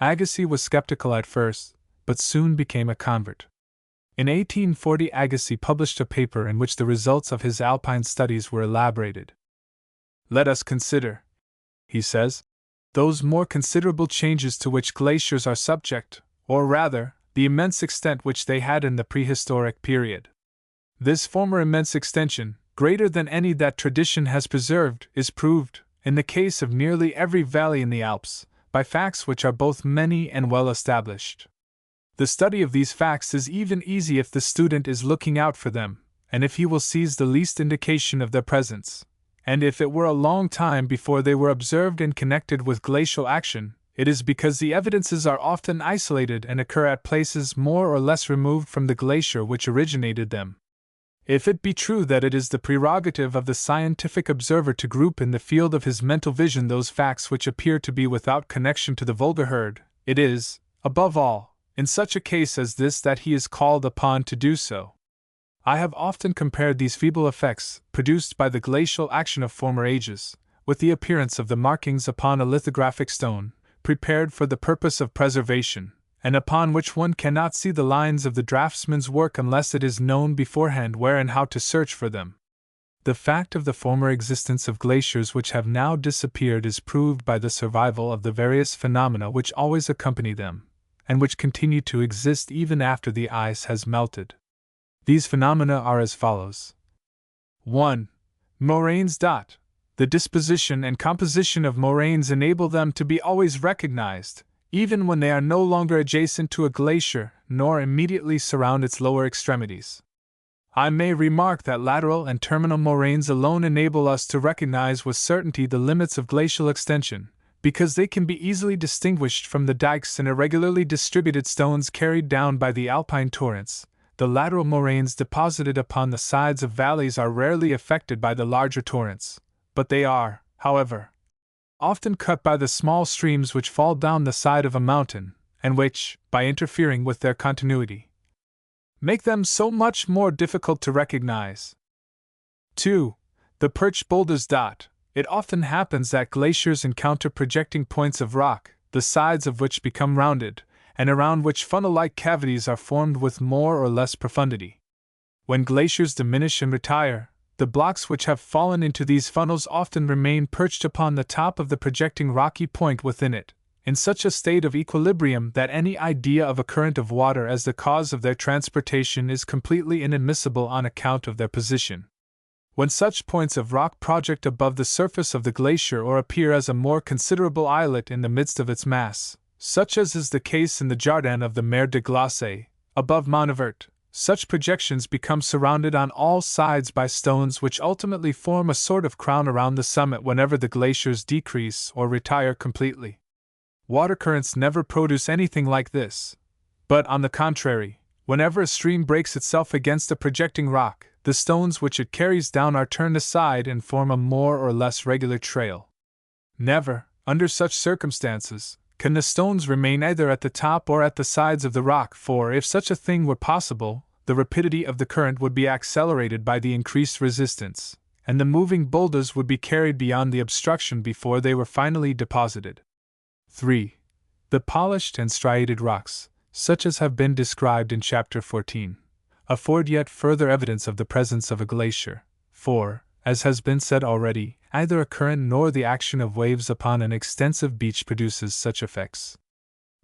Agassiz was skeptical at first, but soon became a convert. In 1840 Agassiz published a paper in which the results of his alpine studies were elaborated. "Let us consider," he says, "those more considerable changes to which glaciers are subject, or rather, the immense extent which they had in the prehistoric period. This former immense extension, greater than any that tradition has preserved, is proved, in the case of nearly every valley in the Alps, by facts which are both many and well established. The study of these facts is even easy if the student is looking out for them, and if he will seize the least indication of their presence, and if it were a long time before they were observed and connected with glacial action, it is because the evidences are often isolated and occur at places more or less removed from the glacier which originated them. If it be true that it is the prerogative of the scientific observer to group in the field of his mental vision those facts which appear to be without connection to the vulgar herd, it is, above all, in such a case as this that he is called upon to do so. I have often compared these feeble effects, produced by the glacial action of former ages, with the appearance of the markings upon a lithographic stone, prepared for the purpose of preservation, and upon which one cannot see the lines of the draftsman's work unless it is known beforehand where and how to search for them. The fact of the former existence of glaciers which have now disappeared is proved by the survival of the various phenomena which always accompany them, and which continue to exist even after the ice has melted. These phenomena are as follows. 1. Moraines. The disposition and composition of moraines enable them to be always recognized, even when they are no longer adjacent to a glacier nor immediately surround its lower extremities. I may remark that lateral and terminal moraines alone enable us to recognize with certainty the limits of glacial extension, because they can be easily distinguished from the dikes and irregularly distributed stones carried down by the alpine torrents. The lateral moraines deposited upon the sides of valleys are rarely affected by the larger torrents, but they are, however, often cut by the small streams which fall down the side of a mountain, and which, by interfering with their continuity, make them so much more difficult to recognize. 2. The perch boulders. It often happens that glaciers encounter projecting points of rock, the sides of which become rounded, and around which funnel-like cavities are formed with more or less profundity. When glaciers diminish and retire, the blocks which have fallen into these funnels often remain perched upon the top of the projecting rocky point within it, in such a state of equilibrium that any idea of a current of water as the cause of their transportation is completely inadmissible on account of their position. When such points of rock project above the surface of the glacier or appear as a more considerable islet in the midst of its mass, such as is the case in the Jardin of the Mer de Glace, above Montvert, such projections become surrounded on all sides by stones which ultimately form a sort of crown around the summit whenever the glaciers decrease or retire completely. Water currents never produce anything like this, but on the contrary, whenever a stream breaks itself against a projecting rock, the stones which it carries down are turned aside and form a more or less regular trail. Never, under such circumstances, can the stones remain either at the top or at the sides of the rock, for if such a thing were possible, the rapidity of the current would be accelerated by the increased resistance, and the moving boulders would be carried beyond the obstruction before they were finally deposited. 3. The polished and striated rocks, such as have been described in Chapter 14, afford yet further evidence of the presence of a glacier, for, as has been said already, neither a current nor the action of waves upon an extensive beach produces such effects.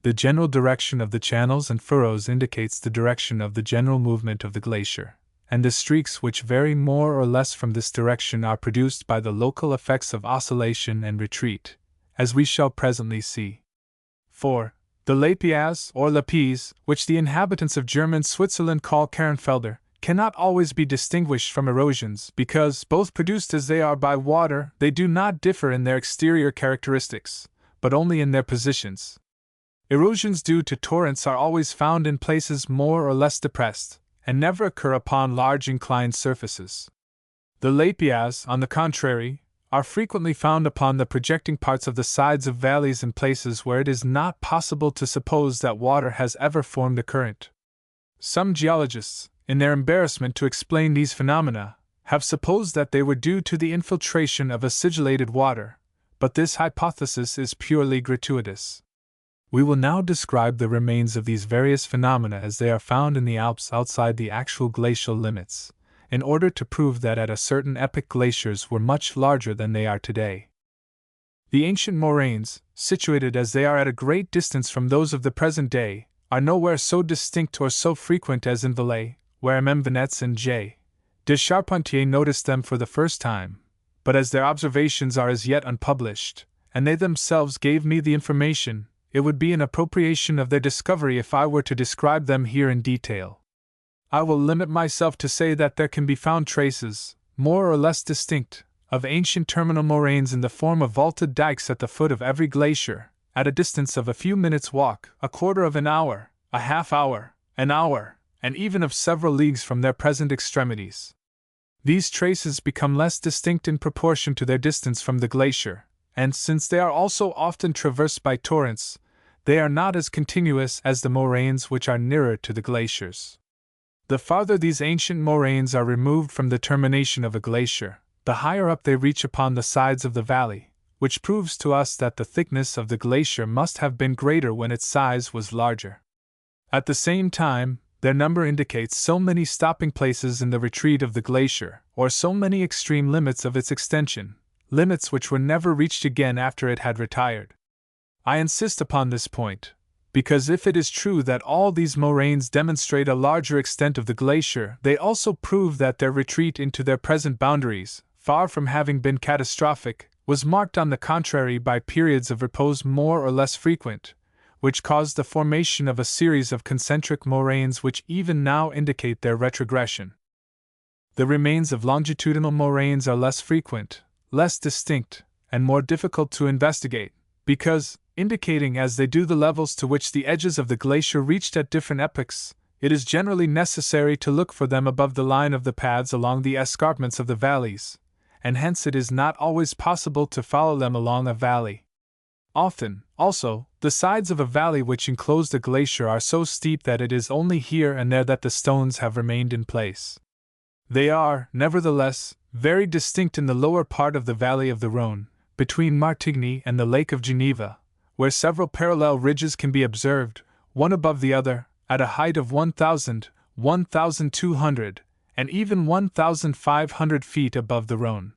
The general direction of the channels and furrows indicates the direction of the general movement of the glacier, and the streaks which vary more or less from this direction are produced by the local effects of oscillation and retreat, as we shall presently see. 4. The lapiaz, or lapis, which the inhabitants of German Switzerland call Kernfelder, cannot always be distinguished from erosions because, both produced as they are by water, they do not differ in their exterior characteristics, but only in their positions. Erosions due to torrents are always found in places more or less depressed, and never occur upon large inclined surfaces. The lapiaz, on the contrary, are frequently found upon the projecting parts of the sides of valleys in places where it is not possible to suppose that water has ever formed a current. Some geologists, in their embarrassment to explain these phenomena, have supposed that they were due to the infiltration of acidulated water, but this hypothesis is purely gratuitous. We will now describe the remains of these various phenomena as they are found in the Alps outside the actual glacial limits, in order to prove that at a certain epoch glaciers were much larger than they are today. The ancient moraines, situated as they are at a great distance from those of the present day, are nowhere so distinct or so frequent as in Valais, where M. Venetz and J. de Charpentier noticed them for the first time, but as their observations are as yet unpublished, and they themselves gave me the information, it would be an appropriation of their discovery if I were to describe them here in detail. I will limit myself to say that there can be found traces, more or less distinct, of ancient terminal moraines in the form of vaulted dikes at the foot of every glacier, at a distance of a few minutes' walk, a quarter of an hour, a half hour, an hour, and even of several leagues from their present extremities. These traces become less distinct in proportion to their distance from the glacier, and since they are also often traversed by torrents, they are not as continuous as the moraines which are nearer to the glaciers. The farther these ancient moraines are removed from the termination of a glacier, the higher up they reach upon the sides of the valley, which proves to us that the thickness of the glacier must have been greater when its size was larger. At the same time, their number indicates so many stopping places in the retreat of the glacier, or so many extreme limits of its extension, limits which were never reached again after it had retired. I insist upon this point, because if it is true that all these moraines demonstrate a larger extent of the glacier, they also prove that their retreat into their present boundaries, far from having been catastrophic, was marked on the contrary by periods of repose more or less frequent, which caused the formation of a series of concentric moraines which even now indicate their retrogression. The remains of longitudinal moraines are less frequent, less distinct, and more difficult to investigate, because, indicating as they do the levels to which the edges of the glacier reached at different epochs, it is generally necessary to look for them above the line of the paths along the escarpments of the valleys, and hence it is not always possible to follow them along a valley. Often, also, the sides of a valley which enclose the glacier are so steep that it is only here and there that the stones have remained in place. They are, nevertheless, very distinct in the lower part of the valley of the Rhône, between Martigny and the Lake of Geneva, where several parallel ridges can be observed, one above the other, at a height of 1,000, 1,200, and even 1,500 feet above the Rhône.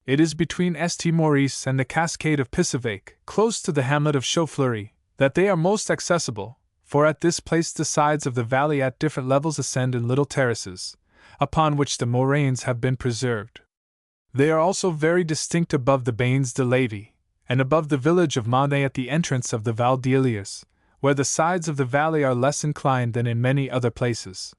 It is between St. Maurice and the cascade of Pissavec, close to the hamlet of Chaufleury, that they are most accessible, for at this place the sides of the valley at different levels ascend in little terraces, upon which the moraines have been preserved. They are also very distinct above the Bains de Lévis, and above the village of Monnet at the entrance of the Val d'Ilias, where the sides of the valley are less inclined than in many other places.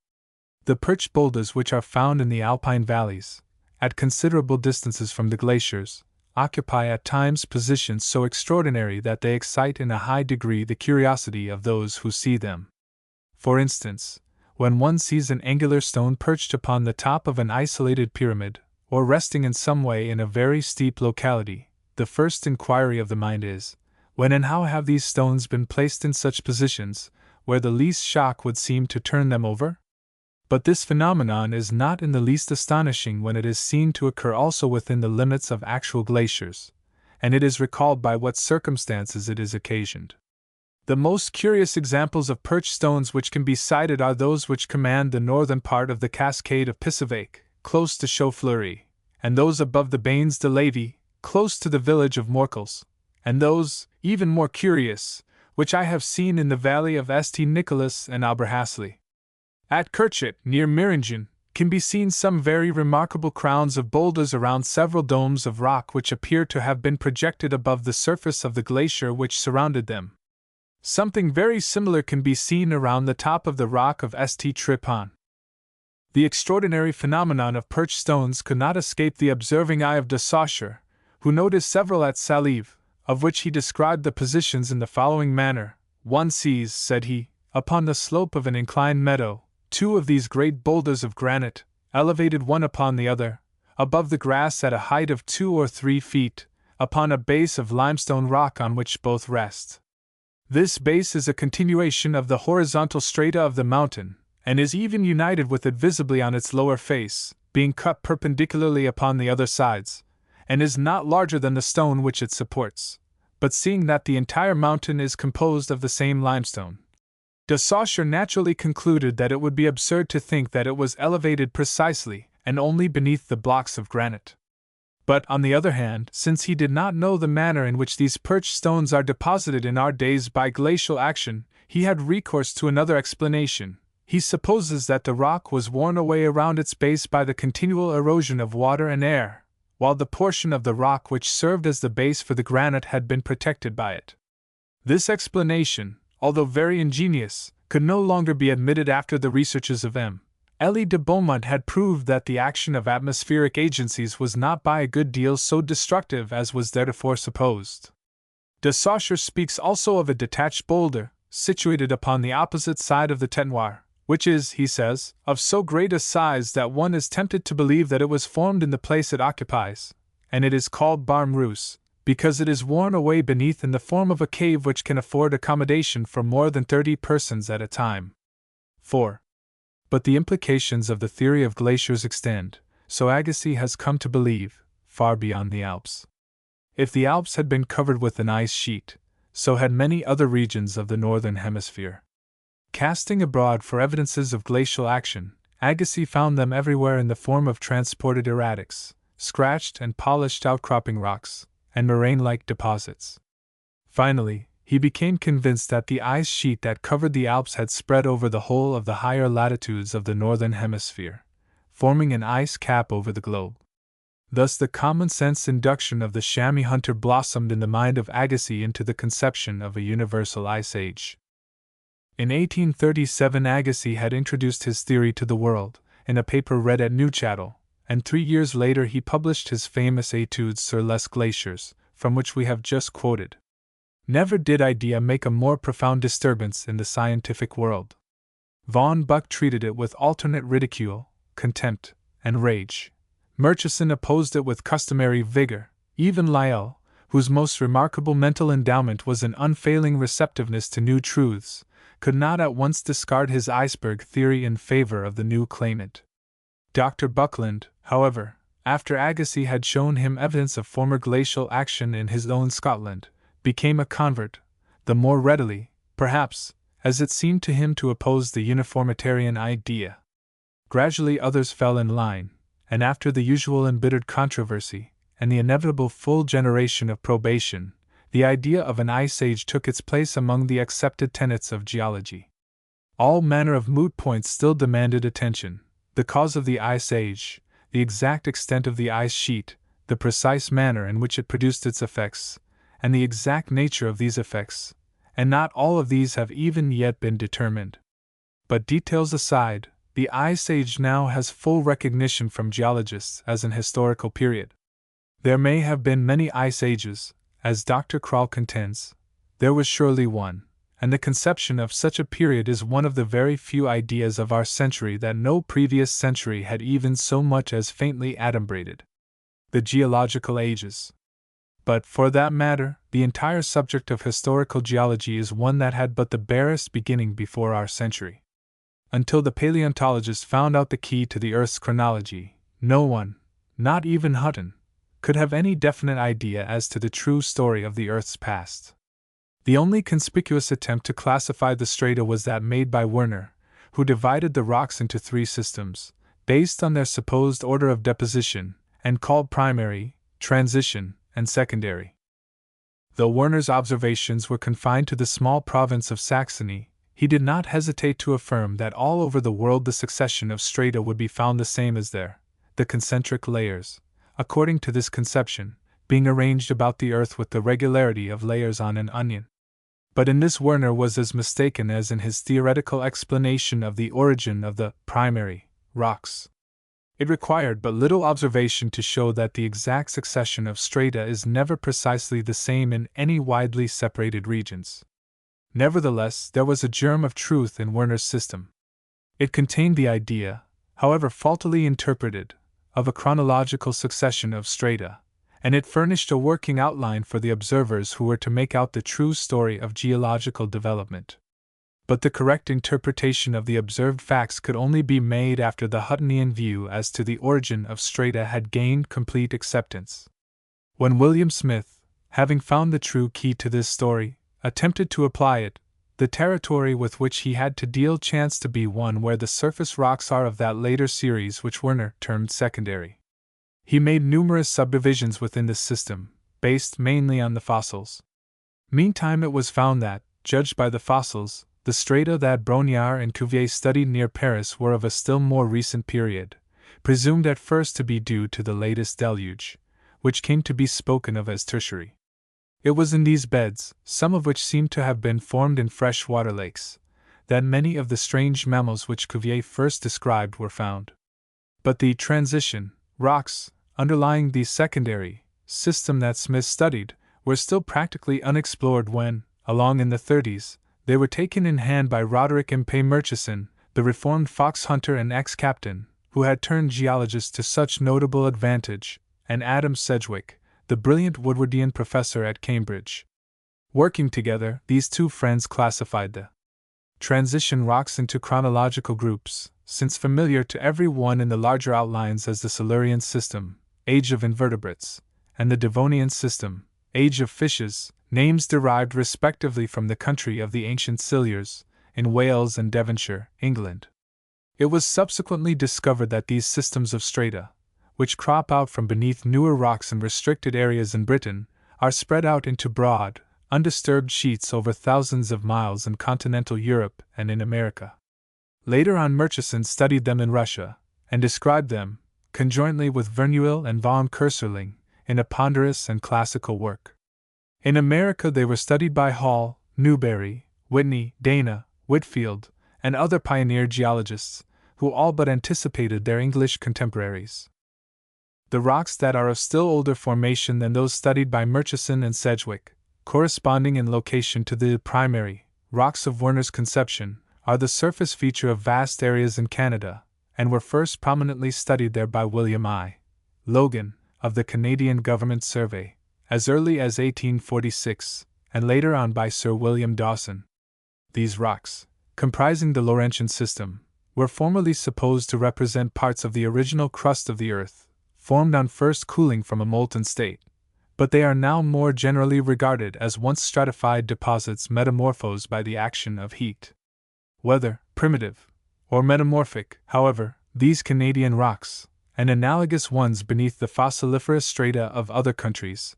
The perched boulders which are found in the alpine valleys, at considerable distances from the glaciers, occupy at times positions so extraordinary that they excite in a high degree the curiosity of those who see them. For instance, when one sees an angular stone perched upon the top of an isolated pyramid, or resting in some way in a very steep locality, the first inquiry of the mind is, when and how have these stones been placed in such positions, where the least shock would seem to turn them over? But this phenomenon is not in the least astonishing when it is seen to occur also within the limits of actual glaciers, and it is recalled by what circumstances it is occasioned. The most curious examples of perched stones which can be cited are those which command the northern part of the cascade of Pissavec, close to Chaufleury, and those above the Bains de Lévis, close to the village of Morcles, and those, even more curious, which I have seen in the valley of St. Nicholas and Auberhasley. At Kirchit, near Meringen, can be seen some very remarkable crowns of boulders around several domes of rock which appear to have been projected above the surface of the glacier which surrounded them. Something very similar can be seen around the top of the rock of St. Tripon. The extraordinary phenomenon of perched stones could not escape the observing eye of de Saussure, who noticed several at Salive, of which he described the positions in the following manner. One sees, said he, upon the slope of an inclined meadow, two of these great boulders of granite, elevated one upon the other, above the grass at a height of 2 or 3 feet, upon a base of limestone rock on which both rest. This base is a continuation of the horizontal strata of the mountain, and is even united with it visibly on its lower face, being cut perpendicularly upon the other sides, and is not larger than the stone which it supports. But seeing that the entire mountain is composed of the same limestone, de Saussure naturally concluded that it would be absurd to think that it was elevated precisely and only beneath the blocks of granite. But, on the other hand, since he did not know the manner in which these perched stones are deposited in our days by glacial action, he had recourse to another explanation. He supposes that the rock was worn away around its base by the continual erosion of water and air, while the portion of the rock which served as the base for the granite had been protected by it. This explanation, although very ingenious, could no longer be admitted after the researches of M. Elie de Beaumont had proved that the action of atmospheric agencies was not by a good deal so destructive as was theretofore supposed. De Saussure speaks also of a detached boulder, situated upon the opposite side of the Tête Noire, which is, he says, of so great a size that one is tempted to believe that it was formed in the place it occupies, and it is called Barme Rousse, because it is worn away beneath in the form of a cave which can afford accommodation for more than 30 persons at a time. 4. But the implications of the theory of glaciers extend, so Agassiz has come to believe, far beyond the Alps. If the Alps had been covered with an ice sheet, so had many other regions of the northern hemisphere. Casting abroad for evidences of glacial action, Agassiz found them everywhere in the form of transported erratics, scratched and polished outcropping rocks, and moraine-like deposits. Finally, he became convinced that the ice sheet that covered the Alps had spread over the whole of the higher latitudes of the northern hemisphere, forming an ice cap over the globe. Thus the common-sense induction of the chamois hunter blossomed in the mind of Agassiz into the conception of a universal ice age. In 1837 Agassiz had introduced his theory to the world, in a paper read at Neuchâtel, and 3 years later he published his famous Études sur les glaciers, from which we have just quoted. Never did idea make a more profound disturbance in the scientific world. Von Buch treated it with alternate ridicule, contempt, and rage. Murchison opposed it with customary vigor. Even Lyell, whose most remarkable mental endowment was an unfailing receptiveness to new truths, could not at once discard his iceberg theory in favor of the new claimant. Dr. Buckland, however, after Agassiz had shown him evidence of former glacial action in his own Scotland, became a convert, the more readily, perhaps, as it seemed to him to oppose the uniformitarian idea. Gradually others fell in line, and after the usual embittered controversy, and the inevitable full generation of probation, the idea of an ice age took its place among the accepted tenets of geology. All manner of moot points still demanded attention: the cause of the ice age, the exact extent of the ice sheet, the precise manner in which it produced its effects, and the exact nature of these effects, and not all of these have even yet been determined. But details aside, the Ice Age now has full recognition from geologists as an historical period. There may have been many ice ages, as Dr. Krall contends. There was surely one, and the conception of such a period is one of the very few ideas of our century that no previous century had even so much as faintly adumbrated. The geological ages. But, for that matter, the entire subject of historical geology is one that had but the barest beginning before our century. Until the paleontologist found out the key to the Earth's chronology, no one, not even Hutton, could have any definite idea as to the true story of the Earth's past. The only conspicuous attempt to classify the strata was that made by Werner, who divided the rocks into 3 systems, based on their supposed order of deposition, and called primary, transition, and secondary. Though Werner's observations were confined to the small province of Saxony, he did not hesitate to affirm that all over the world the succession of strata would be found the same as there, the concentric layers, according to this conception, being arranged about the earth with the regularity of layers on an onion. But in this Werner was as mistaken as in his theoretical explanation of the origin of the primary rocks. It required but little observation to show that the exact succession of strata is never precisely the same in any widely separated regions. Nevertheless, there was a germ of truth in Werner's system. It contained the idea, however faultily interpreted, of a chronological succession of strata, and it furnished a working outline for the observers who were to make out the true story of geological development. But the correct interpretation of the observed facts could only be made after the Huttonian view as to the origin of strata had gained complete acceptance. When William Smith, having found the true key to this story, attempted to apply it, the territory with which he had to deal chanced to be one where the surface rocks are of that later series which Werner termed secondary. He made numerous subdivisions within this system, based mainly on the fossils. Meantime it was found that, judged by the fossils, the strata that Brongniart and Cuvier studied near Paris were of a still more recent period, presumed at first to be due to the latest deluge, which came to be spoken of as tertiary. It was in these beds, some of which seemed to have been formed in fresh water lakes, that many of the strange mammals which Cuvier first described were found. But the transition rocks underlying the secondary system that Smith studied were still practically unexplored when, along in the 30s, they were taken in hand by Roderick M. P. Murchison, the reformed fox hunter and ex-captain, who had turned geologist to such notable advantage, and Adam Sedgwick, the brilliant Woodwardian professor at Cambridge. Working together, these two friends classified the transition rocks into chronological groups, since familiar to every one in the larger outlines as the Silurian system, age of invertebrates, and the Devonian system, age of fishes, names derived respectively from the country of the ancient Silures, in Wales and Devonshire, England. It was subsequently discovered that these systems of strata, which crop out from beneath newer rocks in restricted areas in Britain, are spread out into broad, undisturbed sheets over thousands of miles in continental Europe and in America. Later on, Murchison studied them in Russia, and described them, conjointly with Verneuil and von Kürserling, in a ponderous and classical work. In America they were studied by Hall, Newberry, Whitney, Dana, Whitfield, and other pioneer geologists, who all but anticipated their English contemporaries. The rocks that are of still older formation than those studied by Murchison and Sedgwick, corresponding in location to the primary rocks of Werner's conception, are the surface feature of vast areas in Canada, and were first prominently studied there by William I. Logan, of the Canadian Government Survey, as early as 1846, and later on by Sir William Dawson. These rocks, comprising the Laurentian system, were formerly supposed to represent parts of the original crust of the earth, formed on first cooling from a molten state, but they are now more generally regarded as once stratified deposits metamorphosed by the action of heat. Whether primitive or metamorphic, however, these Canadian rocks, and analogous ones beneath the fossiliferous strata of other countries,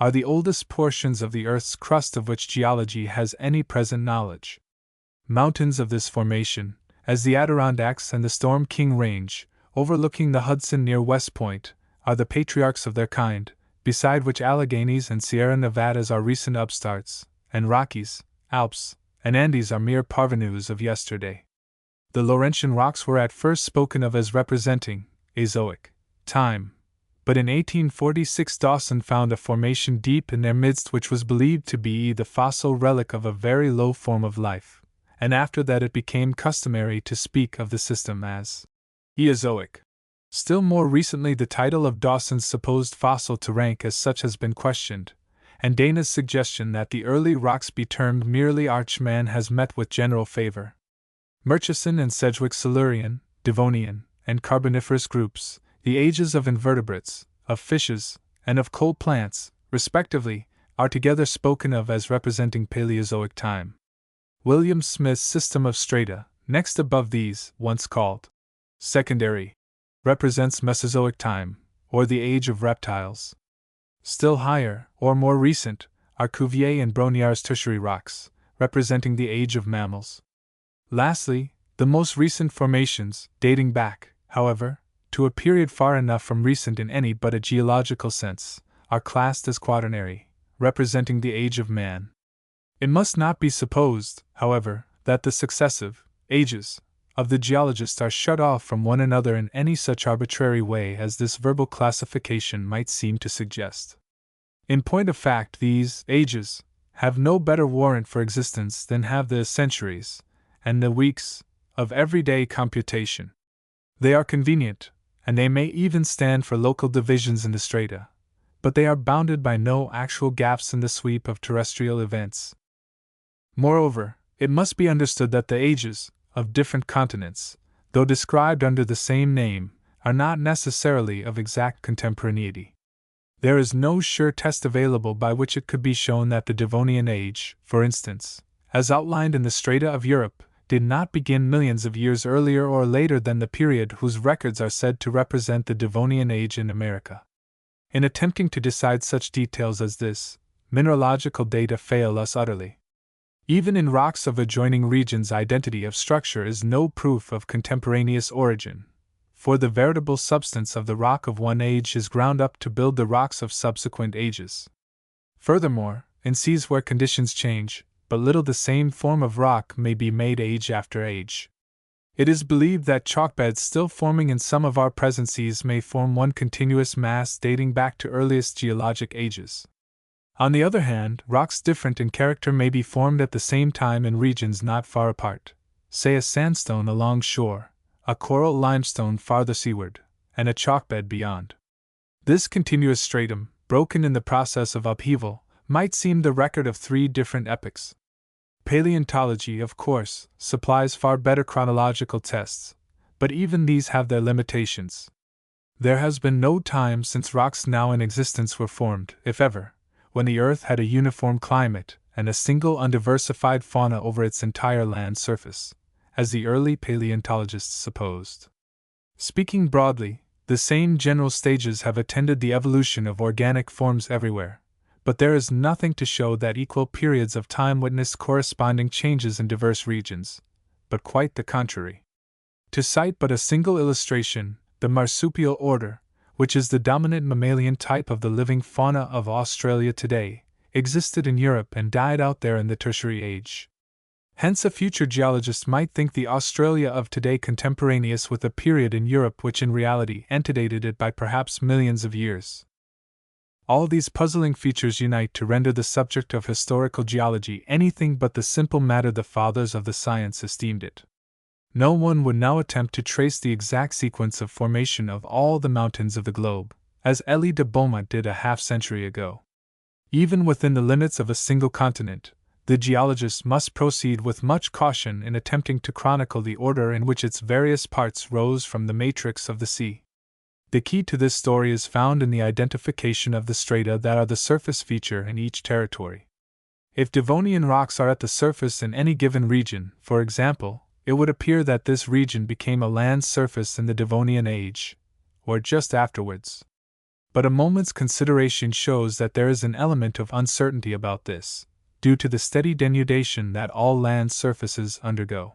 are the oldest portions of the Earth's crust of which geology has any present knowledge. Mountains of this formation, as the Adirondacks and the Storm King Range, overlooking the Hudson near West Point, are the patriarchs of their kind, beside which Alleghenies and Sierra Nevadas are recent upstarts, and Rockies, Alps, and Andes are mere parvenus of yesterday. The Laurentian rocks were at first spoken of as representing Azoic time, but in 1846 Dawson found a formation deep in their midst which was believed to be the fossil relic of a very low form of life, and after that it became customary to speak of the system as Eozoic. Still more recently, the title of Dawson's supposed fossil to rank as such has been questioned, and Dana's suggestion that the early rocks be termed merely Archman has met with general favor. Murchison and Sedgwick's Silurian, Devonian, and Carboniferous groups, the ages of invertebrates, of fishes, and of cold plants, respectively, are together spoken of as representing Paleozoic time. William Smith's system of strata, next above these, once called secondary, represents Mesozoic time, or the age of reptiles. Still higher, or more recent, are Cuvier and Brongniart's tertiary rocks, representing the age of mammals. Lastly, the most recent formations, dating back, however, to a period far enough from recent in any but a geological sense, are classed as quaternary, representing the age of man. It must not be supposed, however, that the successive ages of the geologist are shut off from one another in any such arbitrary way as this verbal classification might seem to suggest. In point of fact, these ages have no better warrant for existence than have the centuries and the weeks of everyday computation. They are convenient, and they may even stand for local divisions in the strata, but they are bounded by no actual gaps in the sweep of terrestrial events. Moreover, it must be understood that the ages of different continents, though described under the same name, are not necessarily of exact contemporaneity. There is no sure test available by which it could be shown that the Devonian age, for instance, as outlined in the strata of Europe, did not begin millions of years earlier or later than the period whose records are said to represent the Devonian age in America. In attempting to decide such details as this, mineralogical data fail us utterly. Even in rocks of adjoining regions, identity of structure is no proof of contemporaneous origin, for the veritable substance of the rock of one age is ground up to build the rocks of subsequent ages. Furthermore, in seas where conditions change but little, the same form of rock may be made age after age. It is believed that chalkbeds still forming in some of our present seas may form one continuous mass dating back to earliest geologic ages. On the other hand, rocks different in character may be formed at the same time in regions not far apart, say a sandstone along shore, a coral limestone farther seaward, and a chalkbed beyond. This continuous stratum, broken in the process of upheaval, might seem the record of three different epochs. Paleontology, of course, supplies far better chronological tests, but even these have their limitations. There has been no time since rocks now in existence were formed, if ever, when the Earth had a uniform climate and a single undiversified fauna over its entire land surface, as the early paleontologists supposed. Speaking broadly, the same general stages have attended the evolution of organic forms everywhere, but there is nothing to show that equal periods of time witnessed corresponding changes in diverse regions, but quite the contrary. To cite but a single illustration, the marsupial order, which is the dominant mammalian type of the living fauna of Australia today, existed in Europe and died out there in the Tertiary Age. Hence a future geologist might think the Australia of today contemporaneous with a period in Europe which in reality antedated it by perhaps millions of years. All these puzzling features unite to render the subject of historical geology anything but the simple matter the fathers of the science esteemed it. No one would now attempt to trace the exact sequence of formation of all the mountains of the globe, as Elie de Beaumont did a half-century ago. Even within the limits of a single continent, the geologist must proceed with much caution in attempting to chronicle the order in which its various parts rose from the matrix of the sea. The key to this story is found in the identification of the strata that are the surface feature in each territory. If Devonian rocks are at the surface in any given region, for example, it would appear that this region became a land surface in the Devonian Age, or just afterwards. But a moment's consideration shows that there is an element of uncertainty about this, due to the steady denudation that all land surfaces undergo.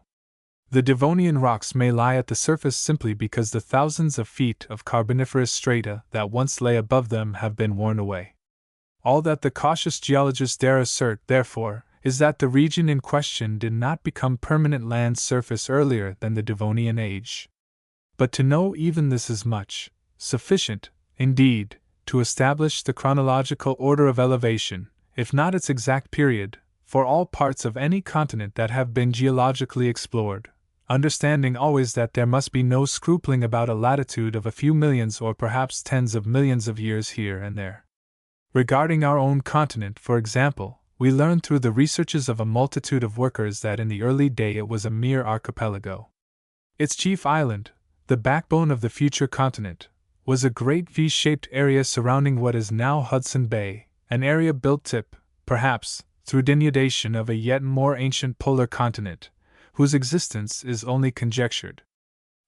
The Devonian rocks may lie at the surface simply because the thousands of feet of Carboniferous strata that once lay above them have been worn away. All that the cautious geologist dare assert, therefore, is that the region in question did not become permanent land surface earlier than the Devonian Age. But to know even this is sufficient, indeed, to establish the chronological order of elevation, if not its exact period, for all parts of any continent that have been geologically explored, understanding always that there must be no scrupling about a latitude of a few millions or perhaps tens of millions of years here and there. Regarding our own continent, for example, we learn through the researches of a multitude of workers that in the early day it was a mere archipelago. Its chief island, the backbone of the future continent, was a great V-shaped area surrounding what is now Hudson Bay, an area built perhaps, through denudation of a yet more ancient polar continent, whose existence is only conjectured.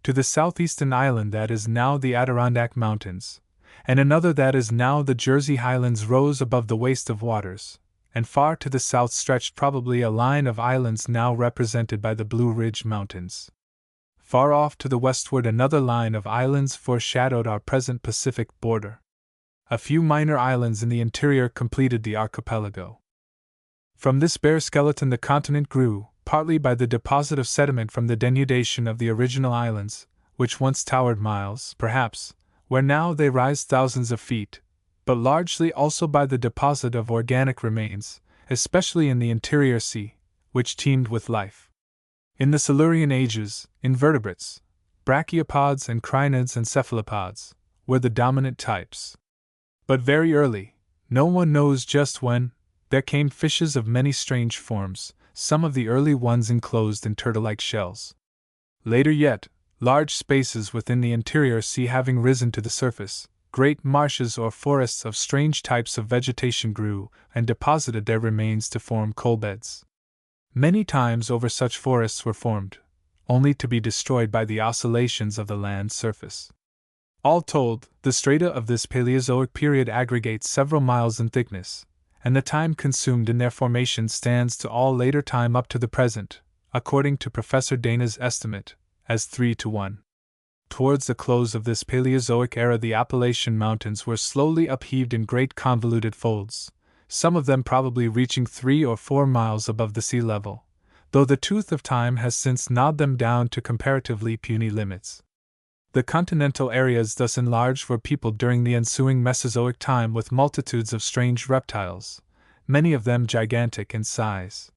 To the southeastern island that is now the Adirondack Mountains, and another that is now the Jersey Highlands rose above the waste of waters, and far to the south stretched probably a line of islands now represented by the Blue Ridge Mountains. Far off to the westward another line of islands foreshadowed our present Pacific border. A few minor islands in the interior completed the archipelago. From this bare skeleton the continent grew, partly by the deposit of sediment from the denudation of the original islands, which once towered miles, perhaps, where now they rise thousands of feet, but largely also by the deposit of organic remains, especially in the interior sea, which teemed with life. In the Silurian ages, invertebrates, brachiopods and crinids and cephalopods, were the dominant types. But very early, no one knows just when, there came fishes of many strange forms, some of the early ones enclosed in turtle-like shells. Later yet, large spaces within the interior sea having risen to the surface, great marshes or forests of strange types of vegetation grew and deposited their remains to form coal beds. Many times over such forests were formed, only to be destroyed by the oscillations of the land surface. All told, the strata of this Paleozoic period aggregate several miles in thickness, and the time consumed in their formation stands to all later time up to the present, according to Professor Dana's estimate, as 3:1. Towards the close of this Paleozoic era the Appalachian Mountains were slowly upheaved in great convoluted folds, some of them probably reaching 3 or 4 miles above the sea level, though the tooth of time has since gnawed them down to comparatively puny limits. The continental areas thus enlarged were peopled during the ensuing Mesozoic time with multitudes of strange reptiles, many of them gigantic in size.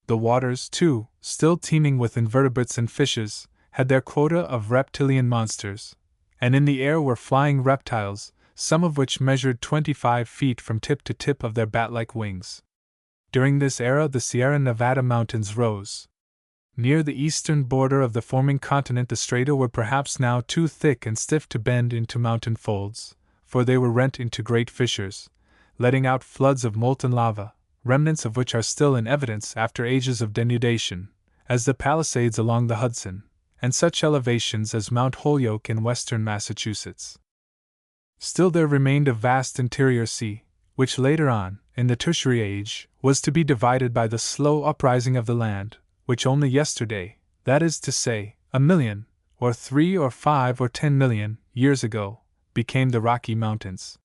The waters, too, still teeming with invertebrates and fishes, had their quota of reptilian monsters, and in the air were flying reptiles, some of which measured 25 feet from tip to tip of their bat-like wings. During this era the Sierra Nevada mountains rose. Near the eastern border of the forming continent the strata were perhaps now too thick and stiff to bend into mountain folds, for they were rent into great fissures, letting out floods of molten lava, remnants of which are still in evidence after ages of denudation, as the Palisades along the Hudson, and such elevations as Mount Holyoke in western Massachusetts. Still there remained a vast interior sea, which later on, in the Tertiary Age, was to be divided by the slow uprising of the land, which only yesterday, that is to say, 1,000,000, or 3 or 5 or 10 million, years ago, became the Rocky Mountains.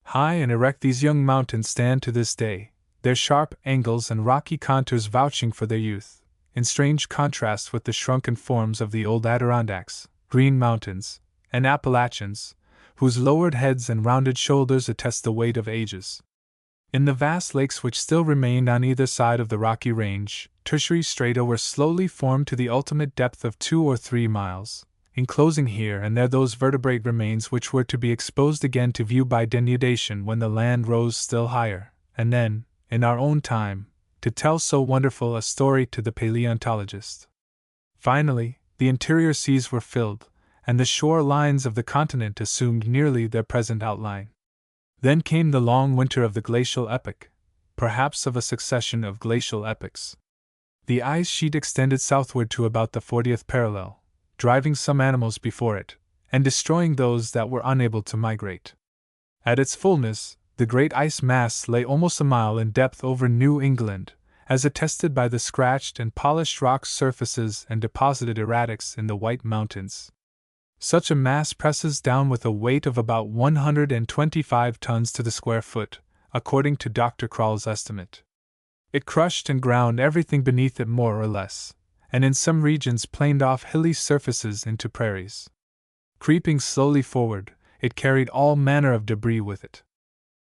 High and erect these young mountains stand to this day, their sharp angles and rocky contours vouching for their youth, in strange contrast with the shrunken forms of the old Adirondacks, Green Mountains, and Appalachians, whose lowered heads and rounded shoulders attest the weight of ages. In the vast lakes which still remained on either side of the Rocky Range, tertiary strata were slowly formed to the ultimate depth of 2 or 3 miles, enclosing here and there those vertebrate remains which were to be exposed again to view by denudation when the land rose still higher, and then, in our own time, to tell so wonderful a story to the paleontologist. Finally, the interior seas were filled, and the shore lines of the continent assumed nearly their present outline. Then came the long winter of the glacial epoch, perhaps of a succession of glacial epochs. The ice sheet extended southward to about the 40th parallel, driving some animals before it, and destroying those that were unable to migrate. At its fullness, the great ice mass lay almost a mile in depth over New England, as attested by the scratched and polished rock surfaces and deposited erratics in the White Mountains. Such a mass presses down with a weight of about 125 tons to the square foot, according to Dr. Krall's estimate. It crushed and ground everything beneath it more or less, and in some regions planed off hilly surfaces into prairies. Creeping slowly forward, it carried all manner of debris with it.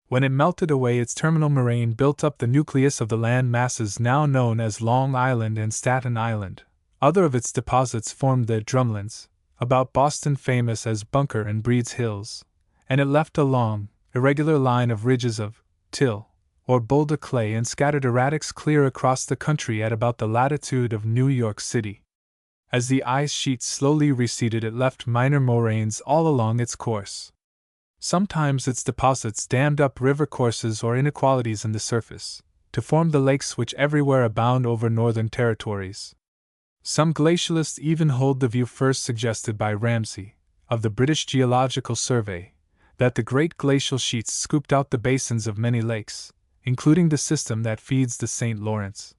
When it melted away, its terminal moraine built up the nucleus of the land masses now known as Long Island and Staten Island. Other of its deposits formed the drumlins, about Boston famous as Bunker and Breed's Hills, and it left a long, irregular line of ridges of till, or boulder clay and scattered erratics clear across the country at about the latitude of New York City. As the ice sheet slowly receded, it left minor moraines all along its course. Sometimes its deposits dammed up river courses or inequalities in the surface, to form the lakes which everywhere abound over northern territories. Some glacialists even hold the view first suggested by Ramsay, of the British Geological Survey, that the great glacial sheets scooped out the basins of many lakes, including the system that feeds the St. Lawrence.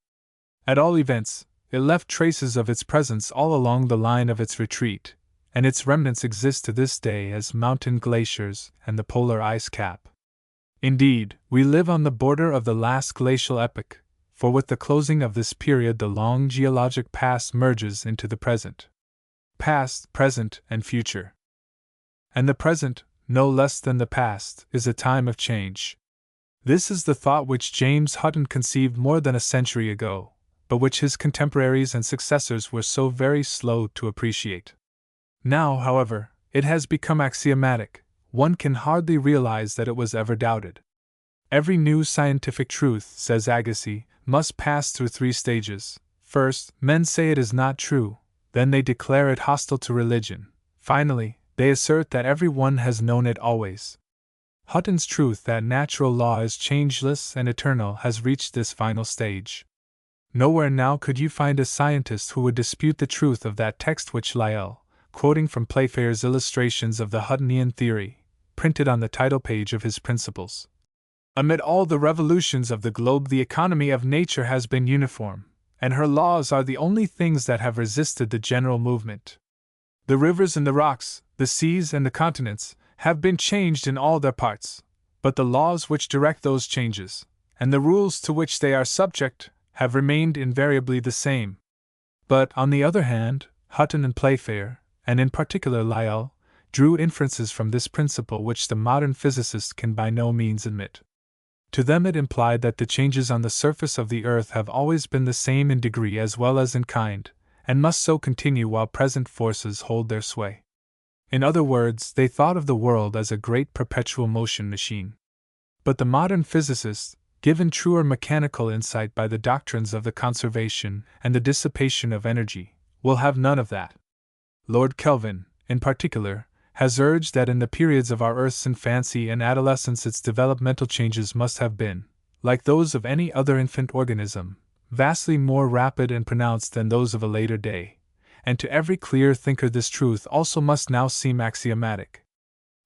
At all events, it left traces of its presence all along the line of its retreat, and its remnants exist to this day as mountain glaciers and the polar ice cap. Indeed, we live on the border of the last glacial epoch, for with the closing of this period the long geologic past merges into the present. Past, present, and future. And the present, no less than the past, is a time of change. This is the thought which James Hutton conceived more than a century ago, but which his contemporaries and successors were so very slow to appreciate. Now, however, it has become axiomatic. One can hardly realize that it was ever doubted. Every new scientific truth, says Agassiz, must pass through 3 stages. First, men say it is not true, then they declare it hostile to religion. Finally, they assert that every one has known it always. Hutton's truth that natural law is changeless and eternal has reached this final stage. Nowhere now could you find a scientist who would dispute the truth of that text which Lyell, quoting from Playfair's illustrations of the Huttonian theory, printed on the title page of his Principles. Amid all the revolutions of the globe, the economy of nature has been uniform, and her laws are the only things that have resisted the general movement. The rivers and the rocks, the seas and the continents, have been changed in all their parts, but the laws which direct those changes, and the rules to which they are subject, have remained invariably the same. But, on the other hand, Hutton and Playfair, and in particular Lyell, drew inferences from this principle which the modern physicist can by no means admit. To them it implied that the changes on the surface of the earth have always been the same in degree as well as in kind, and must so continue while present forces hold their sway. In other words, they thought of the world as a great perpetual motion machine. But the modern physicist, given truer mechanical insight by the doctrines of the conservation and the dissipation of energy, will have none of that. Lord Kelvin, in particular, has urged that in the periods of our Earth's infancy and adolescence its developmental changes must have been, like those of any other infant organism, vastly more rapid and pronounced than those of a later day, and to every clear thinker this truth also must now seem axiomatic.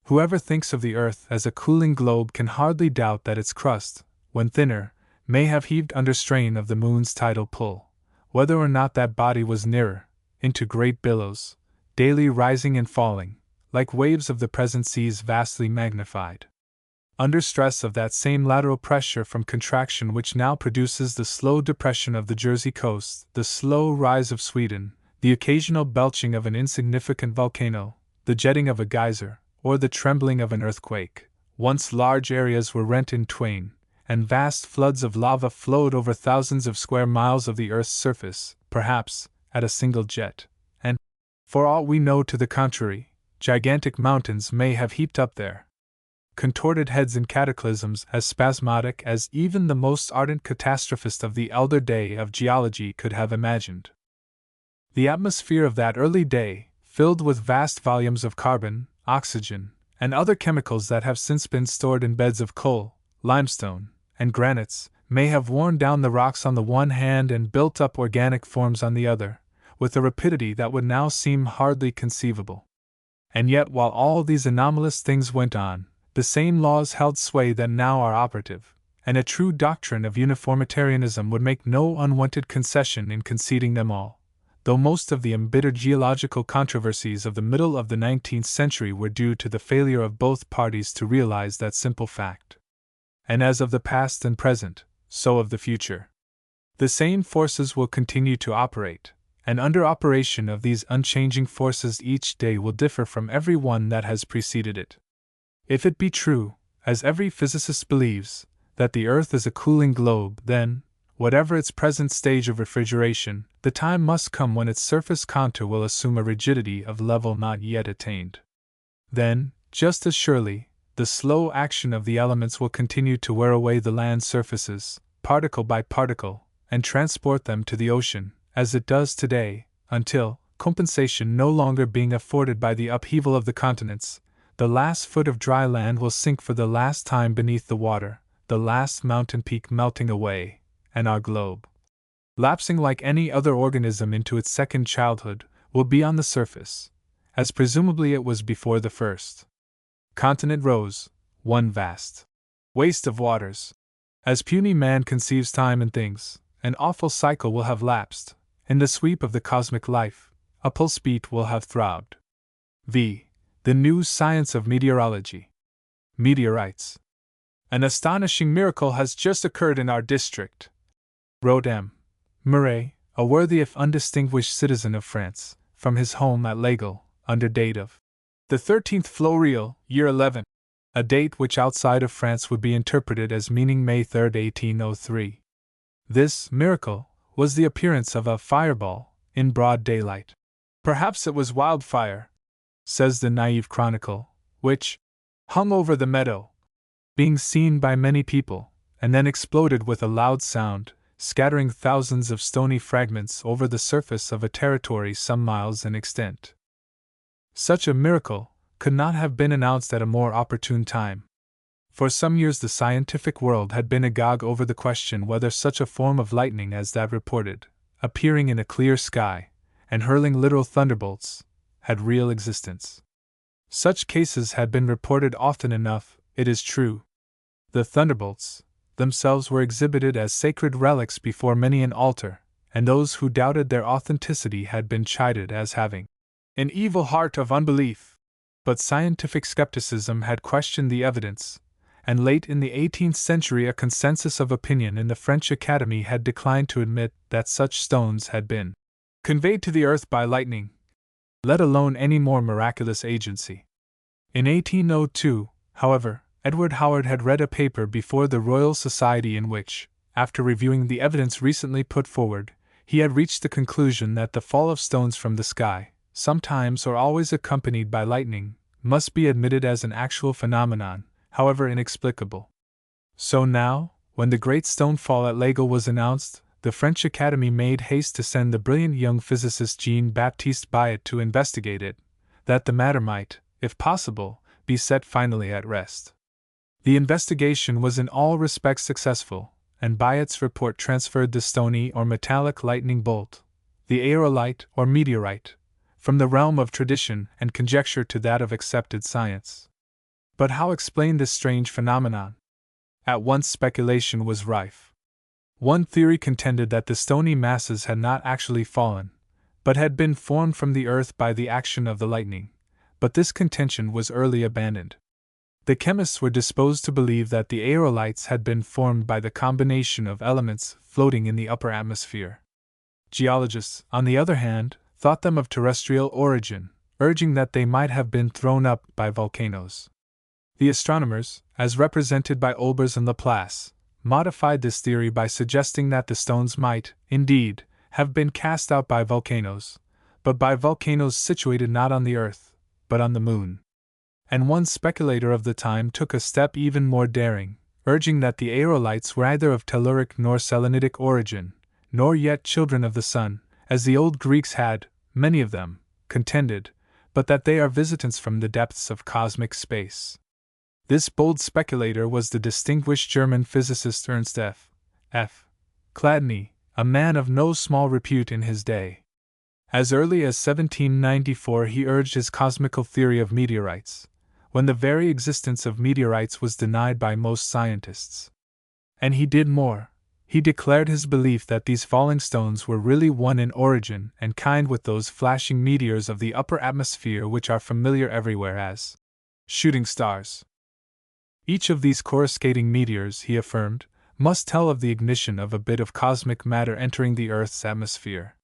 Whoever thinks of the Earth as a cooling globe can hardly doubt that its crust, when thinner, may have heaved under strain of the moon's tidal pull, whether or not that body was nearer, into great billows, daily rising and falling, like waves of the present seas vastly magnified. Under stress of that same lateral pressure from contraction which now produces the slow depression of the Jersey coast, the slow rise of Sweden, the occasional belching of an insignificant volcano, the jetting of a geyser, or the trembling of an earthquake, once large areas were rent in twain, and vast floods of lava flowed over thousands of square miles of the Earth's surface, perhaps, at a single jet, and, for aught we know to the contrary, gigantic mountains may have heaped up there contorted heads in cataclysms as spasmodic as even the most ardent catastrophist of the elder day of geology could have imagined. The atmosphere of that early day, filled with vast volumes of carbon, oxygen, and other chemicals that have since been stored in beds of coal, limestone, and granites, may have worn down the rocks on the one hand and built up organic forms on the other, with a rapidity that would now seem hardly conceivable. And yet, while all these anomalous things went on, the same laws held sway that now are operative, and a true doctrine of uniformitarianism would make no unwanted concession in conceding them all, though most of the embittered geological controversies of the middle of the 19th century were due to the failure of both parties to realize that simple fact. And as of the past and present, so of the future. The same forces will continue to operate, and under operation of these unchanging forces each day will differ from every one that has preceded it. If it be true, as every physicist believes, that the Earth is a cooling globe, then, whatever its present stage of refrigeration, the time must come when its surface contour will assume a rigidity of level not yet attained. Then, just as surely, the slow action of the elements will continue to wear away the land surfaces, particle by particle, and transport them to the ocean, as it does today, until, compensation no longer being afforded by the upheaval of the continents, the last foot of dry land will sink for the last time beneath the water, the last mountain peak melting away, and our globe, lapsing like any other organism into its second childhood, will be on the surface, as presumably it was before the first continent rose, one vast waste of waters. As puny man conceives time and things, an awful cycle will have lapsed. In the sweep of the cosmic life, a pulse beat will have throbbed. V. The new science of meteorology. Meteorites. An astonishing miracle has just occurred in our district, wrote M. Murray, a worthy if undistinguished citizen of France, from his home at L'Aigle, under date of the 13th Floréal, year 11, a date which outside of France would be interpreted as meaning May 3, 1803. This miracle was the appearance of a fireball in broad daylight. Perhaps it was wildfire, says the naive chronicle, which hung over the meadow, being seen by many people, and then exploded with a loud sound, scattering thousands of stony fragments over the surface of a territory some miles in extent. Such a miracle could not have been announced at a more opportune time. For some years the scientific world had been agog over the question whether such a form of lightning as that reported, appearing in a clear sky, and hurling literal thunderbolts, had real existence. Such cases had been reported often enough, it is true. The thunderbolts themselves were exhibited as sacred relics before many an altar, and those who doubted their authenticity had been chided as having an evil heart of unbelief. But scientific skepticism had questioned the evidence, and late in the 18th century a consensus of opinion in the French Academy had declined to admit that such stones had been conveyed to the earth by lightning, let alone any more miraculous agency. In 1802, however, Edward Howard had read a paper before the Royal Society in which, after reviewing the evidence recently put forward, he had reached the conclusion that the fall of stones from the sky, sometimes or always accompanied by lightning, must be admitted as an actual phenomenon, however inexplicable. So now, when the great stone fall at L'Aigle was announced, the French Academy made haste to send the brilliant young physicist Jean-Baptiste Biot to investigate it, that the matter might, if possible, be set finally at rest. The investigation was in all respects successful, and Biot's report transferred the stony or metallic lightning bolt, the aerolite or meteorite, from the realm of tradition and conjecture to that of accepted science. But how explain this strange phenomenon? At once speculation was rife. One theory contended that the stony masses had not actually fallen, but had been formed from the earth by the action of the lightning, but this contention was early abandoned. The chemists were disposed to believe that the aerolites had been formed by the combination of elements floating in the upper atmosphere. Geologists, on the other hand, thought them of terrestrial origin, urging that they might have been thrown up by volcanoes. The astronomers, as represented by Olbers and Laplace, modified this theory by suggesting that the stones might, indeed, have been cast out by volcanoes, but by volcanoes situated not on the Earth, but on the Moon. And one speculator of the time took a step even more daring, urging that the aerolites were neither of telluric nor selenitic origin, nor yet children of the sun, as the old Greeks had, many of them, contended, but that they are visitants from the depths of cosmic space. This bold speculator was the distinguished German physicist Ernst F. Chladni, a man of no small repute in his day. As early as 1794 he urged his cosmical theory of meteorites, when the very existence of meteorites was denied by most scientists. And he did more. He declared his belief that these falling stones were really one in origin and kind with those flashing meteors of the upper atmosphere which are familiar everywhere as shooting stars. Each of these coruscating meteors, he affirmed, must tell of the ignition of a bit of cosmic matter entering the Earth's atmosphere.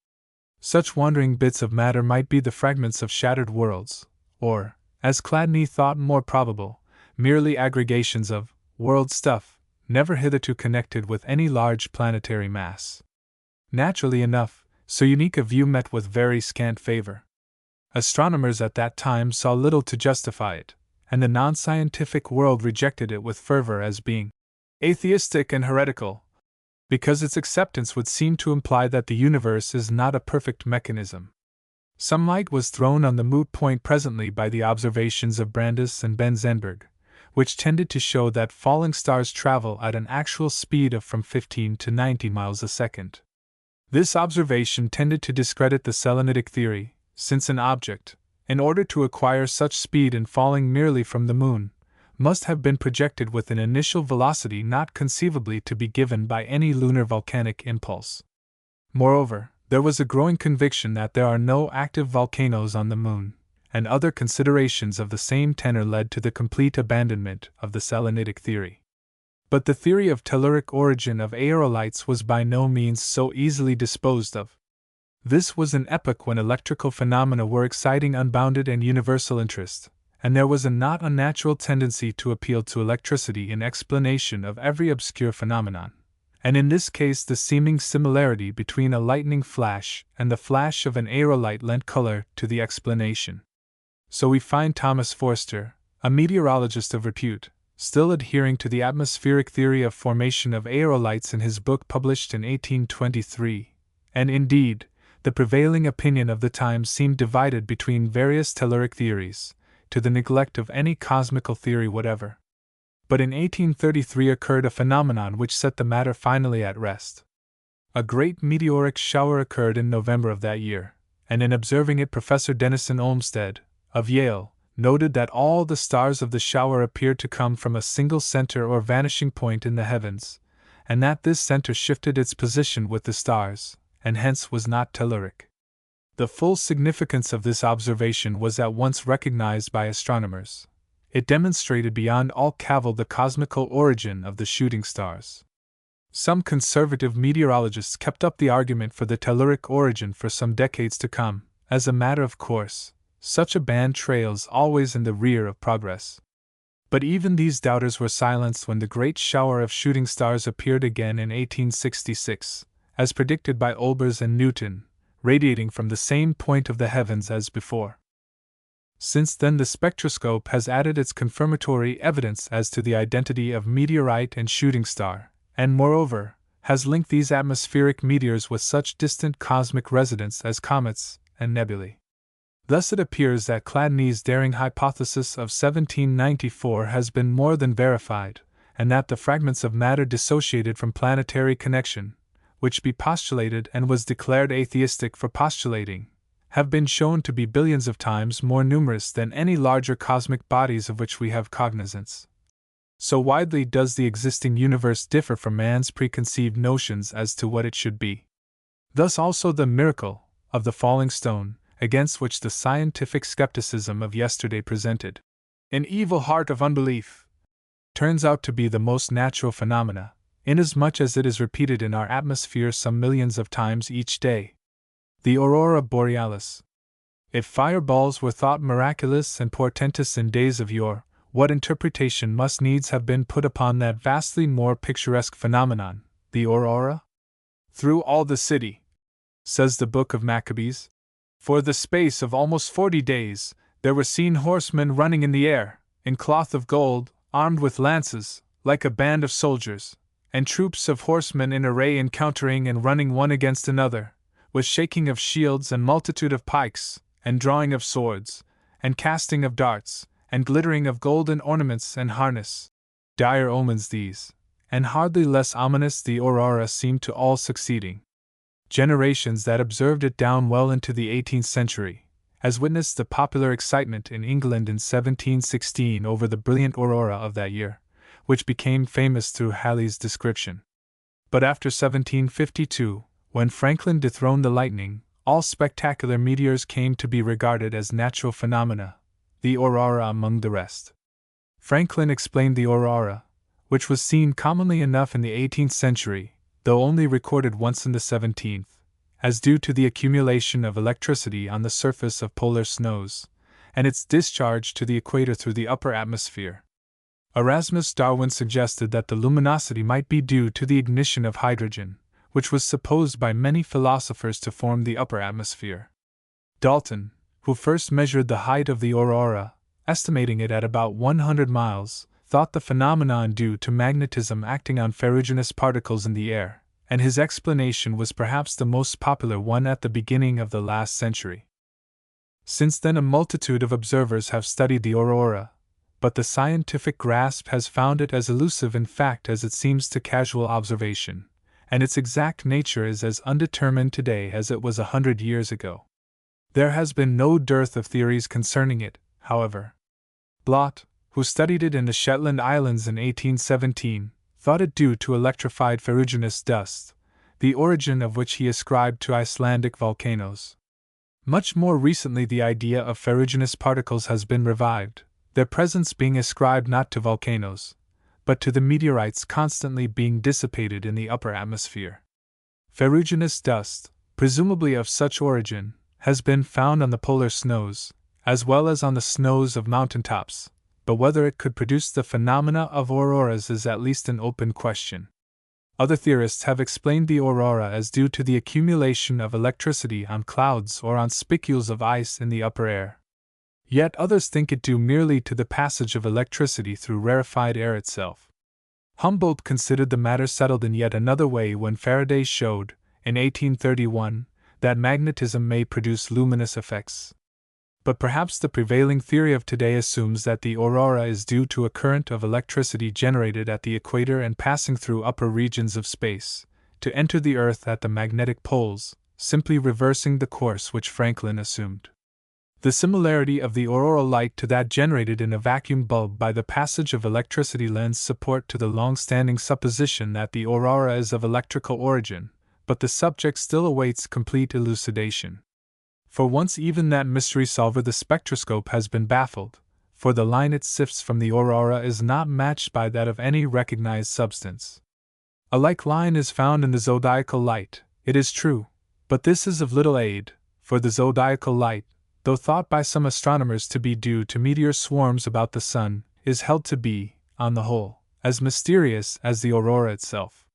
Such wandering bits of matter might be the fragments of shattered worlds, or, as Chladni thought more probable, merely aggregations of world stuff, never hitherto connected with any large planetary mass. Naturally enough, so unique a view met with very scant favor. Astronomers at that time saw little to justify it, and the non-scientific world rejected it with fervor as being atheistic and heretical, because its acceptance would seem to imply that the universe is not a perfect mechanism. Some light was thrown on the moot point presently by the observations of Brandes and Benzenberg, which tended to show that falling stars travel at an actual speed of from 15 to 90 miles a second. This observation tended to discredit the selenitic theory, since an object, in order to acquire such speed in falling merely from the moon, must have been projected with an initial velocity not conceivably to be given by any lunar volcanic impulse. Moreover, there was a growing conviction that there are no active volcanoes on the moon, and other considerations of the same tenor led to the complete abandonment of the selenitic theory. But the theory of telluric origin of aerolites was by no means so easily disposed of. This was an epoch when electrical phenomena were exciting unbounded and universal interest, and there was a not unnatural tendency to appeal to electricity in explanation of every obscure phenomenon, and in this case the seeming similarity between a lightning flash and the flash of an aerolite lent color to the explanation. So we find Thomas Forster, a meteorologist of repute, still adhering to the atmospheric theory of formation of aerolites in his book published in 1823, and indeed, the prevailing opinion of the time seemed divided between various telluric theories, to the neglect of any cosmical theory whatever. But in 1833 occurred a phenomenon which set the matter finally at rest. A great meteoric shower occurred in November of that year, and in observing it Professor Denison Olmsted, of Yale, noted that all the stars of the shower appeared to come from a single center or vanishing point in the heavens, and that this center shifted its position with the stars, and hence was not telluric. The full significance of this observation was at once recognized by astronomers. It demonstrated beyond all cavil the cosmical origin of the shooting stars. Some conservative meteorologists kept up the argument for the telluric origin for some decades to come. As a matter of course, such a band trails always in the rear of progress. But even these doubters were silenced when the great shower of shooting stars appeared again in 1866, as predicted by Olbers and Newton, radiating from the same point of the heavens as before. Since then the spectroscope has added its confirmatory evidence as to the identity of meteorite and shooting star, and moreover, has linked these atmospheric meteors with such distant cosmic residents as comets and nebulae. Thus it appears that Chladni's daring hypothesis of 1794 has been more than verified, and that the fragments of matter dissociated from planetary connection, which he postulated and was declared atheistic for postulating, have been shown to be billions of times more numerous than any larger cosmic bodies of which we have cognizance. So widely does the existing universe differ from man's preconceived notions as to what it should be. Thus also the miracle of the falling stone, against which the scientific skepticism of yesterday presented an evil heart of unbelief, turns out to be the most natural phenomena, inasmuch as it is repeated in our atmosphere some millions of times each day. The aurora borealis. If fireballs were thought miraculous and portentous in days of yore, what interpretation must needs have been put upon that vastly more picturesque phenomenon, the aurora? Through all the city, says the Book of Maccabees, for the space of almost 40 days, there were seen horsemen running in the air, in cloth of gold, armed with lances, like a band of soldiers, and troops of horsemen in array encountering and running one against another, with shaking of shields and multitude of pikes, and drawing of swords, and casting of darts, and glittering of golden ornaments and harness. Dire omens these, and hardly less ominous the aurora seemed to all succeeding generations that observed it down well into the 18th century, as witnessed the popular excitement in England in 1716 over the brilliant aurora of that year, which became famous through Halley's description. But after 1752, when Franklin dethroned the lightning, all spectacular meteors came to be regarded as natural phenomena, the aurora among the rest. Franklin explained the aurora, which was seen commonly enough in the 18th century, though only recorded once in the 17th, as due to the accumulation of electricity on the surface of polar snows, and its discharge to the equator through the upper atmosphere. Erasmus Darwin suggested that the luminosity might be due to the ignition of hydrogen, which was supposed by many philosophers to form the upper atmosphere. Dalton, who first measured the height of the aurora, estimating it at about 100 miles, thought the phenomenon due to magnetism acting on ferruginous particles in the air, and his explanation was perhaps the most popular one at the beginning of the last century. Since then a multitude of observers have studied the aurora, but the scientific grasp has found it as elusive in fact as it seems to casual observation, and its exact nature is as undetermined today as it was 100 years ago. There has been no dearth of theories concerning it, however. Blot, who studied it in the Shetland Islands in 1817, thought it due to electrified ferruginous dust, the origin of which he ascribed to Icelandic volcanoes. Much more recently the idea of ferruginous particles has been revived, their presence being ascribed not to volcanoes, but to the meteorites constantly being dissipated in the upper atmosphere. Ferruginous dust, presumably of such origin, has been found on the polar snows, as well as on the snows of mountain tops, but whether it could produce the phenomena of auroras is at least an open question. Other theorists have explained the aurora as due to the accumulation of electricity on clouds or on spicules of ice in the upper air. Yet others think it due merely to the passage of electricity through rarefied air itself. Humboldt considered the matter settled in yet another way when Faraday showed, in 1831, that magnetism may produce luminous effects. But perhaps the prevailing theory of today assumes that the aurora is due to a current of electricity generated at the equator and passing through upper regions of space, to enter the Earth at the magnetic poles, simply reversing the course which Franklin assumed. The similarity of the auroral light to that generated in a vacuum bulb by the passage of electricity lends support to the long-standing supposition that the aurora is of electrical origin, but the subject still awaits complete elucidation. For once even that mystery solver the spectroscope has been baffled, for the line it sifts from the aurora is not matched by that of any recognized substance. A like line is found in the zodiacal light, it is true, but this is of little aid, for the zodiacal light, though thought by some astronomers to be due to meteor swarms about the sun, is held to be, on the whole, as mysterious as the aurora itself.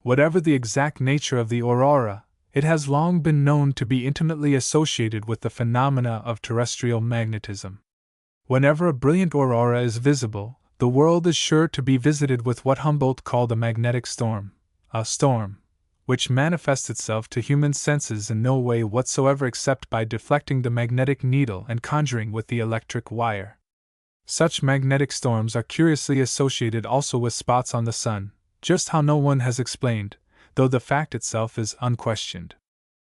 Whatever the exact nature of the aurora, it has long been known to be intimately associated with the phenomena of terrestrial magnetism. Whenever a brilliant aurora is visible, the world is sure to be visited with what Humboldt called a magnetic storm, a storm which manifests itself to human senses in no way whatsoever except by deflecting the magnetic needle and conjuring with the electric wire. Such magnetic storms are curiously associated also with spots on the sun, just how no one has explained, though the fact itself is unquestioned.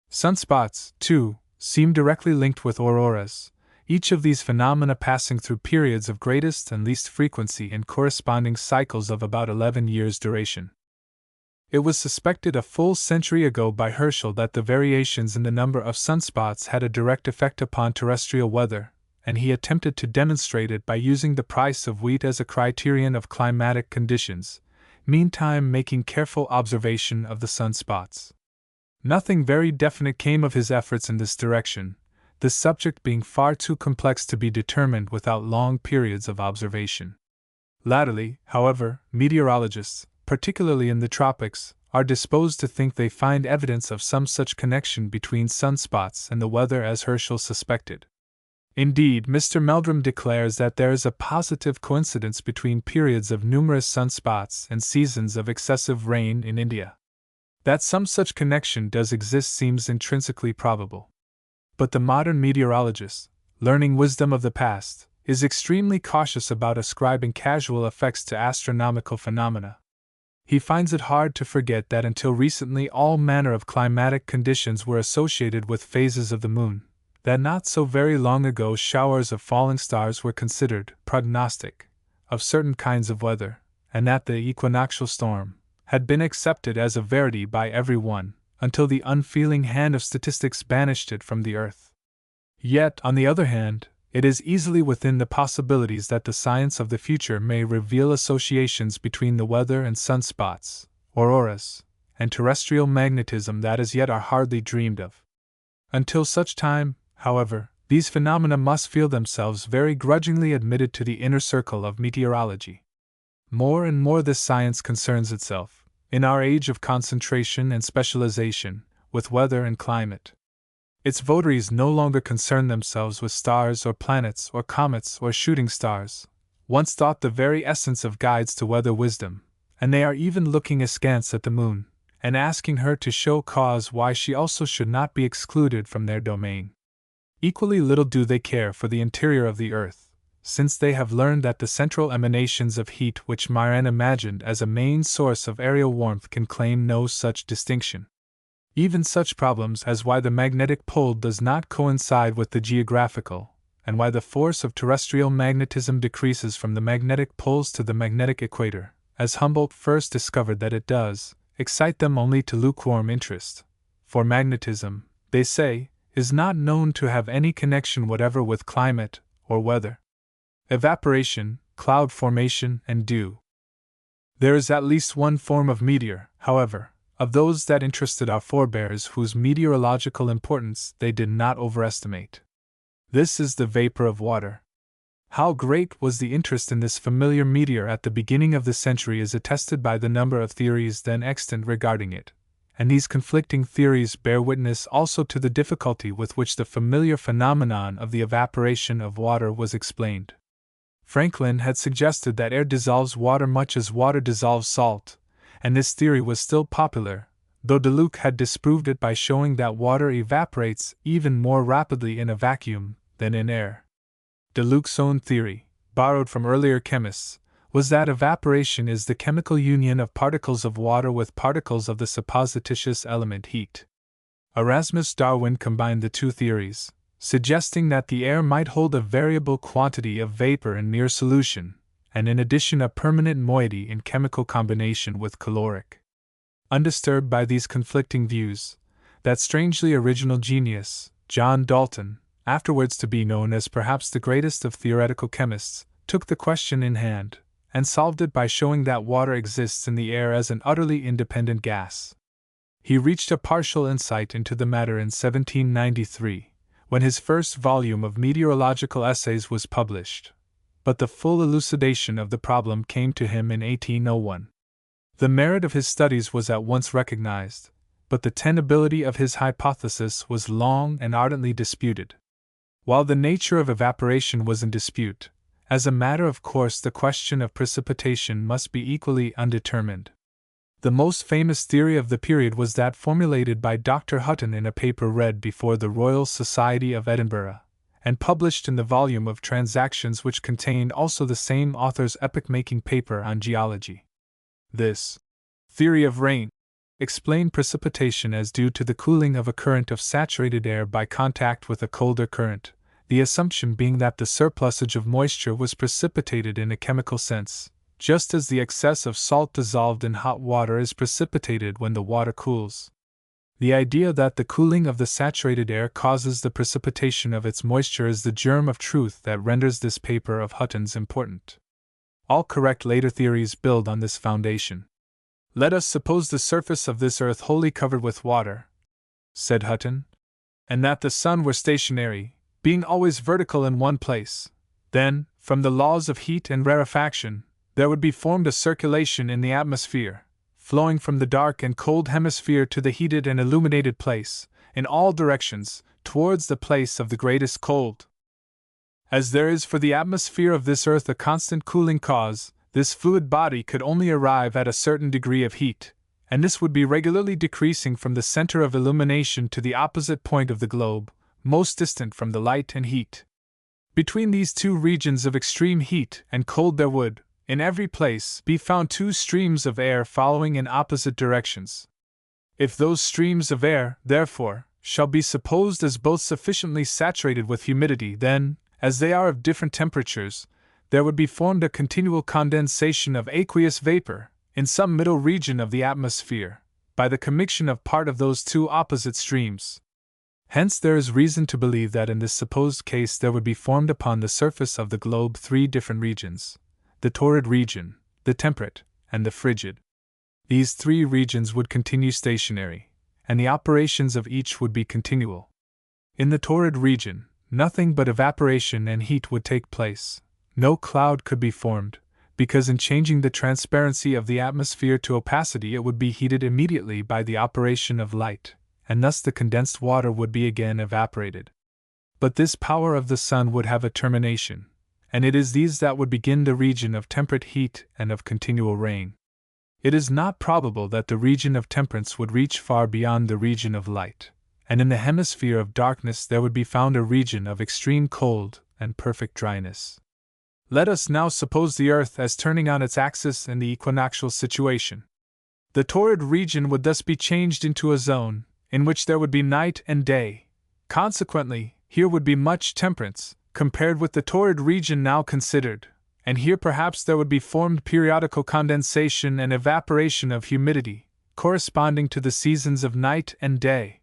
Sunspots, too, seem directly linked with auroras, each of these phenomena passing through periods of greatest and least frequency in corresponding cycles of about 11 years' duration. It was suspected a full century ago by Herschel that the variations in the number of sunspots had a direct effect upon terrestrial weather, and he attempted to demonstrate it by using the price of wheat as a criterion of climatic conditions, meantime making careful observation of the sunspots. Nothing very definite came of his efforts in this direction, the subject being far too complex to be determined without long periods of observation. Latterly, however, meteorologists, particularly in the tropics, are disposed to think they find evidence of some such connection between sunspots and the weather as Herschel suspected. Indeed, Mr. Meldrum declares that there is a positive coincidence between periods of numerous sunspots and seasons of excessive rain in India. That some such connection does exist seems intrinsically probable. But the modern meteorologist, learning wisdom of the past, is extremely cautious about ascribing casual effects to astronomical phenomena. He finds it hard to forget that until recently all manner of climatic conditions were associated with phases of the moon, that not so very long ago showers of falling stars were considered prognostic of certain kinds of weather, and that the equinoctial storm had been accepted as a verity by every one, until the unfeeling hand of statistics banished it from the earth. Yet, on the other hand, it is easily within the possibilities that the science of the future may reveal associations between the weather and sunspots, auroras, and terrestrial magnetism that as yet are hardly dreamed of. Until such time, however, these phenomena must feel themselves very grudgingly admitted to the inner circle of meteorology. More and more this science concerns itself, in our age of concentration and specialization, with weather and climate. Its votaries no longer concern themselves with stars or planets or comets or shooting stars, once thought the very essence of guides to weather wisdom, and they are even looking askance at the moon, and asking her to show cause why she also should not be excluded from their domain. Equally little do they care for the interior of the earth, since they have learned that the central emanations of heat which Myron imagined as a main source of aerial warmth can claim no such distinction. Even such problems as why the magnetic pole does not coincide with the geographical, and why the force of terrestrial magnetism decreases from the magnetic poles to the magnetic equator, as Humboldt first discovered that it does, excite them only to lukewarm interest. For magnetism, they say, is not known to have any connection whatever with climate or weather. Evaporation, cloud formation, and dew. There is at least one form of meteor, however, of those that interested our forebears whose meteorological importance they did not overestimate. This is the vapor of water. How great was the interest in this familiar meteor at the beginning of the century is attested by the number of theories then extant regarding it, and these conflicting theories bear witness also to the difficulty with which the familiar phenomenon of the evaporation of water was explained. Franklin had suggested that air dissolves water much as water dissolves salt, and this theory was still popular, though Deluc had disproved it by showing that water evaporates even more rapidly in a vacuum than in air. Deluc's own theory, borrowed from earlier chemists, was that evaporation is the chemical union of particles of water with particles of the supposititious element heat. Erasmus Darwin combined the two theories, suggesting that the air might hold a variable quantity of vapor in mere solution, and in addition a permanent moiety in chemical combination with caloric. Undisturbed by these conflicting views, that strangely original genius, John Dalton, afterwards to be known as perhaps the greatest of theoretical chemists, took the question in hand, and solved it by showing that water exists in the air as an utterly independent gas. He reached a partial insight into the matter in 1793, when his first volume of meteorological essays was published, but the full elucidation of the problem came to him in 1801. The merit of his studies was at once recognized, but the tenability of his hypothesis was long and ardently disputed. While the nature of evaporation was in dispute, as a matter of course the question of precipitation must be equally undetermined. The most famous theory of the period was that formulated by Dr. Hutton in a paper read before the Royal Society of Edinburgh, and published in the volume of Transactions which contained also the same author's epoch-making paper on geology. This theory of rain explain precipitation as due to the cooling of a current of saturated air by contact with a colder current, the assumption being that the surplusage of moisture was precipitated in a chemical sense, just as the excess of salt dissolved in hot water is precipitated when the water cools. The idea that the cooling of the saturated air causes the precipitation of its moisture is the germ of truth that renders this paper of Hutton's important. All correct later theories build on this foundation. "Let us suppose the surface of this earth wholly covered with water," said Hutton, "and that the sun were stationary, being always vertical in one place. Then, from the laws of heat and rarefaction, there would be formed a circulation in the atmosphere, flowing from the dark and cold hemisphere to the heated and illuminated place, in all directions, towards the place of the greatest cold. As there is for the atmosphere of this earth a constant cooling cause, this fluid body could only arrive at a certain degree of heat, and this would be regularly decreasing from the center of illumination to the opposite point of the globe, most distant from the light and heat. Between these two regions of extreme heat and cold there would, in every place, be found two streams of air following in opposite directions. If those streams of air, therefore, shall be supposed as both sufficiently saturated with humidity, then, as they are of different temperatures, there would be formed a continual condensation of aqueous vapor, in some middle region of the atmosphere, by the commixtion of part of those two opposite streams. Hence there is reason to believe that in this supposed case there would be formed upon the surface of the globe three different regions: the torrid region, the temperate, and the frigid. These three regions would continue stationary, and the operations of each would be continual. In the torrid region, nothing but evaporation and heat would take place. No cloud could be formed, because in changing the transparency of the atmosphere to opacity it would be heated immediately by the operation of light, and thus the condensed water would be again evaporated. But this power of the sun would have a termination, and it is these that would begin the region of temperate heat and of continual rain. It is not probable that the region of temperance would reach far beyond the region of light, and in the hemisphere of darkness there would be found a region of extreme cold and perfect dryness. Let us now suppose the earth as turning on its axis in the equinoctial situation. The torrid region would thus be changed into a zone, in which there would be night and day. Consequently, here would be much temperance, compared with the torrid region now considered, and here perhaps there would be formed periodical condensation and evaporation of humidity, corresponding to the seasons of night and day.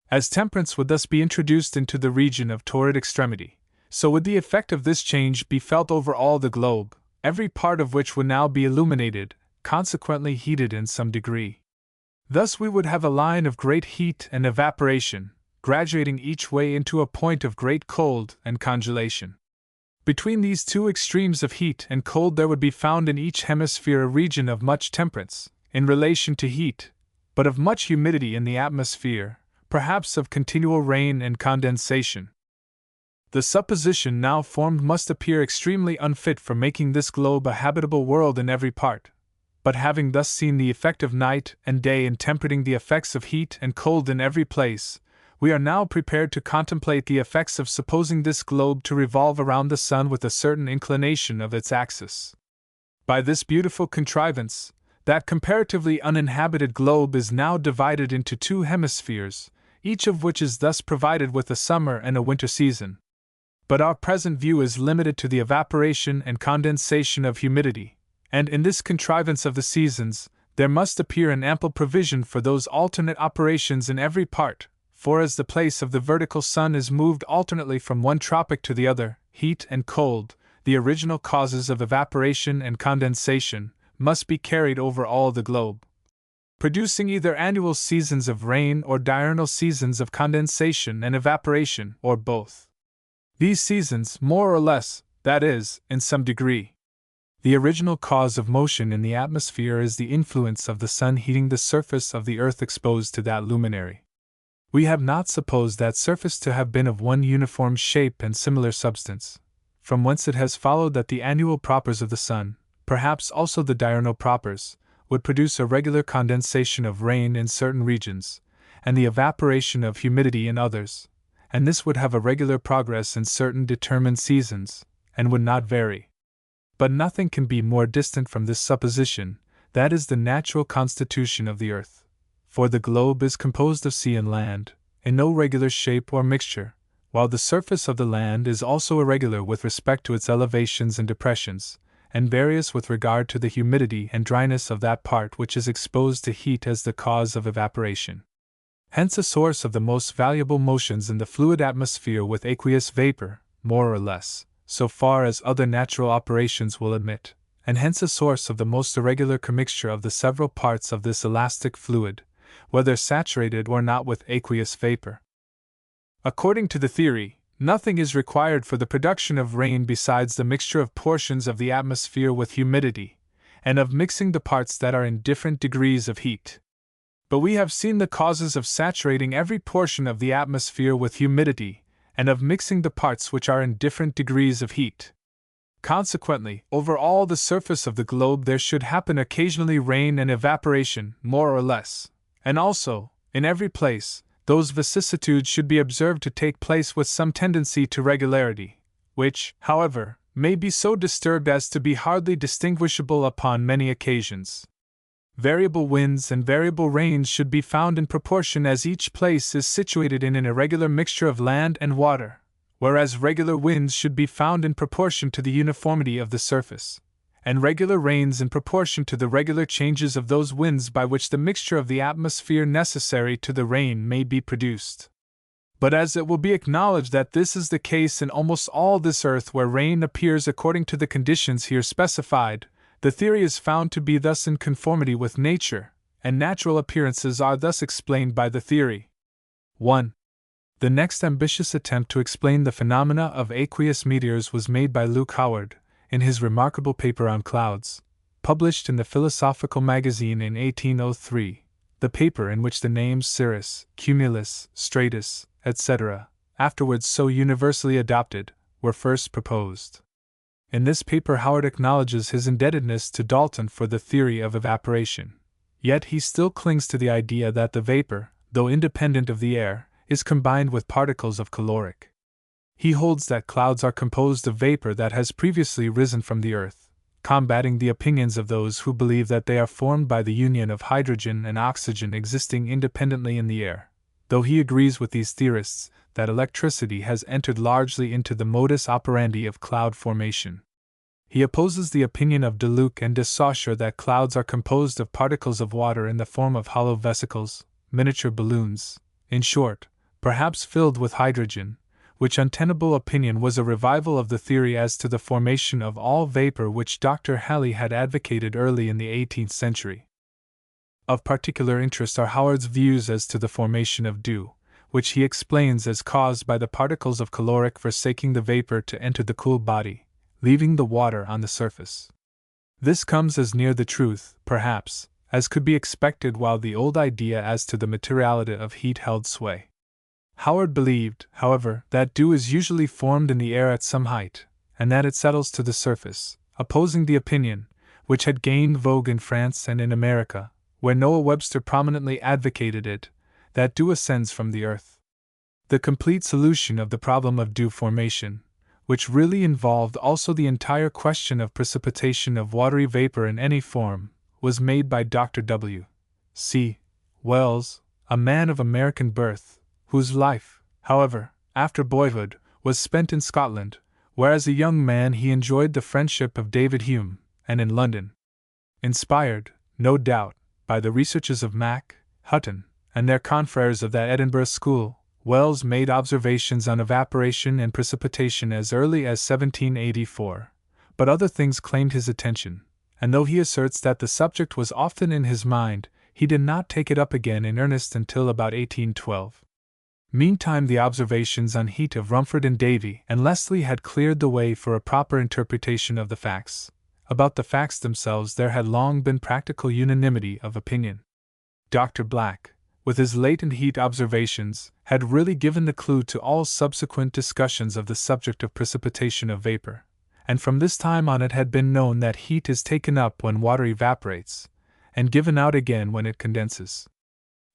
As temperance would thus be introduced into the region of torrid extremity, so would the effect of this change be felt over all the globe, every part of which would now be illuminated, consequently heated in some degree. Thus we would have a line of great heat and evaporation, graduating each way into a point of great cold and congelation. Between these two extremes of heat and cold there would be found in each hemisphere a region of much temperance, in relation to heat, but of much humidity in the atmosphere, perhaps of continual rain and condensation. The supposition now formed must appear extremely unfit for making this globe a habitable world in every part. But having thus seen the effect of night and day in temperating the effects of heat and cold in every place, we are now prepared to contemplate the effects of supposing this globe to revolve around the sun with a certain inclination of its axis. By this beautiful contrivance, that comparatively uninhabited globe is now divided into two hemispheres, each of which is thus provided with a summer and a winter season. But our present view is limited to the evaporation and condensation of humidity, and in this contrivance of the seasons, there must appear an ample provision for those alternate operations in every part, for as the place of the vertical sun is moved alternately from one tropic to the other, heat and cold, the original causes of evaporation and condensation, must be carried over all the globe, producing either annual seasons of rain or diurnal seasons of condensation and evaporation, or both. These seasons, more or less, that is, in some degree. The original cause of motion in the atmosphere is the influence of the sun heating the surface of the earth exposed to that luminary. We have not supposed that surface to have been of one uniform shape and similar substance, from whence it has followed that the annual propers of the sun, perhaps also the diurnal propers, would produce a regular condensation of rain in certain regions, and the evaporation of humidity in others, and this would have a regular progress in certain determined seasons, and would not vary. But nothing can be more distant from this supposition, that is the natural constitution of the earth. for the globe is composed of sea and land, in no regular shape or mixture, while the surface of the land is also irregular with respect to its elevations and depressions, and various with regard to the humidity and dryness of that part which is exposed to heat as the cause of evaporation. Hence a source of the most valuable motions in the fluid atmosphere with aqueous vapor, more or less, so far as other natural operations will admit, and hence a source of the most irregular commixture of the several parts of this elastic fluid, whether saturated or not with aqueous vapor. According to the theory, nothing is required for the production of rain besides the mixture of portions of the atmosphere with humidity, and of mixing the parts that are in different degrees of heat. But we have seen the causes of saturating every portion of the atmosphere with humidity, and of mixing the parts which are in different degrees of heat. Consequently, over all the surface of the globe there should happen occasionally rain and evaporation, more or less, and also, in every place, those vicissitudes should be observed to take place with some tendency to regularity, which, however, may be so disturbed as to be hardly distinguishable upon many occasions. Variable winds and variable rains should be found in proportion as each place is situated in an irregular mixture of land and water, whereas regular winds should be found in proportion to the uniformity of the surface, and regular rains in proportion to the regular changes of those winds by which the mixture of the atmosphere necessary to the rain may be produced. But as it will be acknowledged that this is the case in almost all this earth where rain appears according to the conditions here specified, the theory is found to be thus in conformity with nature, and natural appearances are thus explained by the theory. 1. The next ambitious attempt to explain the phenomena of aqueous meteors was made by Luke Howard, in his remarkable paper on clouds, published in the Philosophical Magazine in 1803, the paper in which the names cirrus, cumulus, stratus, etc., afterwards so universally adopted, were first proposed. In this paper Howard acknowledges his indebtedness to Dalton for the theory of evaporation, yet he still clings to the idea that the vapor, though independent of the air, is combined with particles of caloric. He holds that clouds are composed of vapor that has previously risen from the earth, combating the opinions of those who believe that they are formed by the union of hydrogen and oxygen existing independently in the air, though he agrees with these theorists that electricity has entered largely into the modus operandi of cloud formation. He opposes the opinion of Deluc and de Saussure that clouds are composed of particles of water in the form of hollow vesicles, miniature balloons, in short, perhaps filled with hydrogen, which untenable opinion was a revival of the theory as to the formation of all vapor which Dr. Halley had advocated early in the 18th century. Of particular interest are Howard's views as to the formation of dew, which he explains as caused by the particles of caloric forsaking the vapor to enter the cool body, leaving the water on the surface. This comes as near the truth, perhaps, as could be expected while the old idea as to the materiality of heat held sway. Howard believed, however, that dew is usually formed in the air at some height, and that it settles to the surface, opposing the opinion, which had gained vogue in France and in America, where Noah Webster prominently advocated it, that dew ascends from the earth. The complete solution of the problem of dew formation, which really involved also the entire question of precipitation of watery vapor in any form, was made by Dr. W. C. Wells, a man of American birth, whose life, however, after boyhood, was spent in Scotland, where as a young man he enjoyed the friendship of David Hume, and in London. Inspired, no doubt, by the researches of Mack, Hutton, and their confreres of that Edinburgh school, Wells made observations on evaporation and precipitation as early as 1784, but other things claimed his attention, and though he asserts that the subject was often in his mind, he did not take it up again in earnest until about 1812. Meantime the observations on heat of Rumford and Davy and Leslie had cleared the way for a proper interpretation of the facts. About the facts themselves there had long been practical unanimity of opinion. Dr. Black, with his latent heat observations, had really given the clue to all subsequent discussions of the subject of precipitation of vapor, and from this time on it had been known that heat is taken up when water evaporates, and given out again when it condenses.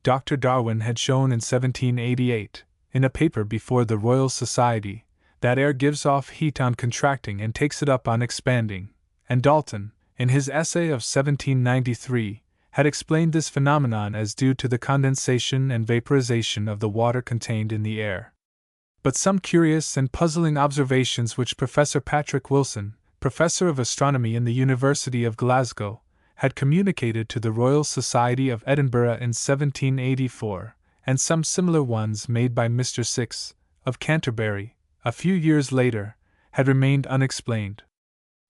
Dr. Darwin had shown in 1788, in a paper before the Royal Society, that air gives off heat on contracting and takes it up on expanding, and Dalton, in his essay of 1793, had explained this phenomenon as due to the condensation and vaporization of the water contained in the air. But some curious and puzzling observations which Professor Patrick Wilson, Professor of Astronomy in the University of Glasgow, had communicated to the Royal Society of Edinburgh in 1784, and some similar ones made by Mr. Six, of Canterbury, a few years later, had remained unexplained.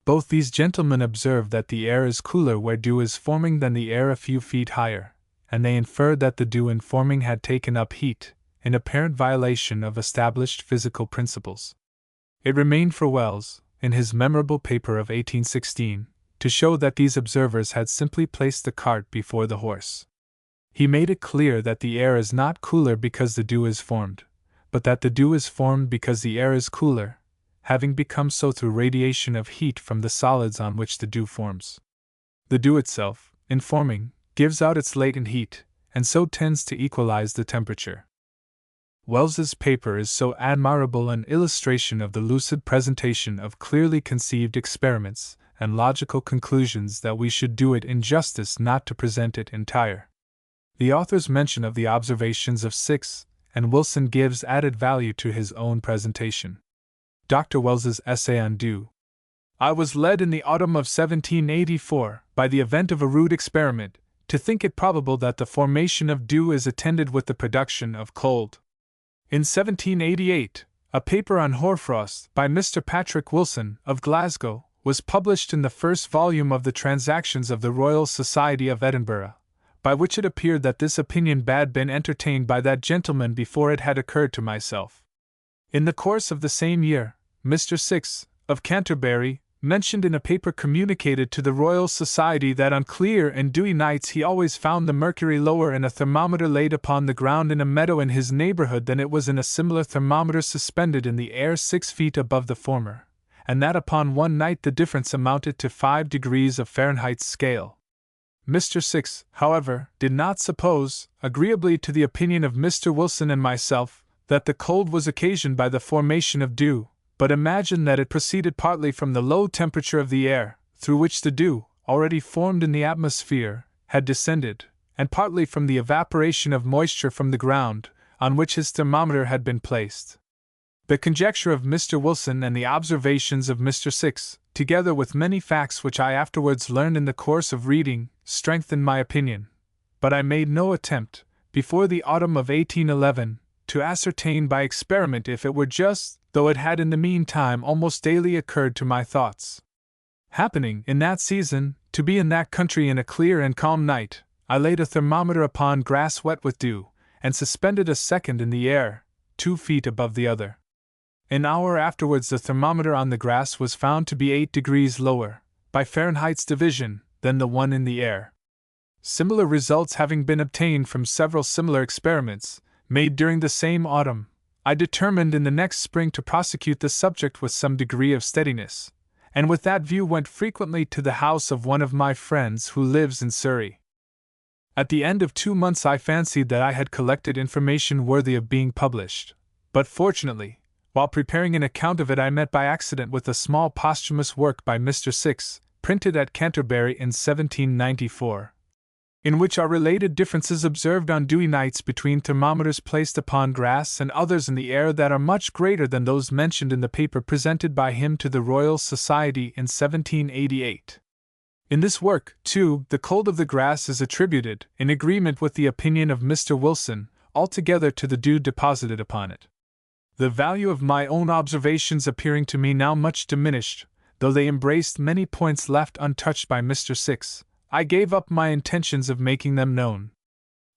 Both these gentlemen observed that the air is cooler where dew is forming than the air a few feet higher, and they inferred that the dew in forming had taken up heat, in apparent violation of established physical principles. It remained for Wells, in his memorable paper of 1816, to show that these observers had simply placed the cart before the horse. He made it clear that the air is not cooler because the dew is formed, but that the dew is formed because the air is cooler, having become so through radiation of heat from the solids on which the dew forms. The dew itself, in forming, gives out its latent heat, and so tends to equalize the temperature. Wells's paper is so admirable an illustration of the lucid presentation of clearly conceived experiments and logical conclusions that we should do it injustice not to present it entire. The author's mention of the observations of Six and Wilson gives added value to his own presentation. Dr. Wells's essay on dew. I was led in the autumn of 1784, by the event of a rude experiment, to think it probable that the formation of dew is attended with the production of cold. In 1788, a paper on hoarfrost by Mr. Patrick Wilson, of Glasgow, was published in the first volume of the Transactions of the Royal Society of Edinburgh, by which it appeared that this opinion had been entertained by that gentleman before it had occurred to myself. In the course of the same year, Mr. Six, of Canterbury, mentioned in a paper communicated to the Royal Society that on clear and dewy nights he always found the mercury lower in a thermometer laid upon the ground in a meadow in his neighborhood than it was in a similar thermometer suspended in the air 6 feet above the former, and that upon one night the difference amounted to 5 degrees of Fahrenheit's scale. Mr. Six, however, did not suppose, agreeably to the opinion of Mr. Wilson and myself, that the cold was occasioned by the formation of dew, but imagined that it proceeded partly from the low temperature of the air, through which the dew, already formed in the atmosphere, had descended, and partly from the evaporation of moisture from the ground, on which his thermometer had been placed. The conjecture of Mr. Wilson and the observations of Mr. Six, together with many facts which I afterwards learned in the course of reading, strengthened my opinion, but I made no attempt, before the autumn of 1811, to ascertain by experiment if it were just, though it had in the meantime almost daily occurred to my thoughts. Happening, in that season, to be in that country in a clear and calm night, I laid a thermometer upon grass wet with dew, and suspended a second in the air, 2 feet above the other. An hour afterwards the thermometer on the grass was found to be 8 degrees lower, by Fahrenheit's division, than the one in the air. Similar results having been obtained from several similar experiments, made during the same autumn, I determined in the next spring to prosecute the subject with some degree of steadiness, and with that view went frequently to the house of one of my friends who lives in Surrey. At the end of 2 months I fancied that I had collected information worthy of being published, but fortunately, while preparing an account of it I met by accident with a small posthumous work by Mr. Six, printed at Canterbury in 1794, in which are related differences observed on dewy nights between thermometers placed upon grass and others in the air that are much greater than those mentioned in the paper presented by him to the Royal Society in 1788. In this work, too, the cold of the grass is attributed, in agreement with the opinion of Mr. Wilson, altogether to the dew deposited upon it. The value of my own observations appearing to me now much diminished, though they embraced many points left untouched by Mr. Six, I gave up my intentions of making them known.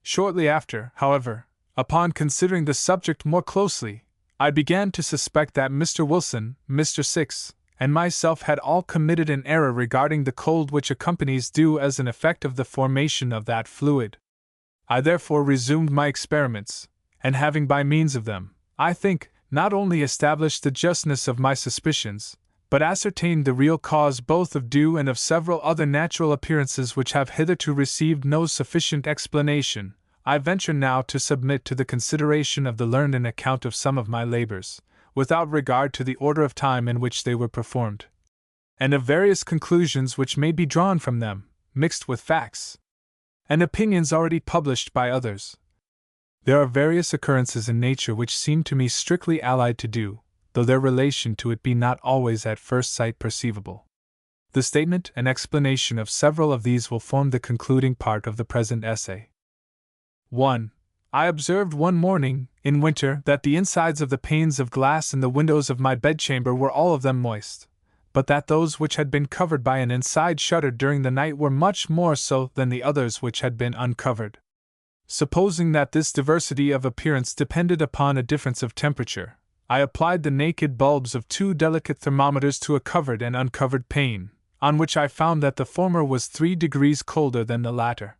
Shortly after, however, upon considering the subject more closely, I began to suspect that Mr. Wilson, Mr. Six, and myself had all committed an error regarding the cold which accompanies dew as an effect of the formation of that fluid. I therefore resumed my experiments, and having by means of them, I think, not only established the justness of my suspicions, but ascertained the real cause both of dew and of several other natural appearances which have hitherto received no sufficient explanation, I venture now to submit to the consideration of the learned an account of some of my labors, without regard to the order of time in which they were performed, and of various conclusions which may be drawn from them, mixed with facts. and opinions already published by others. There are various occurrences in nature which seem to me strictly allied to dew, though their relation to it be not always at first sight perceivable. The statement and explanation of several of these will form the concluding part of the present essay. 1. I observed one morning, in winter, that the insides of the panes of glass in the windows of my bedchamber were all of them moist, but that those which had been covered by an inside shutter during the night were much more so than the others which had been uncovered. Supposing that this diversity of appearance depended upon a difference of temperature, I applied the naked bulbs of 2 delicate thermometers to a covered and uncovered pane, on which I found that the former was 3 degrees colder than the latter.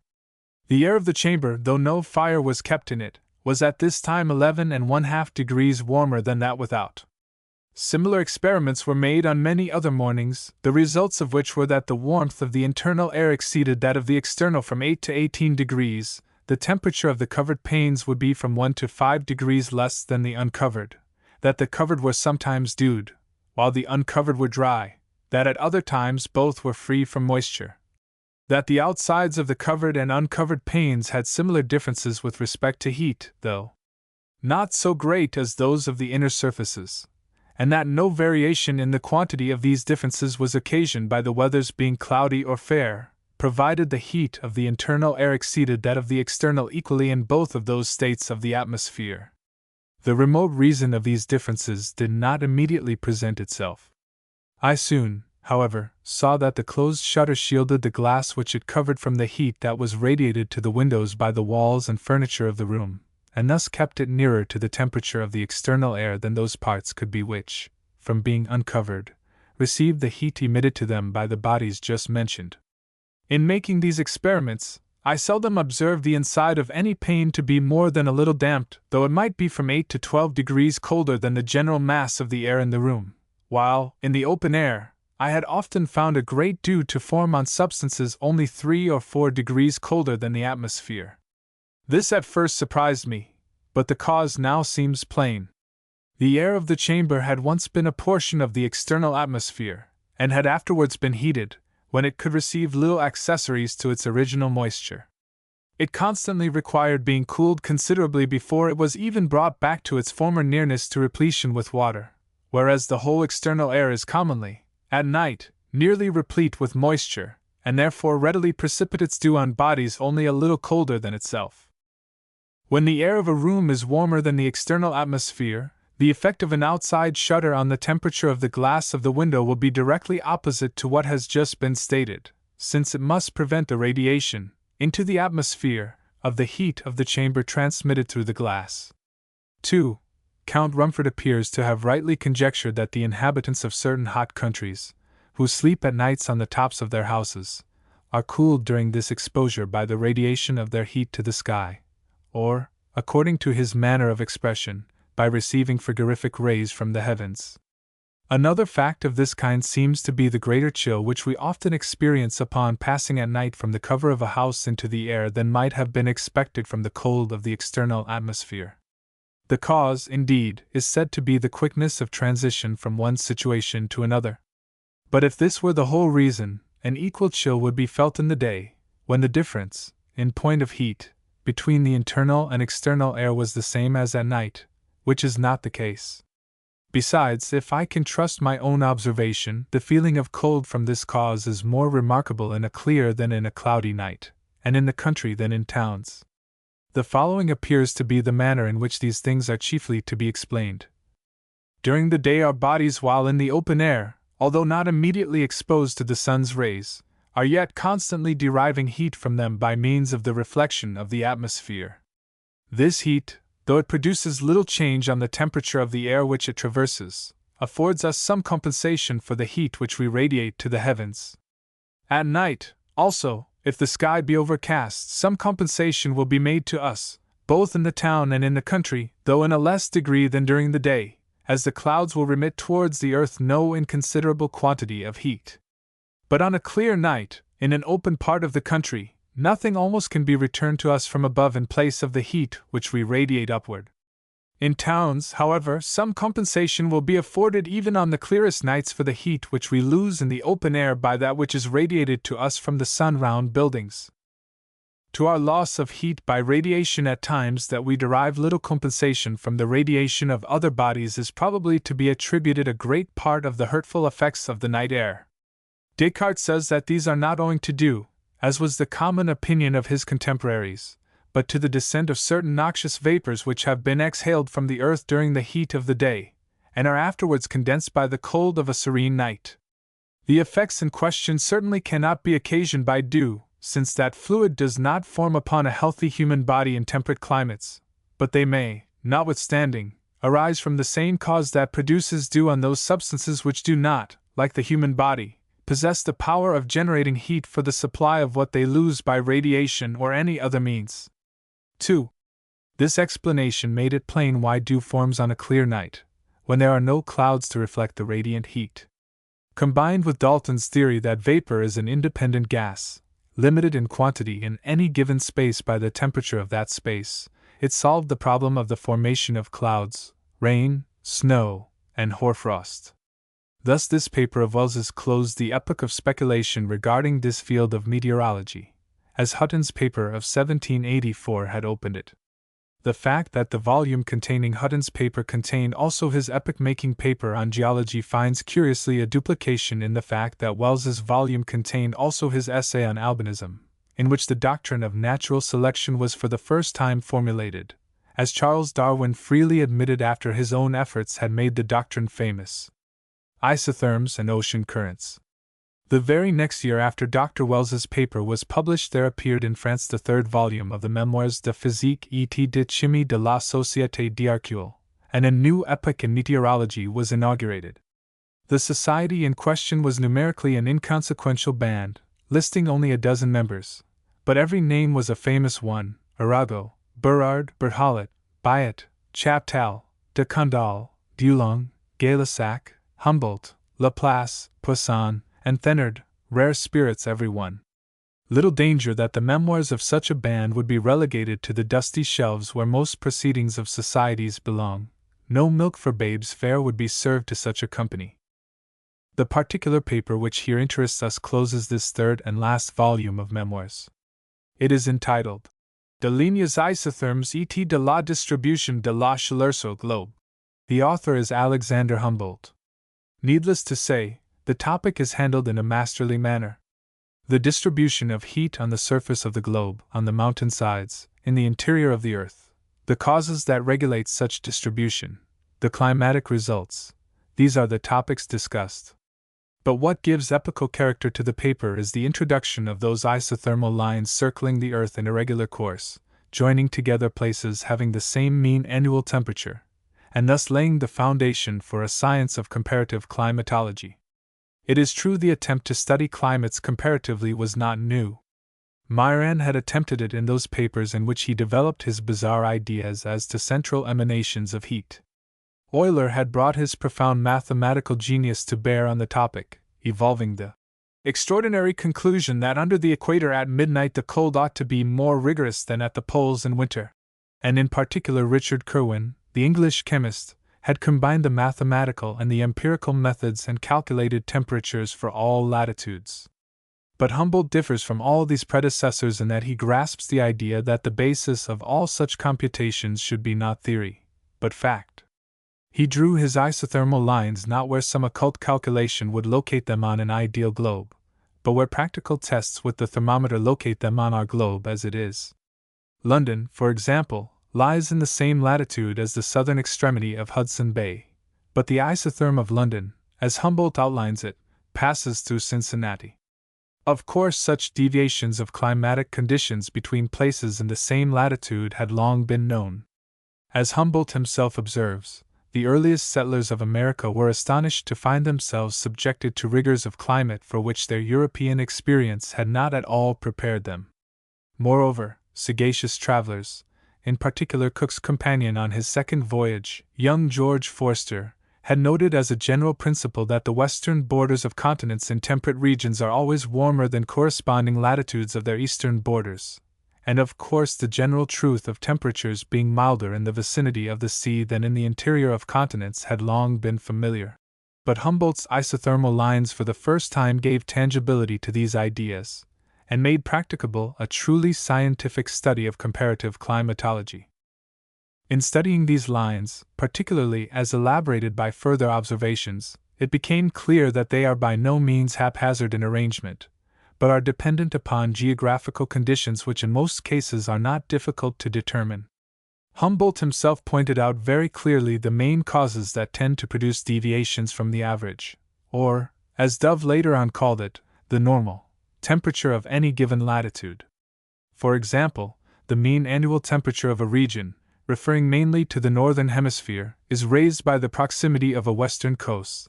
The air of the chamber, though no fire was kept in it, was at this time 11½ degrees warmer than that without. Similar experiments were made on many other mornings, the results of which were that the warmth of the internal air exceeded that of the external from 8 to 18 degrees, the temperature of the covered panes would be from 1 to 5 degrees less than the uncovered, that the covered were sometimes dewed, while the uncovered were dry, that at other times both were free from moisture, that the outsides of the covered and uncovered panes had similar differences with respect to heat, though not so great as those of the inner surfaces, and that no variation in the quantity of these differences was occasioned by the weather's being cloudy or fair, provided the heat of the internal air exceeded that of the external equally in both of those states of the atmosphere. The remote reason of these differences did not immediately present itself. I soon, however, saw that the closed shutter shielded the glass which it covered from the heat that was radiated to the windows by the walls and furniture of the room, and thus kept it nearer to the temperature of the external air than those parts could be which, from being uncovered, received the heat emitted to them by the bodies just mentioned. In making these experiments, I seldom observed the inside of any pane to be more than a little damped, though it might be from 8 to 12 degrees colder than the general mass of the air in the room, while, in the open air, I had often found a great dew to form on substances only 3 or 4 degrees colder than the atmosphere. This at first surprised me, but the cause now seems plain. The air of the chamber had once been a portion of the external atmosphere, and had afterwards been heated, when it could receive little accessories to its original moisture. It constantly required being cooled considerably before it was even brought back to its former nearness to repletion with water, whereas the whole external air is commonly, at night, nearly replete with moisture, and therefore readily precipitates dew on bodies only a little colder than itself. When the air of a room is warmer than the external atmosphere, the effect of an outside shutter on the temperature of the glass of the window will be directly opposite to what has just been stated, since it must prevent the radiation, into the atmosphere, of the heat of the chamber transmitted through the glass. 2. Count Rumford appears to have rightly conjectured that the inhabitants of certain hot countries, who sleep at nights on the tops of their houses, are cooled during this exposure by the radiation of their heat to the sky, or, according to his manner of expression, by receiving frigorific rays from the heavens. Another fact of this kind seems to be the greater chill which we often experience upon passing at night from the cover of a house into the air than might have been expected from the cold of the external atmosphere. The cause, indeed, is said to be the quickness of transition from one situation to another. But if this were the whole reason, an equal chill would be felt in the day, when the difference, in point of heat, between the internal and external air was the same as at night, which is not the case. Besides, if I can trust my own observation, the feeling of cold from this cause is more remarkable in a clear than in a cloudy night, and in the country than in towns. The following appears to be the manner in which these things are chiefly to be explained. During the day our bodies, while in the open air, although not immediately exposed to the sun's rays, are yet constantly deriving heat from them by means of the reflection of the atmosphere. This heat, though it produces little change on the temperature of the air which it traverses, affords us some compensation for the heat which we radiate to the heavens. At night, also, if the sky be overcast, some compensation will be made to us, both in the town and in the country, though in a less degree than during the day, as the clouds will remit towards the earth no inconsiderable quantity of heat. But on a clear night, in an open part of the country, nothing almost can be returned to us from above in place of the heat which we radiate upward. In towns, however, some compensation will be afforded even on the clearest nights for the heat which we lose in the open air by that which is radiated to us from the sun round buildings. to our loss of heat by radiation at times that we derive little compensation from the radiation of other bodies is probably to be attributed a great part of the hurtful effects of the night air. Descartes says that these are not owing to dew, as was the common opinion of his contemporaries, but to the descent of certain noxious vapors which have been exhaled from the earth during the heat of the day, and are afterwards condensed by the cold of a serene night. The effects in question certainly cannot be occasioned by dew, since that fluid does not form upon a healthy human body in temperate climates, but they may, notwithstanding, arise from the same cause that produces dew on those substances which do not, like the human body, possess the power of generating heat for the supply of what they lose by radiation or any other means. 2. This explanation made it plain why dew forms on a clear night, when there are no clouds to reflect the radiant heat. Combined with Dalton's theory that vapor is an independent gas, limited in quantity in any given space by the temperature of that space, it solved the problem of the formation of clouds, rain, snow, and hoarfrost. Thus this paper of Wells's closed the epoch of speculation regarding this field of meteorology, as Hutton's paper of 1784 had opened it. The fact that the volume containing Hutton's paper contained also his epoch-making paper on geology finds curiously a duplication in the fact that Wells's volume contained also his essay on albinism, in which the doctrine of natural selection was for the first time formulated, as Charles Darwin freely admitted after his own efforts had made the doctrine famous. Isotherms and ocean currents. The very next year after Dr. Wells's paper was published there appeared in France the third volume of the Memoires de physique et de chimie de la Société d'Hercule, and a new epoch in meteorology was inaugurated. The society in question was numerically an inconsequential band, listing only a dozen members, but every name was a famous one: Arago, Berard, Berthollet, Biot, Chaptal, de Condal, Dulong, Gay-Lussac, Humboldt, Laplace, Poisson, and Thenard, rare spirits every one. Little danger that the memoirs of such a band would be relegated to the dusty shelves where most proceedings of societies belong. No milk for babes fair would be served to such a company. The particular paper which here interests us closes this third and last volume of memoirs. It is entitled De lignes isothermes et de la distribution de la chaleur sur globe. The author is Alexander Humboldt. Needless to say, the topic is handled in a masterly manner. The distribution of heat on the surface of the globe, on the mountainsides, in the interior of the earth, the causes that regulate such distribution, the climatic results, these are the topics discussed. But what gives epochal character to the paper is the introduction of those isothermal lines circling the earth in a regular course, joining together places having the same mean annual temperature, and thus laying the foundation for a science of comparative climatology. It is true the attempt to study climates comparatively was not new. Myron had attempted it in those papers in which he developed his bizarre ideas as to central emanations of heat. Euler had brought his profound mathematical genius to bear on the topic, evolving the extraordinary conclusion that under the equator at midnight the cold ought to be more rigorous than at the poles in winter. And in particular Richard Kirwan, the English chemist, had combined the mathematical and the empirical methods and calculated temperatures for all latitudes. But Humboldt differs from all these predecessors in that he grasps the idea that the basis of all such computations should be not theory, but fact. He drew his isothermal lines not where some occult calculation would locate them on an ideal globe, but where practical tests with the thermometer locate them on our globe as it is. London, for example, lies in the same latitude as the southern extremity of Hudson Bay, but the isotherm of London, as Humboldt outlines it, passes through Cincinnati. Of course, such deviations of climatic conditions between places in the same latitude had long been known. As Humboldt himself observes, the earliest settlers of America were astonished to find themselves subjected to rigors of climate for which their European experience had not at all prepared them. Moreover, sagacious travelers, in particular Cook's companion on his second voyage, young George Forster, had noted as a general principle that the western borders of continents in temperate regions are always warmer than corresponding latitudes of their eastern borders, and of course the general truth of temperatures being milder in the vicinity of the sea than in the interior of continents had long been familiar. But Humboldt's isothermal lines for the first time gave tangibility to these ideas, and made practicable a truly scientific study of comparative climatology. In studying these lines, particularly as elaborated by further observations, it became clear that they are by no means haphazard in arrangement, but are dependent upon geographical conditions which in most cases are not difficult to determine. Humboldt himself pointed out very clearly the main causes that tend to produce deviations from the average, or, as Dove later on called it, the normal temperature of any given latitude. For example, the mean annual temperature of a region, referring mainly to the northern hemisphere, is raised by the proximity of a western coast,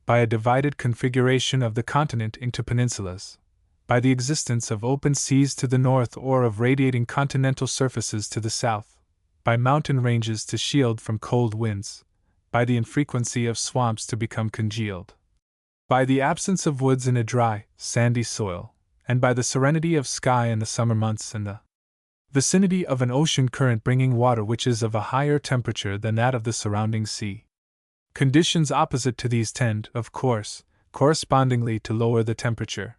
by a divided configuration of the continent into peninsulas, by the existence of open seas to the north or of radiating continental surfaces to the south, by mountain ranges to shield from cold winds, by the infrequency of swamps to become congealed, by the absence of woods in a dry, sandy soil, and by the serenity of sky in the summer months and the vicinity of an ocean current bringing water which is of a higher temperature than that of the surrounding sea. Conditions opposite to these tend, of course, correspondingly to lower the temperature.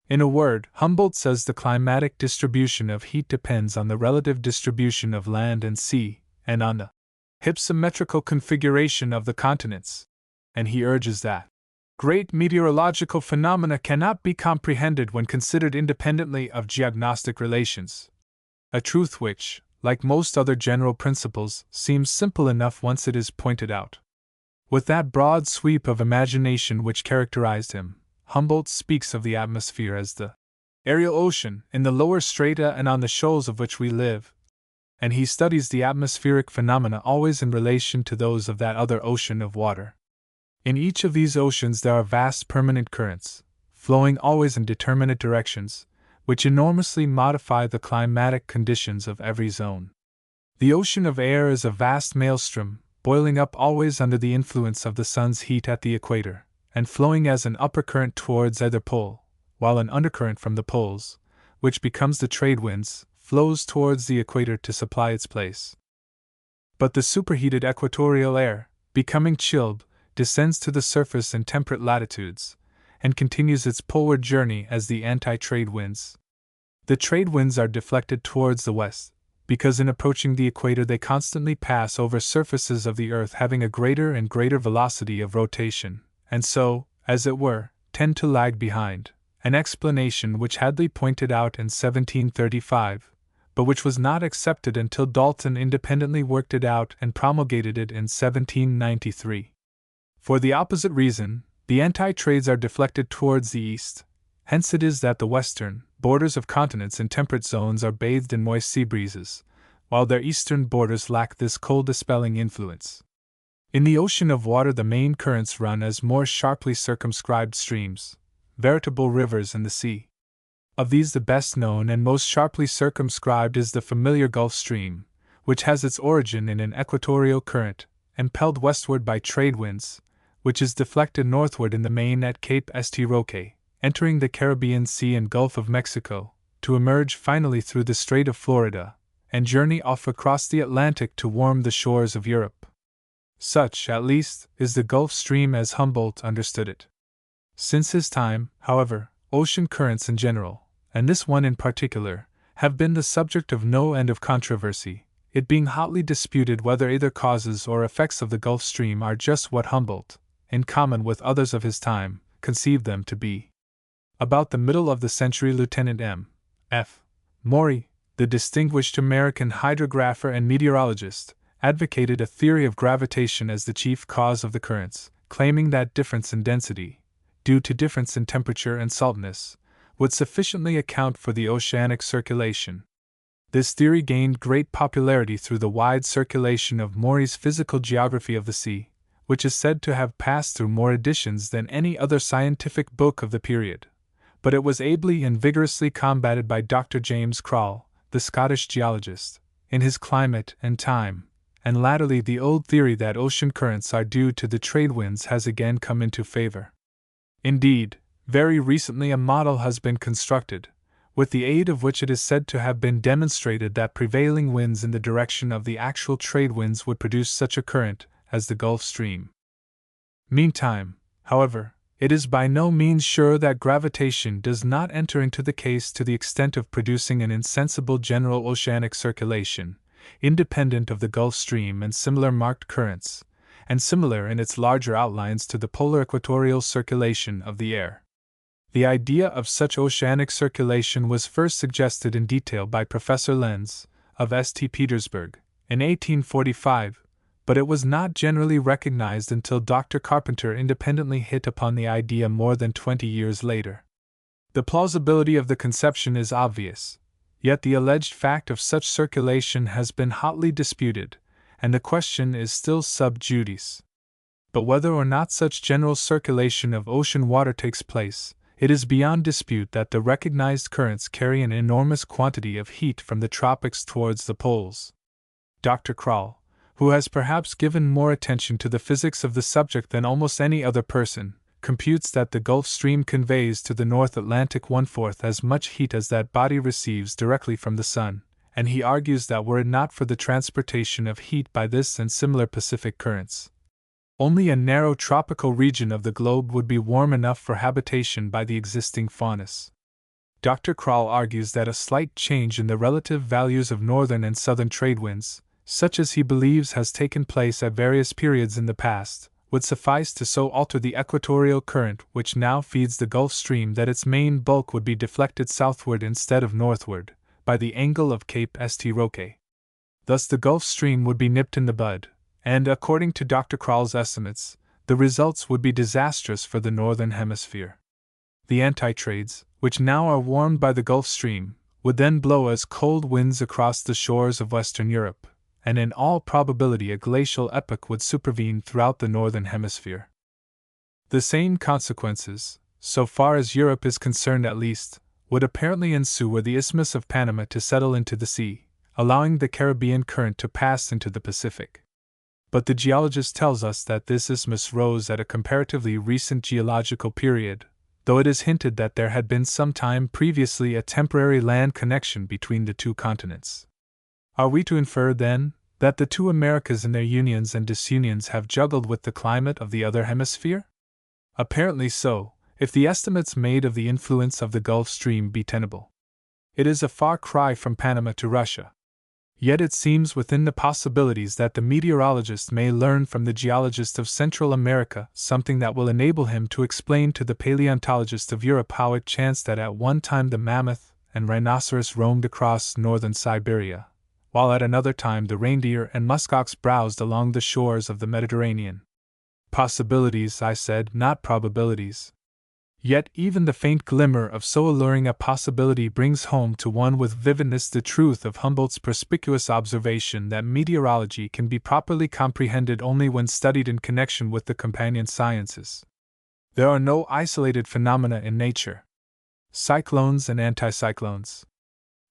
In a word, Humboldt says the climatic distribution of heat depends on the relative distribution of land and sea, and on the hypsymmetrical configuration of the continents. And he urges that great meteorological phenomena cannot be comprehended when considered independently of geognostic relations. A truth which, like most other general principles, seems simple enough once it is pointed out. With that broad sweep of imagination which characterized him, Humboldt speaks of the atmosphere as the aerial ocean in the lower strata and on the shoals of which we live, and he studies the atmospheric phenomena always in relation to those of that other ocean of water. In each of these oceans there are vast permanent currents, flowing always in determinate directions, which enormously modify the climatic conditions of every zone. The ocean of air is a vast maelstrom, boiling up always under the influence of the sun's heat at the equator, and flowing as an upper current towards either pole, while an undercurrent from the poles, which becomes the trade winds, flows towards the equator to supply its place. But the superheated equatorial air, becoming chilled, descends to the surface in temperate latitudes, and continues its poleward journey as the anti-trade winds. The trade winds are deflected towards the west, because in approaching the equator they constantly pass over surfaces of the earth having a greater and greater velocity of rotation, and so, as it were, tend to lag behind, an explanation which Hadley pointed out in 1735, but which was not accepted until Dalton independently worked it out and promulgated it in 1793. For the opposite reason, the anti-trades are deflected towards the east, hence it is that the western borders of continents in temperate zones are bathed in moist sea breezes, while their eastern borders lack this cold-dispelling influence. In the ocean of water the main currents run as more sharply circumscribed streams, veritable rivers in the sea. Of these the best known and most sharply circumscribed is the familiar Gulf Stream, which has its origin in an equatorial current, impelled westward by trade winds, which is deflected northward in the main at Cape St. Roque, entering the Caribbean Sea and Gulf of Mexico, to emerge finally through the Strait of Florida, and journey off across the Atlantic to warm the shores of Europe. Such, at least, is the Gulf Stream as Humboldt understood it. Since his time, however, ocean currents in general, and this one in particular, have been the subject of no end of controversy, it being hotly disputed whether either causes or effects of the Gulf Stream are just what Humboldt, in common with others of his time, conceived them to be. About the middle of the century, Lieutenant M.F. Maury, the distinguished American hydrographer and meteorologist, advocated a theory of gravitation as the chief cause of the currents, claiming that difference in density, due to difference in temperature and saltness, would sufficiently account for the oceanic circulation. This theory gained great popularity through the wide circulation of Maury's Physical Geography of the Sea, which is said to have passed through more editions than any other scientific book of the period. But it was ably and vigorously combated by Dr. James Krall, the Scottish geologist, in his Climate and Time, and latterly the old theory that ocean currents are due to the trade winds has again come into favor. Indeed, very recently a model has been constructed, with the aid of which it is said to have been demonstrated that prevailing winds in the direction of the actual trade winds would produce such a current as the Gulf Stream. Meantime, however, It is by no means sure that gravitation does not enter into the case to the extent of producing an insensible general oceanic circulation, independent of the Gulf Stream and similar marked currents, and similar in its larger outlines to the polar equatorial circulation of the air. The idea of such oceanic circulation was first suggested in detail by Professor Lenz, of St. Petersburg, in 1845, but it was not generally recognized until Dr. Carpenter independently hit upon the idea more than 20 years later. The plausibility of the conception is obvious, yet the alleged fact of such circulation has been hotly disputed, and the question is still sub judice. But whether or not such general circulation of ocean water takes place, it is beyond dispute that the recognized currents carry an enormous quantity of heat from the tropics towards the poles. Dr. Krall, who has perhaps given more attention to the physics of the subject than almost any other person, computes that the Gulf Stream conveys to the North Atlantic 1/4 as much heat as that body receives directly from the sun, and he argues that were it not for the transportation of heat by this and similar Pacific currents, only a narrow tropical region of the globe would be warm enough for habitation by the existing faunas. Dr. Krall argues that a slight change in the relative values of northern and southern trade winds, such as he believes has taken place at various periods in the past, would suffice to so alter the equatorial current which now feeds the Gulf Stream that its main bulk would be deflected southward instead of northward, by the angle of Cape St. Roque. Thus the Gulf Stream would be nipped in the bud, and, according to Dr. Krall's estimates, the results would be disastrous for the northern hemisphere. The anti-trades, which now are warmed by the Gulf Stream, would then blow as cold winds across the shores of Western Europe, and in all probability a glacial epoch would supervene throughout the northern hemisphere. The same consequences, so far as Europe is concerned at least, would apparently ensue were the Isthmus of Panama to settle into the sea, allowing the Caribbean current to pass into the Pacific. But the geologist tells us that this isthmus rose at a comparatively recent geological period, though it is hinted that there had been some time previously a temporary land connection between the two continents. Are we to infer, then, that the two Americas in their unions and disunions have juggled with the climate of the other hemisphere? Apparently so, if the estimates made of the influence of the Gulf Stream be tenable. It is a far cry from Panama to Russia. Yet it seems within the possibilities that the meteorologist may learn from the geologist of Central America something that will enable him to explain to the paleontologist of Europe how it chanced that at one time the mammoth and rhinoceros roamed across northern Siberia, while at another time the reindeer and muskox browsed along the shores of the Mediterranean. Possibilities, I said, not probabilities. Yet even the faint glimmer of so alluring a possibility brings home to one with vividness the truth of Humboldt's perspicuous observation that meteorology can be properly comprehended only when studied in connection with the companion sciences. There are no isolated phenomena in nature. Cyclones and anticyclones.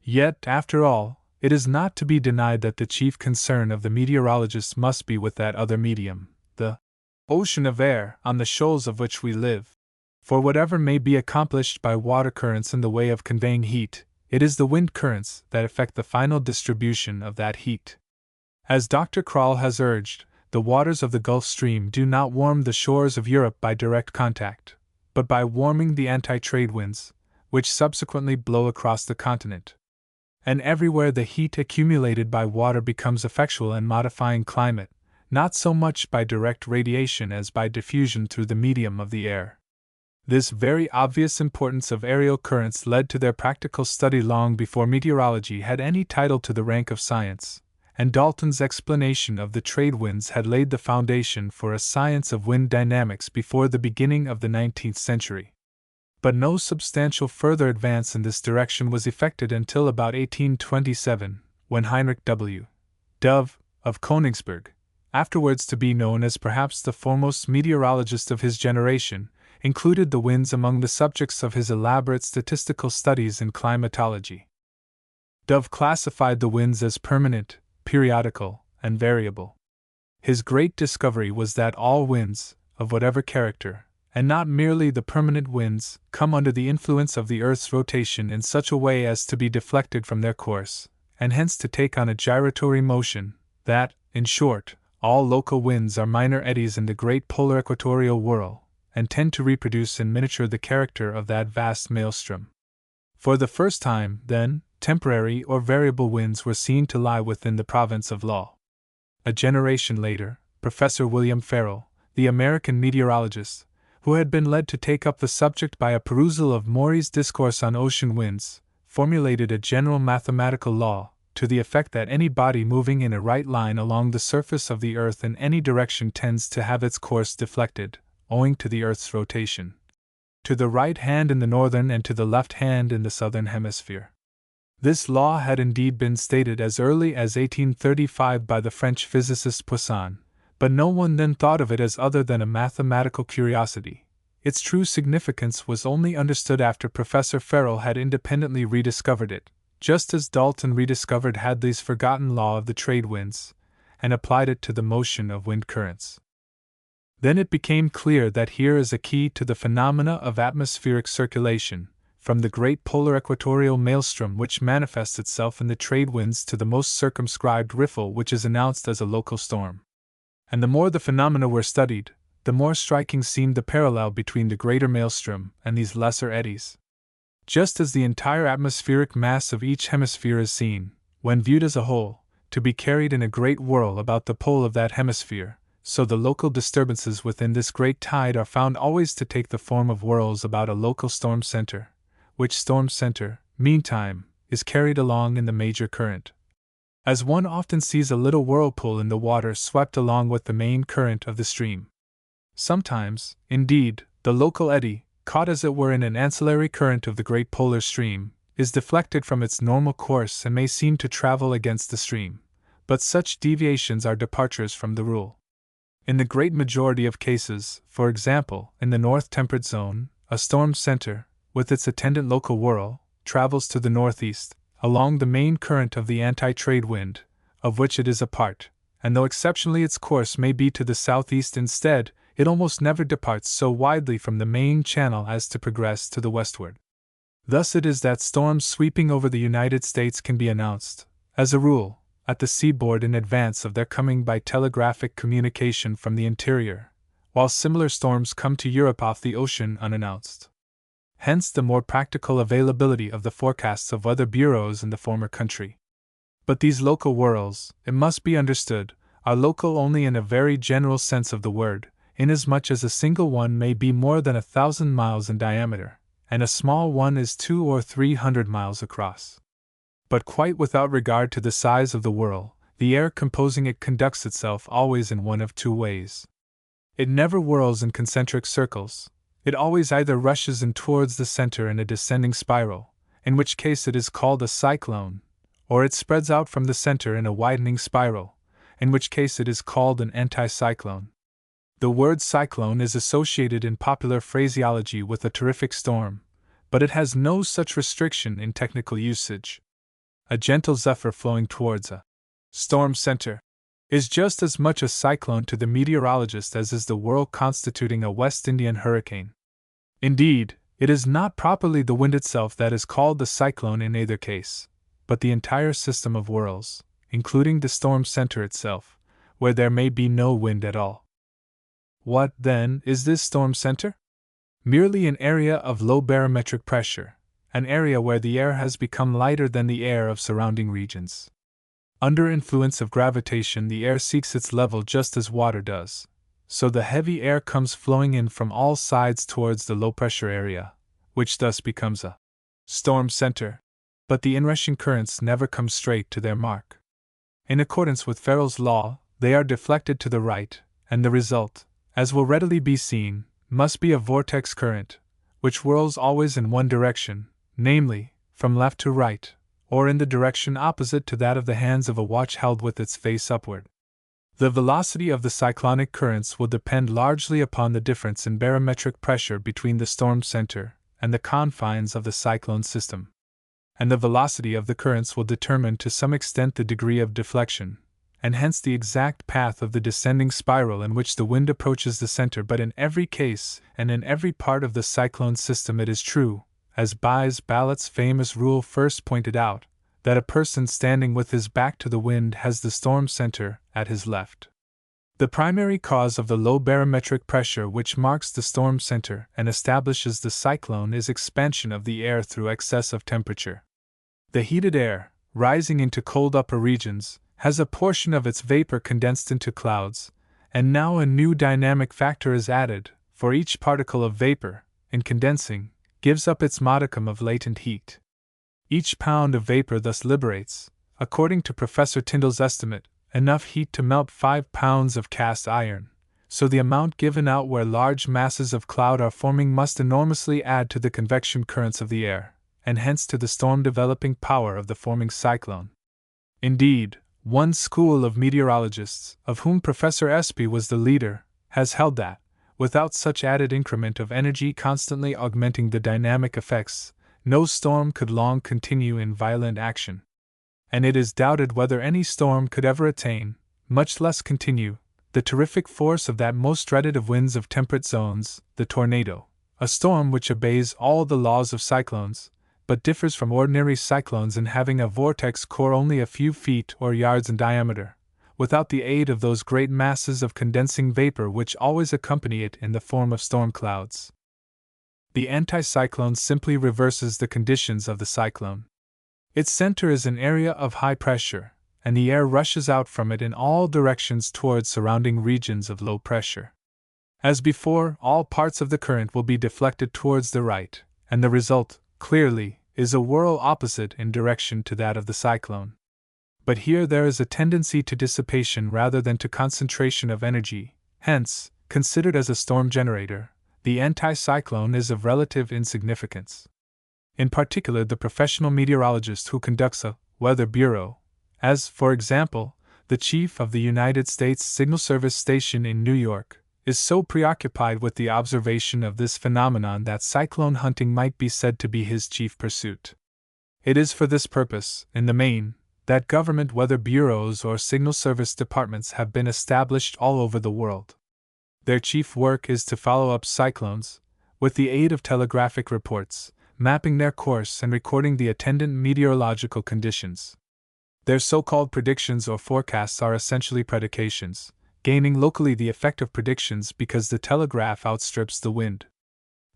Yet, after all, it is not to be denied that the chief concern of the meteorologist must be with that other medium, the ocean of air, on the shoals of which we live. For whatever may be accomplished by water currents in the way of conveying heat, it is the wind currents that effect the final distribution of that heat. As Dr. Krall has urged, the waters of the Gulf Stream do not warm the shores of Europe by direct contact, but by warming the anti-trade winds, which subsequently blow across the continent. And everywhere the heat accumulated by water becomes effectual in modifying climate, not so much by direct radiation as by diffusion through the medium of the air. This very obvious importance of aerial currents led to their practical study long before meteorology had any title to the rank of science, and Dalton's explanation of the trade winds had laid the foundation for a science of wind dynamics before the beginning of the 19th century. But no substantial further advance in this direction was effected until about 1827, when Heinrich W. Dove, of Königsberg, afterwards to be known as perhaps the foremost meteorologist of his generation, included the winds among the subjects of his elaborate statistical studies in climatology. Dove classified the winds as permanent, periodical, and variable. His great discovery was that all winds, of whatever character, and not merely the permanent winds, come under the influence of the Earth's rotation in such a way as to be deflected from their course, and hence to take on a gyratory motion, that, in short, all local winds are minor eddies in the great polar equatorial whirl, and tend to reproduce in miniature the character of that vast maelstrom. For the first time, then, temporary or variable winds were seen to lie within the province of law. A generation later, Professor William Ferrel, the American meteorologist, who had been led to take up the subject by a perusal of Maury's Discourse on Ocean Winds, formulated a general mathematical law to the effect that any body moving in a right line along the surface of the earth in any direction tends to have its course deflected, owing to the earth's rotation, to the right hand in the northern and to the left hand in the southern hemisphere. This law had indeed been stated as early as 1835 by the French physicist Poisson, but no one then thought of it as other than a mathematical curiosity. Its true significance was only understood after Professor Ferrel had independently rediscovered it, just as Dalton rediscovered Hadley's forgotten law of the trade winds, and applied it to the motion of wind currents. Then it became clear that here is a key to the phenomena of atmospheric circulation, from the great polar equatorial maelstrom which manifests itself in the trade winds to the most circumscribed riffle which is announced as a local storm. And the more the phenomena were studied, the more striking seemed the parallel between the greater maelstrom and these lesser eddies. Just as the entire atmospheric mass of each hemisphere is seen, when viewed as a whole, to be carried in a great whirl about the pole of that hemisphere, so the local disturbances within this great tide are found always to take the form of whirls about a local storm center, which storm center, meantime, is carried along in the major current. As one often sees a little whirlpool in the water swept along with the main current of the stream. Sometimes, indeed, the local eddy, caught as it were in an ancillary current of the great polar stream, is deflected from its normal course and may seem to travel against the stream, but such deviations are departures from the rule. In the great majority of cases, for example, in the north temperate zone, a storm center, with its attendant local whirl, travels to the northeast, along the main current of the anti-trade wind, of which it is a part, and though exceptionally its course may be to the southeast instead, it almost never departs so widely from the main channel as to progress to the westward. Thus it is that storms sweeping over the United States can be announced, as a rule, at the seaboard in advance of their coming by telegraphic communication from the interior, while similar storms come to Europe off the ocean unannounced. Hence the more practical availability of the forecasts of weather bureaus in the former country. But these local whirls, it must be understood, are local only in a very general sense of the word, inasmuch as a single one may be more than 1,000 miles in diameter, and a small one is 200 or 300 miles across. But quite without regard to the size of the whirl, the air composing it conducts itself always in one of two ways. It never whirls in concentric circles. It always either rushes in towards the center in a descending spiral, in which case it is called a cyclone, or it spreads out from the center in a widening spiral, in which case it is called an anticyclone. The word cyclone is associated in popular phraseology with a terrific storm, but it has no such restriction in technical usage. A gentle zephyr flowing towards a storm center is just as much a cyclone to the meteorologist as is the whirl constituting a West Indian hurricane. Indeed, it is not properly the wind itself that is called the cyclone in either case, but the entire system of whirls, including the storm center itself, where there may be no wind at all. What, then, is this storm center? Merely an area of low barometric pressure, an area where the air has become lighter than the air of surrounding regions. Under influence of gravitation, the air seeks its level just as water does, so the heavy air comes flowing in from all sides towards the low-pressure area, which thus becomes a storm center, but the inrushing currents never come straight to their mark. In accordance with Ferrel's law, they are deflected to the right, and the result, as will readily be seen, must be a vortex current, which whirls always in one direction, namely, from left to right, or in the direction opposite to that of the hands of a watch held with its face upward. The velocity of the cyclonic currents will depend largely upon the difference in barometric pressure between the storm center and the confines of the cyclone system. And the velocity of the currents will determine to some extent the degree of deflection, and hence the exact path of the descending spiral in which the wind approaches the center. But in every case, and in every part of the cyclone system, it is true, as Baez Ballott's famous rule first pointed out, that a person standing with his back to the wind has the storm center at his left. The primary cause of the low barometric pressure which marks the storm center and establishes the cyclone is expansion of the air through excess of temperature. The heated air, rising into cold upper regions, has a portion of its vapor condensed into clouds, and now a new dynamic factor is added, for each particle of vapor, in condensing, gives up its modicum of latent heat. Each pound of vapor thus liberates, according to Professor Tyndall's estimate, enough heat to melt 5 pounds of cast iron, so the amount given out where large masses of cloud are forming must enormously add to the convection currents of the air, and hence to the storm-developing power of the forming cyclone. Indeed, one school of meteorologists, of whom Professor Espy was the leader, has held that, without such added increment of energy constantly augmenting the dynamic effects, no storm could long continue in violent action. And it is doubted whether any storm could ever attain, much less continue, the terrific force of that most dreaded of winds of temperate zones, the tornado, a storm which obeys all the laws of cyclones, but differs from ordinary cyclones in having a vortex core only a few feet or yards in diameter, without the aid of those great masses of condensing vapor which always accompany it in the form of storm clouds. The anticyclone simply reverses the conditions of the cyclone. Its center is an area of high pressure, and the air rushes out from it in all directions towards surrounding regions of low pressure. As before, all parts of the current will be deflected towards the right, and the result, clearly, is a whirl opposite in direction to that of the cyclone. But here there is a tendency to dissipation rather than to concentration of energy, hence, considered as a storm generator, the anticyclone is of relative insignificance. In particular, the professional meteorologist who conducts a weather bureau, as, for example, the chief of the United States Signal Service station in New York, is so preoccupied with the observation of this phenomenon that cyclone hunting might be said to be his chief pursuit. It is for this purpose, in the main, that government weather bureaus or signal service departments have been established all over the world. Their chief work is to follow up cyclones, with the aid of telegraphic reports, mapping their course and recording the attendant meteorological conditions. Their so-called predictions or forecasts are essentially predications, gaining locally the effect of predictions because the telegraph outstrips the wind.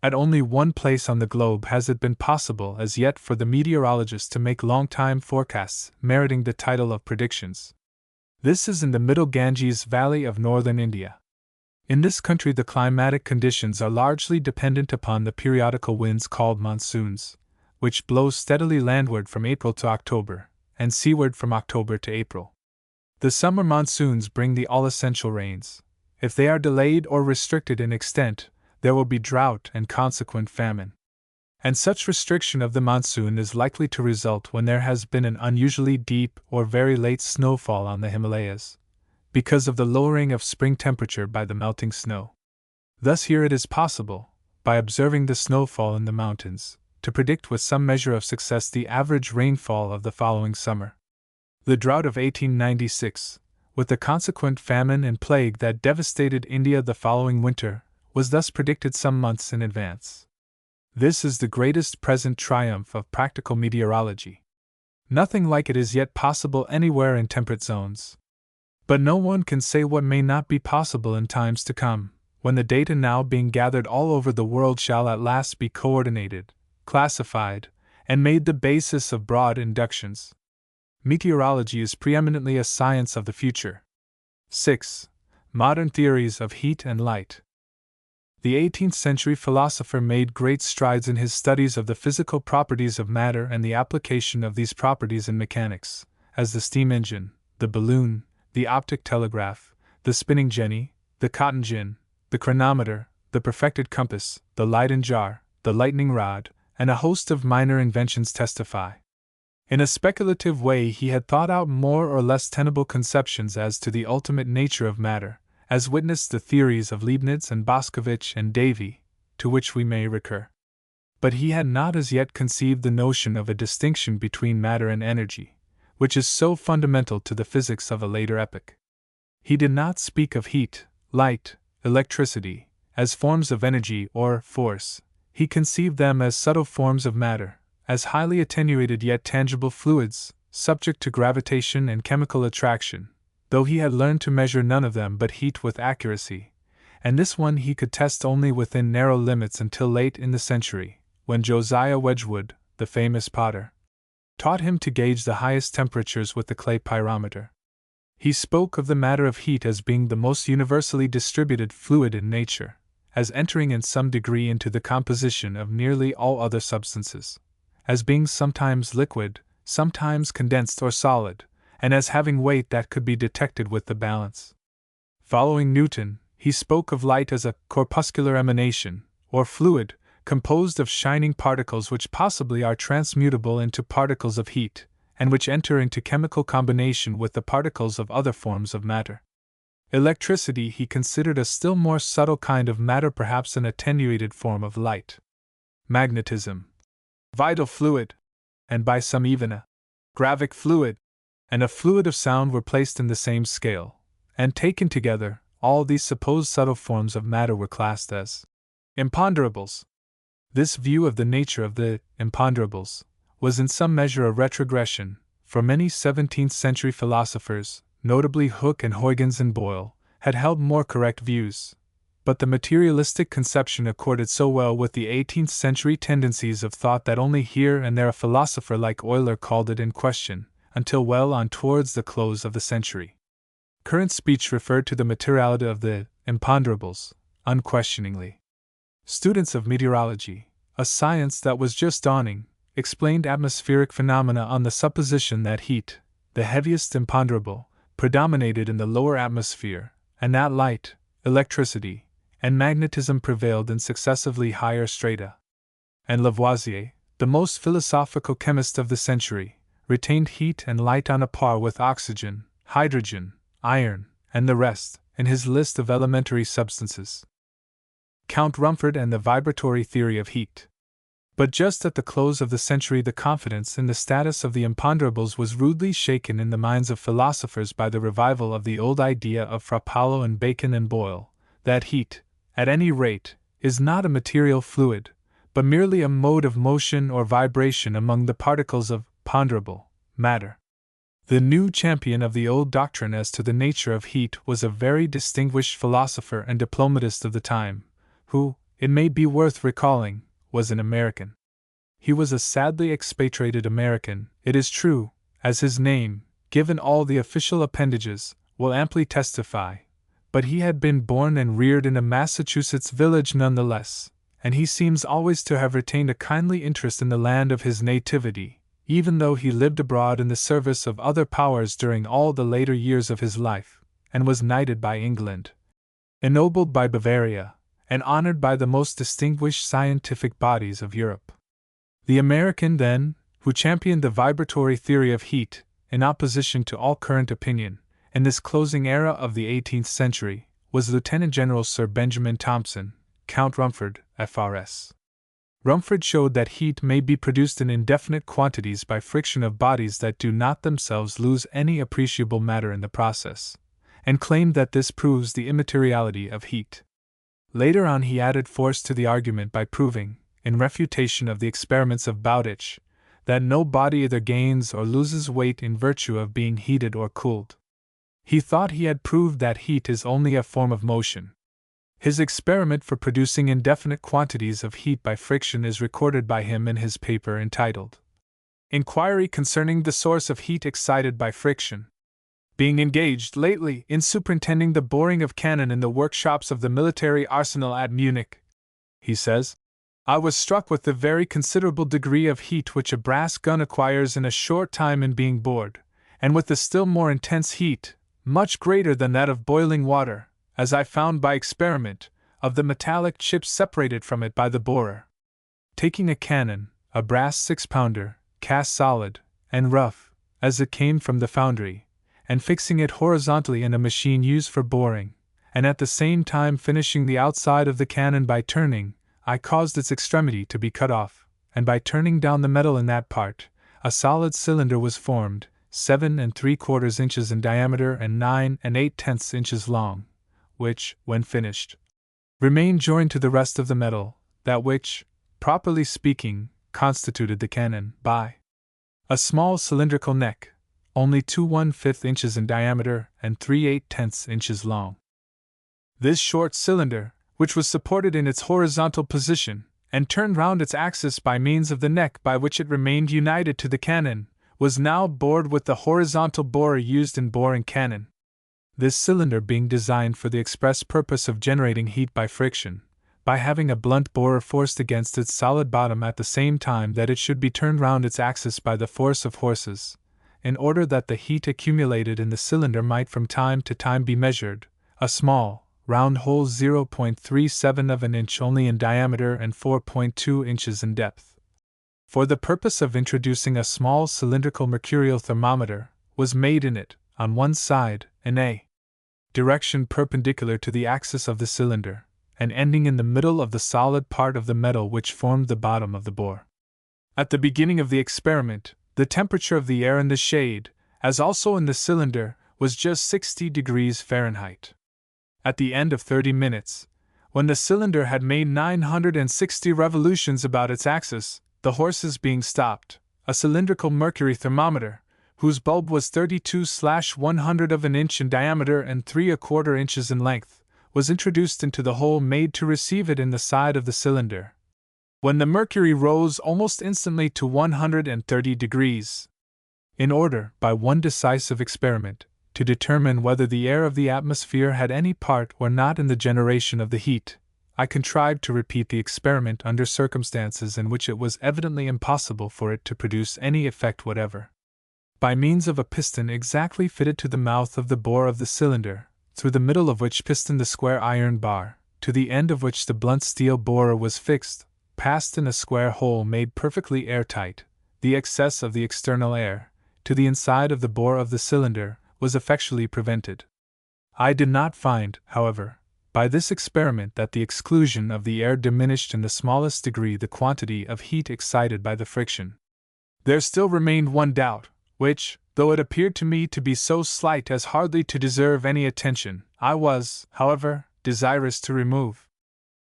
At only one place on the globe has it been possible as yet for the meteorologist to make long-time forecasts meriting the title of predictions. This is in the middle Ganges Valley of northern India. In this country the climatic conditions are largely dependent upon the periodical winds called monsoons, which blow steadily landward from April to October, and seaward from October to April. The summer monsoons bring the all-essential rains. If they are delayed or restricted in extent, there will be drought and consequent famine. And such restriction of the monsoon is likely to result when there has been an unusually deep or very late snowfall on the Himalayas, because of the lowering of spring temperature by the melting snow. Thus here it is possible, by observing the snowfall in the mountains, to predict with some measure of success the average rainfall of the following summer. The drought of 1896, with the consequent famine and plague that devastated India the following winter, was thus predicted some months in advance. This is the greatest present triumph of practical meteorology. Nothing like it is yet possible anywhere in temperate zones. But no one can say what may not be possible in times to come, when the data now being gathered all over the world shall at last be coordinated, classified, and made the basis of broad inductions. Meteorology is preeminently a science of the future. 6. Modern theories of heat and light. The 18th century philosopher made great strides in his studies of the physical properties of matter and the application of these properties in mechanics, as the steam engine, the balloon, the optic telegraph, the spinning jenny, the cotton gin, the chronometer, the perfected compass, the Leyden jar, the lightning rod, and a host of minor inventions testify. In a speculative way he had thought out more or less tenable conceptions as to the ultimate nature of matter, as witness the theories of Leibniz and Boscovich and Davy, to which we may recur. But he had not as yet conceived the notion of a distinction between matter and energy, which is so fundamental to the physics of a later epoch. He did not speak of heat, light, electricity, as forms of energy or force. He conceived them as subtle forms of matter, as highly attenuated yet tangible fluids, subject to gravitation and chemical attraction, though he had learned to measure none of them but heat with accuracy, and this one he could test only within narrow limits until late in the century, when Josiah Wedgwood, the famous potter, taught him to gauge the highest temperatures with the clay pyrometer. He spoke of the matter of heat as being the most universally distributed fluid in nature, as entering in some degree into the composition of nearly all other substances, as being sometimes liquid, sometimes condensed or solid, and as having weight that could be detected with the balance. Following Newton, he spoke of light as a corpuscular emanation, or fluid, composed of shining particles which possibly are transmutable into particles of heat, and which enter into chemical combination with the particles of other forms of matter. Electricity he considered a still more subtle kind of matter, perhaps an attenuated form of light. Magnetism, vital fluid, and by some even a gravic fluid, and a fluid of sound were placed in the same scale, and taken together, all these supposed subtle forms of matter were classed as imponderables. This view of the nature of the imponderables was in some measure a retrogression, for many 17th-century philosophers, notably Hooke and Huygens and Boyle, had held more correct views, but the materialistic conception accorded so well with the 18th-century tendencies of thought that only here and there a philosopher like Euler called it in question, until well on towards the close of the century. Current speech referred to the materiality of the imponderables, unquestioningly. Students of meteorology, a science that was just dawning, explained atmospheric phenomena on the supposition that heat, the heaviest imponderable, predominated in the lower atmosphere, and that light, electricity, and magnetism prevailed in successively higher strata. And Lavoisier, the most philosophical chemist of the century, retained heat and light on a par with oxygen, hydrogen, iron, and the rest, in his list of elementary substances. Count Rumford and the vibratory theory of heat. But just at the close of the century the confidence in the status of the imponderables was rudely shaken in the minds of philosophers by the revival of the old idea of Fra Paolo and Bacon and Boyle, that heat, at any rate, is not a material fluid, but merely a mode of motion or vibration among the particles of ponderable matter. The new champion of the old doctrine as to the nature of heat was a very distinguished philosopher and diplomatist of the time, who, it may be worth recalling, was an American. He was a sadly expatriated American, it is true, as his name, given all the official appendages, will amply testify, but he had been born and reared in a Massachusetts village nonetheless, and he seems always to have retained a kindly interest in the land of his nativity, even though he lived abroad in the service of other powers during all the later years of his life, and was knighted by England, ennobled by Bavaria, and honored by the most distinguished scientific bodies of Europe. The American, then, who championed the vibratory theory of heat, in opposition to all current opinion, in this closing era of the 18th century, was Lieutenant General Sir Benjamin Thompson, Count Rumford, F.R.S. Rumford showed that heat may be produced in indefinite quantities by friction of bodies that do not themselves lose any appreciable matter in the process, and claimed that this proves the immateriality of heat. Later on he added force to the argument by proving, in refutation of the experiments of Bowditch, that no body either gains or loses weight in virtue of being heated or cooled. He thought he had proved that heat is only a form of motion. His experiment for producing indefinite quantities of heat by friction is recorded by him in his paper entitled Inquiry Concerning the Source of Heat Excited by Friction. Being engaged lately in superintending the boring of cannon in the workshops of the military arsenal at Munich, he says, I was struck with the very considerable degree of heat which a brass gun acquires in a short time in being bored, and with the still more intense heat, much greater than that of boiling water, as I found by experiment, of the metallic chips separated from it by the borer. Taking a cannon, a brass 6-pounder, cast solid, and rough, as it came from the foundry, and fixing it horizontally in a machine used for boring, and at the same time finishing the outside of the cannon by turning, I caused its extremity to be cut off, and by turning down the metal in that part, a solid cylinder was formed, 7 3/4 inches in diameter and 9 8/10 inches long, which, when finished, remained joined to the rest of the metal, that which, properly speaking, constituted the cannon, by a small cylindrical neck, only 2 1/5 inches in diameter and 3/8 inches long. This short cylinder, which was supported in its horizontal position, and turned round its axis by means of the neck by which it remained united to the cannon, was now bored with the horizontal borer used in boring cannon. This cylinder being designed for the express purpose of generating heat by friction, by having a blunt borer forced against its solid bottom at the same time that it should be turned round its axis by the force of horses, in order that the heat accumulated in the cylinder might from time to time be measured, a small, round hole 0.37 of an inch only in diameter and 4.2 inches in depth. For the purpose of introducing a small cylindrical mercurial thermometer, was made in it, on one side, in a direction perpendicular to the axis of the cylinder, and ending in the middle of the solid part of the metal which formed the bottom of the bore. At the beginning of the experiment, the temperature of the air in the shade, as also in the cylinder, was just 60 degrees Fahrenheit. At the end of 30 minutes, when the cylinder had made 960 revolutions about its axis, the horses being stopped, a cylindrical mercury thermometer, whose bulb was 32/100 of an inch in diameter and 3/4 inches in length, was introduced into the hole made to receive it in the side of the cylinder, when the mercury rose almost instantly to 130 degrees. In order, by one decisive experiment, to determine whether the air of the atmosphere had any part or not in the generation of the heat, I contrived to repeat the experiment under circumstances in which it was evidently impossible for it to produce any effect whatever. By means of a piston exactly fitted to the mouth of the bore of the cylinder, through the middle of which piston the square iron bar, to the end of which the blunt steel borer was fixed, passed in a square hole made perfectly airtight, the excess of the external air, to the inside of the bore of the cylinder, was effectually prevented. I did not find, however, by this experiment that the exclusion of the air diminished in the smallest degree the quantity of heat excited by the friction. There still remained one doubt, which, though it appeared to me to be so slight as hardly to deserve any attention, I was, however, desirous to remove.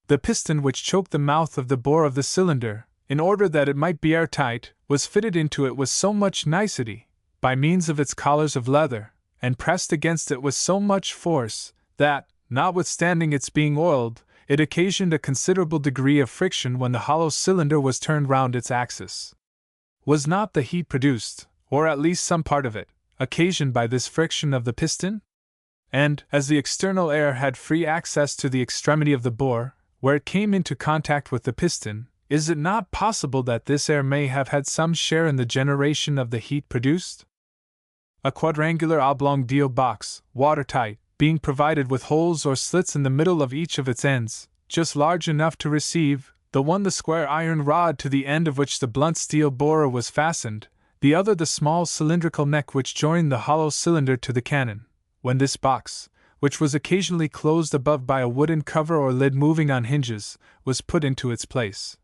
The piston which choked the mouth of the bore of the cylinder, in order that it might be airtight, was fitted into it with so much nicety, by means of its collars of leather, and pressed against it with so much force, that, notwithstanding its being oiled, it occasioned a considerable degree of friction when the hollow cylinder was turned round its axis. Was not the heat produced, or at least some part of it, occasioned by this friction of the piston? And, as the external air had free access to the extremity of the bore, where it came into contact with the piston, is it not possible that this air may have had some share in the generation of the heat produced? A quadrangular oblong deal box, watertight, being provided with holes or slits in the middle of each of its ends, just large enough to receive, the one the square iron rod to the end of which the blunt steel borer was fastened, the other the small cylindrical neck which joined the hollow cylinder to the cannon, when this box, which was occasionally closed above by a wooden cover or lid moving on hinges, was put into its place.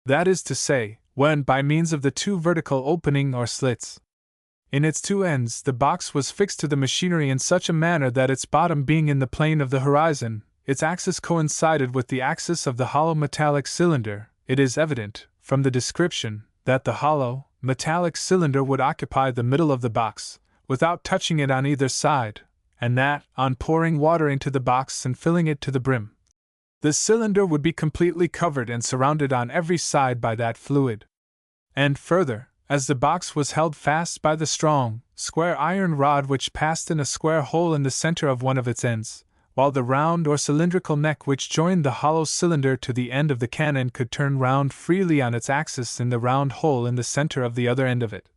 That is to say, when, by means of the two vertical opening or slits in its two ends, the box was fixed to the machinery in such a manner that its bottom being in the plane of the horizon, its axis coincided with the axis of the hollow metallic cylinder, it is evident, from the description, that the hollow, metallic cylinder would occupy the middle of the box, without touching it on either side, and that, on pouring water into the box and filling it to the brim, the cylinder would be completely covered and surrounded on every side by that fluid. And further, as the box was held fast by the strong, square iron rod which passed in a square hole in the center of one of its ends, while the round or cylindrical neck which joined the hollow cylinder to the end of the cannon could turn round freely on its axis in the round hole in the center of the other end of it,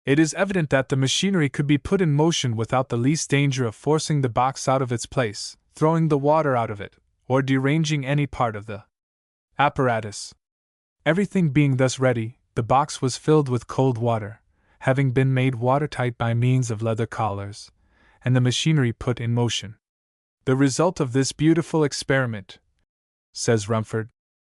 it is evident that the machinery could be put in motion without the least danger of forcing the box out of its place, throwing the water out of it, or deranging any part of the apparatus. Everything being thus ready, the box was filled with cold water, having been made watertight by means of leather collars, and the machinery put in motion. The result of this beautiful experiment, says Rumford,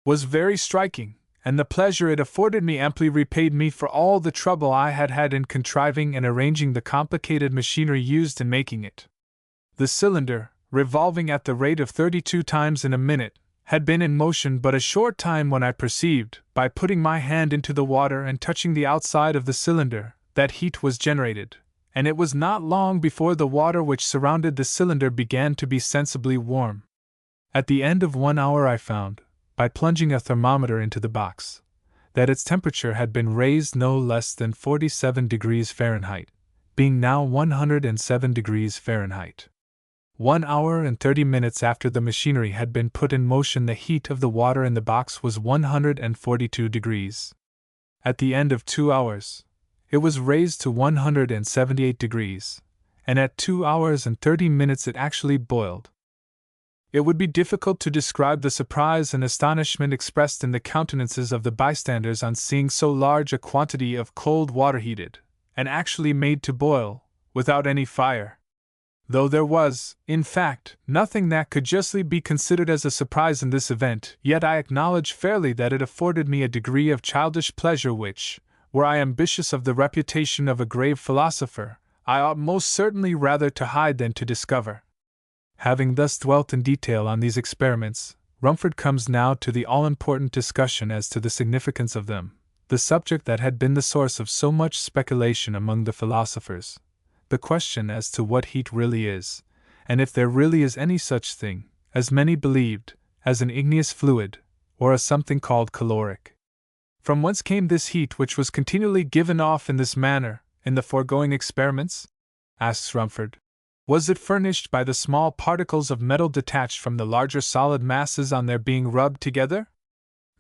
was very striking, and the pleasure it afforded me amply repaid me for all the trouble I had had in contriving and arranging the complicated machinery used in making it. The cylinder, revolving at the rate of 32 times in a minute, had been in motion but a short time when I perceived, by putting my hand into the water and touching the outside of the cylinder, that heat was generated, and it was not long before the water which surrounded the cylinder began to be sensibly warm. At the end of 1 hour I found, by plunging a thermometer into the box, that its temperature had been raised no less than 47 degrees Fahrenheit, being now 107 degrees Fahrenheit. 1 hour and 30 minutes after the machinery had been put in motion, the heat of the water in the box was 142 degrees. At the end of 2 hours, it was raised to 178 degrees, and at 2 hours and 30 minutes it actually boiled. It would be difficult to describe the surprise and astonishment expressed in the countenances of the bystanders on seeing so large a quantity of cold water heated, and actually made to boil, without any fire. Though there was, in fact, nothing that could justly be considered as a surprise in this event, yet I acknowledge fairly that it afforded me a degree of childish pleasure which, were I ambitious of the reputation of a grave philosopher, I ought most certainly rather to hide than to discover. Having thus dwelt in detail on these experiments, Rumford comes now to the all-important discussion as to the significance of them, the subject that had been the source of so much speculation among the philosophers, the question as to what heat really is, and if there really is any such thing, as many believed, as an igneous fluid, or a something called caloric. From whence came this heat which was continually given off in this manner, in the foregoing experiments? Asks Rumford. Was it furnished by the small particles of metal detached from the larger solid masses on their being rubbed together?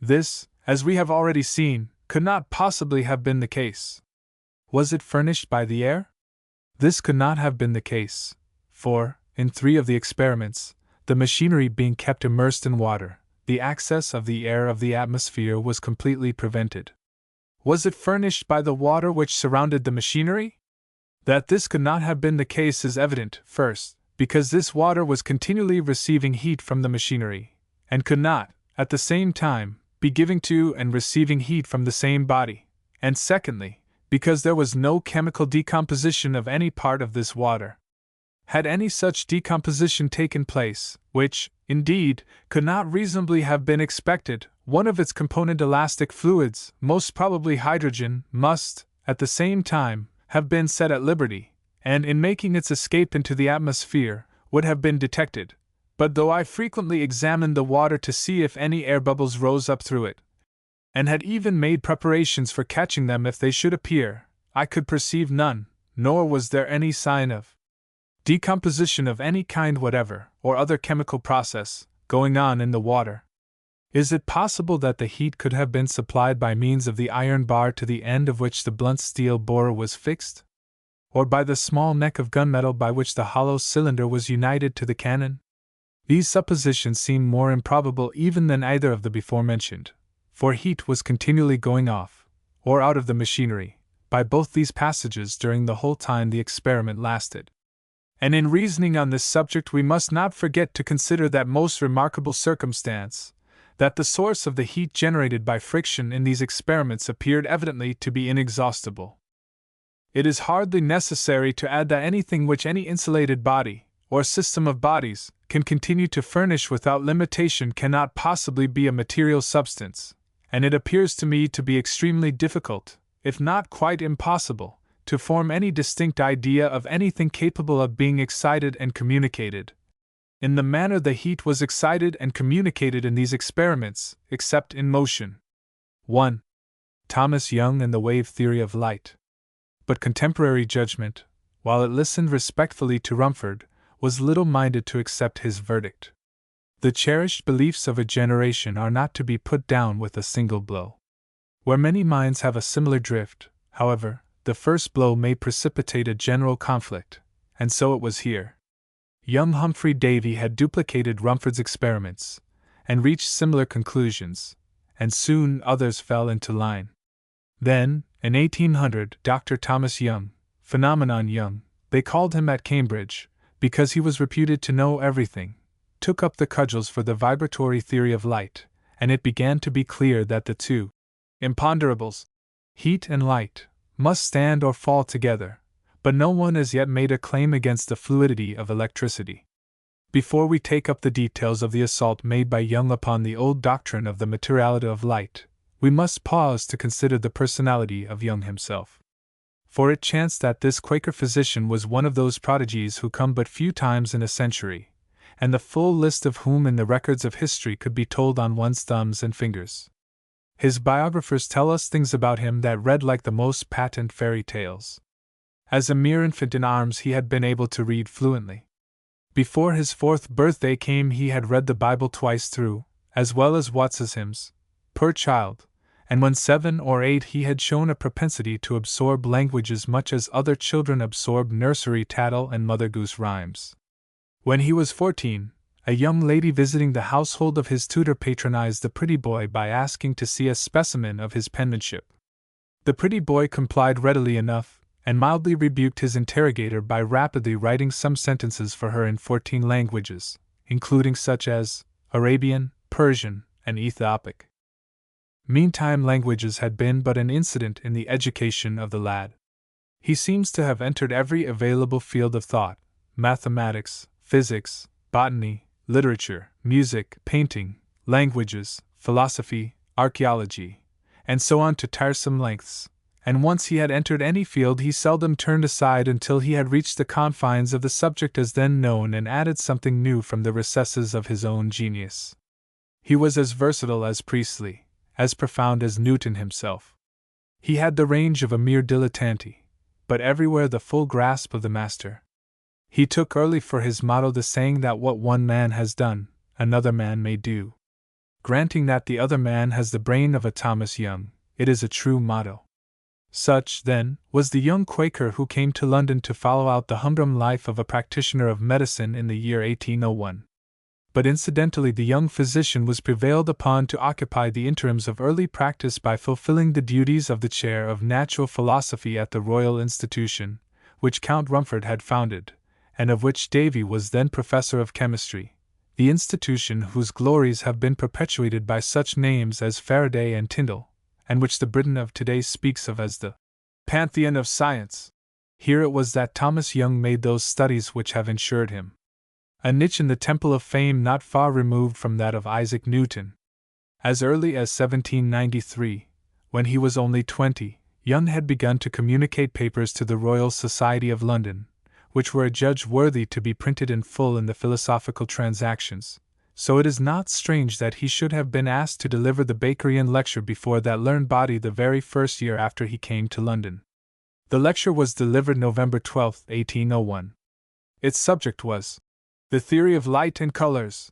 This, as we have already seen, could not possibly have been the case. Was it furnished by the air? This could not have been the case, for, in 3 of the experiments, the machinery being kept immersed in water, the access of the air of the atmosphere was completely prevented. Was it furnished by the water which surrounded the machinery? That this could not have been the case is evident, first, because this water was continually receiving heat from the machinery, and could not, at the same time, be giving to and receiving heat from the same body, and secondly, because there was no chemical decomposition of any part of this water. Had any such decomposition taken place, which, indeed, could not reasonably have been expected, one of its component elastic fluids, most probably hydrogen, must, at the same time, have been set at liberty, and in making its escape into the atmosphere, would have been detected. But though I frequently examined the water to see if any air bubbles rose up through it, and had even made preparations for catching them if they should appear, I could perceive none, nor was there any sign of decomposition of any kind whatever, or other chemical process, going on in the water. Is it possible that the heat could have been supplied by means of the iron bar to the end of which the blunt steel borer was fixed? Or by the small neck of gunmetal by which the hollow cylinder was united to the cannon? These suppositions seem more improbable even than either of the before mentioned, for heat was continually going off, or out of the machinery, by both these passages during the whole time the experiment lasted. And in reasoning on this subject we must not forget to consider that most remarkable circumstance, that the source of the heat generated by friction in these experiments appeared evidently to be inexhaustible. It is hardly necessary to add that anything which any insulated body, or system of bodies, can continue to furnish without limitation cannot possibly be a material substance, and it appears to me to be extremely difficult, if not quite impossible, to form any distinct idea of anything capable of being excited and communicated in the manner the heat was excited and communicated in these experiments, except in motion. 1. Thomas Young and the Wave Theory of Light. But contemporary judgment, while it listened respectfully to Rumford, was little minded to accept his verdict. The cherished beliefs of a generation are not to be put down with a single blow. Where many minds have a similar drift, however, the first blow may precipitate a general conflict, and so it was here. Young Humphrey Davy had duplicated Rumford's experiments, and reached similar conclusions, and soon others fell into line. Then, in 1800, Dr. Thomas Young, Phenomenon Young, they called him at Cambridge, because he was reputed to know everything, took up the cudgels for the vibratory theory of light, and it began to be clear that the two imponderables, heat and light, must stand or fall together, but no one as yet made a claim against the fluidity of electricity. Before we take up the details of the assault made by Young upon the old doctrine of the materiality of light, we must pause to consider the personality of Young himself. for it chanced that this Quaker physician was one of those prodigies who come but few times in a century, and the full list of whom in the records of history could be told on one's thumbs and fingers. His biographers tell us things about him that read like the most patent fairy tales. As a mere infant in arms, he had been able to read fluently. Before his 4th birthday came, he had read the Bible twice through, as well as Watts's hymns, per child, and when 7 or 8 he had shown a propensity to absorb language as much as other children absorb nursery tattle and Mother Goose rhymes. When he was 14, a young lady visiting the household of his tutor patronized the pretty boy by asking to see a specimen of his penmanship. The pretty boy complied readily enough, and mildly rebuked his interrogator by rapidly writing some sentences for her in 14 languages, including such as Arabian, Persian, and Ethiopic. Meantime, languages had been but an incident in the education of the lad. He seems to have entered every available field of thought: mathematics, physics, botany, literature, music, painting, languages, philosophy, archaeology, and so on to tiresome lengths, and once he had entered any field he seldom turned aside until he had reached the confines of the subject as then known and added something new from the recesses of his own genius. He was as versatile as Priestley, as profound as Newton himself. He had the range of a mere dilettante, but everywhere the full grasp of the master. He took early for his motto the saying that what one man has done, another man may do. Granting that the other man has the brain of a Thomas Young, it is a true motto. Such, then, was the young Quaker who came to London to follow out the humdrum life of a practitioner of medicine in the year 1801. But incidentally, the young physician was prevailed upon to occupy the interims of early practice by fulfilling the duties of the chair of natural philosophy at the Royal Institution, which Count Rumford had founded, and of which Davy was then professor of chemistry, the institution whose glories have been perpetuated by such names as Faraday and Tyndall, and which the Briton of today speaks of as the Pantheon of Science. Here it was that Thomas Young made those studies which have ensured him a niche in the temple of fame not far removed from that of Isaac Newton. As early as 1793, when he was only 20, Young had begun to communicate papers to the Royal Society of London, which were adjudged worthy to be printed in full in the Philosophical Transactions, so it is not strange that he should have been asked to deliver the Bakerian lecture before that learned body the very first year after he came to London. The lecture was delivered November 12, 1801. Its subject was The Theory of Light and Colors,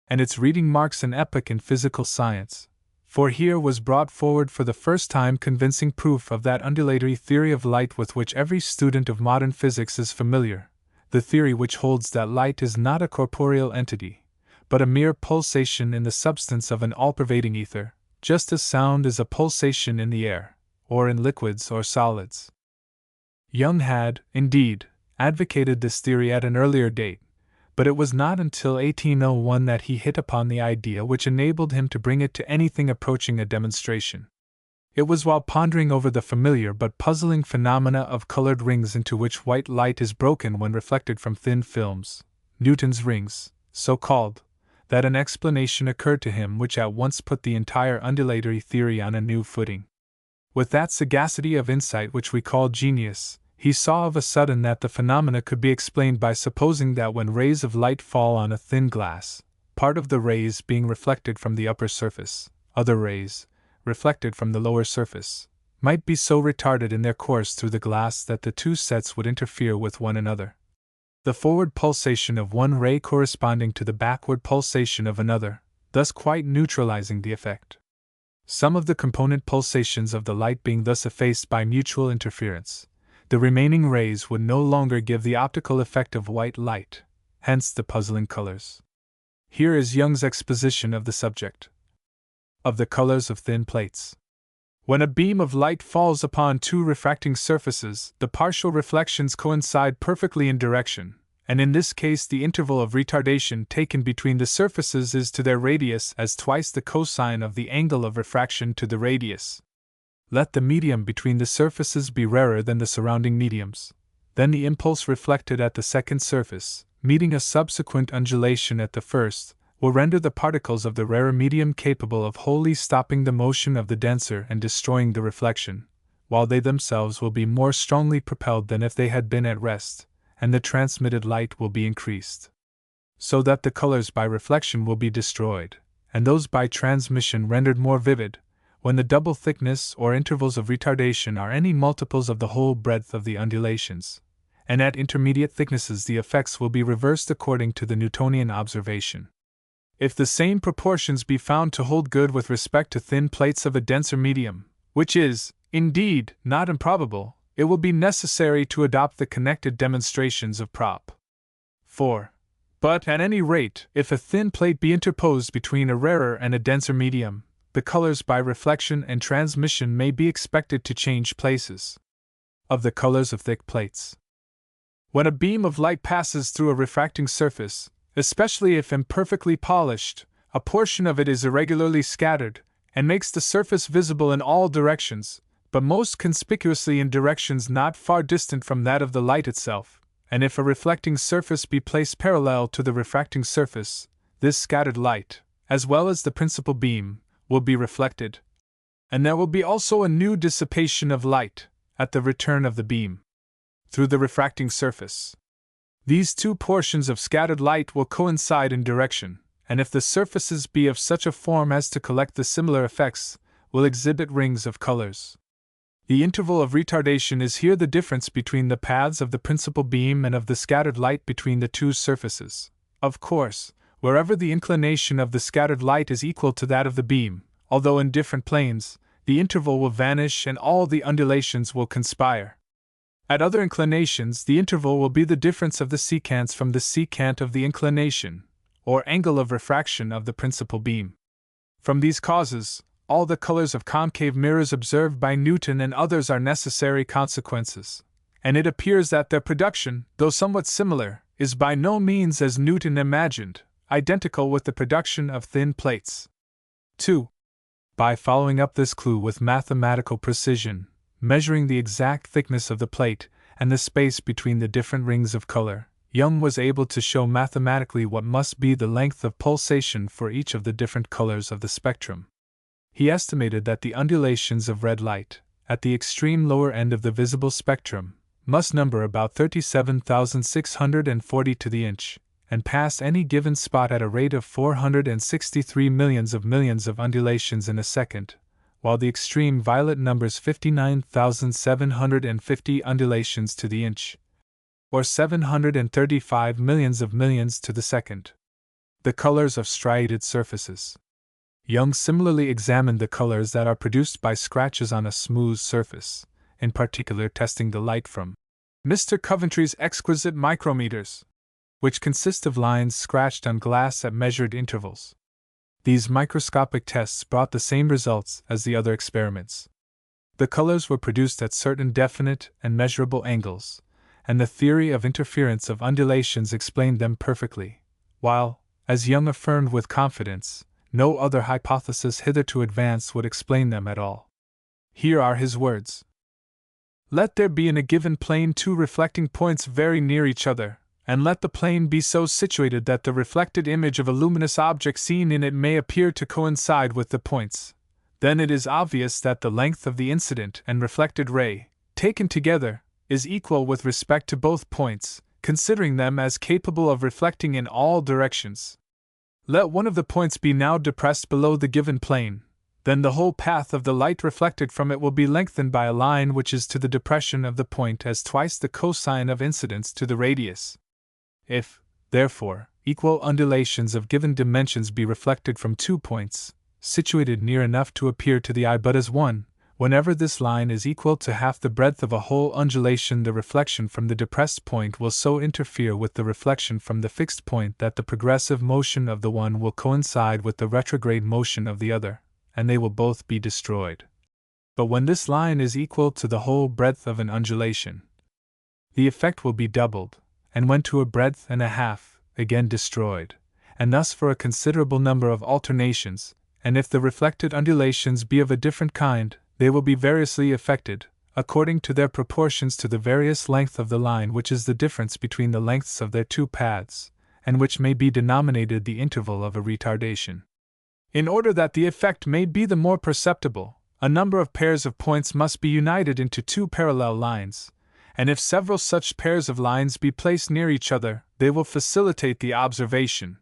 and its reading marks an epoch in physical science, for here was brought forward for the first time convincing proof of that undulatory theory of light with which every student of modern physics is familiar, the theory which holds that light is not a corporeal entity, but a mere pulsation in the substance of an all-pervading ether, just as sound is a pulsation in the air, or in liquids or solids. Young had, indeed, advocated this theory at an earlier date, but it was not until 1801 that he hit upon the idea which enabled him to bring it to anything approaching a demonstration. It was while pondering over the familiar but puzzling phenomena of colored rings into which white light is broken when reflected from thin films, Newton's rings, so called, that an explanation occurred to him which at once put the entire undulatory theory on a new footing. With that sagacity of insight which we call genius, he saw of a sudden that the phenomena could be explained by supposing that when rays of light fall on a thin glass, part of the rays being reflected from the upper surface, other rays, reflected from the lower surface, might be so retarded in their course through the glass that the two sets would interfere with one another, the forward pulsation of one ray corresponding to the backward pulsation of another, thus quite neutralizing the effect. Some of the component pulsations of the light being thus effaced by mutual interference, the remaining rays would no longer give the optical effect of white light, hence the puzzling colors. Here is Young's exposition of the subject. Of the colors of thin plates. When a beam of light falls upon two refracting surfaces, the partial reflections coincide perfectly in direction, and in this case the interval of retardation taken between the surfaces is to their radius as twice the cosine of the angle of refraction to the radius. Let the medium between the surfaces be rarer than the surrounding mediums, then the impulse reflected at the second surface, meeting a subsequent undulation at the first, will render the particles of the rarer medium capable of wholly stopping the motion of the denser and destroying the reflection, while they themselves will be more strongly propelled than if they had been at rest, and the transmitted light will be increased. So that the colors by reflection will be destroyed, and those by transmission rendered more vivid, when the double thickness or intervals of retardation are any multiples of the whole breadth of the undulations, and at intermediate thicknesses the effects will be reversed according to the Newtonian observation. If the same proportions be found to hold good with respect to thin plates of a denser medium, which is, indeed, not improbable, it will be necessary to adopt the connected demonstrations of Prop. 4. But, at any rate, if a thin plate be interposed between a rarer and a denser medium, the colors by reflection and transmission may be expected to change places. Of the colors of thick plates. When a beam of light passes through a refracting surface, especially if imperfectly polished, a portion of it is irregularly scattered, and makes the surface visible in all directions, but most conspicuously in directions not far distant from that of the light itself, and if a reflecting surface be placed parallel to the refracting surface, this scattered light, as well as the principal beam, will be reflected, and there will be also a new dissipation of light, at the return of the beam, through the refracting surface. These two portions of scattered light will coincide in direction, and if the surfaces be of such a form as to collect the similar effects, will exhibit rings of colors. The interval of retardation is here the difference between the paths of the principal beam and of the scattered light between the two surfaces. Of course, wherever the inclination of the scattered light is equal to that of the beam, although in different planes, the interval will vanish and all the undulations will conspire. At other inclinations, the interval will be the difference of the secants from the secant of the inclination, or angle of refraction of the principal beam. From these causes, all the colors of concave mirrors observed by Newton and others are necessary consequences, and it appears that their production, though somewhat similar, is by no means, as Newton imagined, identical with the production of thin plates. 2. By following up this clue with mathematical precision, measuring the exact thickness of the plate and the space between the different rings of color, Young was able to show mathematically what must be the length of pulsation for each of the different colors of the spectrum. He estimated that the undulations of red light, at the extreme lower end of the visible spectrum, must number about 37,640 to the inch, and pass any given spot at a rate of 463 millions of undulations in a second, while the extreme violet numbers 59,750 undulations to the inch, or 735 millions to the second. The colors of striated surfaces. Young similarly examined the colors that are produced by scratches on a smooth surface, in particular testing the light from Mr. Coventry's exquisite micrometers, which consist of lines scratched on glass at measured intervals. These microscopic tests brought the same results as the other experiments. The colors were produced at certain definite and measurable angles, and the theory of interference of undulations explained them perfectly, while, as Young affirmed with confidence, no other hypothesis hitherto advanced would explain them at all. Here are his words. Let there be in a given plane two reflecting points very near each other, and let the plane be so situated that the reflected image of a luminous object seen in it may appear to coincide with the points. Then it is obvious that the length of the incident and reflected ray, taken together, is equal with respect to both points, considering them as capable of reflecting in all directions. Let one of the points be now depressed below the given plane, then the whole path of the light reflected from it will be lengthened by a line which is to the depression of the point as twice the cosine of incidence to the radius. If, therefore, equal undulations of given dimensions be reflected from two points, situated near enough to appear to the eye but as one, whenever this line is equal to half the breadth of a whole undulation, the reflection from the depressed point will so interfere with the reflection from the fixed point that the progressive motion of the one will coincide with the retrograde motion of the other, and they will both be destroyed. But when this line is equal to the whole breadth of an undulation, the effect will be doubled, and when to a breadth and a half, again destroyed, and thus for a considerable number of alternations, and if the reflected undulations be of a different kind, they will be variously affected, according to their proportions to the various length of the line which is the difference between the lengths of their two paths, and which may be denominated the interval of a retardation. In order that the effect may be the more perceptible, a number of pairs of points must be united into two parallel lines, and if several such pairs of lines be placed near each other, they will facilitate the observation.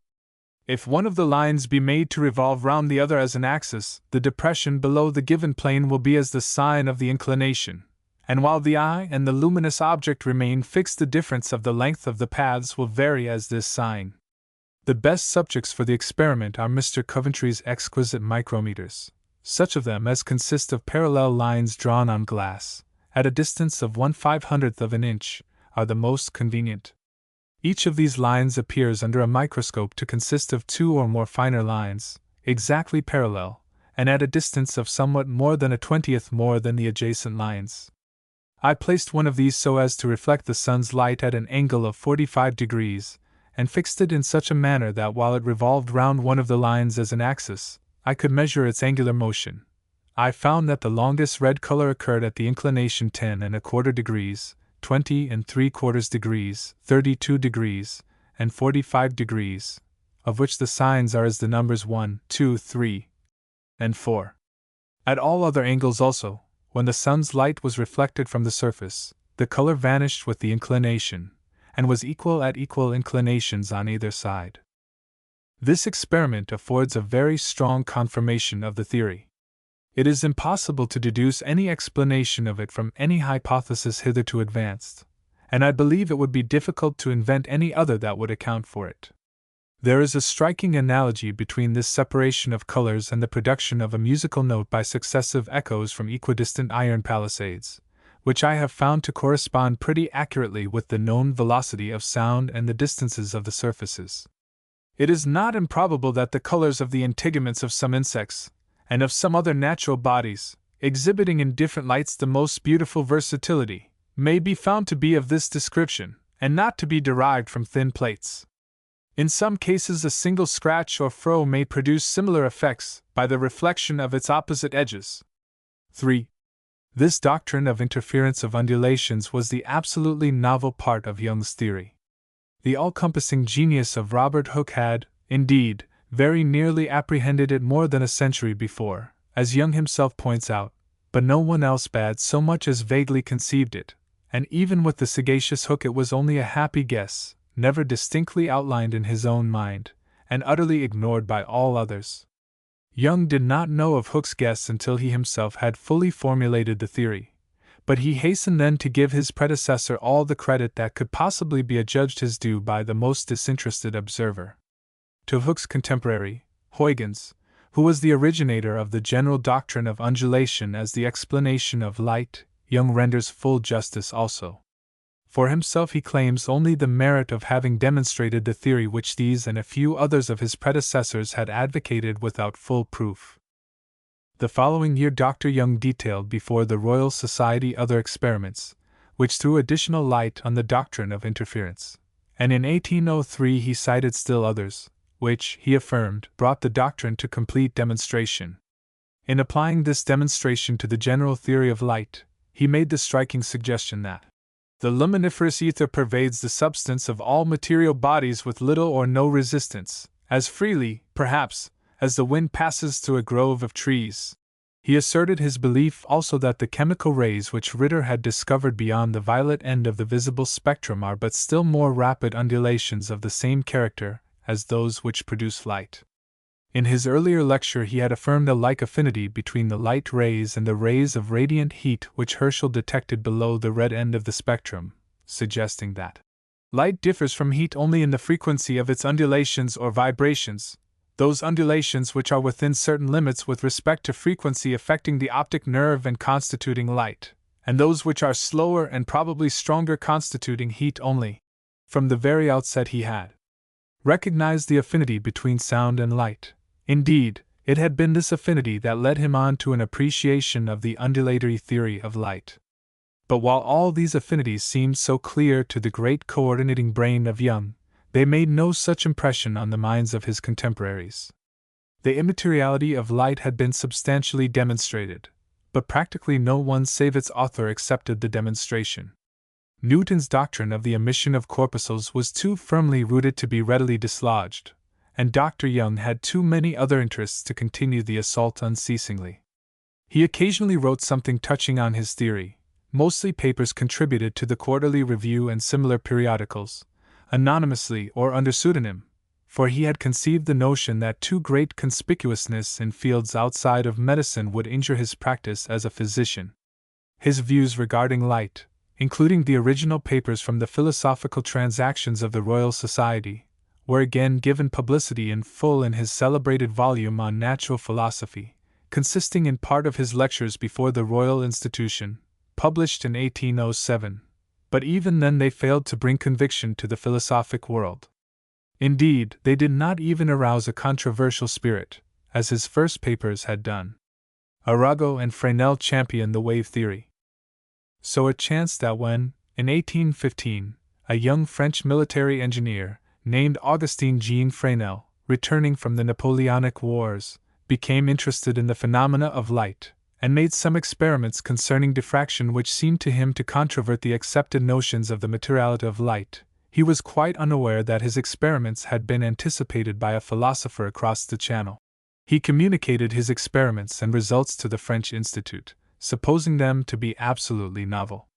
If one of the lines be made to revolve round the other as an axis, the depression below the given plane will be as the sine of the inclination, and while the eye and the luminous object remain fixed, the difference of the length of the paths will vary as this sine. The best subjects for the experiment are Mr. Coventry's exquisite micrometers, such of them as consist of parallel lines drawn on glass, at a distance of 1/500th of an inch, are the most convenient. Each of these lines appears under a microscope to consist of two or more finer lines, exactly parallel, and at a distance of somewhat more than a 20th more than the adjacent lines. I placed one of these so as to reflect the sun's light at an angle of 45 degrees, and fixed it in such a manner that while it revolved round one of the lines as an axis, I could measure its angular motion. I found that the longest red color occurred at the inclination 10 1/4 degrees, 20 3/4 degrees, 32 degrees, and 45 degrees, of which the signs are as the numbers 1, 2, 3, and 4. At all other angles also, when the sun's light was reflected from the surface, the color vanished with the inclination, and was equal at equal inclinations on either side. This experiment affords a very strong confirmation of the theory. It is impossible to deduce any explanation of it from any hypothesis hitherto advanced, and I believe it would be difficult to invent any other that would account for it. There is a striking analogy between this separation of colors and the production of a musical note by successive echoes from equidistant iron palisades, which I have found to correspond pretty accurately with the known velocity of sound and the distances of the surfaces. It is not improbable that the colors of the integuments of some insects, and of some other natural bodies, exhibiting in different lights the most beautiful versatility, may be found to be of this description, and not to be derived from thin plates. In some cases a single scratch or furrow may produce similar effects by the reflection of its opposite edges. 3. This doctrine of interference of undulations was the absolutely novel part of Young's theory. The all-compassing genius of Robert Hooke had, indeed, very nearly apprehended it more than a century before, as Young himself points out, but no one else had so much as vaguely conceived it, and even with the sagacious Hooke it was only a happy guess, never distinctly outlined in his own mind, and utterly ignored by all others. Young did not know of Hooke's guess until he himself had fully formulated the theory, but he hastened then to give his predecessor all the credit that could possibly be adjudged his due by the most disinterested observer. To Hooke's contemporary, Huygens, who was the originator of the general doctrine of undulation as the explanation of light, Young renders full justice also. For himself he claims only the merit of having demonstrated the theory which these and a few others of his predecessors had advocated without full proof. The following year Dr. Young detailed before the Royal Society other experiments, which threw additional light on the doctrine of interference, and in 1803 he cited still others, which, he affirmed, brought the doctrine to complete demonstration. In applying this demonstration to the general theory of light, he made the striking suggestion that the luminiferous ether pervades the substance of all material bodies with little or no resistance, as freely, perhaps, as the wind passes through a grove of trees. He asserted his belief also that the chemical rays which Ritter had discovered beyond the violet end of the visible spectrum are but still more rapid undulations of the same character as those which produce light. In his earlier lecture he had affirmed a like affinity between the light rays and the rays of radiant heat which Herschel detected below the red end of the spectrum, suggesting that light differs from heat only in the frequency of its undulations or vibrations, those undulations which are within certain limits with respect to frequency affecting the optic nerve and constituting light, and those which are slower and probably stronger constituting heat only. From the very outset he had recognized the affinity between sound and light. Indeed, it had been this affinity that led him on to an appreciation of the undulatory theory of light. But while all these affinities seemed so clear to the great coordinating brain of Young, they made no such impression on the minds of his contemporaries. The immateriality of light had been substantially demonstrated, but practically no one save its author accepted the demonstration. Newton's doctrine of the emission of corpuscles was too firmly rooted to be readily dislodged, and Dr. Young had too many other interests to continue the assault unceasingly. He occasionally wrote something touching on his theory, mostly papers contributed to the Quarterly Review and similar periodicals, anonymously or under pseudonym, for he had conceived the notion that too great conspicuousness in fields outside of medicine would injure his practice as a physician. His views regarding light, including the original papers from the Philosophical Transactions of the Royal Society, were again given publicity in full in his celebrated volume on natural philosophy, consisting in part of his lectures before the Royal Institution, published in 1807, but even then they failed to bring conviction to the philosophic world. Indeed, they did not even arouse a controversial spirit, as his first papers had done. Arago and Fresnel championed the wave theory. So it chanced that when, in 1815, a young French military engineer, named Augustin Jean Fresnel, returning from the Napoleonic Wars, became interested in the phenomena of light, and made some experiments concerning diffraction which seemed to him to controvert the accepted notions of the materiality of light, he was quite unaware that his experiments had been anticipated by a philosopher across the Channel. He communicated his experiments and results to the French Institute, supposing them to be absolutely novel.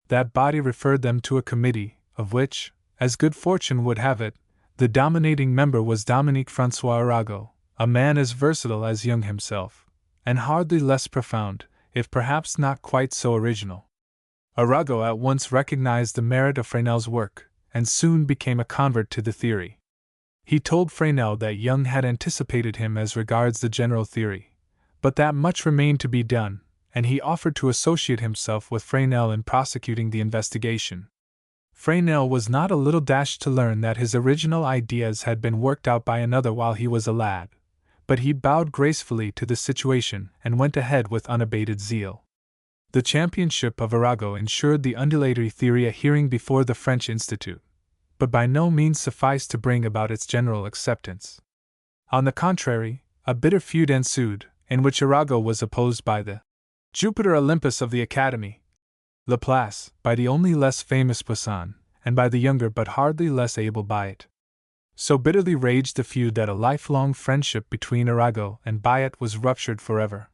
That body referred them to a committee, of which, as good fortune would have it, the dominating member was Dominique François Arago, a man as versatile as Jung himself, and hardly less profound, if perhaps not quite so original. Arago at once recognized the merit of Fresnel's work, and soon became a convert to the theory. He told Fresnel that Jung had anticipated him as regards the general theory, but that much remained to be done, and he offered to associate himself with Fresnel in prosecuting the investigation. Fresnel was not a little dashed to learn that his original ideas had been worked out by another while he was a lad, but he bowed gracefully to the situation and went ahead with unabated zeal. The championship of Arago ensured the undulatory theory a hearing before the French Institute, but by no means sufficed to bring about its general acceptance. On the contrary, a bitter feud ensued, in which Arago was opposed by the Jupiter Olympus of the Academy, Laplace, by the only less famous Poisson, and by the younger but hardly less able Biot. So bitterly raged the feud that a lifelong friendship between Arago and Biot was ruptured forever.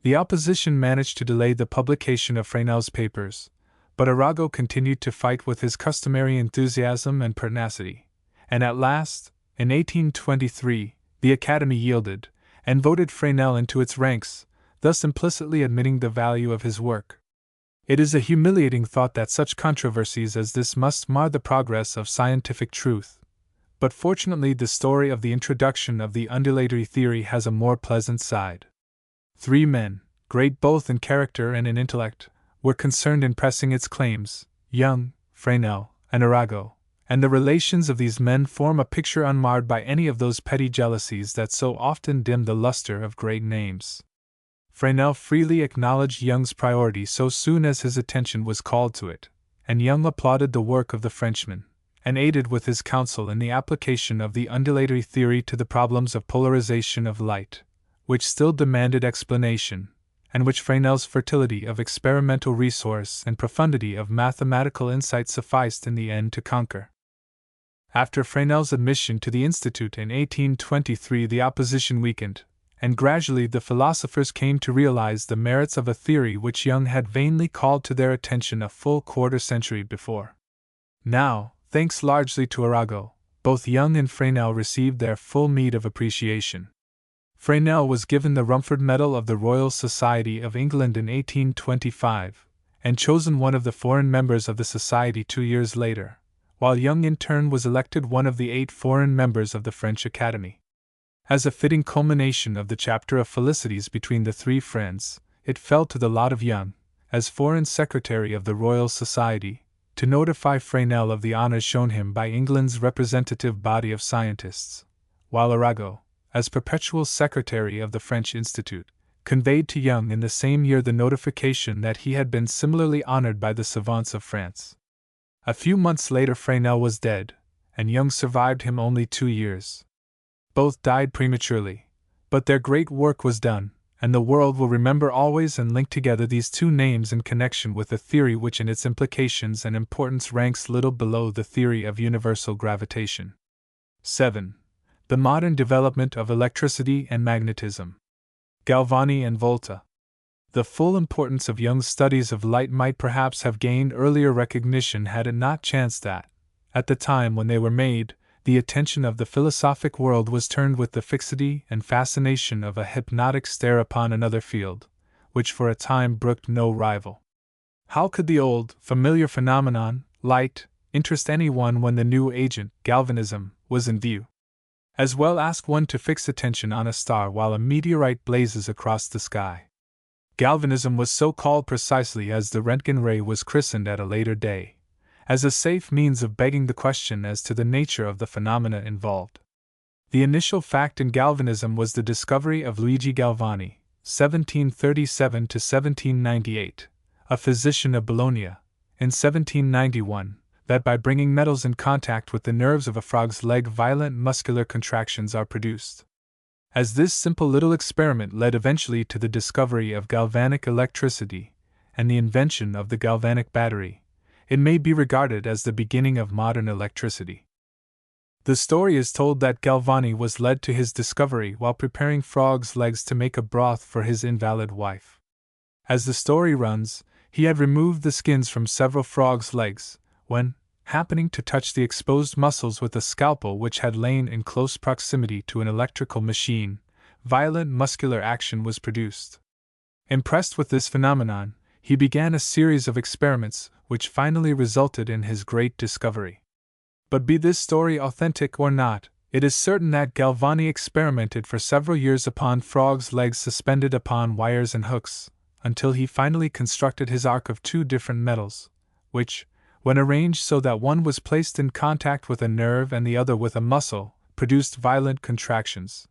The opposition managed to delay the publication of Fresnel's papers, but Arago continued to fight with his customary enthusiasm and pertinacity, and at last, in 1823, the Academy yielded, and voted Fresnel into its ranks, thus implicitly admitting the value of his work. It is a humiliating thought that such controversies as this must mar the progress of scientific truth, but fortunately the story of the introduction of the undulatory theory has a more pleasant side. 3 men, great both in character and in intellect, were concerned in pressing its claims: Jung, Fresnel, and Arago, and the relations of these men form a picture unmarred by any of those petty jealousies that so often dim the luster of great names. Fresnel freely acknowledged Jung's priority so soon as his attention was called to it, and Jung applauded the work of the Frenchman, and aided with his counsel in the application of the undulatory theory to the problems of polarization of light, which still demanded explanation, and which Fresnel's fertility of experimental resource and profundity of mathematical insight sufficed in the end to conquer. After Fresnel's admission to the Institute in 1823, the opposition weakened, and gradually the philosophers came to realize the merits of a theory which Jung had vainly called to their attention a full quarter-century before. Now, thanks largely to Arago, both Jung and Fresnel received their full meed of appreciation. Fresnel was given the Rumford Medal of the Royal Society of England in 1825, and chosen one of the foreign members of the Society 2 years later, while Jung in turn was elected one of the 8 foreign members of the French Academy. As a fitting culmination of the chapter of felicities between the 3 friends, it fell to the lot of Jung, as Foreign Secretary of the Royal Society, to notify Fresnel of the honors shown him by England's representative body of scientists, while Arago, as Perpetual Secretary of the French Institute, conveyed to Jung in the same year the notification that he had been similarly honored by the savants of France. A few months later Fresnel was dead, and Jung survived him only 2 years. Both died prematurely, but their great work was done, and the world will remember always and link together these 2 names in connection with a theory which in its implications and importance ranks little below the theory of universal gravitation. 7. The modern development of electricity and magnetism. Galvani and Volta. The full importance of Young's studies of light might perhaps have gained earlier recognition had it not chanced that, at the time when they were made, the attention of the philosophic world was turned with the fixity and fascination of a hypnotic stare upon another field, which for a time brooked no rival. How could the old, familiar phenomenon, light, interest anyone when the new agent, galvanism, was in view? As well ask one to fix attention on a star while a meteorite blazes across the sky. Galvanism was so called precisely as the Röntgen ray was christened at a later day, as a safe means of begging the question as to the nature of the phenomena involved. The initial fact in galvanism was the discovery of Luigi Galvani, 1737 to 1798, a physician of Bologna, in 1791, that by bringing metals in contact with the nerves of a frog's leg violent muscular contractions are produced. As this simple little experiment led eventually to the discovery of galvanic electricity and the invention of the galvanic battery, it may be regarded as the beginning of modern electricity. The story is told that Galvani was led to his discovery while preparing frogs' legs to make a broth for his invalid wife. As the story runs, he had removed the skins from several frogs' legs, when, happening to touch the exposed muscles with a scalpel which had lain in close proximity to an electrical machine, violent muscular action was produced. Impressed with this phenomenon, he began a series of experiments which finally resulted in his great discovery. But be this story authentic or not, it is certain that Galvani experimented for several years upon frogs' legs suspended upon wires and hooks, until he finally constructed his arc of two different metals, which, when arranged so that one was placed in contact with a nerve and the other with a muscle, produced violent contractions.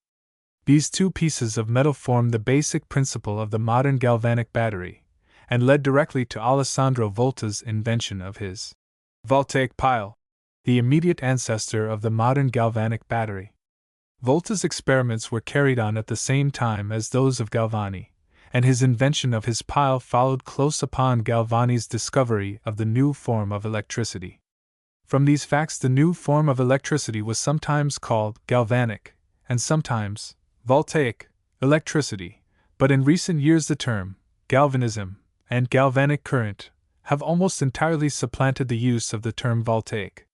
These two pieces of metal formed the basic principle of the modern galvanic battery, and led directly to Alessandro Volta's invention of his voltaic pile, the immediate ancestor of the modern galvanic battery. Volta's experiments were carried on at the same time as those of Galvani, and his invention of his pile followed close upon Galvani's discovery of the new form of electricity. From these facts, the new form of electricity was sometimes called galvanic, and sometimes voltaic electricity, but in recent years the term galvanism and galvanic current have almost entirely supplanted the use of the term voltaic.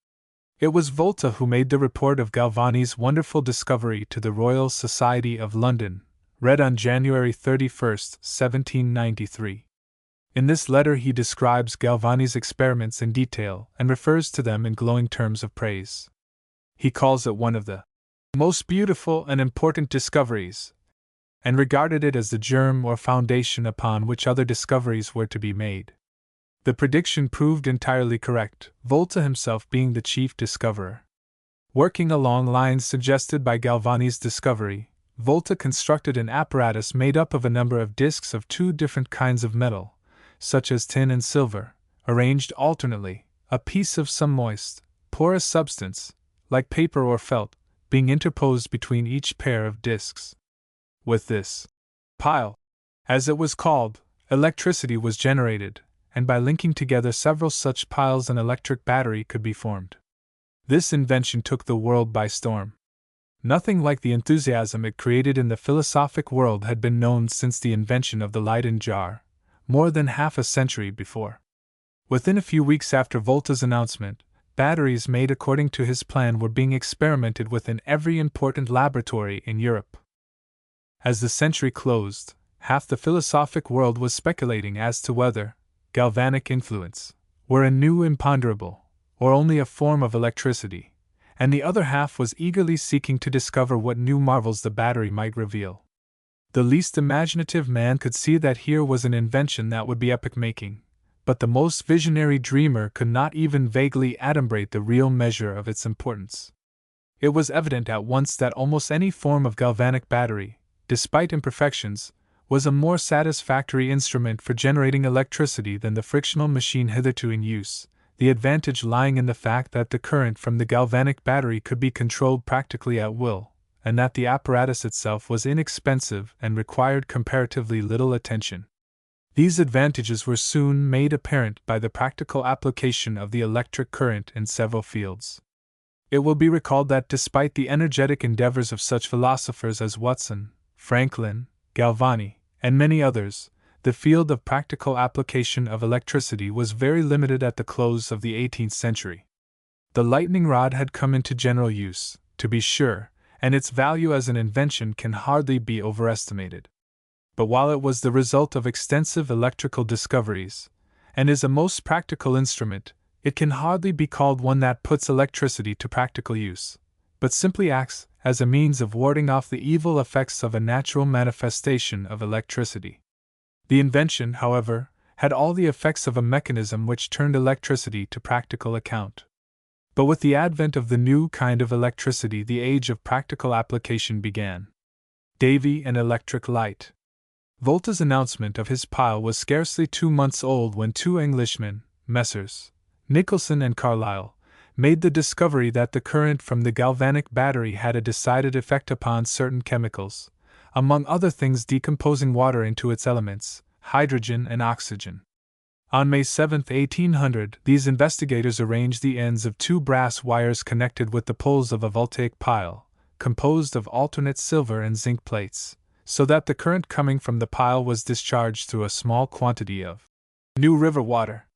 It was Volta who made the report of Galvani's wonderful discovery to the Royal Society of London, read on January 31, 1793. In this letter he describes Galvani's experiments in detail and refers to them in glowing terms of praise. He calls it one of the most beautiful and important discoveries, and regarded it as the germ or foundation upon which other discoveries were to be made. The prediction proved entirely correct, Volta himself being the chief discoverer. Working along lines suggested by Galvani's discovery, Volta constructed an apparatus made up of a number of discs of two different kinds of metal, such as tin and silver, arranged alternately, a piece of some moist, porous substance, like paper or felt, being interposed between each pair of discs. With this pile, as it was called, electricity was generated, and by linking together several such piles an electric battery could be formed. This invention took the world by storm. Nothing like the enthusiasm it created in the philosophic world had been known since the invention of the Leyden jar, more than half a century before. Within a few weeks after Volta's announcement, batteries made according to his plan were being experimented with in every important laboratory in Europe. As the century closed, half the philosophic world was speculating as to whether galvanic influence were a new imponderable, or only a form of electricity, and the other half was eagerly seeking to discover what new marvels the battery might reveal. The least imaginative man could see that here was an invention that would be epoch-making, but the most visionary dreamer could not even vaguely adumbrate the real measure of its importance. It was evident at once that almost any form of galvanic battery, despite imperfections, was a more satisfactory instrument for generating electricity than the frictional machine hitherto in use, the advantage lying in the fact that the current from the galvanic battery could be controlled practically at will, and that the apparatus itself was inexpensive and required comparatively little attention. These advantages were soon made apparent by the practical application of the electric current in several fields. It will be recalled that despite the energetic endeavors of such philosophers as Watson, Franklin, Galvani, and many others, the field of practical application of electricity was very limited at the close of the 18th century. The lightning rod had come into general use, to be sure, and its value as an invention can hardly be overestimated. But while it was the result of extensive electrical discoveries, and is a most practical instrument, it can hardly be called one that puts electricity to practical use, but simply acts as a means of warding off the evil effects of a natural manifestation of electricity. The invention, however, had all the effects of a mechanism which turned electricity to practical account. But with the advent of the new kind of electricity, the age of practical application began. Davy and electric light. Volta's announcement of his pile was scarcely 2 months old when two Englishmen, Messrs. Nicholson and Carlyle, made the discovery that the current from the galvanic battery had a decided effect upon certain chemicals, among other things decomposing water into its elements, hydrogen and oxygen. On May 7, 1800, these investigators arranged the ends of two brass wires connected with the poles of a voltaic pile, composed of alternate silver and zinc plates, so that the current coming from the pile was discharged through a small quantity of new river water.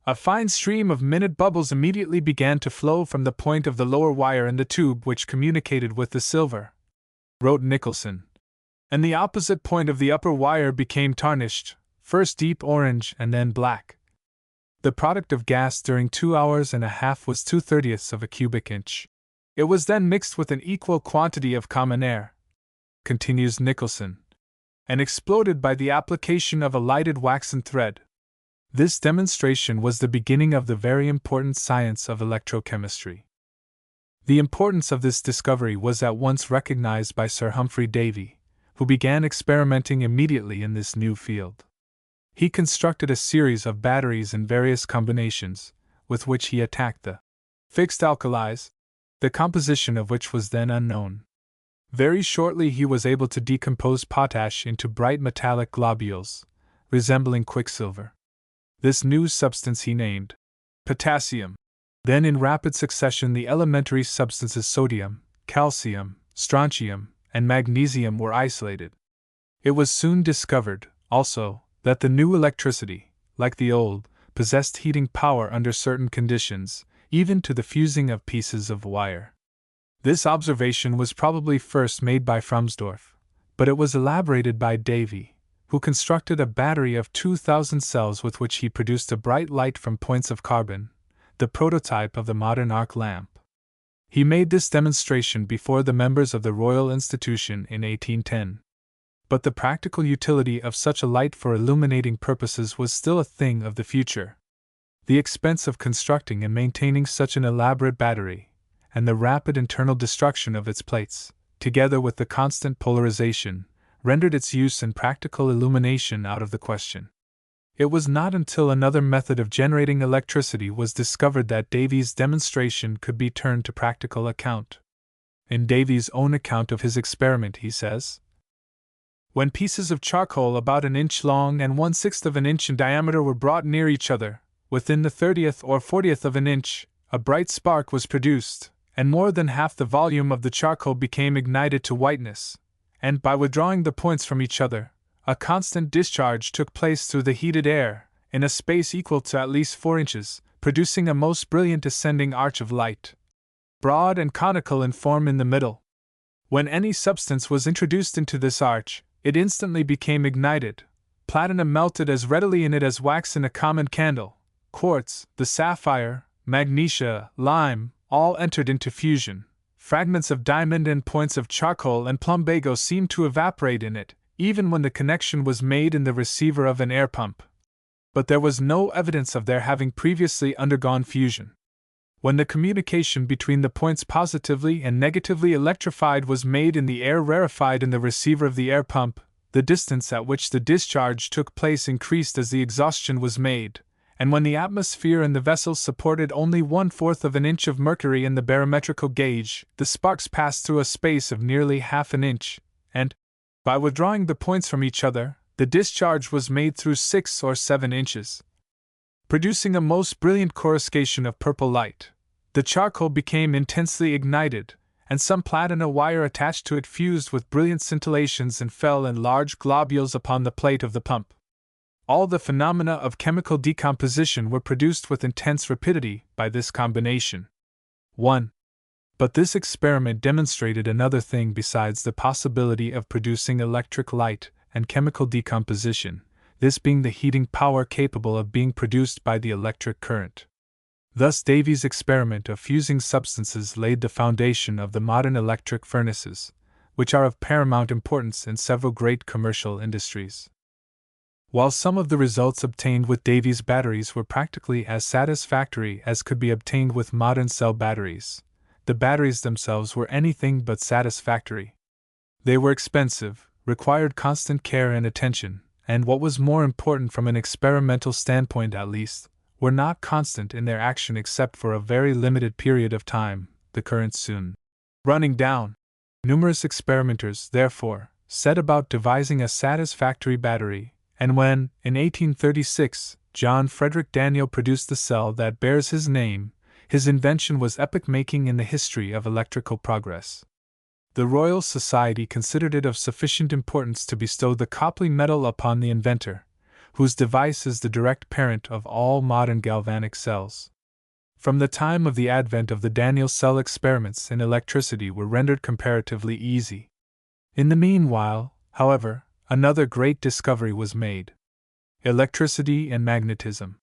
A fine stream of minute bubbles immediately began to flow from the point of the lower wire in the tube which communicated with the silver, wrote Nicholson, and the opposite point of the upper wire became tarnished, first deep orange and then black. The product of gas during 2 hours and a half was 2/30ths of a cubic inch. It was then mixed with an equal quantity of common air, continues Nicholson, and exploded by the application of a lighted waxen thread. This demonstration was the beginning of the very important science of electrochemistry. The importance of this discovery was at once recognized by Sir Humphry Davy, who began experimenting immediately in this new field. He constructed a series of batteries in various combinations, with which he attacked the fixed alkalis, the composition of which was then unknown. Very shortly he was able to decompose potash into bright metallic globules, resembling quicksilver. This new substance he named potassium. Then in rapid succession the elementary substances sodium, calcium, strontium, and magnesium were isolated. It was soon discovered, also, that the new electricity, like the old, possessed heating power under certain conditions, even to the fusing of pieces of wire. This observation was probably first made by Fromsdorf, but it was elaborated by Davy, who constructed a battery of 2,000 cells with which he produced a bright light from points of carbon, the prototype of the modern arc lamp. He made this demonstration before the members of the Royal Institution in 1810. But the practical utility of such a light for illuminating purposes was still a thing of the future. The expense of constructing and maintaining such an elaborate battery, and the rapid internal destruction of its plates, together with the constant polarization, rendered its use in practical illumination out of the question. It was not until another method of generating electricity was discovered that Davy's demonstration could be turned to practical account. In Davy's own account of his experiment he says, "When pieces of charcoal about an inch long and 1/6 of an inch in diameter were brought near each other, within the 30th or 40th of an inch, a bright spark was produced, and more than half the volume of the charcoal became ignited to whiteness, and by withdrawing the points from each other, a constant discharge took place through the heated air, in a space equal to at least 4 inches, producing a most brilliant ascending arch of light, broad and conical in form in the middle. When any substance was introduced into this arch, it instantly became ignited. Platinum melted as readily in it as wax in a common candle. Quartz, the sapphire, magnesia, lime, all entered into fusion. Fragments of diamond and points of charcoal and plumbago seemed to evaporate in it, even when the connection was made in the receiver of an air pump. But there was no evidence of their having previously undergone fusion. When the communication between the points positively and negatively electrified was made in the air rarefied in the receiver of the air pump, the distance at which the discharge took place increased as the exhaustion was made, and when the atmosphere in the vessel supported only 1/4 of an inch of mercury in the barometrical gauge, the sparks passed through a space of nearly half an inch, and, by withdrawing the points from each other, the discharge was made through 6 or 7 inches, producing a most brilliant coruscation of purple light. The charcoal became intensely ignited, and some platina wire attached to it fused with brilliant scintillations and fell in large globules upon the plate of the pump. All the phenomena of chemical decomposition were produced with intense rapidity by this combination. 1. But this experiment demonstrated another thing besides the possibility of producing electric light and chemical decomposition, this being the heating power capable of being produced by the electric current. Thus Davy's experiment of fusing substances laid the foundation of the modern electric furnaces, which are of paramount importance in several great commercial industries. While some of the results obtained with Davy's batteries were practically as satisfactory as could be obtained with modern cell batteries, the batteries themselves were anything but satisfactory. They were expensive, required constant care and attention, and what was more important from an experimental standpoint at least, were not constant in their action except for a very limited period of time, the current soon running down. Numerous experimenters, therefore, set about devising a satisfactory battery, and when, in 1836, John Frederick Daniel produced the cell that bears his name, his invention was epoch-making in the history of electrical progress. The Royal Society considered it of sufficient importance to bestow the Copley Medal upon the inventor, whose device is the direct parent of all modern galvanic cells. From the time of the advent of the Daniel cell, experiments in electricity were rendered comparatively easy. In the meanwhile, however, another great discovery was made: electricity and magnetism.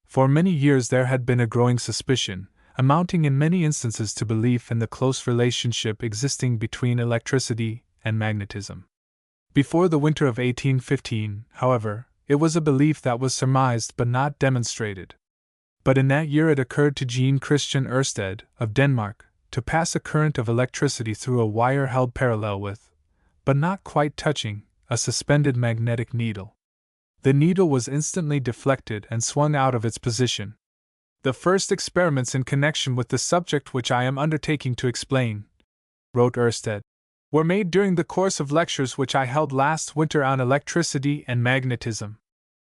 For many years there had been a growing suspicion, amounting in many instances to belief in the close relationship existing between electricity and magnetism. Before the winter of 1815, however, it was a belief that was surmised but not demonstrated. But in that year it occurred to Jean Christian Ørsted, of Denmark, to pass a current of electricity through a wire held parallel with, but not quite touching, a suspended magnetic needle. The needle was instantly deflected and swung out of its position. The first experiments in connection with the subject which I am undertaking to explain, wrote Ørsted, were made during the course of lectures which I held last winter on electricity and magnetism.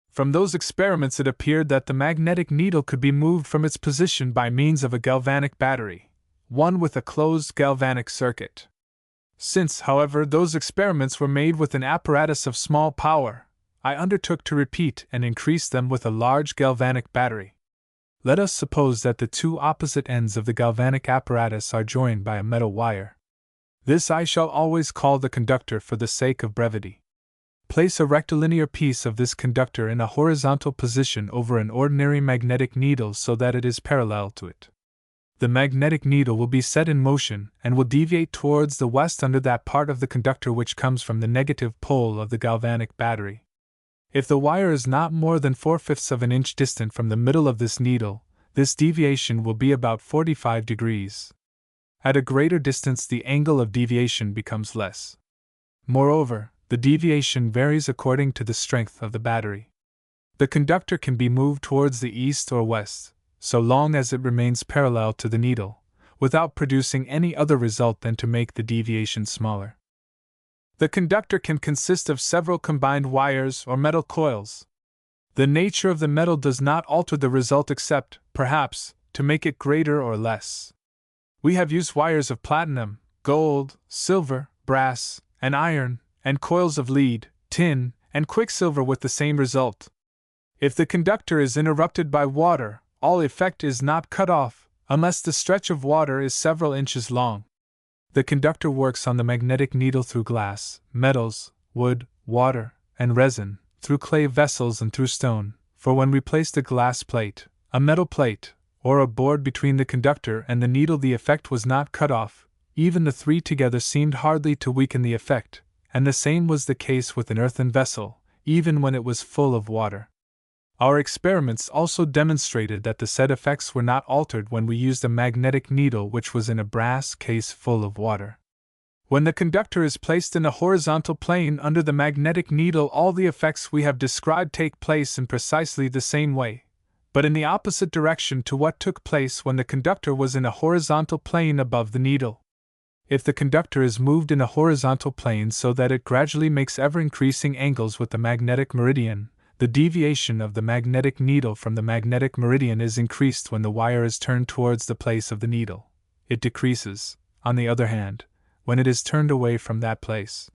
From those experiments it appeared that the magnetic needle could be moved from its position by means of a galvanic battery, one with a closed galvanic circuit. Since, however, those experiments were made with an apparatus of small power, I undertook to repeat and increase them with a large galvanic battery. Let us suppose that the two opposite ends of the galvanic apparatus are joined by a metal wire. This I shall always call the conductor for the sake of brevity. Place a rectilinear piece of this conductor in a horizontal position over an ordinary magnetic needle so that it is parallel to it. The magnetic needle will be set in motion and will deviate towards the west under that part of the conductor which comes from the negative pole of the galvanic battery. If the wire is not more than 4/5 of an inch distant from the middle of this needle, this deviation will be about 45 degrees. At a greater distance the angle of deviation becomes less. Moreover, the deviation varies according to the strength of the battery. The conductor can be moved towards the east or west, so long as it remains parallel to the needle, without producing any other result than to make the deviation smaller. The conductor can consist of several combined wires or metal coils. The nature of the metal does not alter the result except, perhaps, to make it greater or less. We have used wires of platinum, gold, silver, brass, and iron, and coils of lead, tin, and quicksilver with the same result. If the conductor is interrupted by water, all effect is not cut off, unless the stretch of water is several inches long. The conductor works on the magnetic needle through glass, metals, wood, water, and resin, through clay vessels and through stone, for when we placed a glass plate, a metal plate, or a board between the conductor and the needle the effect was not cut off, even the three together seemed hardly to weaken the effect, and the same was the case with an earthen vessel, even when it was full of water. Our experiments also demonstrated that the said effects were not altered when we used a magnetic needle which was in a brass case full of water. When the conductor is placed in a horizontal plane under the magnetic needle, all the effects we have described take place in precisely the same way, but in the opposite direction to what took place when the conductor was in a horizontal plane above the needle. If the conductor is moved in a horizontal plane so that it gradually makes ever-increasing angles with the magnetic meridian, the deviation of the magnetic needle from the magnetic meridian is increased when the wire is turned towards the place of the needle. It decreases, on the other hand, when it is turned away from that place.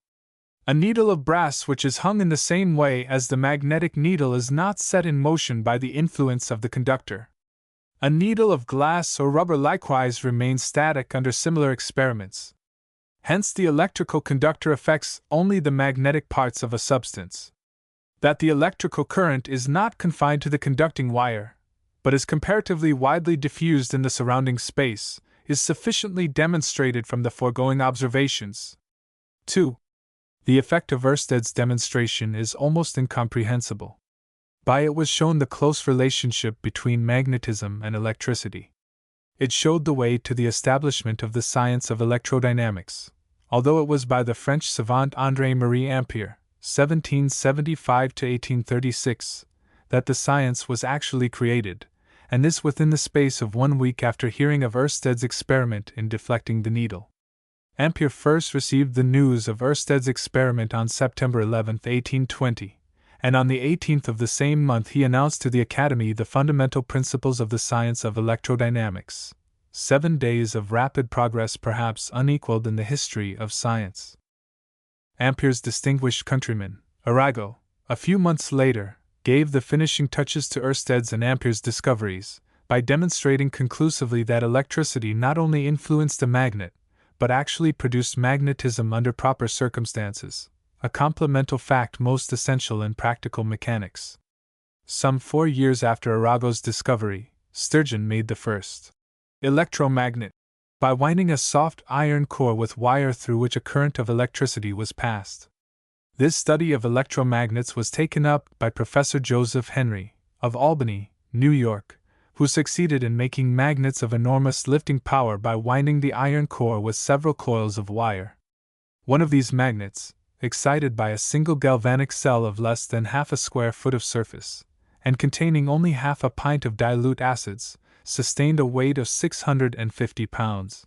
A needle of brass which is hung in the same way as the magnetic needle is not set in motion by the influence of the conductor. A needle of glass or rubber likewise remains static under similar experiments. Hence, the electrical conductor affects only the magnetic parts of a substance. That the electrical current is not confined to the conducting wire, but is comparatively widely diffused in the surrounding space, is sufficiently demonstrated from the foregoing observations. 2. The effect of Ørsted's demonstration is almost incomprehensible. By it was shown the close relationship between magnetism and electricity. It showed the way to the establishment of the science of electrodynamics, although it was by the French savant André-Marie Ampère, 1775–1836, that the science was actually created, and this within the space of 1 week after hearing of Ørsted's experiment in deflecting the needle. Ampère first received the news of Ørsted's experiment on September 11, 1820, and on the 18th of the same month he announced to the Academy the fundamental principles of the science of electrodynamics. 7 days of rapid progress perhaps unequaled in the history of science. Ampère's distinguished countryman, Arago, a few months later, gave the finishing touches to Ørsted's and Ampère's discoveries, by demonstrating conclusively that electricity not only influenced a magnet, but actually produced magnetism under proper circumstances, a complemental fact most essential in practical mechanics. Some 4 years after Arago's discovery, Sturgeon made the first electromagnet, by winding a soft iron core with wire through which a current of electricity was passed. This study of electromagnets was taken up by Professor Joseph Henry, of Albany, New York, who succeeded in making magnets of enormous lifting power by winding the iron core with several coils of wire. One of these magnets, excited by a single galvanic cell of less than half a square foot of surface, and containing only half a pint of dilute acids, sustained a weight of 650 pounds.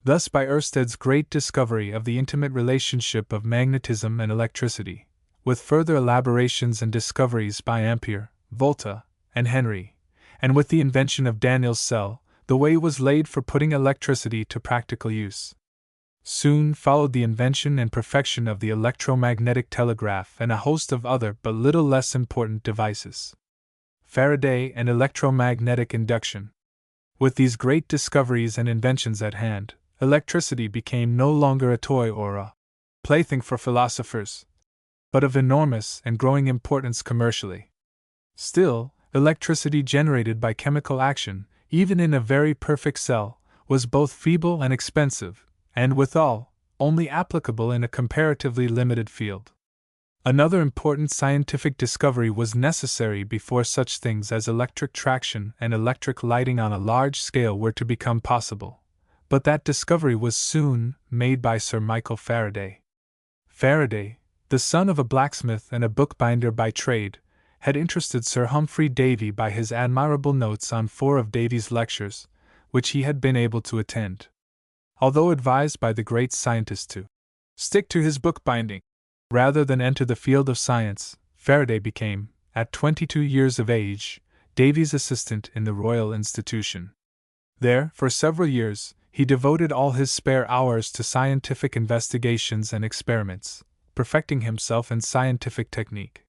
Thus, by Ørsted's great discovery of the intimate relationship of magnetism and electricity, with further elaborations and discoveries by Ampère, Volta, and Henry, and with the invention of Daniel's cell, the way was laid for putting electricity to practical use. Soon followed the invention and perfection of the electromagnetic telegraph and a host of other but little less important devices. Faraday and electromagnetic induction. With these great discoveries and inventions at hand, electricity became no longer a toy or a plaything for philosophers, but of enormous and growing importance commercially. Still, electricity generated by chemical action, even in a very perfect cell, was both feeble and expensive, and withal, only applicable in a comparatively limited field. Another important scientific discovery was necessary before such things as electric traction and electric lighting on a large scale were to become possible, but that discovery was soon made by Sir Michael Faraday. Faraday, the son of a blacksmith and a bookbinder by trade, had interested Sir Humphrey Davy by his admirable notes on 4 of Davy's lectures, which he had been able to attend. Although advised by the great scientist to stick to his bookbinding, rather than enter the field of science, Faraday became, at 22 years of age, Davy's assistant in the Royal Institution. There, for several years, he devoted all his spare hours to scientific investigations and experiments, perfecting himself in scientific technique.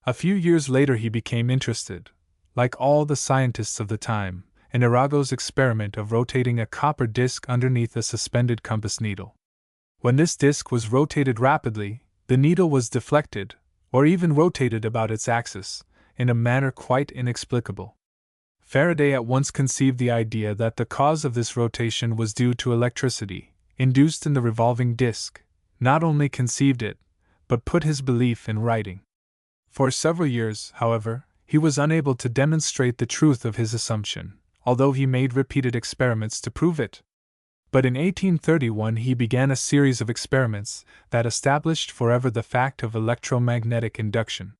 A few years later he became interested, like all the scientists of the time, in Arago's experiment of rotating a copper disc underneath a suspended compass needle. When this disc was rotated rapidly, the needle was deflected, or even rotated about its axis, in a manner quite inexplicable. Faraday at once conceived the idea that the cause of this rotation was due to electricity, induced in the revolving disc, not only conceived it, but put his belief in writing. For several years, however, he was unable to demonstrate the truth of his assumption, although he made repeated experiments to prove it. But in 1831 he began a series of experiments that established forever the fact of electromagnetic induction.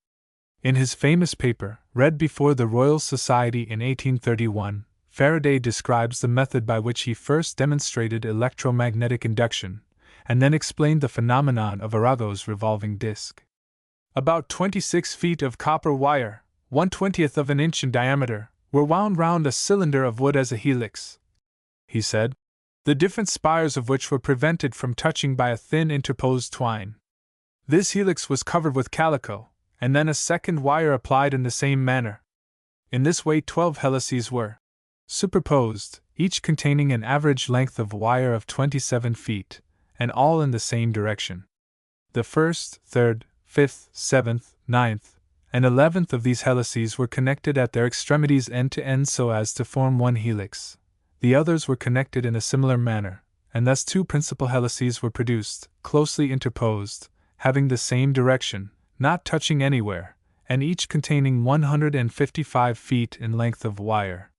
In his famous paper, read before the Royal Society in 1831, Faraday describes the method by which he first demonstrated electromagnetic induction, and then explained the phenomenon of Arago's revolving disc. About 26 feet of copper wire, 1/20th of an inch in diameter, were wound round a cylinder of wood as a helix, he said, the different spires of which were prevented from touching by a thin interposed twine. This helix was covered with calico, and then a second wire applied in the same manner. In this way 12 helices were superposed, each containing an average length of wire of 27 feet, and all in the same direction. The first, third, fifth, seventh, ninth, and 11th of these helices were connected at their extremities end to end so as to form one helix. The others were connected in a similar manner, and thus two principal helices were produced, closely interposed, having the same direction, not touching anywhere, and each containing 155 feet in length of wire.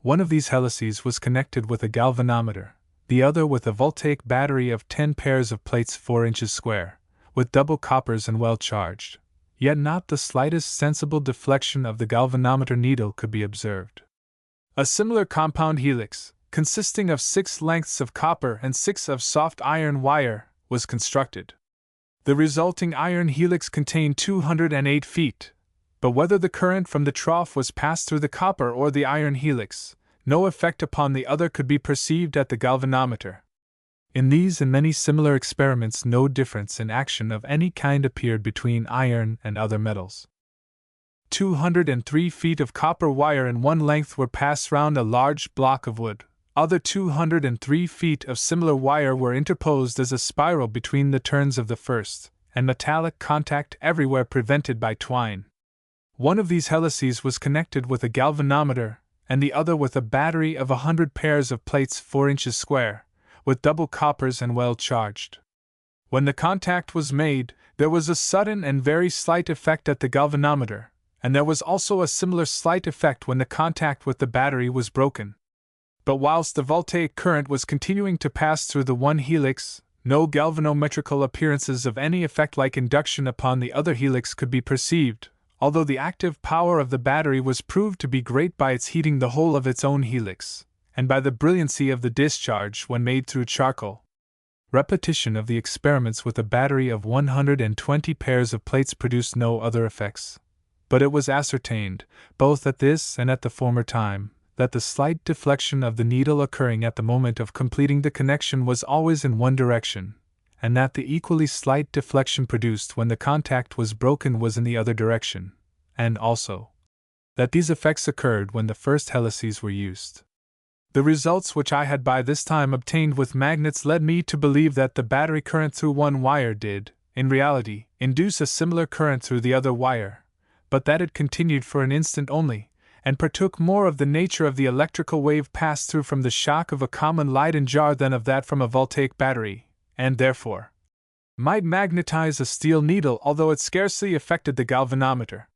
One of these helices was connected with a galvanometer, the other with a voltaic battery of 10 pairs of plates 4 inches square, with double coppers and well charged, yet not the slightest sensible deflection of the galvanometer needle could be observed. A similar compound helix, consisting of 6 lengths of copper and 6 of soft iron wire, was constructed. The resulting iron helix contained 208 feet, but whether the current from the trough was passed through the copper or the iron helix, no effect upon the other could be perceived at the galvanometer. In these and many similar experiments no difference in action of any kind appeared between iron and other metals. 203 feet of copper wire in one length were passed round a large block of wood. Other 203 feet of similar wire were interposed as a spiral between the turns of the first, and metallic contact everywhere prevented by twine. One of these helices was connected with a galvanometer, and the other with a battery of 100 pairs of plates 4 inches square, with double coppers and well charged. When the contact was made, there was a sudden and very slight effect at the galvanometer, and there was also a similar slight effect when the contact with the battery was broken. But whilst the voltaic current was continuing to pass through the one helix, no galvanometrical appearances of any effect like induction upon the other helix could be perceived, although the active power of the battery was proved to be great by its heating the whole of its own helix, and by the brilliancy of the discharge when made through charcoal. Repetition of the experiments with a battery of 120 pairs of plates produced no other effects. But it was ascertained, both at this and at the former time, that the slight deflection of the needle occurring at the moment of completing the connection was always in one direction, and that the equally slight deflection produced when the contact was broken was in the other direction, and also that these effects occurred when the first helices were used. The results which I had by this time obtained with magnets led me to believe that the battery current through one wire did, in reality, induce a similar current through the other wire, but that it continued for an instant only, and partook more of the nature of the electrical wave passed through from the shock of a common Leyden jar than of that from a voltaic battery, and therefore might magnetize a steel needle although it scarcely affected the galvanometer.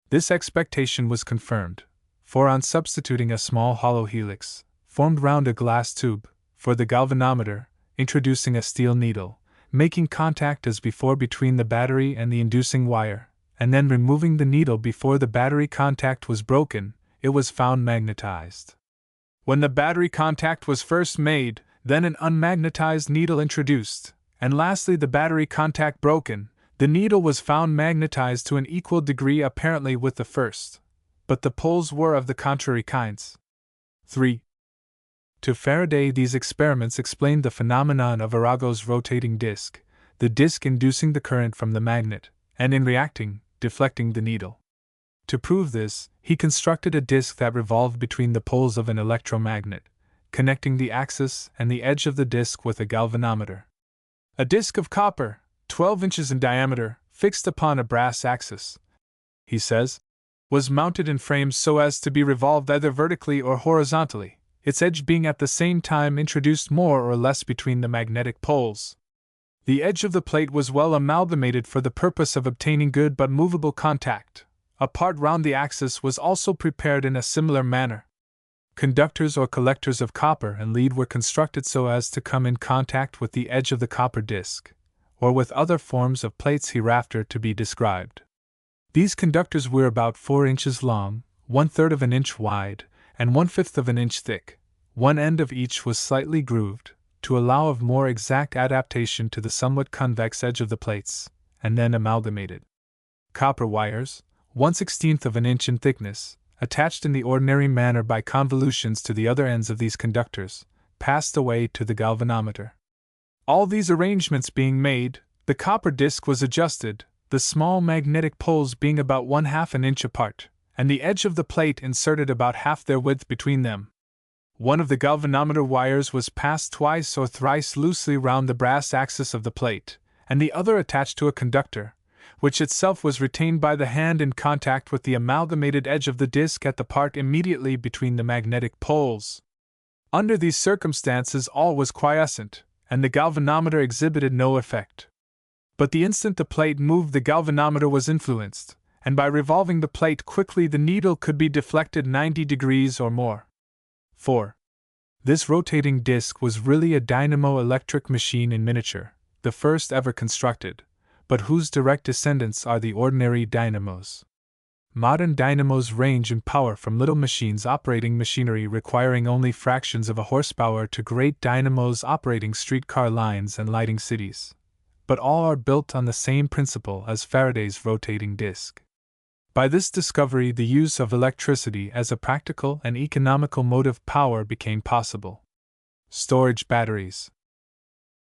This expectation was confirmed, for on substituting a small hollow helix, formed round a glass tube, for the galvanometer, introducing a steel needle, making contact as before between the battery and the inducing wire, and then removing the needle before the battery contact was broken, it was found magnetized. When the battery contact was first made, then an unmagnetized needle introduced, and lastly the battery contact broken, the needle was found magnetized to an equal degree apparently with the first, but the poles were of the contrary kinds. 3. To Faraday these experiments explained the phenomenon of Arago's rotating disk, the disk inducing the current from the magnet, and in reacting, deflecting the needle. To prove this, he constructed a disk that revolved between the poles of an electromagnet, connecting the axis and the edge of the disk with a galvanometer. A disk of copper, 12 inches in diameter, fixed upon a brass axis, he says, was mounted in frames so as to be revolved either vertically or horizontally, its edge being at the same time introduced more or less between the magnetic poles. The edge of the plate was well amalgamated for the purpose of obtaining good but movable contact. A part round the axis was also prepared in a similar manner. Conductors or collectors of copper and lead were constructed so as to come in contact with the edge of the copper disc, or with other forms of plates hereafter to be described. These conductors were about 4 inches long, 1/3 of an inch wide, and 1/5 of an inch thick. One end of each was slightly grooved, to allow of more exact adaptation to the somewhat convex edge of the plates, and then amalgamated. Copper wires, 1/16 of an inch in thickness, attached in the ordinary manner by convolutions to the other ends of these conductors, passed away to the galvanometer. All these arrangements being made, The copper disc was adjusted, the small magnetic poles being about 1/2 an inch apart, and the edge of the plate inserted about half their width between them. One of the galvanometer wires was passed twice or thrice loosely round the brass axis of the plate, and the other attached to a conductor, which itself was retained by the hand in contact with the amalgamated edge of the disc at the part immediately between the magnetic poles. Under these circumstances all was quiescent, and the galvanometer exhibited no effect. But the instant the plate moved, the galvanometer was influenced, and by revolving the plate quickly the needle could be deflected 90 degrees or more. 4. This rotating disc was really a dynamo-electric machine in miniature, the first ever constructed, but whose direct descendants are the ordinary dynamos. Modern dynamos range in power from little machines operating machinery requiring only fractions of a horsepower to great dynamos operating streetcar lines and lighting cities. But all are built on the same principle as Faraday's rotating disc. By this discovery, the use of electricity as a practical and economical mode of power became possible. Storage batteries.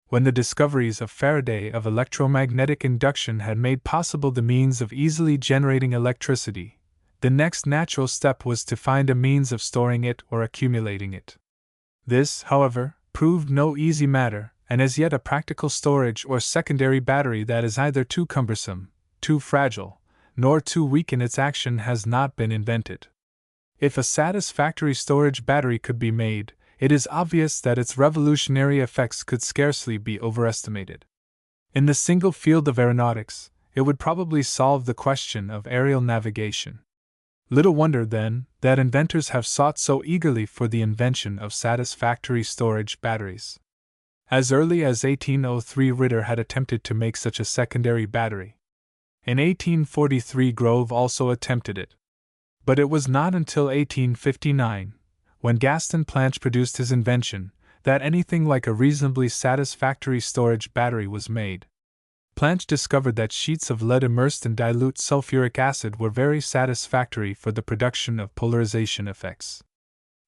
When the discoveries of Faraday of electromagnetic induction had made possible the means of easily generating electricity, the next natural step was to find a means of storing it or accumulating it. This, however, proved no easy matter, and as yet a practical storage or secondary battery that is either too cumbersome, too fragile, nor too weak in its action has not been invented. If a satisfactory storage battery could be made, it is obvious that its revolutionary effects could scarcely be overestimated. In the single field of aeronautics, it would probably solve the question of aerial navigation. Little wonder, then, that inventors have sought so eagerly for the invention of satisfactory storage batteries. As early as 1803, Ritter had attempted to make such a secondary battery. In 1843, Grove also attempted it. But it was not until 1859, when Gaston Planche produced his invention, that anything like a reasonably satisfactory storage battery was made. Planche discovered that sheets of lead immersed in dilute sulfuric acid were very satisfactory for the production of polarization effects.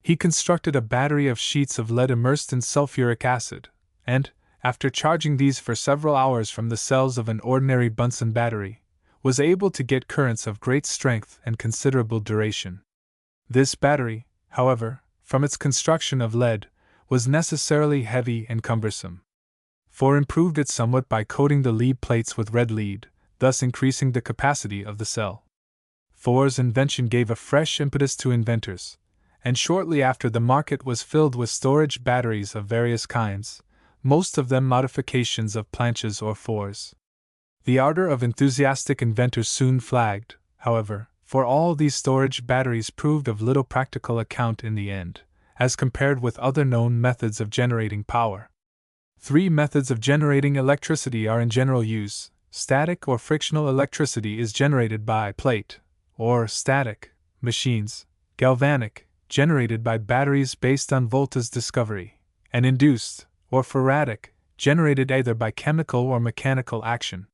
He constructed a battery of sheets of lead immersed in sulfuric acid, and, after charging these for several hours from the cells of an ordinary Bunsen battery, was able to get currents of great strength and considerable duration. This battery, however, from its construction of lead, was necessarily heavy and cumbersome. Fore improved it somewhat by coating the lead plates with red lead, thus increasing the capacity of the cell. Fore's invention gave a fresh impetus to inventors, and shortly after the market was filled with storage batteries of various kinds, most of them modifications of Planche's or Fore's. The ardor of enthusiastic inventors soon flagged, however, for all these storage batteries proved of little practical account in the end, as compared with other known methods of generating power. 3 methods of generating electricity are in general use. Static or frictional electricity is generated by plate, or static, machines, galvanic, generated by batteries based on Volta's discovery, and induced, or faradic, generated either by chemical or mechanical action.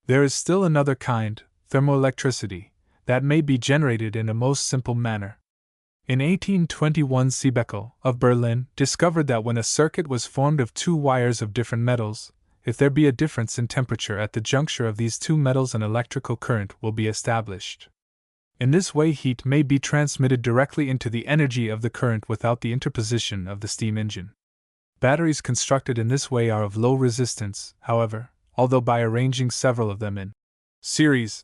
There is still another kind, thermoelectricity, that may be generated in a most simple manner. In 1821, Seebekel, of Berlin, discovered that when a circuit was formed of 2 wires of different metals, if there be a difference in temperature at the juncture of these 2 metals, an electrical current will be established. In this way, heat may be transmitted directly into the energy of the current without the interposition of the steam engine. Batteries constructed in this way are of low resistance, however, although by arranging several of them in series,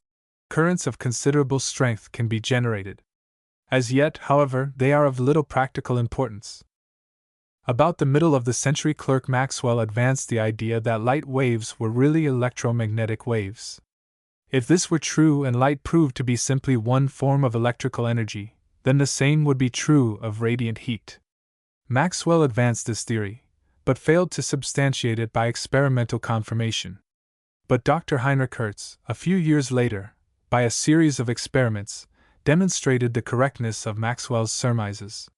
currents of considerable strength can be generated. As yet, however, they are of little practical importance. About the middle of the century, Clerk Maxwell advanced the idea that light waves were really electromagnetic waves. If this were true and light proved to be simply one form of electrical energy, then the same would be true of radiant heat. Maxwell advanced this theory, but failed to substantiate it by experimental confirmation. But Dr. Heinrich Hertz, a few years later, by a series of experiments, demonstrated the correctness of Maxwell's surmises.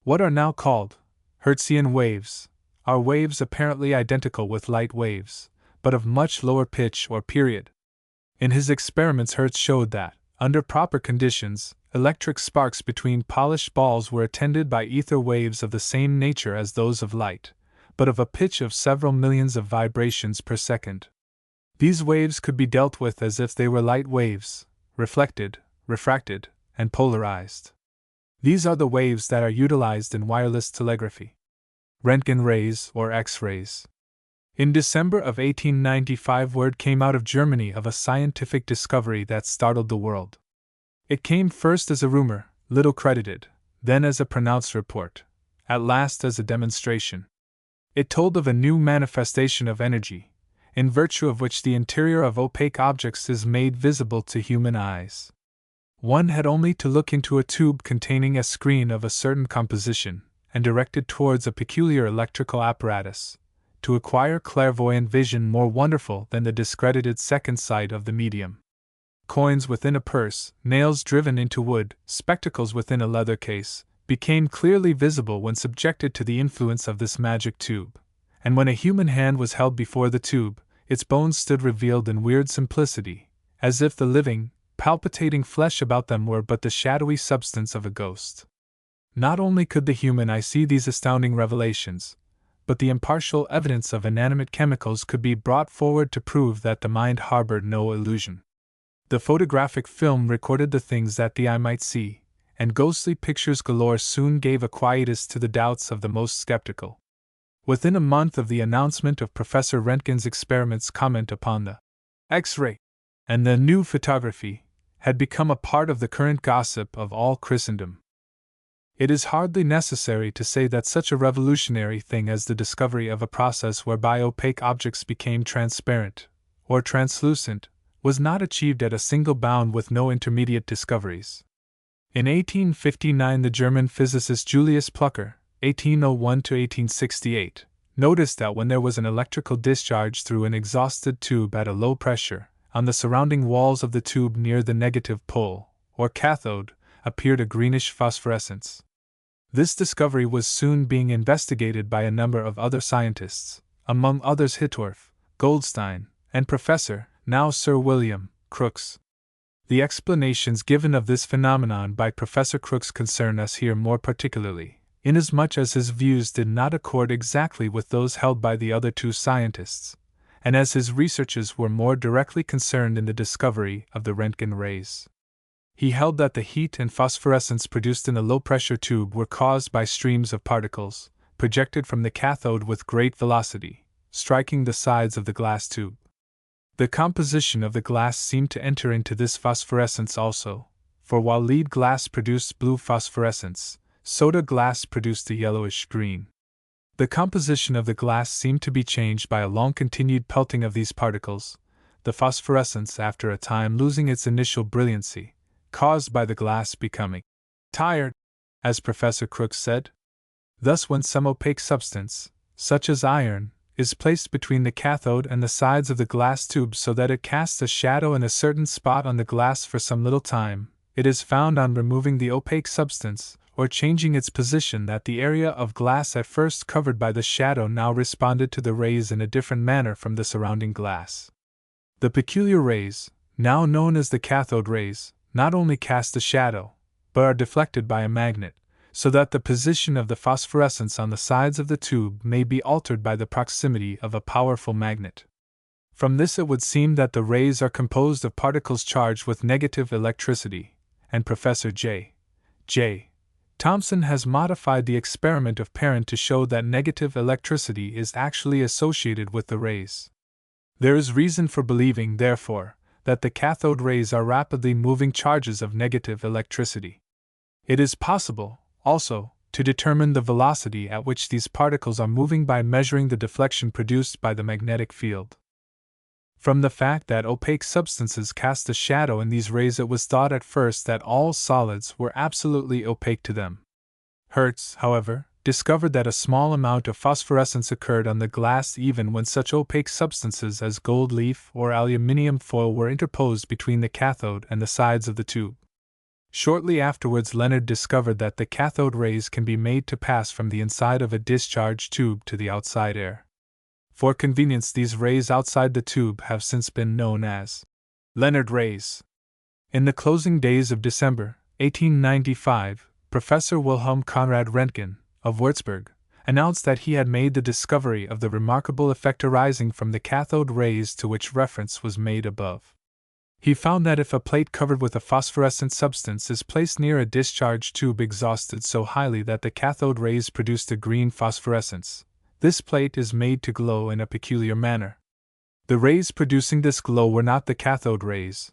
What are now called Hertzian waves are waves apparently identical with light waves, but of much lower pitch or period. In his experiments, Hertz showed that, under proper conditions, electric sparks between polished balls were attended by ether waves of the same nature as those of light, but of a pitch of several millions of vibrations per second. These waves could be dealt with as if they were light waves, reflected, refracted, and polarized. These are the waves that are utilized in wireless telegraphy. Röntgen rays or X-rays. In December of 1895, word came out of Germany of a scientific discovery that startled the world. It came first as a rumor, little credited, then as a pronounced report, at last as a demonstration. It told of a new manifestation of energy, in virtue of which the interior of opaque objects is made visible to human eyes. One had only to look into a tube containing a screen of a certain composition, and directed towards a peculiar electrical apparatus, to acquire clairvoyant vision more wonderful than the discredited second sight of the medium. Coins within a purse, nails driven into wood, spectacles within a leather case, became clearly visible when subjected to the influence of this magic tube, and when a human hand was held before the tube, its bones stood revealed in weird simplicity, as if the living, palpitating flesh about them were but the shadowy substance of a ghost. Not only could the human eye see these astounding revelations, but the impartial evidence of inanimate chemicals could be brought forward to prove that the mind harbored no illusion. The photographic film recorded the things that the eye might see, and ghostly pictures galore soon gave a quietus to the doubts of the most skeptical. Within a month of the announcement of Professor Röntgen's experiments, comment upon the X-ray and the new photography had become a part of the current gossip of all Christendom. It is hardly necessary to say that such a revolutionary thing as the discovery of a process whereby opaque objects became transparent, or translucent, was not achieved at a single bound with no intermediate discoveries. In 1859 the German physicist Julius Plucker, 1801–1868, noticed that when there was an electrical discharge through an exhausted tube at a low pressure, on the surrounding walls of the tube near the negative pole, or cathode, appeared a greenish phosphorescence. This discovery was soon being investigated by a number of other scientists, among others Hittorf, Goldstein, and Professor, now Sir William, Crookes. The explanations given of this phenomenon by Professor Crookes concern us here more particularly, inasmuch as his views did not accord exactly with those held by the other two scientists, and as his researches were more directly concerned in the discovery of the Röntgen rays. He held that the heat and phosphorescence produced in the low-pressure tube were caused by streams of particles, projected from the cathode with great velocity, striking the sides of the glass tube. The composition of the glass seemed to enter into this phosphorescence also, for while lead glass produced blue phosphorescence, soda glass produced a yellowish green. The composition of the glass seemed to be changed by a long-continued pelting of these particles, the phosphorescence after a time losing its initial brilliancy, caused by the glass becoming tired, as Professor Crookes said. Thus, when some opaque substance, such as iron, is placed between the cathode and the sides of the glass tube so that it casts a shadow in a certain spot on the glass for some little time, it is found on removing the opaque substance, or changing its position, that the area of glass at first covered by the shadow now responded to the rays in a different manner from the surrounding glass. The peculiar rays, now known as the cathode rays, not only cast a shadow, but are deflected by a magnet, so that the position of the phosphorescence on the sides of the tube may be altered by the proximity of a powerful magnet. From this it would seem that the rays are composed of particles charged with negative electricity, and Professor J. Thomson has modified the experiment of Perrin to show that negative electricity is actually associated with the rays. There is reason for believing, therefore, that the cathode rays are rapidly moving charges of negative electricity. It is possible, also, to determine the velocity at which these particles are moving by measuring the deflection produced by the magnetic field. From the fact that opaque substances cast a shadow in these rays, it was thought at first that all solids were absolutely opaque to them. Hertz, however, discovered that a small amount of phosphorescence occurred on the glass even when such opaque substances as gold leaf or aluminium foil were interposed between the cathode and the sides of the tube. Shortly afterwards, Leonard discovered that the cathode rays can be made to pass from the inside of a discharge tube to the outside air. For convenience, these rays outside the tube have since been known as Leonard rays. In the closing days of December, 1895, Professor Wilhelm Conrad Röntgen, of Würzburg, announced that he had made the discovery of the remarkable effect arising from the cathode rays to which reference was made above. He found that if a plate covered with a phosphorescent substance is placed near a discharge tube exhausted so highly that the cathode rays produced a green phosphorescence, this plate is made to glow in a peculiar manner. The rays producing this glow were not the cathode rays,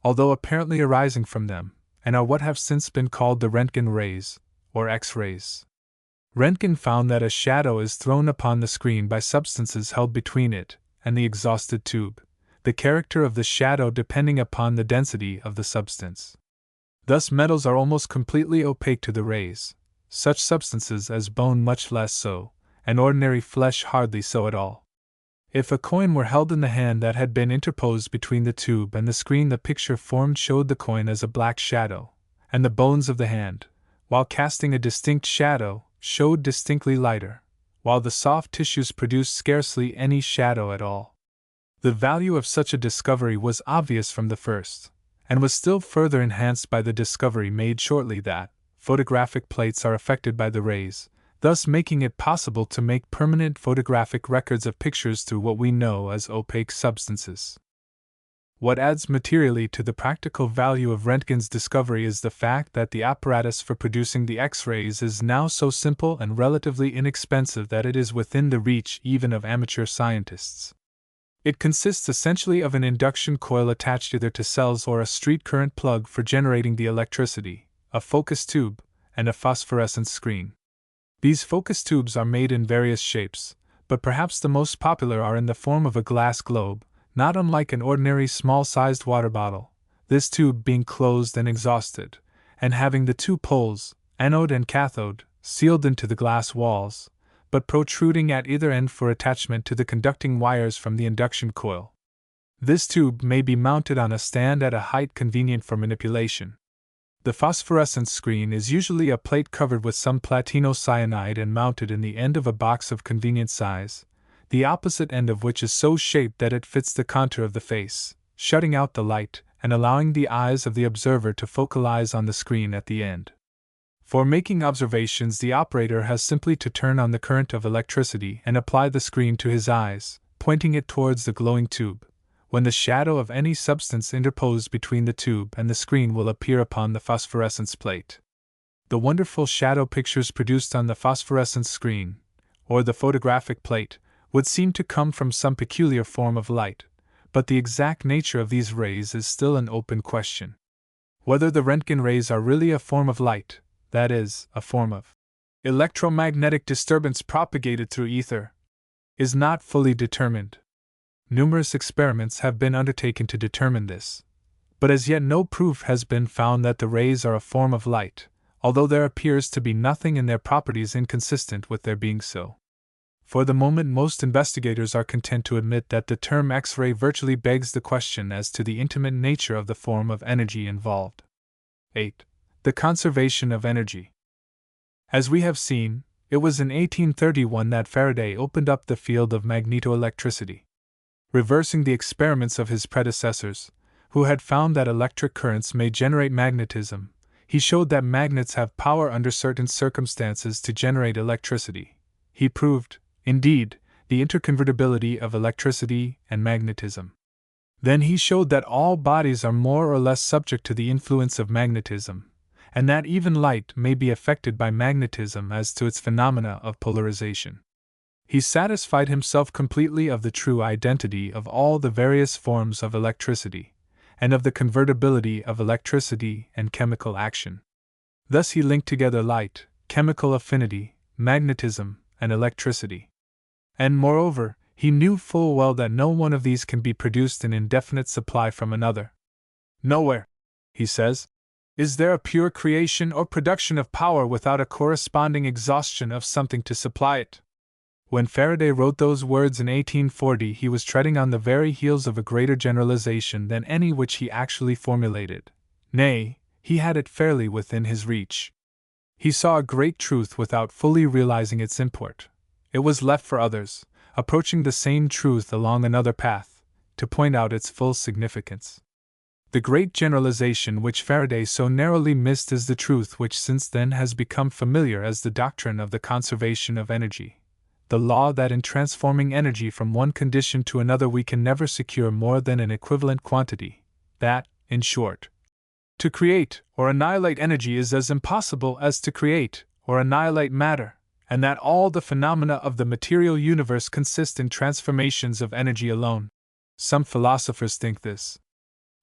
although apparently arising from them, and are what have since been called the Röntgen rays, or X-rays. Röntgen found that a shadow is thrown upon the screen by substances held between it and the exhausted tube, the character of the shadow depending upon the density of the substance. Thus metals are almost completely opaque to the rays, such substances as bone much less so, and ordinary flesh hardly so at all. If a coin were held in the hand that had been interposed between the tube and the screen, the picture formed showed the coin as a black shadow, and the bones of the hand, while casting a distinct shadow, showed distinctly lighter, while the soft tissues produced scarcely any shadow at all. The value of such a discovery was obvious from the first, and was still further enhanced by the discovery made shortly that photographic plates are affected by the rays, thus making it possible to make permanent photographic records of pictures through what we know as opaque substances. What adds materially to the practical value of Röntgen's discovery is the fact that the apparatus for producing the X-rays is now so simple and relatively inexpensive that it is within the reach even of amateur scientists. It consists essentially of an induction coil attached either to cells or a street current plug for generating the electricity, a focus tube, and a phosphorescence screen. These focus tubes are made in various shapes, but perhaps the most popular are in the form of a glass globe, not unlike an ordinary small-sized water bottle, this tube being closed and exhausted, and having the two poles, anode and cathode, sealed into the glass walls, but protruding at either end for attachment to the conducting wires from the induction coil. This tube may be mounted on a stand at a height convenient for manipulation. The phosphorescence screen is usually a plate covered with some platinocyanide and mounted in the end of a box of convenient size, the opposite end of which is so shaped that it fits the contour of the face, shutting out the light and allowing the eyes of the observer to focalize on the screen at the end. For making observations, the operator has simply to turn on the current of electricity and apply the screen to his eyes, pointing it towards the glowing tube, when the shadow of any substance interposed between the tube and the screen will appear upon the phosphorescence plate. The wonderful shadow pictures produced on the phosphorescence screen, or the photographic plate, would seem to come from some peculiar form of light, but the exact nature of these rays is still an open question. Whether the Röntgen rays are really a form of light, that is, a form of electromagnetic disturbance propagated through ether, is not fully determined. Numerous experiments have been undertaken to determine this, but as yet no proof has been found that the rays are a form of light, although there appears to be nothing in their properties inconsistent with their being so. For the moment, most investigators are content to admit that the term X-ray virtually begs the question as to the intimate nature of the form of energy involved. 8. The conservation of energy. As we have seen, it was in 1831 that Faraday opened up the field of magnetoelectricity. Reversing the experiments of his predecessors, who had found that electric currents may generate magnetism, he showed that magnets have power under certain circumstances to generate electricity. He proved, indeed, the interconvertibility of electricity and magnetism. Then he showed that all bodies are more or less subject to the influence of magnetism, and that even light may be affected by magnetism as to its phenomena of polarization. He satisfied himself completely of the true identity of all the various forms of electricity, and of the convertibility of electricity and chemical action. Thus he linked together light, chemical affinity, magnetism, and electricity. And moreover, he knew full well that no one of these can be produced in indefinite supply from another. Nowhere, he says, is there a pure creation or production of power without a corresponding exhaustion of something to supply it. When Faraday wrote those words in 1840, he was treading on the very heels of a greater generalization than any which he actually formulated. Nay, he had it fairly within his reach. He saw a great truth without fully realizing its import. It was left for others, approaching the same truth along another path, to point out its full significance. The great generalization which Faraday so narrowly missed is the truth which since then has become familiar as the doctrine of the conservation of energy. The law that in transforming energy from one condition to another we can never secure more than an equivalent quantity, that, in short, to create or annihilate energy is as impossible as to create or annihilate matter, and that all the phenomena of the material universe consist in transformations of energy alone. Some philosophers think this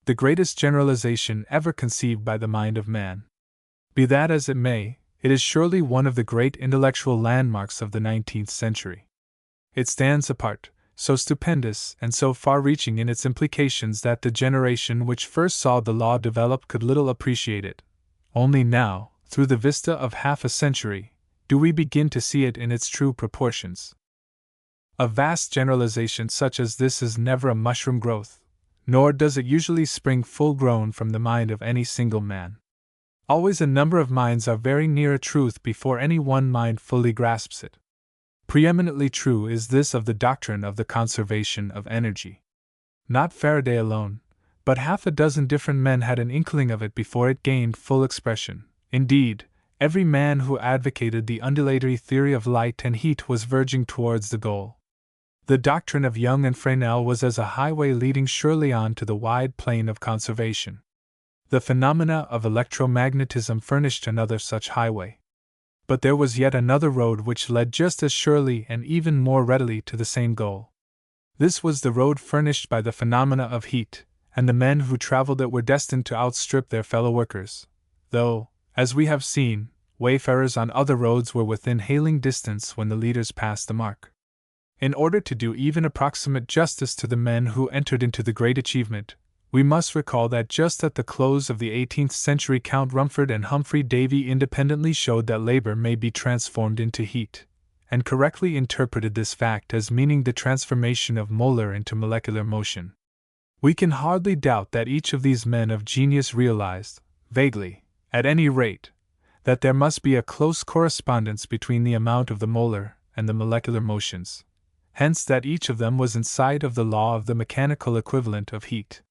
the greatest generalization ever conceived by the mind of man. Be that as it may, it is surely one of the great intellectual landmarks of the 19th century. It stands apart, so stupendous and so far-reaching in its implications that the generation which first saw the law develop could little appreciate it. Only now, through the vista of half a century, do we begin to see it in its true proportions. A vast generalization such as this is never a mushroom growth, nor does it usually spring full-grown from the mind of any single man. Always a number of minds are very near a truth before any one mind fully grasps it. Preeminently true is this of the doctrine of the conservation of energy. Not Faraday alone, but half a dozen different men had an inkling of it before it gained full expression. Indeed, every man who advocated the undulatory theory of light and heat was verging towards the goal. The doctrine of Young and Fresnel was as a highway leading surely on to the wide plain of conservation. The phenomena of electromagnetism furnished another such highway. But there was yet another road which led just as surely and even more readily to the same goal. This was the road furnished by the phenomena of heat, and the men who traveled it were destined to outstrip their fellow workers, though, as we have seen, wayfarers on other roads were within hailing distance when the leaders passed the mark. In order to do even approximate justice to the men who entered into the great achievement, we must recall that just at the close of the 18th century Count Rumford and Humphrey Davy independently showed that labor may be transformed into heat, and correctly interpreted this fact as meaning the transformation of molar into molecular motion. We can hardly doubt that each of these men of genius realized, vaguely, at any rate, that there must be a close correspondence between the amount of the molar and the molecular motions, hence that each of them was in sight of the law of the mechanical equivalent of heat.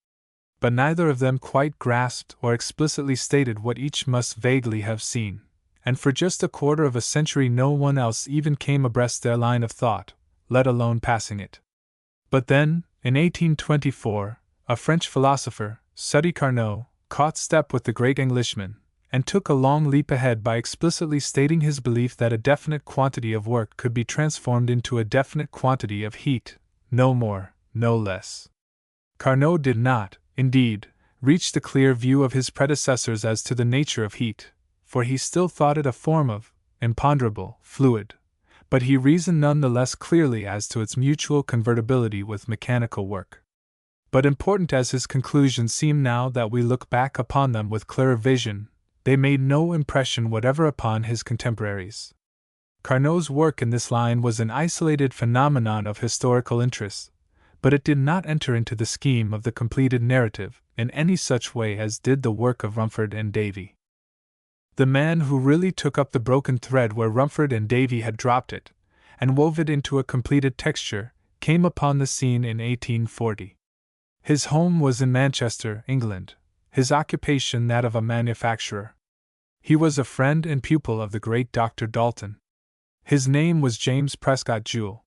But neither of them quite grasped or explicitly stated what each must vaguely have seen, and for just a quarter of a century no one else even came abreast their line of thought, let alone passing it. But then, in 1824, a French philosopher, Sadi Carnot, caught step with the great Englishman, and took a long leap ahead by explicitly stating his belief that a definite quantity of work could be transformed into a definite quantity of heat, no more, no less. Carnot did not, indeed, reach the clear view of his predecessors as to the nature of heat, for he still thought it a form of imponderable fluid, but he reasoned none the less clearly as to its mutual convertibility with mechanical work. But important as his conclusions seem now that we look back upon them with clearer vision, they made no impression whatever upon his contemporaries. Carnot's work in this line was an isolated phenomenon of historical interest, but it did not enter into the scheme of the completed narrative in any such way as did the work of Rumford and Davy. The man who really took up the broken thread where Rumford and Davy had dropped it, and wove it into a completed texture, came upon the scene in 1840. His home was in Manchester, England, his occupation that of a manufacturer. He was a friend and pupil of the great Dr. Dalton. His name was James Prescott Joule.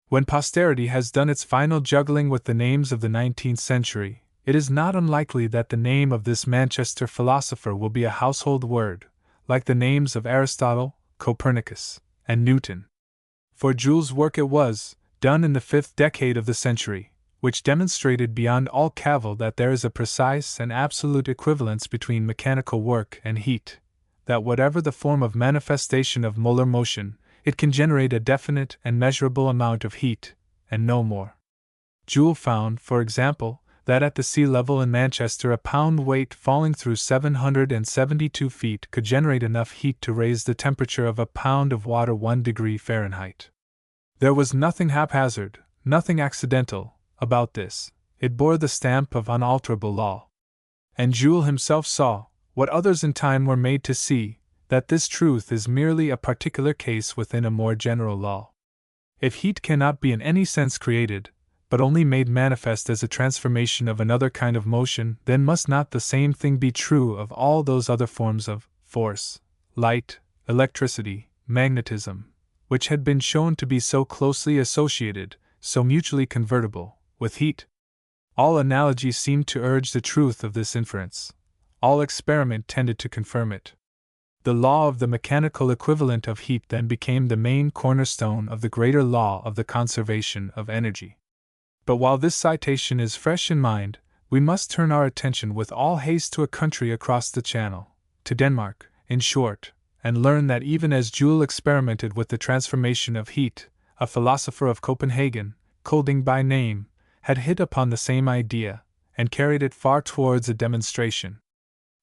When posterity has done its final juggling with the names of the 19th century, it is not unlikely that the name of this Manchester philosopher will be a household word, like the names of Aristotle, Copernicus, and Newton. For Joule's work it was, done in the 5th decade of the century, which demonstrated beyond all cavil that there is a precise and absolute equivalence between mechanical work and heat, that whatever the form of manifestation of molar motion, it can generate a definite and measurable amount of heat, and no more. Joule found, for example, that at the sea level in Manchester a pound weight falling through 772 feet could generate enough heat to raise the temperature of a pound of water 1 degree Fahrenheit. There was nothing haphazard, nothing accidental, about this. It bore the stamp of unalterable law. And Joule himself saw, what others in time were made to see, that this truth is merely a particular case within a more general law. If heat cannot be in any sense created, but only made manifest as a transformation of another kind of motion, then must not the same thing be true of all those other forms of force, light, electricity, magnetism, which had been shown to be so closely associated, so mutually convertible, with heat? All analogy seemed to urge the truth of this inference. All experiment tended to confirm it. The law of the mechanical equivalent of heat then became the main cornerstone of the greater law of the conservation of energy. But while this citation is fresh in mind, we must turn our attention with all haste to a country across the Channel, to Denmark, in short, and learn that even as Joule experimented with the transformation of heat, a philosopher of Copenhagen, Kolding by name, had hit upon the same idea, and carried it far towards a demonstration.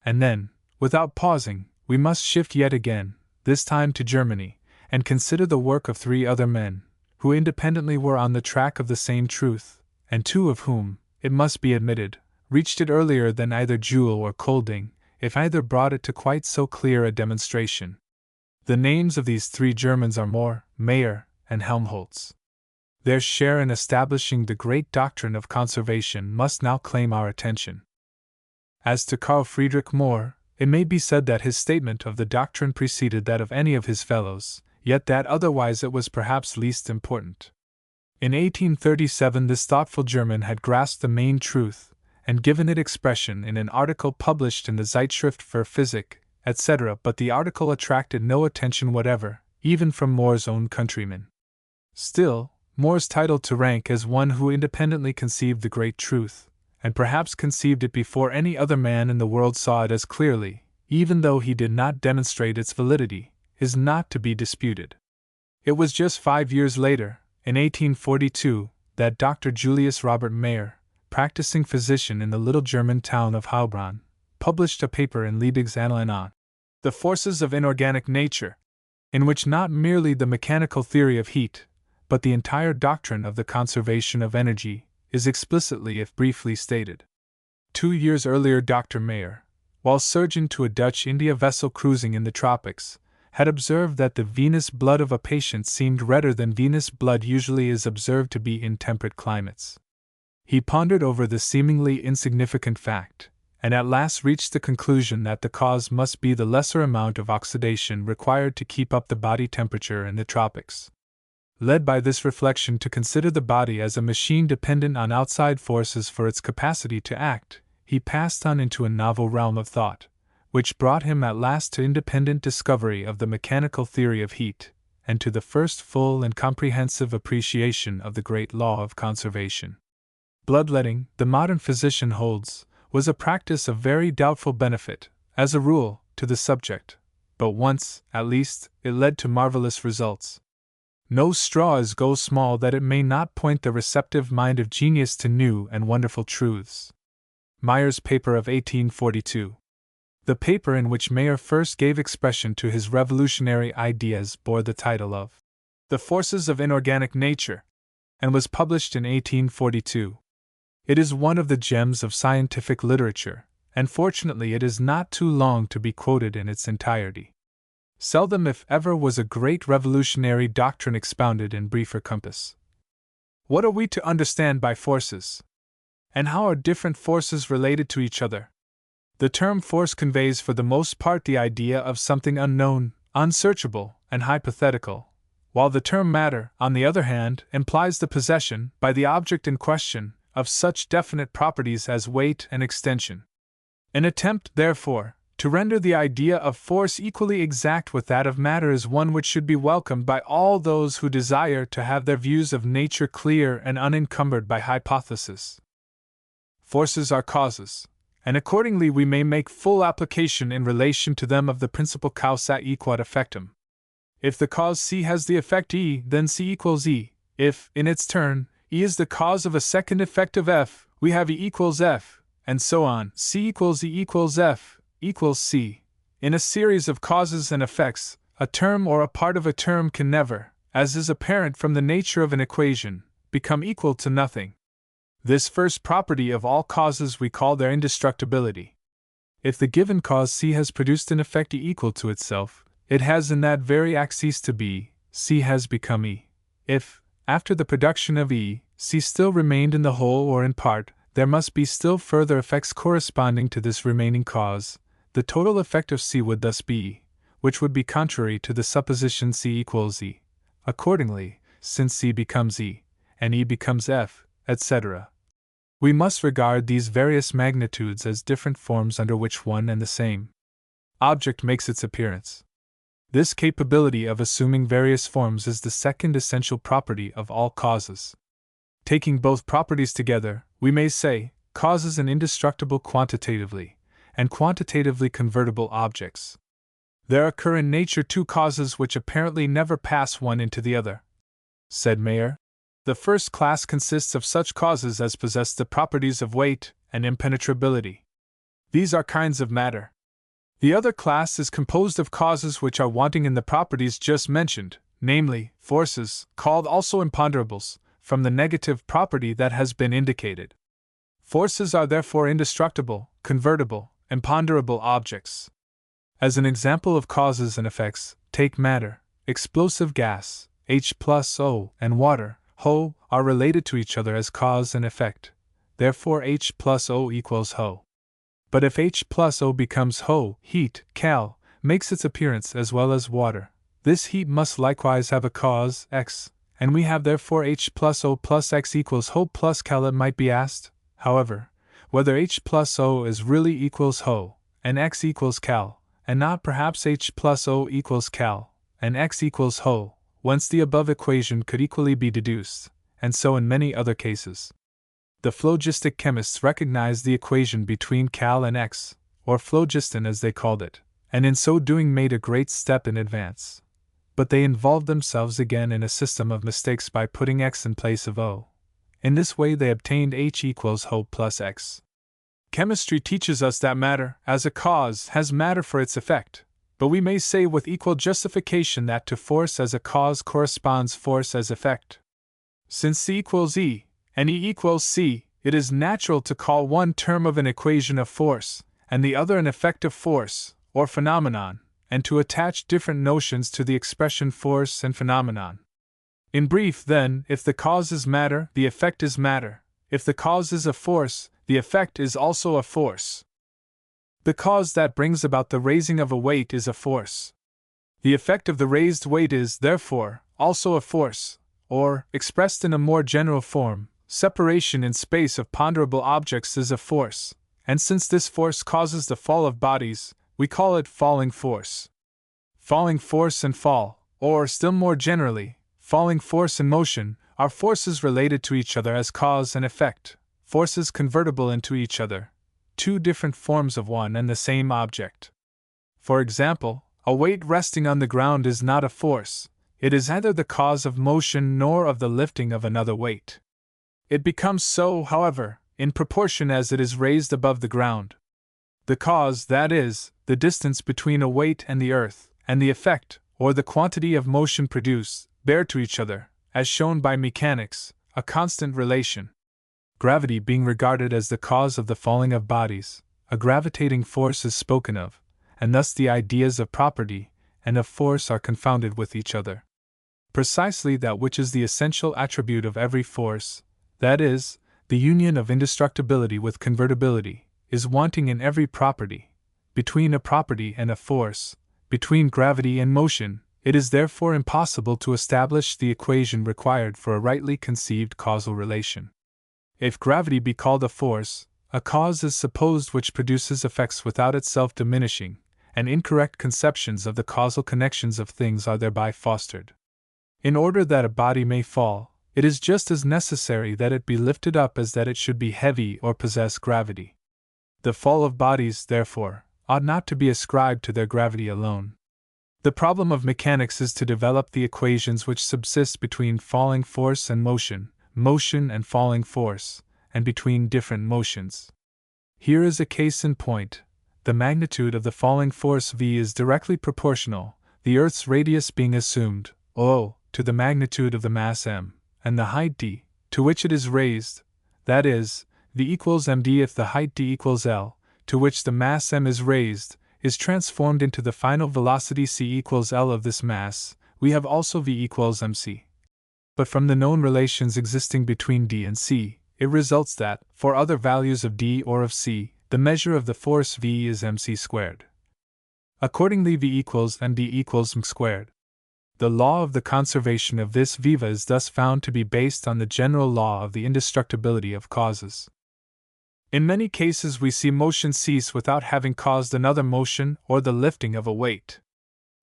And then, without pausing, we must shift yet again, this time to Germany, and consider the work of 3 other men, who independently were on the track of the same truth, and 2 of whom, it must be admitted, reached it earlier than either Joule or Kolding, if either brought it to quite so clear a demonstration. The names of these 3 Germans are Mohr, Mayer, and Helmholtz. Their share in establishing the great doctrine of conservation must now claim our attention. As to Carl Friedrich Mohr, it may be said that his statement of the doctrine preceded that of any of his fellows, yet that otherwise it was perhaps least important. In 1837 this thoughtful German had grasped the main truth, and given it expression in an article published in the Zeitschrift für Physik, etc., but the article attracted no attention whatever, even from Mohr's own countrymen. Still, Mohr's title to rank as one who independently conceived the great truth, and perhaps conceived it before any other man in the world saw it as clearly, even though he did not demonstrate its validity, is not to be disputed. It was just 5 years later, in 1842, that Dr. Julius Robert Mayer, practicing physician in the little German town of Heilbronn, published a paper in Liebig's Annalen on the forces of inorganic nature, in which not merely the mechanical theory of heat, but the entire doctrine of the conservation of energy, is explicitly if briefly stated. 2 years earlier Dr. Mayer, while surgeon to a Dutch India vessel cruising in the tropics, had observed that the venous blood of a patient seemed redder than venous blood usually is observed to be in temperate climates. He pondered over the seemingly insignificant fact, and at last reached the conclusion that the cause must be the lesser amount of oxidation required to keep up the body temperature in the tropics. Led by this reflection to consider the body as a machine dependent on outside forces for its capacity to act, he passed on into a novel realm of thought, which brought him at last to independent discovery of the mechanical theory of heat, and to the first full and comprehensive appreciation of the great law of conservation. Bloodletting, the modern physician holds, was a practice of very doubtful benefit, as a rule, to the subject, but once, at least, it led to marvelous results. No straw is go small that it may not point the receptive mind of genius to new and wonderful truths. Mayer's paper of 1842. The paper in which Mayer first gave expression to his revolutionary ideas bore the title of The Forces of Inorganic Nature, and was published in 1842. It is one of the gems of scientific literature, and fortunately it is not too long to be quoted in its entirety. Seldom if ever was a great revolutionary doctrine expounded in briefer compass. What are we to understand by forces? And how are different forces related to each other? The term force conveys for the most part the idea of something unknown, unsearchable, and hypothetical, while the term matter, on the other hand, implies the possession, by the object in question, of such definite properties as weight and extension. An attempt, therefore, to render the idea of force equally exact with that of matter is one which should be welcomed by all those who desire to have their views of nature clear and unencumbered by hypothesis. Forces are causes, and accordingly we may make full application in relation to them of the principle causa e quod effectum. If the cause C has the effect E, then C equals E. If, in its turn, E is the cause of a second effect of F, we have E equals F, and so on. C equals E equals F equals C. In a series of causes and effects, a term or a part of a term can never, as is apparent from the nature of an equation, become equal to nothing. This first property of all causes we call their indestructibility. If the given cause C has produced an effect E equal to itself, it has in that very act ceased to be, C has become E. If, after the production of E, C still remained in the whole or in part, there must be still further effects corresponding to this remaining cause. The total effect of C would thus be E, which would be contrary to the supposition C equals E. Accordingly, since C becomes E, and E becomes F, etc., we must regard these various magnitudes as different forms under which one and the same object makes its appearance. This capability of assuming various forms is the second essential property of all causes. Taking both properties together, we may say, causes and indestructible quantitatively, and quantitatively convertible objects. There occur in nature two causes which apparently never pass one into the other, said Mayer. The first class consists of such causes as possess the properties of weight and impenetrability. These are kinds of matter. The other class is composed of causes which are wanting in the properties just mentioned, namely, forces, called also imponderables, from the negative property that has been indicated. Forces are therefore indestructible, convertible, imponderable objects. As an example of causes and effects, take matter, explosive gas, H plus O, and water, Ho, are related to each other as cause and effect. Therefore H plus O equals Ho. But if H plus O becomes Ho, heat, Cal, makes its appearance as well as water, this heat must likewise have a cause, X, and we have therefore H plus O plus X equals Ho plus Cal. It might be asked, however, whether H plus O is really equals Ho, and X equals Cal, and not perhaps H plus O equals Cal, and X equals Ho, whence the above equation could equally be deduced, and so in many other cases. The phlogistic chemists recognized the equation between Cal and X, or phlogiston as they called it, and in so doing made a great step in advance. But they involved themselves again in a system of mistakes by putting X in place of O. In this way they obtained H equals Ho plus X. Chemistry teaches us that matter, as a cause, has matter for its effect, but we may say with equal justification that to force as a cause corresponds force as effect. Since C equals E, and E equals C, it is natural to call one term of an equation a force, and the other an effect of force, or phenomenon, and to attach different notions to the expression force and phenomenon. In brief, then, if the cause is matter, the effect is matter. If the cause is a force, the effect is also a force. The cause that brings about the raising of a weight is a force. The effect of the raised weight is, therefore, also a force, or, expressed in a more general form, separation in space of ponderable objects is a force, and since this force causes the fall of bodies, we call it falling force. Falling force and fall, or still more generally, falling force and motion, are forces related to each other as cause and effect, forces convertible into each other, two different forms of one and the same object. For example, a weight resting on the ground is not a force, it is neither the cause of motion nor of the lifting of another weight. It becomes so, however, in proportion as it is raised above the ground. The cause, that is, the distance between a weight and the earth, and the effect, or the quantity of motion produced, bear to each other, as shown by mechanics, a constant relation. Gravity being regarded as the cause of the falling of bodies, a gravitating force is spoken of, and thus the ideas of property and of force are confounded with each other. Precisely that which is the essential attribute of every force, that is, the union of indestructibility with convertibility, is wanting in every property. Between a property and a force, between gravity and motion, it is therefore impossible to establish the equation required for a rightly conceived causal relation. If gravity be called a force, a cause is supposed which produces effects without itself diminishing, and incorrect conceptions of the causal connections of things are thereby fostered. In order that a body may fall, it is just as necessary that it be lifted up as that it should be heavy or possess gravity. The fall of bodies, therefore, ought not to be ascribed to their gravity alone. The problem of mechanics is to develop the equations which subsist between falling force and motion, motion and falling force, and between different motions. Here is a case in point. The magnitude of the falling force V is directly proportional, the Earth's radius being assumed, O, to the magnitude of the mass m, and the height d, to which it is raised, that is, V equals md if the height d equals L, to which the mass m is raised, is transformed into the final velocity c equals L of this mass. We have also V equals mc. but from the known relations existing between d and c, it results that, for other values of d or of c, the measure of the force V is mc squared. Accordingly, V equals md equals m squared. The law of the conservation of this viva is thus found to be based on the general law of the indestructibility of causes. In many cases we see motion cease without having caused another motion or the lifting of a weight.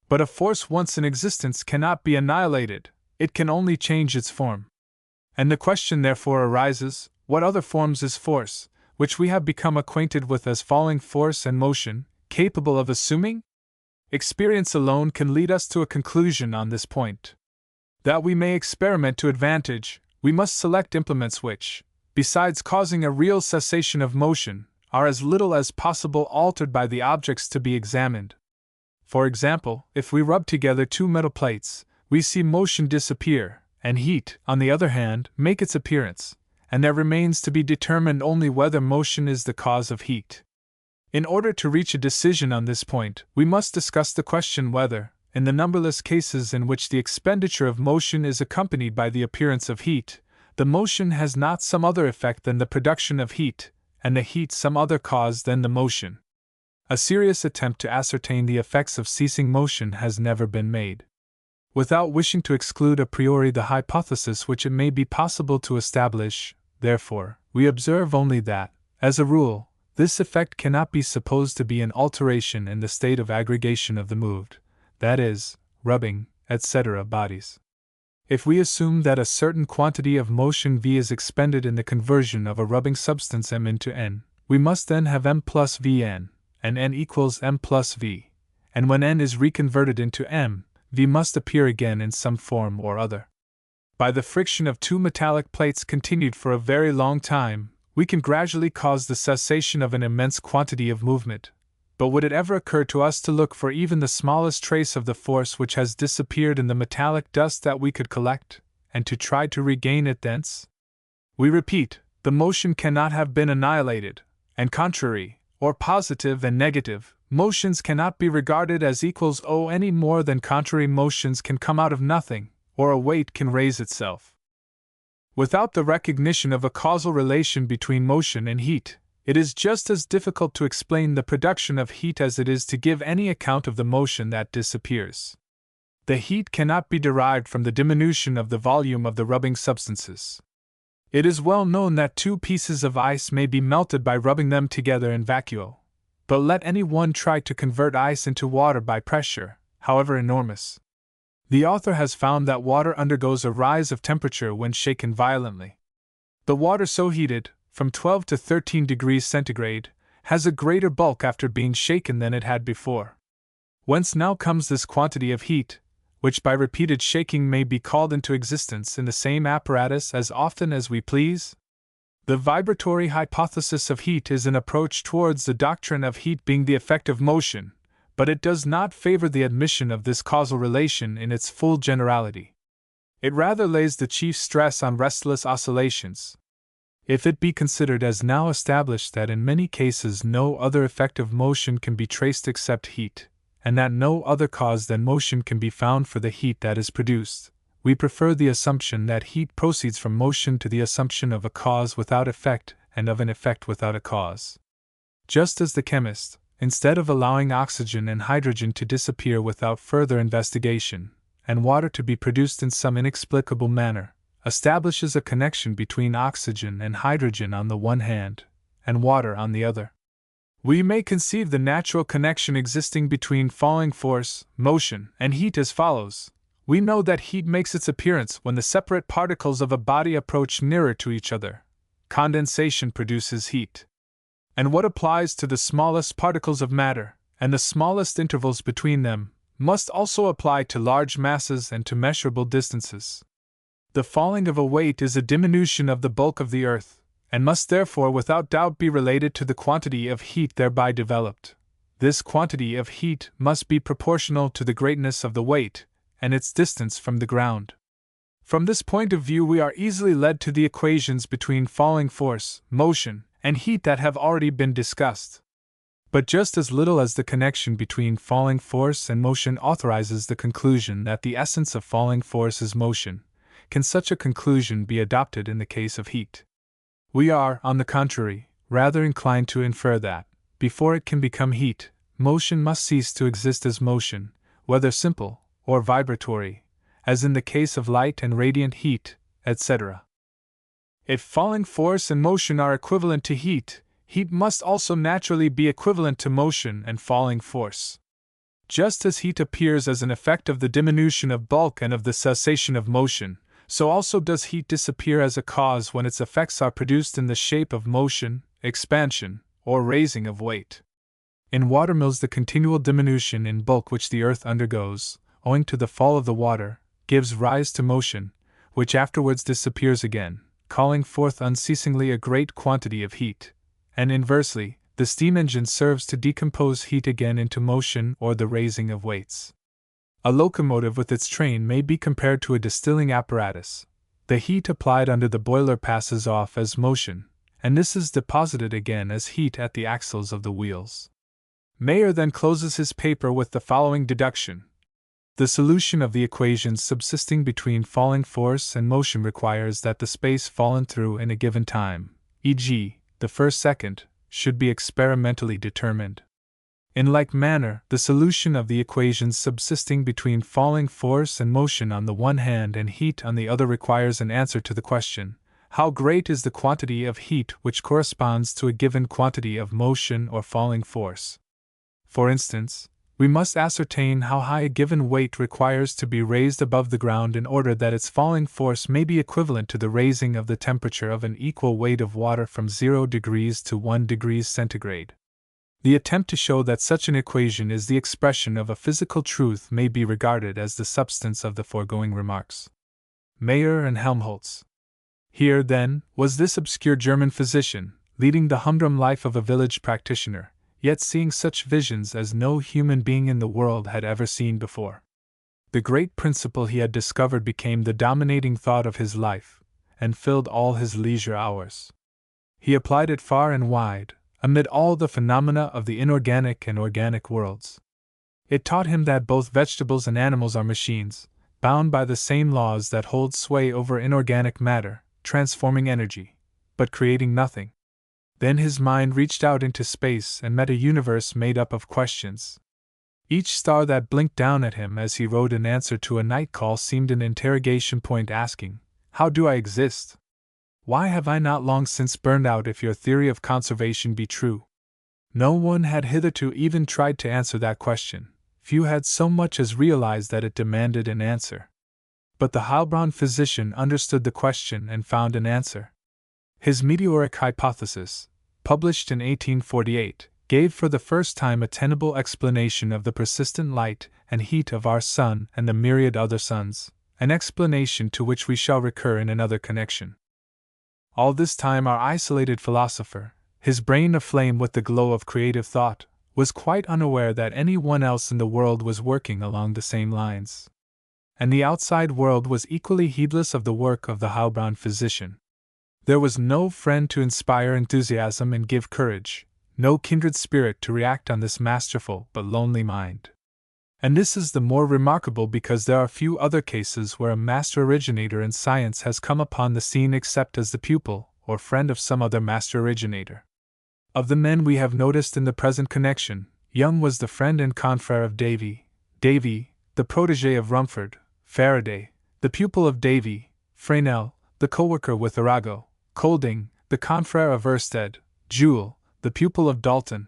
But a force once in existence cannot be annihilated, it can only change its form. And the question therefore arises, what other forms is force, which we have become acquainted with as falling force and motion, capable of assuming? Experience alone can lead us to a conclusion on this point. That we may experiment to advantage, we must select implements which, besides causing a real cessation of motion, are as little as possible altered by the objects to be examined. For example, if we rub together two metal plates, we see motion disappear, and heat, on the other hand, make its appearance, and there remains to be determined only whether motion is the cause of heat. In order to reach a decision on this point, we must discuss the question whether, in the numberless cases in which the expenditure of motion is accompanied by the appearance of heat, the motion has not some other effect than the production of heat, and the heat some other cause than the motion. A serious attempt to ascertain the effects of ceasing motion has never been made. Without wishing to exclude a priori the hypothesis which it may be possible to establish, therefore, we observe only that, as a rule, this effect cannot be supposed to be an alteration in the state of aggregation of the moved, that is, rubbing, etc. bodies. If we assume that a certain quantity of motion V is expended in the conversion of a rubbing substance M into N, we must then have M plus Vn, and N equals M plus V, and when N is reconverted into M, V must appear again in some form or other. By the friction of two metallic plates continued for a very long time, we can gradually cause the cessation of an immense quantity of movement, but would it ever occur to us to look for even the smallest trace of the force which has disappeared in the metallic dust that we could collect, and to try to regain it thence? We repeat, the motion cannot have been annihilated, and contrary, or positive and negative, motions cannot be regarded as equals O any more than contrary motions can come out of nothing, or a weight can raise itself. Without the recognition of a causal relation between motion and heat, it is just as difficult to explain the production of heat as it is to give any account of the motion that disappears. The heat cannot be derived from the diminution of the volume of the rubbing substances. It is well known that two pieces of ice may be melted by rubbing them together in vacuo, but let any one try to convert ice into water by pressure, however enormous. The author has found that water undergoes a rise of temperature when shaken violently. The water so heated, from 12 to 13 degrees centigrade, has a greater bulk after being shaken than it had before. Whence now comes this quantity of heat, which by repeated shaking may be called into existence in the same apparatus as often as we please? The vibratory hypothesis of heat is an approach towards the doctrine of heat being the effect of motion, but it does not favor the admission of this causal relation in its full generality. It rather lays the chief stress on restless oscillations. If it be considered as now established that in many cases no other effect of motion can be traced except heat, and that no other cause than motion can be found for the heat that is produced, we prefer the assumption that heat proceeds from motion to the assumption of a cause without effect and of an effect without a cause. Just as the chemist, instead of allowing oxygen and hydrogen to disappear without further investigation, and water to be produced in some inexplicable manner, establishes a connection between oxygen and hydrogen on the one hand, and water on the other, we may conceive the natural connection existing between falling force, motion, and heat as follows. We know that heat makes its appearance when the separate particles of a body approach nearer to each other. Condensation produces heat. And what applies to the smallest particles of matter, and the smallest intervals between them, must also apply to large masses and to measurable distances. The falling of a weight is a diminution of the bulk of the earth, and must therefore without doubt be related to the quantity of heat thereby developed. This quantity of heat must be proportional to the greatness of the weight, and its distance from the ground. From this point of view we are easily led to the equations between falling force, motion, and heat that have already been discussed. But just as little as the connection between falling force and motion authorizes the conclusion that the essence of falling force is motion, can such a conclusion be adopted in the case of heat. We are, on the contrary, rather inclined to infer that, before it can become heat, motion must cease to exist as motion, whether simple or vibratory, as in the case of light and radiant heat, etc. If falling force and motion are equivalent to heat, heat must also naturally be equivalent to motion and falling force. Just as heat appears as an effect of the diminution of bulk and of the cessation of motion, so also does heat disappear as a cause when its effects are produced in the shape of motion, expansion, or raising of weight. In watermills, the continual diminution in bulk which the earth undergoes, owing to the fall of the water, gives rise to motion, which afterwards disappears again, calling forth unceasingly a great quantity of heat, and inversely, the steam engine serves to decompose heat again into motion or the raising of weights. A locomotive with its train may be compared to a distilling apparatus. The heat applied under the boiler passes off as motion, and this is deposited again as heat at the axles of the wheels. Mayer then closes his paper with the following deduction. The solution of the equations subsisting between falling force and motion requires that the space fallen through in a given time, e.g., the first second, should be experimentally determined. In like manner, the solution of the equations subsisting between falling force and motion on the one hand and heat on the other requires an answer to the question, how great is the quantity of heat which corresponds to a given quantity of motion or falling force? For instance, we must ascertain how high a given weight requires to be raised above the ground in order that its falling force may be equivalent to the raising of the temperature of an equal weight of water from 0 degrees to 1 degree centigrade. The attempt to show that such an equation is the expression of a physical truth may be regarded as the substance of the foregoing remarks. Mayer and Helmholtz. Here, then, was this obscure German physician, leading the humdrum life of a village practitioner, yet seeing such visions as no human being in the world had ever seen before. The great principle he had discovered became the dominating thought of his life, and filled all his leisure hours. He applied it far and wide, amid all the phenomena of the inorganic and organic worlds. It taught him that both vegetables and animals are machines, bound by the same laws that hold sway over inorganic matter, transforming energy, but creating nothing. Then his mind reached out into space and met a universe made up of questions. Each star that blinked down at him as he wrote an answer to a night call seemed an interrogation point asking, "How do I exist? Why have I not long since burned out if your theory of conservation be true?" No one had hitherto even tried to answer that question. Few had so much as realized that it demanded an answer. But the Heilbronn physician understood the question and found an answer. His meteoric hypothesis, published in 1848, gave for the first time a tenable explanation of the persistent light and heat of our sun and the myriad other suns, an explanation to which we shall recur in another connection. All this time our isolated philosopher, his brain aflame with the glow of creative thought, was quite unaware that any one else in the world was working along the same lines. And the outside world was equally heedless of the work of the Heilbronn physician. There was no friend to inspire enthusiasm and give courage, no kindred spirit to react on this masterful but lonely mind. And this is the more remarkable because there are few other cases where a master originator in science has come upon the scene except as the pupil or friend of some other master originator. Of the men we have noticed in the present connection, Young was the friend and confrère of Davy, Davy, the protégé of Rumford, Faraday, the pupil of Davy, Fresnel, the co-worker with Arago, Colding, the confrère of Ørsted, Joule, the pupil of Dalton.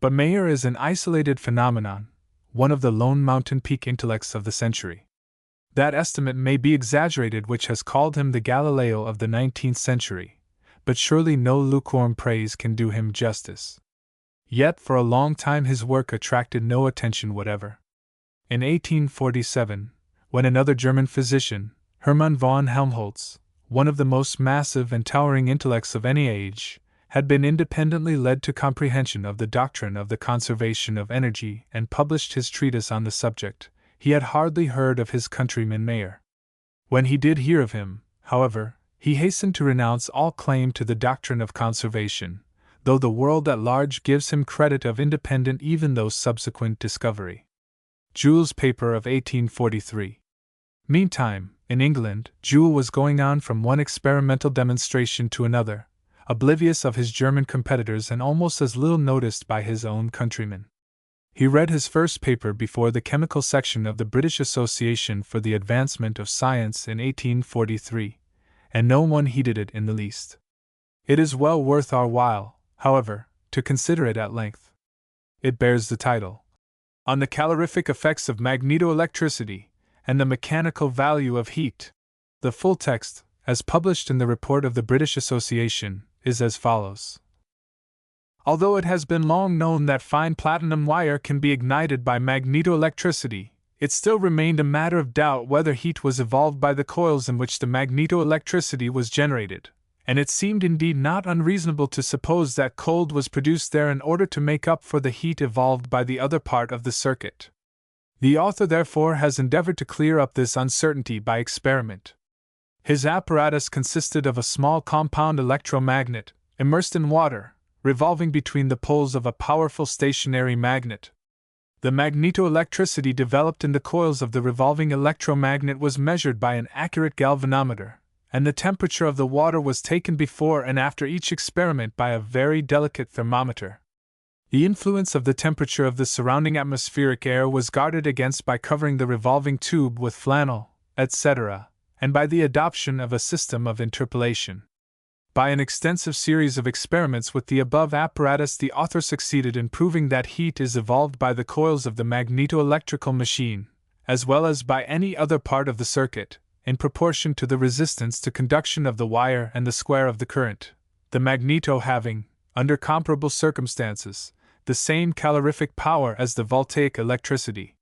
But Mayer is an isolated phenomenon, one of the lone mountain peak intellects of the century. That estimate may be exaggerated which has called him the Galileo of the 19th century, but surely no lukewarm praise can do him justice. Yet for a long time his work attracted no attention whatever. In 1847, when another German physician, Hermann von Helmholtz, one of the most massive and towering intellects of any age, had been independently led to comprehension of the doctrine of the conservation of energy and published his treatise on the subject, he had hardly heard of his countryman Mayer. When he did hear of him, however, he hastened to renounce all claim to the doctrine of conservation, though the world at large gives him credit of independent even though subsequent discovery. Joule's paper of 1843. Meantime, in England, Joule was going on from one experimental demonstration to another, oblivious of his German competitors and almost as little noticed by his own countrymen. He read his first paper before the chemical section of the British Association for the Advancement of Science in 1843, and no one heeded it in the least. It is well worth our while, however, to consider it at length. It bears the title, On the Calorific Effects of Magnetoelectricity and the Mechanical Value of Heat. The full text, as published in the report of the British Association, is as follows. Although it has been long known that fine platinum wire can be ignited by magnetoelectricity, it still remained a matter of doubt whether heat was evolved by the coils in which the magnetoelectricity was generated, and it seemed indeed not unreasonable to suppose that cold was produced there in order to make up for the heat evolved by the other part of the circuit. The author therefore has endeavored to clear up this uncertainty by experiment. His apparatus consisted of a small compound electromagnet, immersed in water, revolving between the poles of a powerful stationary magnet. The magnetoelectricity developed in the coils of the revolving electromagnet was measured by an accurate galvanometer, and the temperature of the water was taken before and after each experiment by a very delicate thermometer. The influence of the temperature of the surrounding atmospheric air was guarded against by covering the revolving tube with flannel, etc., and by the adoption of a system of interpolation. By an extensive series of experiments with the above apparatus, the author succeeded in proving that heat is evolved by the coils of the magnetoelectrical machine, as well as by any other part of the circuit, in proportion to the resistance to conduction of the wire and the square of the current, the magneto having, under comparable circumstances, the same calorific power as the voltaic electricity.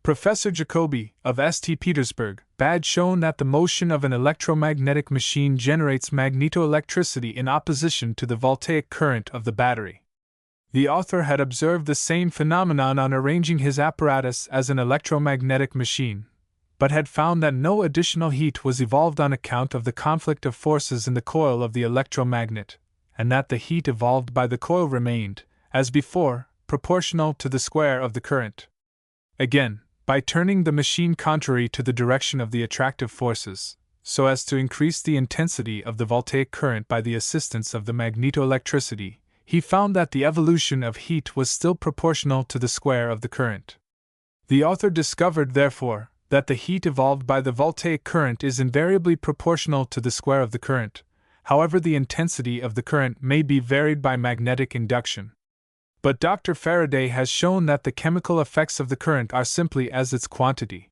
Professor Jacobi, of St. Petersburg, had shown that the motion of an electromagnetic machine generates magnetoelectricity in opposition to the voltaic current of the battery. The author had observed the same phenomenon on arranging his apparatus as an electromagnetic machine, but had found that no additional heat was evolved on account of the conflict of forces in the coil of the electromagnet, and that the heat evolved by the coil remained, as before, proportional to the square of the current. Again, by turning the machine contrary to the direction of the attractive forces, so as to increase the intensity of the voltaic current by the assistance of the magnetoelectricity, he found that the evolution of heat was still proportional to the square of the current. The author discovered, therefore, that the heat evolved by the voltaic current is invariably proportional to the square of the current, however the intensity of the current may be varied by magnetic induction. But Dr. Faraday has shown that the chemical effects of the current are simply as its quantity.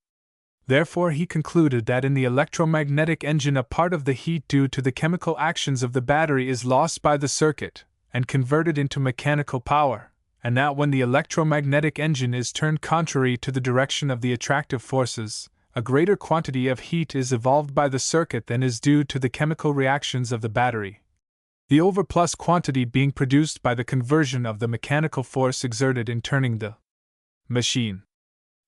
Therefore he concluded that in the electromagnetic engine a part of the heat due to the chemical actions of the battery is lost by the circuit, and converted into mechanical power, and that when the electromagnetic engine is turned contrary to the direction of the attractive forces, a greater quantity of heat is evolved by the circuit than is due to the chemical reactions of the battery, the overplus quantity being produced by the conversion of the mechanical force exerted in turning the machine.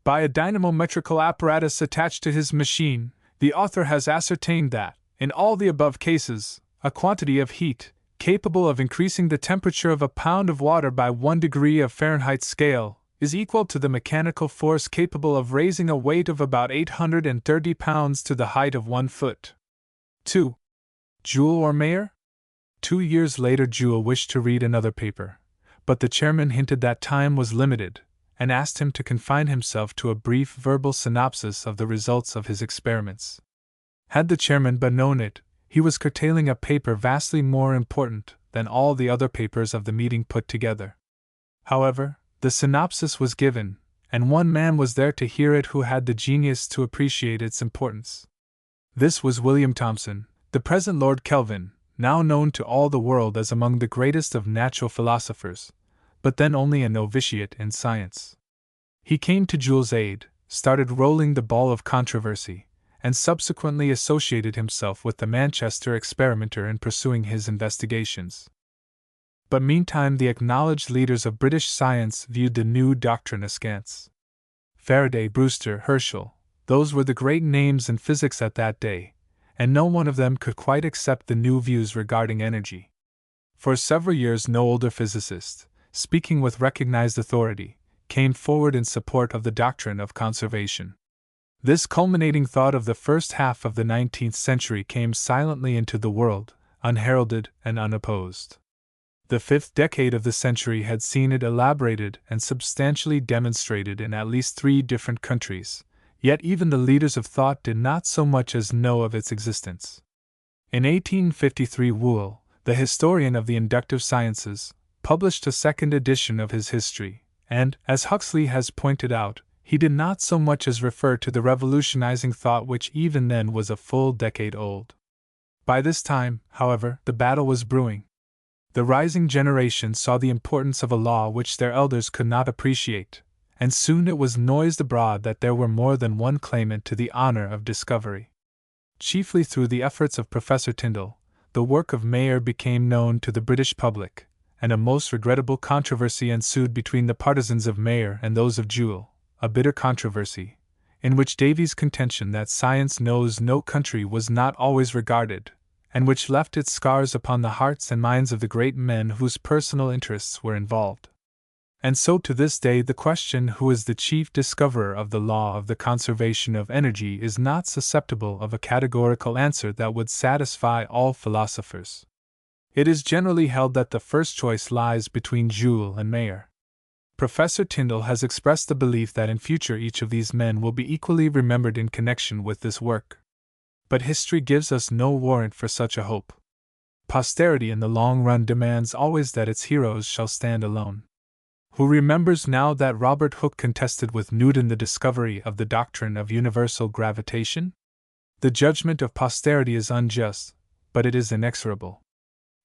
By a dynamometrical apparatus attached to his machine, the author has ascertained that, in all the above cases, a quantity of heat, capable of increasing the temperature of a pound of water by 1 degree of Fahrenheit scale, is equal to the mechanical force capable of raising a weight of about 830 pounds to the height of 1 foot. 2. Joule or Mayer? 2 years later Joule wished to read another paper, but the chairman hinted that time was limited, and asked him to confine himself to a brief verbal synopsis of the results of his experiments. Had the chairman but known it, he was curtailing a paper vastly more important than all the other papers of the meeting put together. However, the synopsis was given, and one man was there to hear it who had the genius to appreciate its importance. This was William Thomson, the present Lord Kelvin, now known to all the world as among the greatest of natural philosophers, but then only a novitiate in science. He came to Joule's aid, started rolling the ball of controversy, and subsequently associated himself with the Manchester experimenter in pursuing his investigations. But meantime the acknowledged leaders of British science viewed the new doctrine askance. Faraday, Brewster, Herschel, those were the great names in physics at that day, and no one of them could quite accept the new views regarding energy. For several years no older physicist, speaking with recognized authority, came forward in support of the doctrine of conservation. This culminating thought of the first half of the 19th century came silently into the world, unheralded and unopposed. The fifth decade of the century had seen it elaborated and substantially demonstrated in at least 3 different countries, yet even the leaders of thought did not so much as know of its existence. In 1853, Wool, the historian of the inductive sciences, published a second edition of his history, and, as Huxley has pointed out, he did not so much as refer to the revolutionizing thought which even then was a full decade old. By this time, however, the battle was brewing. The rising generation saw the importance of a law which their elders could not appreciate, and soon it was noised abroad that there were more than one claimant to the honor of discovery. Chiefly through the efforts of Professor Tyndall, the work of Mayer became known to the British public, and a most regrettable controversy ensued between the partisans of Mayer and those of Joule, a bitter controversy, in which Davy's contention that science knows no country was not always regarded, and which left its scars upon the hearts and minds of the great men whose personal interests were involved. And so to this day the question who is the chief discoverer of the law of the conservation of energy is not susceptible of a categorical answer that would satisfy all philosophers. It is generally held that the first choice lies between Joule and Mayer. Professor Tyndall has expressed the belief that in future each of these men will be equally remembered in connection with this work. But history gives us no warrant for such a hope. Posterity in the long run demands always that its heroes shall stand alone. Who remembers now that Robert Hooke contested with Newton the discovery of the doctrine of universal gravitation? The judgment of posterity is unjust, but it is inexorable.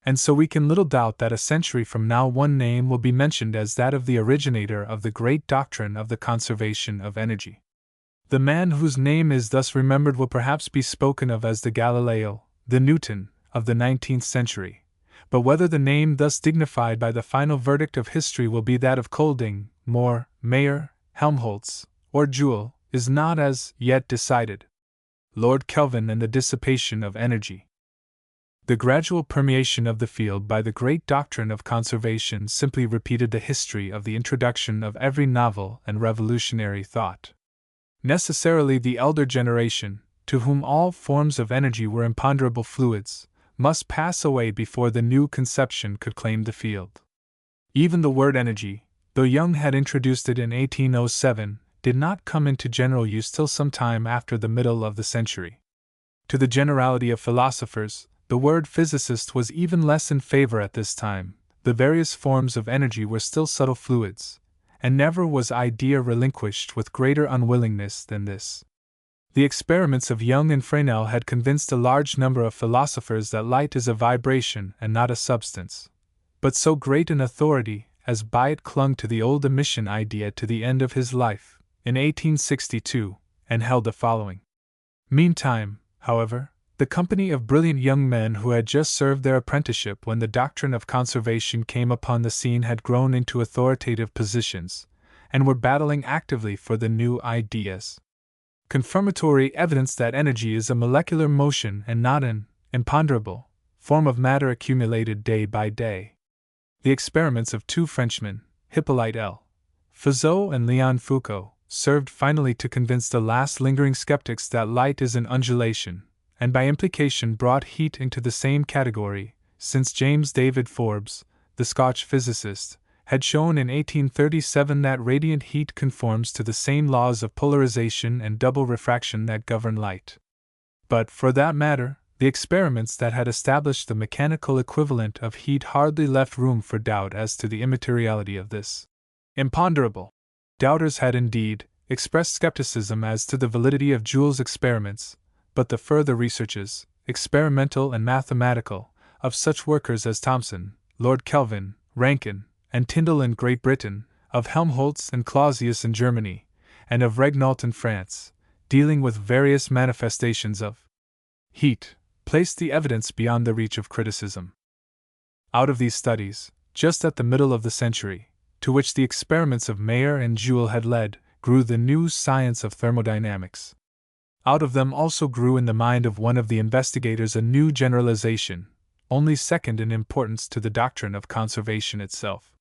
And so we can little doubt that a century from now one name will be mentioned as that of the originator of the great doctrine of the conservation of energy. The man whose name is thus remembered will perhaps be spoken of as the Galileo, the Newton, of the 19th century, but whether the name thus dignified by the final verdict of history will be that of Colding, Moore, Mayer, Helmholtz, or Joule, is not as yet decided. Lord Kelvin and the dissipation of energy. The gradual permeation of the field by the great doctrine of conservation simply repeated the history of the introduction of every novel and revolutionary thought. Necessarily the elder generation, to whom all forms of energy were imponderable fluids, must pass away before the new conception could claim the field. Even the word energy, though Young had introduced it in 1807, did not come into general use till some time after the middle of the century. To the generality of philosophers, the word physicist was even less in favor at this time. The various forms of energy were still subtle fluids, and never was idea relinquished with greater unwillingness than this. The experiments of Young and Fresnel had convinced a large number of philosophers that light is a vibration and not a substance, but so great an authority as by it clung to the old emission idea to the end of his life, in 1862, and held the following. Meantime, however, the company of brilliant young men who had just served their apprenticeship when the doctrine of conservation came upon the scene had grown into authoritative positions, and were battling actively for the new ideas. Confirmatory evidence that energy is a molecular motion and not an imponderable form of matter accumulated day by day. The experiments of 2 Frenchmen, Hippolyte L. Fizeau and Léon Foucault, served finally to convince the last lingering skeptics that light is an undulation, and by implication brought heat into the same category, since James David Forbes, the Scotch physicist, had shown in 1837 that radiant heat conforms to the same laws of polarization and double refraction that govern light. But, for that matter, the experiments that had established the mechanical equivalent of heat hardly left room for doubt as to the immateriality of this imponderable. Doubters had indeed expressed skepticism as to the validity of Joule's experiments, but the further researches, experimental and mathematical, of such workers as Thomson, Lord Kelvin, Rankine, and Tyndall in Great Britain, of Helmholtz and Clausius in Germany, and of Regnault in France, dealing with various manifestations of heat, placed the evidence beyond the reach of criticism. Out of these studies, just at the middle of the century, to which the experiments of Mayer and Joule had led, grew the new science of thermodynamics. Out of them also grew in the mind of one of the investigators a new generalization, only second in importance to the doctrine of conservation itself.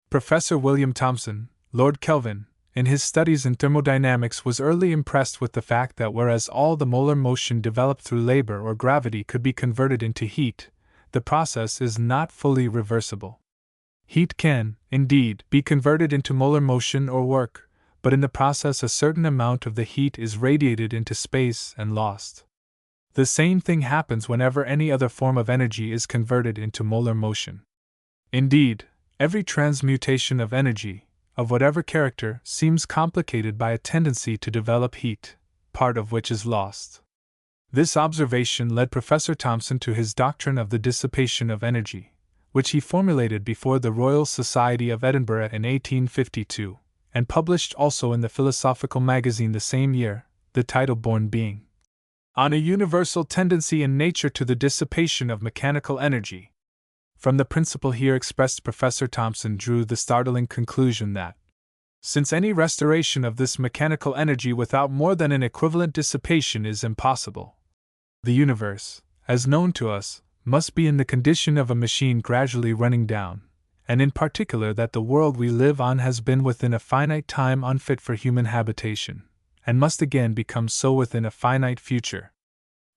Professor William Thomson, Lord Kelvin, in his studies in thermodynamics, was early impressed with the fact that whereas all the molar motion developed through labor or gravity could be converted into heat, the process is not fully reversible. Heat can, indeed, be converted into molar motion or work, but in the process a certain amount of the heat is radiated into space and lost. The same thing happens whenever any other form of energy is converted into molar motion. Indeed, every transmutation of energy, of whatever character, seems complicated by a tendency to develop heat, part of which is lost. This observation led Professor Thomson to his doctrine of the dissipation of energy, which he formulated before the Royal Society of Edinburgh in 1852, and published also in the Philosophical Magazine the same year, the title born being On a Universal Tendency in Nature to the Dissipation of Mechanical Energy. From the principle here expressed, Professor Thomson drew the startling conclusion that, since any restoration of this mechanical energy without more than an equivalent dissipation is impossible, the universe, as known to us, must be in the condition of a machine gradually running down, and in particular that the world we live on has been within a finite time unfit for human habitation, and must again become so within a finite future.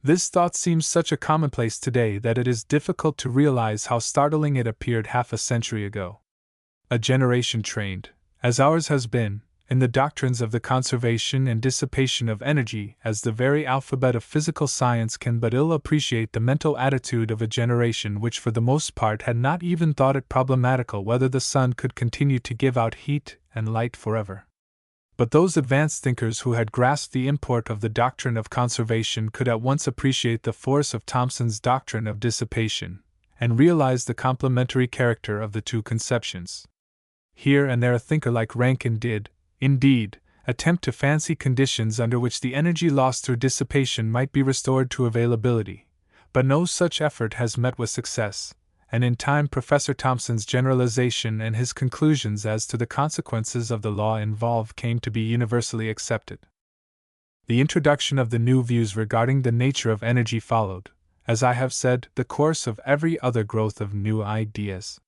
This thought seems such a commonplace today that it is difficult to realize how startling it appeared half a century ago. A generation trained, as ours has been, in the doctrines of the conservation and dissipation of energy as the very alphabet of physical science can but ill appreciate the mental attitude of a generation which for the most part had not even thought it problematical whether the sun could continue to give out heat and light forever. But those advanced thinkers who had grasped the import of the doctrine of conservation could at once appreciate the force of Thomson's doctrine of dissipation, and realize the complementary character of the two conceptions. Here and there a thinker like Rankine did, indeed, attempt to fancy conditions under which the energy lost through dissipation might be restored to availability, but no such effort has met with success, and in time Professor Thomson's generalization and his conclusions as to the consequences of the law involved came to be universally accepted. The introduction of the new views regarding the nature of energy followed, as I have said, the course of every other growth of new ideas.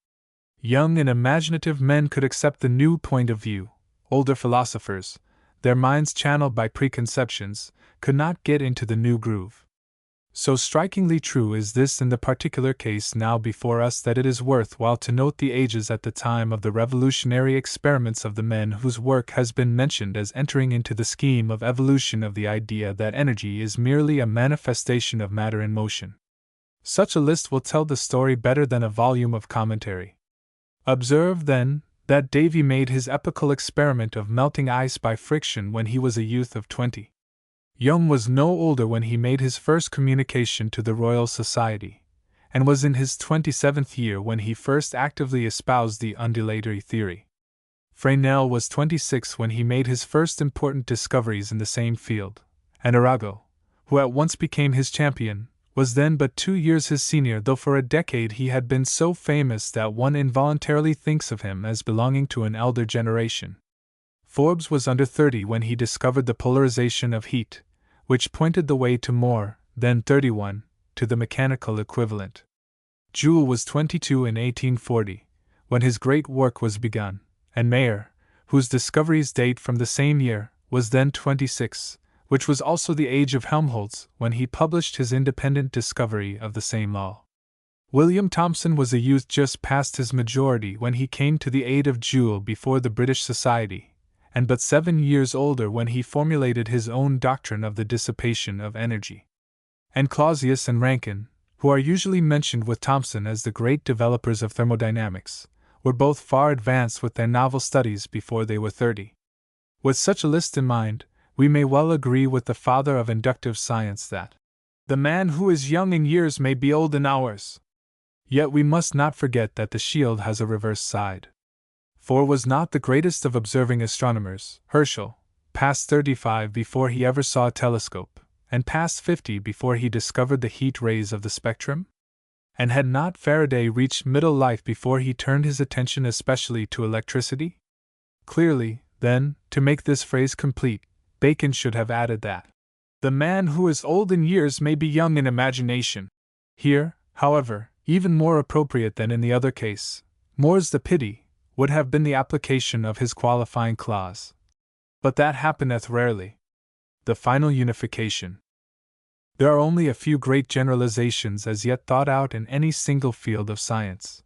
Young and imaginative men could accept the new point of view. Older philosophers, their minds channeled by preconceptions, could not get into the new groove. So strikingly true is this in the particular case now before us that it is worthwhile to note the ages at the time of the revolutionary experiments of the men whose work has been mentioned as entering into the scheme of evolution of the idea that energy is merely a manifestation of matter in motion. Such a list will tell the story better than a volume of commentary. Observe, then, that Davy made his epochal experiment of melting ice by friction when he was a youth of 20. Young was no older when he made his first communication to the Royal Society, and was in his 27th year when he first actively espoused the undulatory theory. Fresnel was 26 when he made his first important discoveries in the same field, and Arago, who at once became his champion, was then but 2 years his senior, though for a decade he had been so famous that one involuntarily thinks of him as belonging to an elder generation. Forbes was under 30 when he discovered the polarization of heat, which pointed the way to Moore, then 31, to the mechanical equivalent. Joule was 22 in 1840, when his great work was begun, and Mayer, whose discoveries date from the same year, was then 26, which was also the age of Helmholtz when he published his independent discovery of the same law. William Thomson was a youth just past his majority when he came to the aid of Joule before the British Society, and but 7 years older when he formulated his own doctrine of the dissipation of energy. And Clausius and Rankine, who are usually mentioned with Thomson as the great developers of thermodynamics, were both far advanced with their novel studies before they were 30. With such a list in mind, we may well agree with the father of inductive science that the man who is young in years may be old in hours. Yet we must not forget that the shield has a reverse side. For was not the greatest of observing astronomers, Herschel, past 35 before he ever saw a telescope, and past 50 before he discovered the heat rays of the spectrum? And had not Faraday reached middle life before he turned his attention especially to electricity? Clearly, then, to make this phrase complete, Bacon should have added that the man who is old in years may be young in imagination. Here, however, even more appropriate than in the other case, more's the pity, would have been the application of his qualifying clause. But that happeneth rarely. The final unification. There are only a few great generalizations as yet thought out in any single field of science.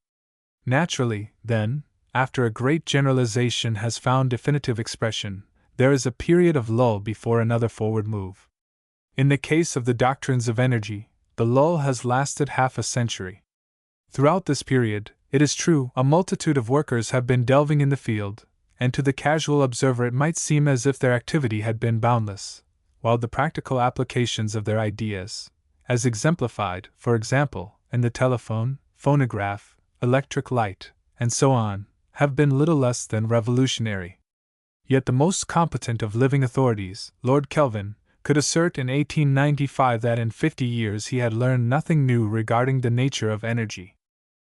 Naturally, then, after a great generalization has found definitive expression, there is a period of lull before another forward move. In the case of the doctrines of energy, the lull has lasted half a century. Throughout this period, it is true, a multitude of workers have been delving in the field, and to the casual observer it might seem as if their activity had been boundless, while the practical applications of their ideas, as exemplified, for example, in the telephone, phonograph, electric light, and so on, have been little less than revolutionary. Yet the most competent of living authorities, Lord Kelvin, could assert in 1895 that in 50 years he had learned nothing new regarding the nature of energy.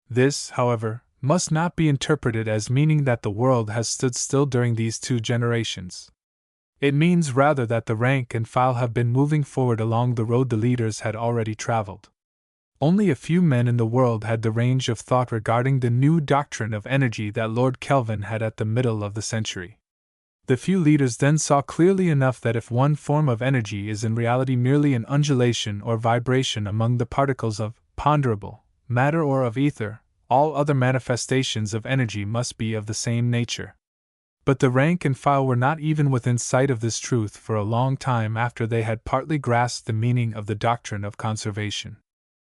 This, however, must not be interpreted as meaning that the world has stood still during these 2 generations. It means rather that the rank and file have been moving forward along the road the leaders had already traveled. Only a few men in the world had the range of thought regarding the new doctrine of energy that Lord Kelvin had at the middle of the century. The few leaders then saw clearly enough that if one form of energy is in reality merely an undulation or vibration among the particles of ponderable matter or of ether, all other manifestations of energy must be of the same nature. But the rank and file were not even within sight of this truth for a long time after they had partly grasped the meaning of the doctrine of conservation.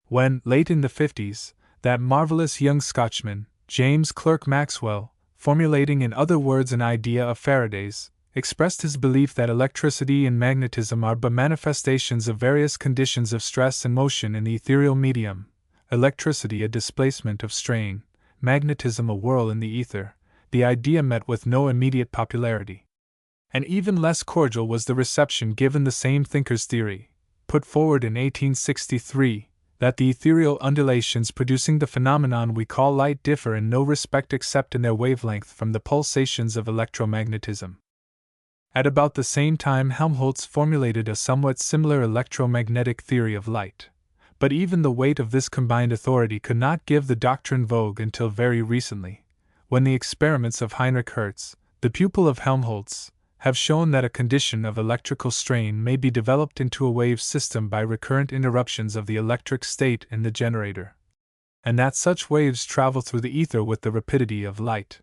When, late in the 50s, that marvelous young Scotchman, James Clerk Maxwell, formulating in other words an idea of Faraday's, expressed his belief that electricity and magnetism are but manifestations of various conditions of stress and motion in the ethereal medium, electricity a displacement of strain, magnetism a whirl in the ether, the idea met with no immediate popularity. And even less cordial was the reception given the same thinker's theory, put forward in 1863, that the ethereal undulations producing the phenomenon we call light differ in no respect except in their wavelength from the pulsations of electromagnetism. At about the same time Helmholtz formulated a somewhat similar electromagnetic theory of light. But even the weight of this combined authority could not give the doctrine vogue until very recently, when the experiments of Heinrich Hertz, the pupil of Helmholtz, have shown that a condition of electrical strain may be developed into a wave system by recurrent interruptions of the electric state in the generator, and that such waves travel through the ether with the rapidity of light.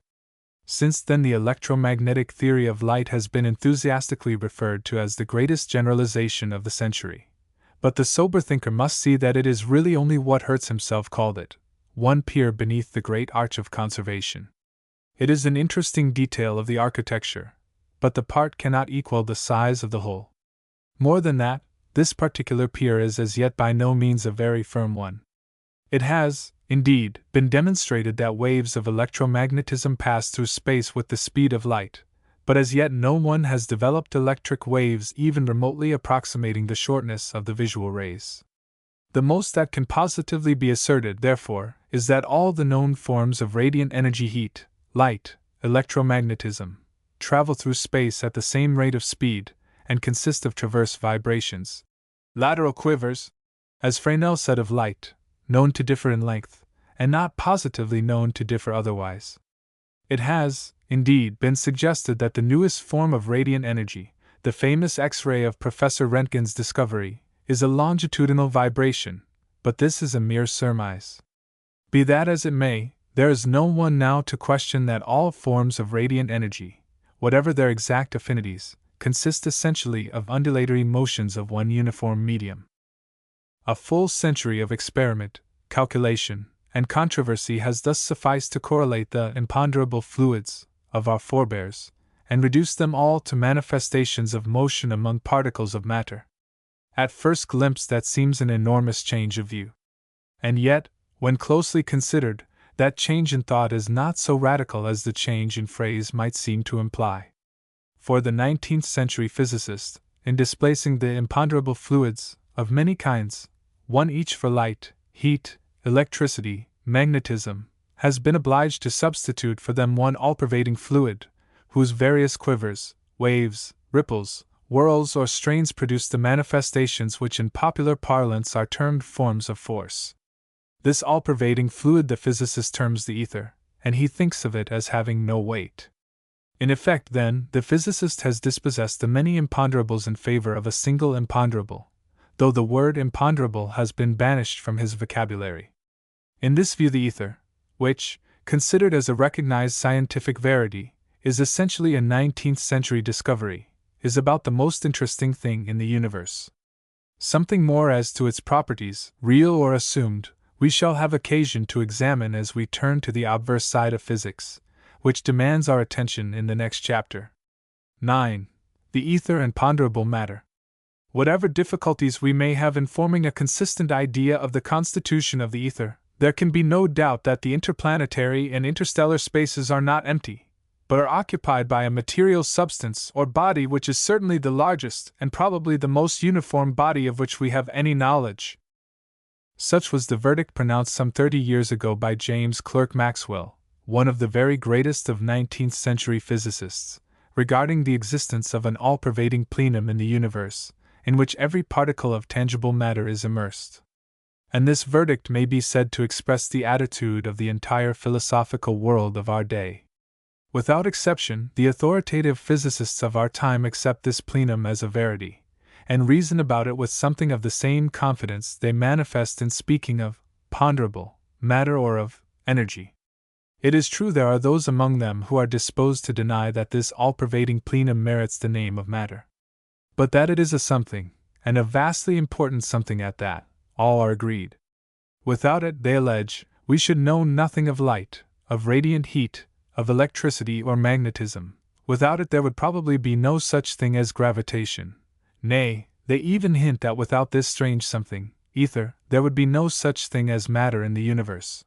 Since then, the electromagnetic theory of light has been enthusiastically referred to as the greatest generalization of the century. But the sober thinker must see that it is really only what Hertz himself called it, one pier beneath the great arch of conservation. It is an interesting detail of the architecture, but the part cannot equal the size of the whole. More than that, this particular pier is as yet by no means a very firm one. It has, indeed, been demonstrated that waves of electromagnetism pass through space with the speed of light, but as yet no one has developed electric waves even remotely approximating the shortness of the visual rays. The most that can positively be asserted, therefore, is that all the known forms of radiant energy, heat, light, electromagnetism, travel through space at the same rate of speed, and consist of transverse vibrations, lateral quivers, as Fresnel said of light, known to differ in length, and not positively known to differ otherwise. It has, indeed, been suggested that the newest form of radiant energy, the famous X-ray of Professor Röntgen's discovery, is a longitudinal vibration, but this is a mere surmise. Be that as it may, there is no one now to question that all forms of radiant energy, whatever their exact affinities, consist essentially of undulatory motions of one uniform medium. A full century of experiment, calculation, and controversy has thus sufficed to correlate the imponderable fluids of our forebears, and reduce them all to manifestations of motion among particles of matter. At first glimpse that seems an enormous change of view. And yet, when closely considered, that change in thought is not so radical as the change in phrase might seem to imply. For the 19th century physicist, in displacing the imponderable fluids, of many kinds, one each for light, heat, electricity, magnetism, has been obliged to substitute for them one all-pervading fluid, whose various quivers, waves, ripples, whirls or strains produce the manifestations which in popular parlance are termed forms of force. This all-pervading fluid the physicist terms the ether, and he thinks of it as having no weight. In effect, then, the physicist has dispossessed the many imponderables in favor of a single imponderable, though the word imponderable has been banished from his vocabulary. In this view, the ether, which, considered as a recognized scientific verity, is essentially a 19th century discovery, is about the most interesting thing in the universe. Something more as to its properties, real or assumed, we shall have occasion to examine as we turn to the obverse side of physics, which demands our attention in the next chapter. 9. The ether and ponderable matter. Whatever difficulties we may have in forming a consistent idea of the constitution of the ether, there can be no doubt that the interplanetary and interstellar spaces are not empty, but are occupied by a material substance or body which is certainly the largest and probably the most uniform body of which we have any knowledge. Such was the verdict pronounced some 30 years ago by James Clerk Maxwell, one of the very greatest of 19th century physicists, regarding the existence of an all-pervading plenum in the universe, in which every particle of tangible matter is immersed. And this verdict may be said to express the attitude of the entire philosophical world of our day. Without exception, the authoritative physicists of our time accept this plenum as a verity, and reason about it with something of the same confidence they manifest in speaking of ponderable matter or of energy. It is true there are those among them who are disposed to deny that this all-pervading plenum merits the name of matter. But that it is a something, and a vastly important something at that, all are agreed. Without it, they allege, we should know nothing of light, of radiant heat, of electricity or magnetism. Without it there would probably be no such thing as gravitation. Nay, they even hint that without this strange something, ether, there would be no such thing as matter in the universe.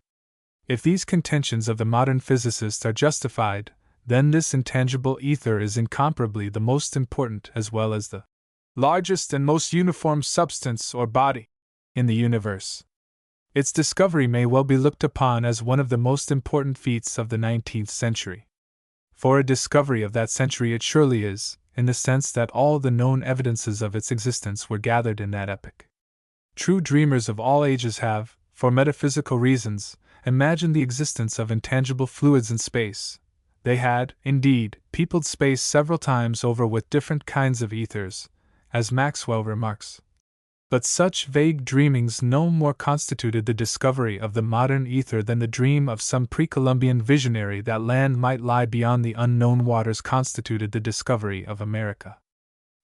If these contentions of the modern physicist are justified, then this intangible ether is incomparably the most important as well as the largest and most uniform substance or body in the universe. Its discovery may well be looked upon as one of the most important feats of the 19th century. For a discovery of that century it surely is, in the sense that all the known evidences of its existence were gathered in that epoch. True dreamers of all ages have, for metaphysical reasons, imagined the existence of intangible fluids in space. They had, indeed, peopled space several times over with different kinds of ethers, as Maxwell remarks. But such vague dreamings no more constituted the discovery of the modern ether than the dream of some pre-Columbian visionary that land might lie beyond the unknown waters constituted the discovery of America.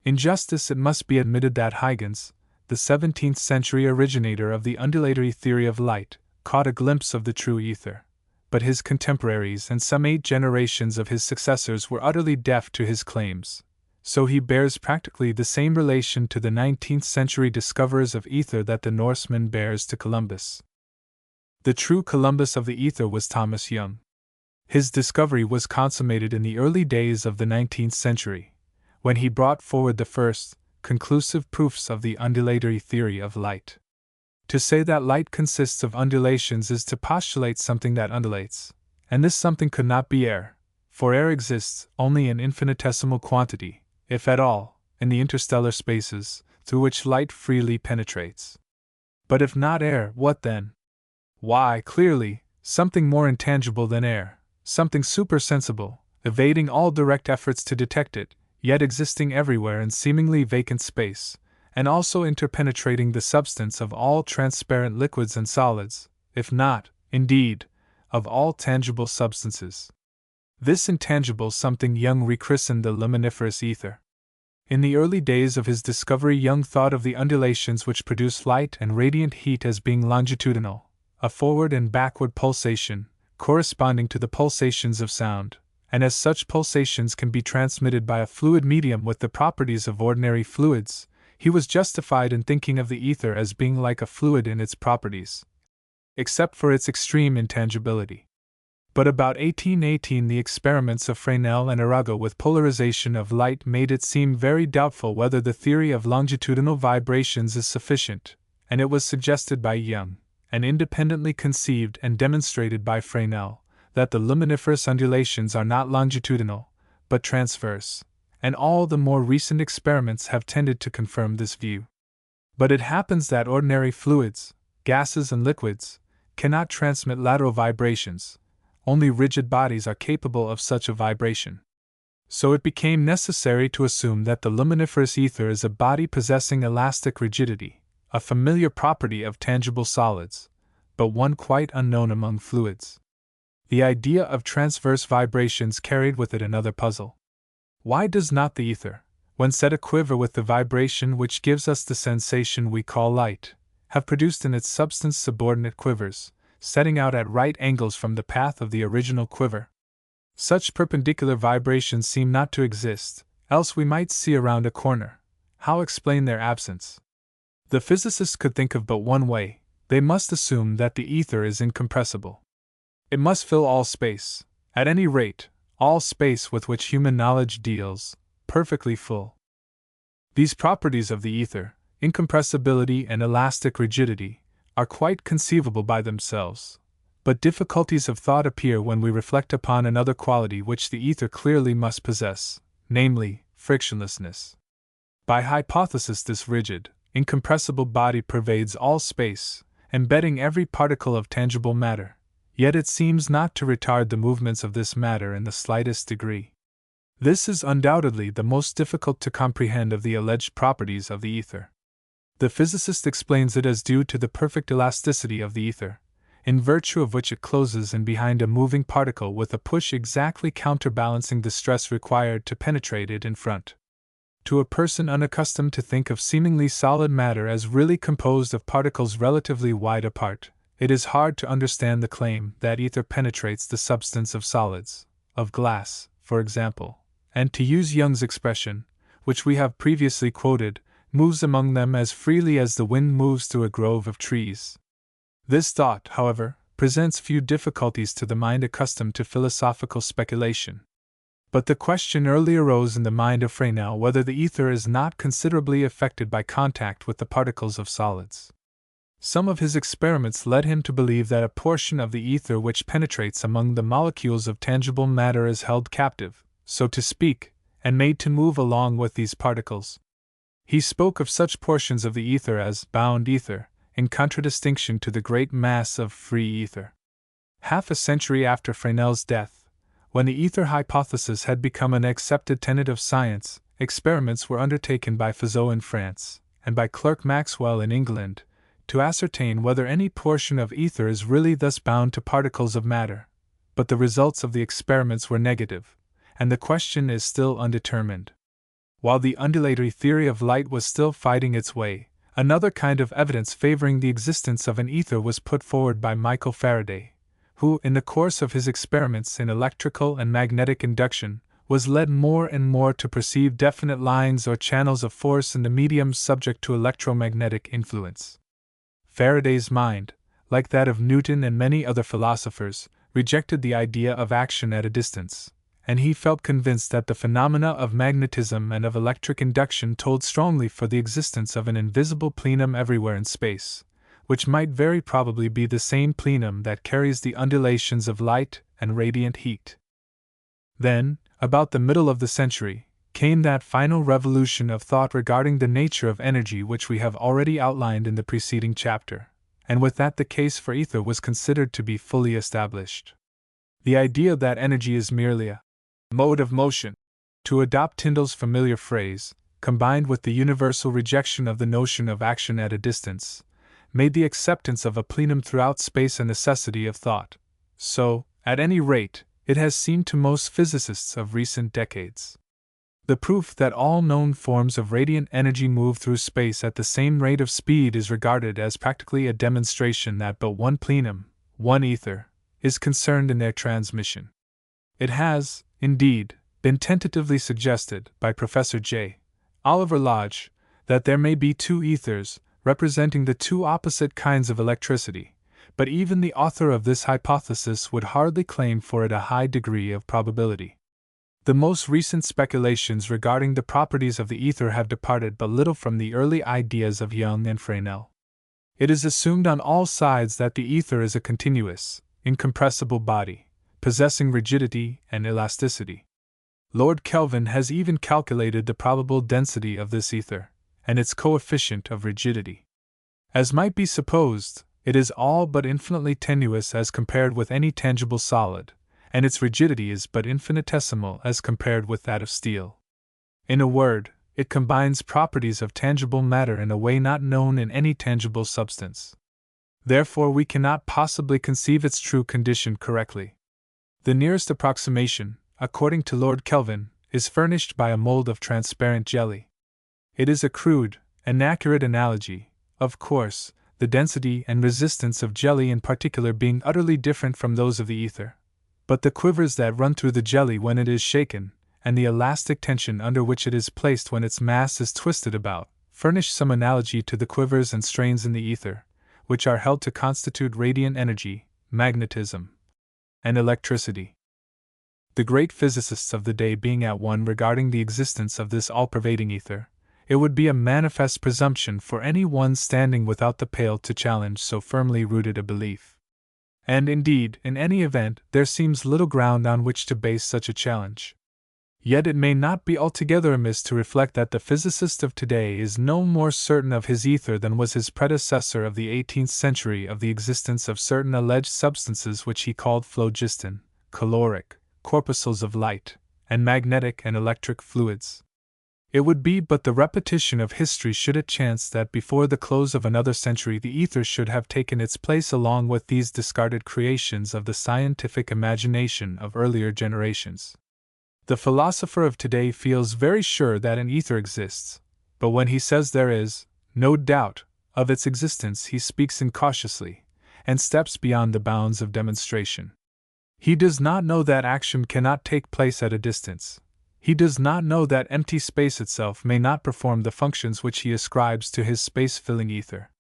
In justice it must be admitted that Huygens, the 17th century originator of the undulatory theory of light, caught a glimpse of the true ether, but his contemporaries and some 8 generations of his successors were utterly deaf to his claims. So he bears practically the same relation to the 19th century discoverers of ether that the Norseman bears to Columbus. The true Columbus of the ether was Thomas Young. His discovery was consummated in the early days of the 19th century, when he brought forward the first, conclusive proofs of the undulatory theory of light. To say that light consists of undulations is to postulate something that undulates, and this something could not be air, for air exists only in infinitesimal quantity, if at all, in the interstellar spaces, through which light freely penetrates. But if not air, what then? Why, clearly, something more intangible than air, something supersensible, evading all direct efforts to detect it, yet existing everywhere in seemingly vacant space, and also interpenetrating the substance of all transparent liquids and solids, if not, indeed, of all tangible substances. This intangible something Young rechristened the luminiferous ether. In the early days of his discovery, Young thought of the undulations which produce light and radiant heat as being longitudinal, a forward and backward pulsation, corresponding to the pulsations of sound, and as such pulsations can be transmitted by a fluid medium with the properties of ordinary fluids, he was justified in thinking of the ether as being like a fluid in its properties, except for its extreme intangibility. But about 1818 the experiments of Fresnel and Arago with polarization of light made it seem very doubtful whether the theory of longitudinal vibrations is sufficient, and it was suggested by Young, and independently conceived and demonstrated by Fresnel, that the luminiferous undulations are not longitudinal, but transverse, and all the more recent experiments have tended to confirm this view. But it happens that ordinary fluids, gases and liquids, cannot transmit lateral vibrations. Only rigid bodies are capable of such a vibration. So it became necessary to assume that the luminiferous ether is a body possessing elastic rigidity, a familiar property of tangible solids, but one quite unknown among fluids. The idea of transverse vibrations carried with it another puzzle. Why does not the ether, when set aquiver with the vibration which gives us the sensation we call light, have produced in its substance subordinate quivers, setting out at right angles from the path of the original quiver? Such perpendicular vibrations seem not to exist, else we might see around a corner. How explain their absence? The physicists could think of but one way: they must assume that the ether is incompressible. It must fill all space, at any rate, all space with which human knowledge deals, perfectly full. These properties of the ether, incompressibility and elastic rigidity, are quite conceivable by themselves, but difficulties of thought appear when we reflect upon another quality which the ether clearly must possess, namely, frictionlessness. By hypothesis, this rigid, incompressible body pervades all space, embedding every particle of tangible matter, yet it seems not to retard the movements of this matter in the slightest degree. This is undoubtedly the most difficult to comprehend of the alleged properties of the ether. The physicist explains it as due to the perfect elasticity of the ether, in virtue of which it closes in behind a moving particle with a push exactly counterbalancing the stress required to penetrate it in front. To a person unaccustomed to think of seemingly solid matter as really composed of particles relatively wide apart, it is hard to understand the claim that ether penetrates the substance of solids, of glass, for example, and, to use Young's expression, which we have previously quoted, moves among them as freely as the wind moves through a grove of trees. This thought, however, presents few difficulties to the mind accustomed to philosophical speculation. But the question early arose in the mind of Fresnel whether the ether is not considerably affected by contact with the particles of solids. Some of his experiments led him to believe that a portion of the ether which penetrates among the molecules of tangible matter is held captive, so to speak, and made to move along with these particles. He spoke of such portions of the ether as bound ether, in contradistinction to the great mass of free ether. Half a century after Fresnel's death, when the ether hypothesis had become an accepted tenet of science, experiments were undertaken by Fizeau in France, and by Clerk Maxwell in England, to ascertain whether any portion of ether is really thus bound to particles of matter, but the results of the experiments were negative, and the question is still undetermined. While the undulatory theory of light was still fighting its way, another kind of evidence favoring the existence of an ether was put forward by Michael Faraday, who, in the course of his experiments in electrical and magnetic induction, was led more and more to perceive definite lines or channels of force in the mediums subject to electromagnetic influence. Faraday's mind, like that of Newton and many other philosophers, rejected the idea of action at a distance, and he felt convinced that the phenomena of magnetism and of electric induction told strongly for the existence of an invisible plenum everywhere in space, which might very probably be the same plenum that carries the undulations of light and radiant heat. Then, about the middle of the century, came that final revolution of thought regarding the nature of energy which we have already outlined in the preceding chapter, and with that the case for ether was considered to be fully established. The idea that energy is merely a mode of motion, to adopt Tyndall's familiar phrase, combined with the universal rejection of the notion of action at a distance, made the acceptance of a plenum throughout space a necessity of thought. So, at any rate, it has seemed to most physicists of recent decades. The proof that all known forms of radiant energy move through space at the same rate of speed is regarded as practically a demonstration that but one plenum, one ether, is concerned in their transmission. It has, indeed, been tentatively suggested by Professor J. Oliver Lodge that there may be two ethers, representing the two opposite kinds of electricity, but even the author of this hypothesis would hardly claim for it a high degree of probability. The most recent speculations regarding the properties of the ether have departed but little from the early ideas of Young and Fresnel. It is assumed on all sides that the ether is a continuous, incompressible body, possessing rigidity and elasticity. Lord Kelvin has even calculated the probable density of this ether, and its coefficient of rigidity. As might be supposed, it is all but infinitely tenuous as compared with any tangible solid, and its rigidity is but infinitesimal as compared with that of steel. In a word, it combines properties of tangible matter in a way not known in any tangible substance. Therefore, we cannot possibly conceive its true condition correctly. The nearest approximation, according to Lord Kelvin, is furnished by a mold of transparent jelly. It is a crude, inaccurate analogy, of course, the density and resistance of jelly in particular being utterly different from those of the ether. But the quivers that run through the jelly when it is shaken, and the elastic tension under which it is placed when its mass is twisted about, furnish some analogy to the quivers and strains in the ether, which are held to constitute radiant energy, magnetism, and electricity. The great physicists of the day being at one regarding the existence of this all-pervading ether, it would be a manifest presumption for any one standing without the pale to challenge so firmly rooted a belief. And indeed, in any event, there seems little ground on which to base such a challenge. Yet it may not be altogether amiss to reflect that the physicist of today is no more certain of his ether than was his predecessor of the 18th century of the existence of certain alleged substances which he called phlogiston, caloric, corpuscles of light, and magnetic and electric fluids. It would be but the repetition of history should it chance that before the close of another century the ether should have taken its place along with these discarded creations of the scientific imagination of earlier generations. The philosopher of today feels very sure that an ether exists, but when he says there is no doubt of its existence he speaks incautiously, and steps beyond the bounds of demonstration. He does not know that action cannot take place at a distance. He does not know that empty space itself may not perform the functions which he ascribes to his space-filling ether.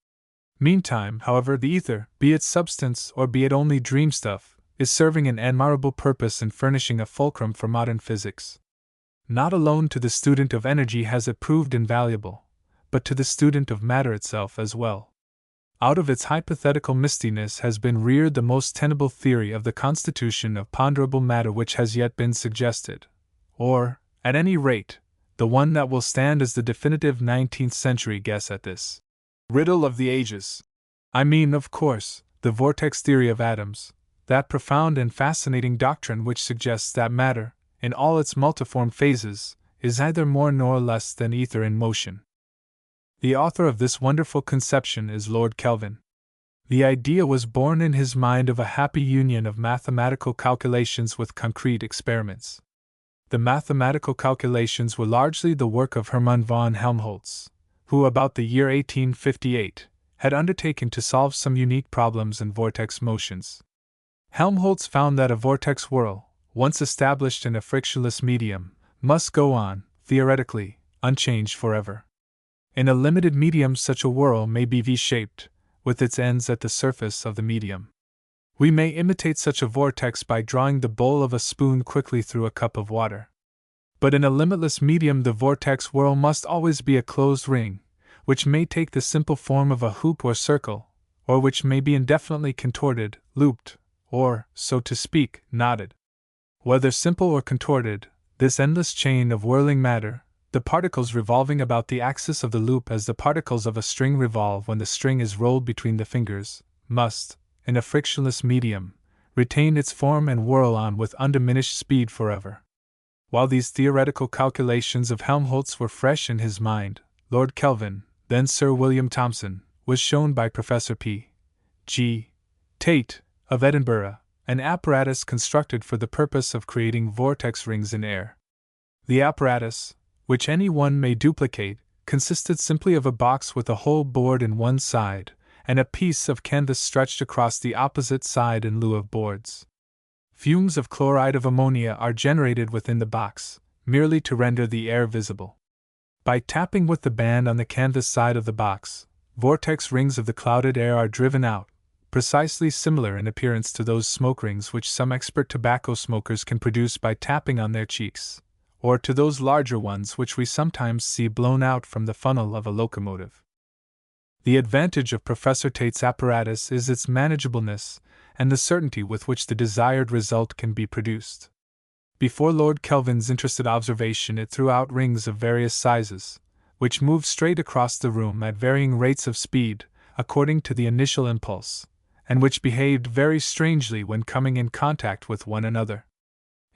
Meantime, however, the ether, be it substance or be it only dream stuff, is serving an admirable purpose in furnishing a fulcrum for modern physics. Not alone to the student of energy has it proved invaluable, but to the student of matter itself as well. Out of its hypothetical mistiness has been reared the most tenable theory of the constitution of ponderable matter which has yet been suggested, or, at any rate, the one that will stand as the definitive 19th century guess at this riddle of the ages. I mean, of course, the vortex theory of atoms, that profound and fascinating doctrine which suggests that matter, in all its multiform phases, is neither more nor less than ether in motion. The author of this wonderful conception is Lord Kelvin. The idea was born in his mind of a happy union of mathematical calculations with concrete experiments. The mathematical calculations were largely the work of Hermann von Helmholtz, who about the year 1858 had undertaken to solve some unique problems in vortex motions. Helmholtz found that a vortex whirl, once established in a frictionless medium, must go on, theoretically, unchanged forever. In a limited medium such a whirl may be V-shaped, with its ends at the surface of the medium. We may imitate such a vortex by drawing the bowl of a spoon quickly through a cup of water. But in a limitless medium the vortex whirl must always be a closed ring, which may take the simple form of a hoop or circle, or which may be indefinitely contorted, looped, or, so to speak, knotted. Whether simple or contorted, this endless chain of whirling matter, the particles revolving about the axis of the loop as the particles of a string revolve when the string is rolled between the fingers, must, in a frictionless medium, retain its form and whirl on with undiminished speed forever. While these theoretical calculations of Helmholtz were fresh in his mind, Lord Kelvin, then Sir William Thomson, was shown by Professor P. G. Tate, of Edinburgh, an apparatus constructed for the purpose of creating vortex rings in air. The apparatus, which any one may duplicate, consisted simply of a box with a hole bored in one side, and a piece of canvas stretched across the opposite side in lieu of boards. Fumes of chloride of ammonia are generated within the box, merely to render the air visible. By tapping with the band on the canvas side of the box, vortex rings of the clouded air are driven out, precisely similar in appearance to those smoke rings which some expert tobacco smokers can produce by tapping on their cheeks, or to those larger ones which we sometimes see blown out from the funnel of a locomotive. The advantage of Professor Tate's apparatus is its manageableness and the certainty with which the desired result can be produced. Before Lord Kelvin's interested observation it threw out rings of various sizes, which moved straight across the room at varying rates of speed, according to the initial impulse, and which behaved very strangely when coming in contact with one another.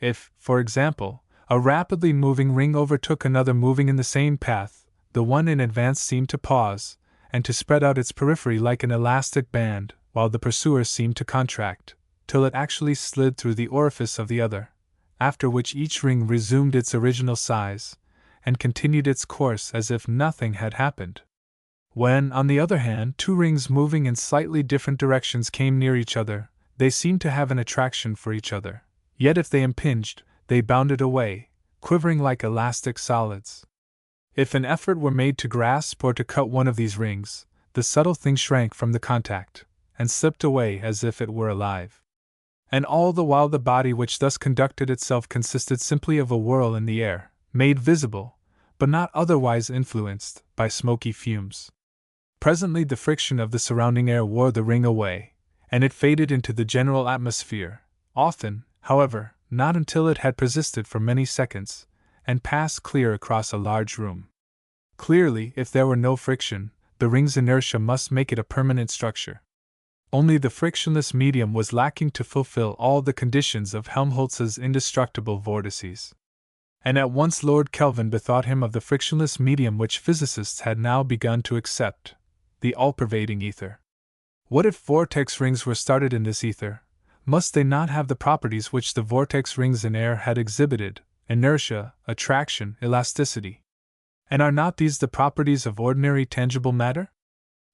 If, for example, a rapidly moving ring overtook another moving in the same path, the one in advance seemed to pause, and to spread out its periphery like an elastic band, while the pursuer seemed to contract, till it actually slid through the orifice of the other, after which each ring resumed its original size, and continued its course as if nothing had happened. When, on the other hand, two rings moving in slightly different directions came near each other, they seemed to have an attraction for each other, yet if they impinged, they bounded away, quivering like elastic solids. If an effort were made to grasp or to cut one of these rings, the subtle thing shrank from the contact, and slipped away as if it were alive. And all the while the body which thus conducted itself consisted simply of a whirl in the air, made visible, but not otherwise influenced, by smoky fumes. Presently the friction of the surrounding air wore the ring away, and it faded into the general atmosphere, often, however, not until it had persisted for many seconds, and passed clear across a large room. Clearly, if there were no friction, the ring's inertia must make it a permanent structure. Only the frictionless medium was lacking to fulfill all the conditions of Helmholtz's indestructible vortices. And at once Lord Kelvin bethought him of the frictionless medium which physicists had now begun to accept, the all-pervading ether. What if vortex rings were started in this ether? Must they not have the properties which the vortex rings in air had exhibited: inertia, attraction, elasticity? And are not these the properties of ordinary tangible matter?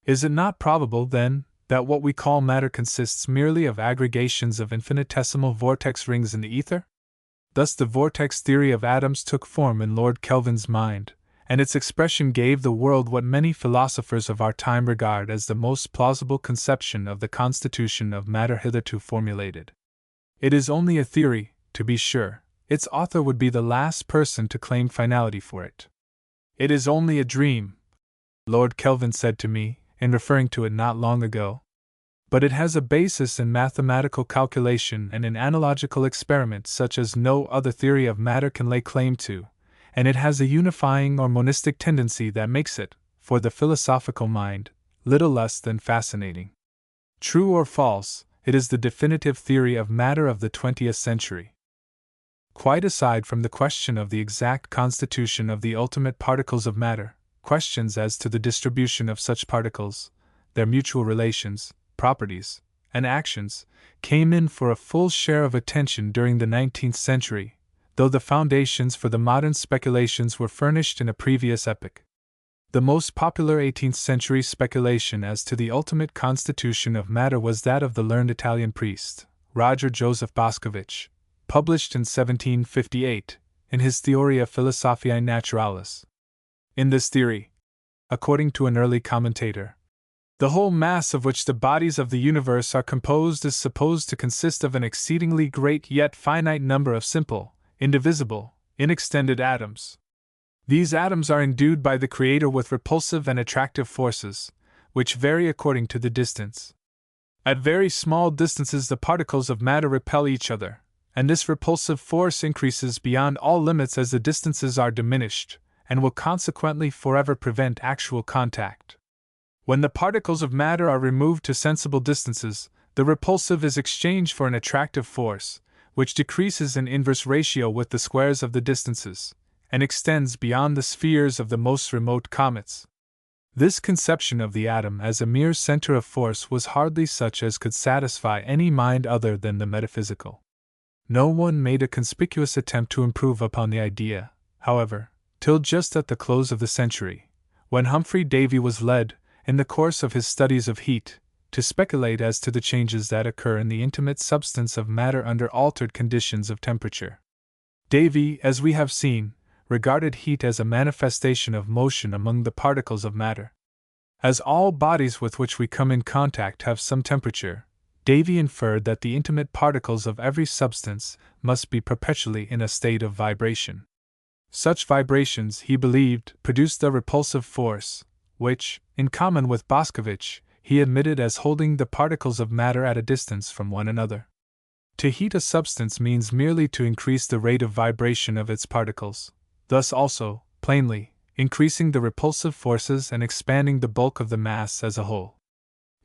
Is it not probable, then, that what we call matter consists merely of aggregations of infinitesimal vortex rings in the ether? Thus the vortex theory of atoms took form in Lord Kelvin's mind, and its expression gave the world what many philosophers of our time regard as the most plausible conception of the constitution of matter hitherto formulated. It is only a theory, to be sure; its author would be the last person to claim finality for it. It is only a dream, Lord Kelvin said to me, in referring to it not long ago. But it has a basis in mathematical calculation and in analogical experiment such as no other theory of matter can lay claim to, and it has a unifying or monistic tendency that makes it, for the philosophical mind, little less than fascinating. True or false, it is the definitive theory of matter of the 20th century. Quite aside from the question of the exact constitution of the ultimate particles of matter, questions as to the distribution of such particles, their mutual relations, properties, and actions, came in for a full share of attention during the 19th century, though the foundations for the modern speculations were furnished in a previous epoch. The most popular 18th century speculation as to the ultimate constitution of matter was that of the learned Italian priest, Roger Joseph Boscovich, published in 1758, in his Theoria Philosophiae Naturalis. In this theory, according to an early commentator, the whole mass of which the bodies of the universe are composed is supposed to consist of an exceedingly great yet finite number of simple, indivisible, inextended atoms. These atoms are endued by the Creator with repulsive and attractive forces, which vary according to the distance. At very small distances the particles of matter repel each other, and this repulsive force increases beyond all limits as the distances are diminished, and will consequently forever prevent actual contact. When the particles of matter are removed to sensible distances, the repulsive is exchanged for an attractive force, which decreases in inverse ratio with the squares of the distances, and extends beyond the spheres of the most remote comets. This conception of the atom as a mere center of force was hardly such as could satisfy any mind other than the metaphysical. No one made a conspicuous attempt to improve upon the idea, however, till just at the close of the century, when Humphrey Davy was led, in the course of his studies of heat, to speculate as to the changes that occur in the intimate substance of matter under altered conditions of temperature. Davy, as we have seen, regarded heat as a manifestation of motion among the particles of matter. As all bodies with which we come in contact have some temperature, Davy inferred that the intimate particles of every substance must be perpetually in a state of vibration. Such vibrations, he believed, produced a repulsive force, which, in common with Boscovich, he admitted as holding the particles of matter at a distance from one another. To heat a substance means merely to increase the rate of vibration of its particles, thus also, plainly, increasing the repulsive forces and expanding the bulk of the mass as a whole.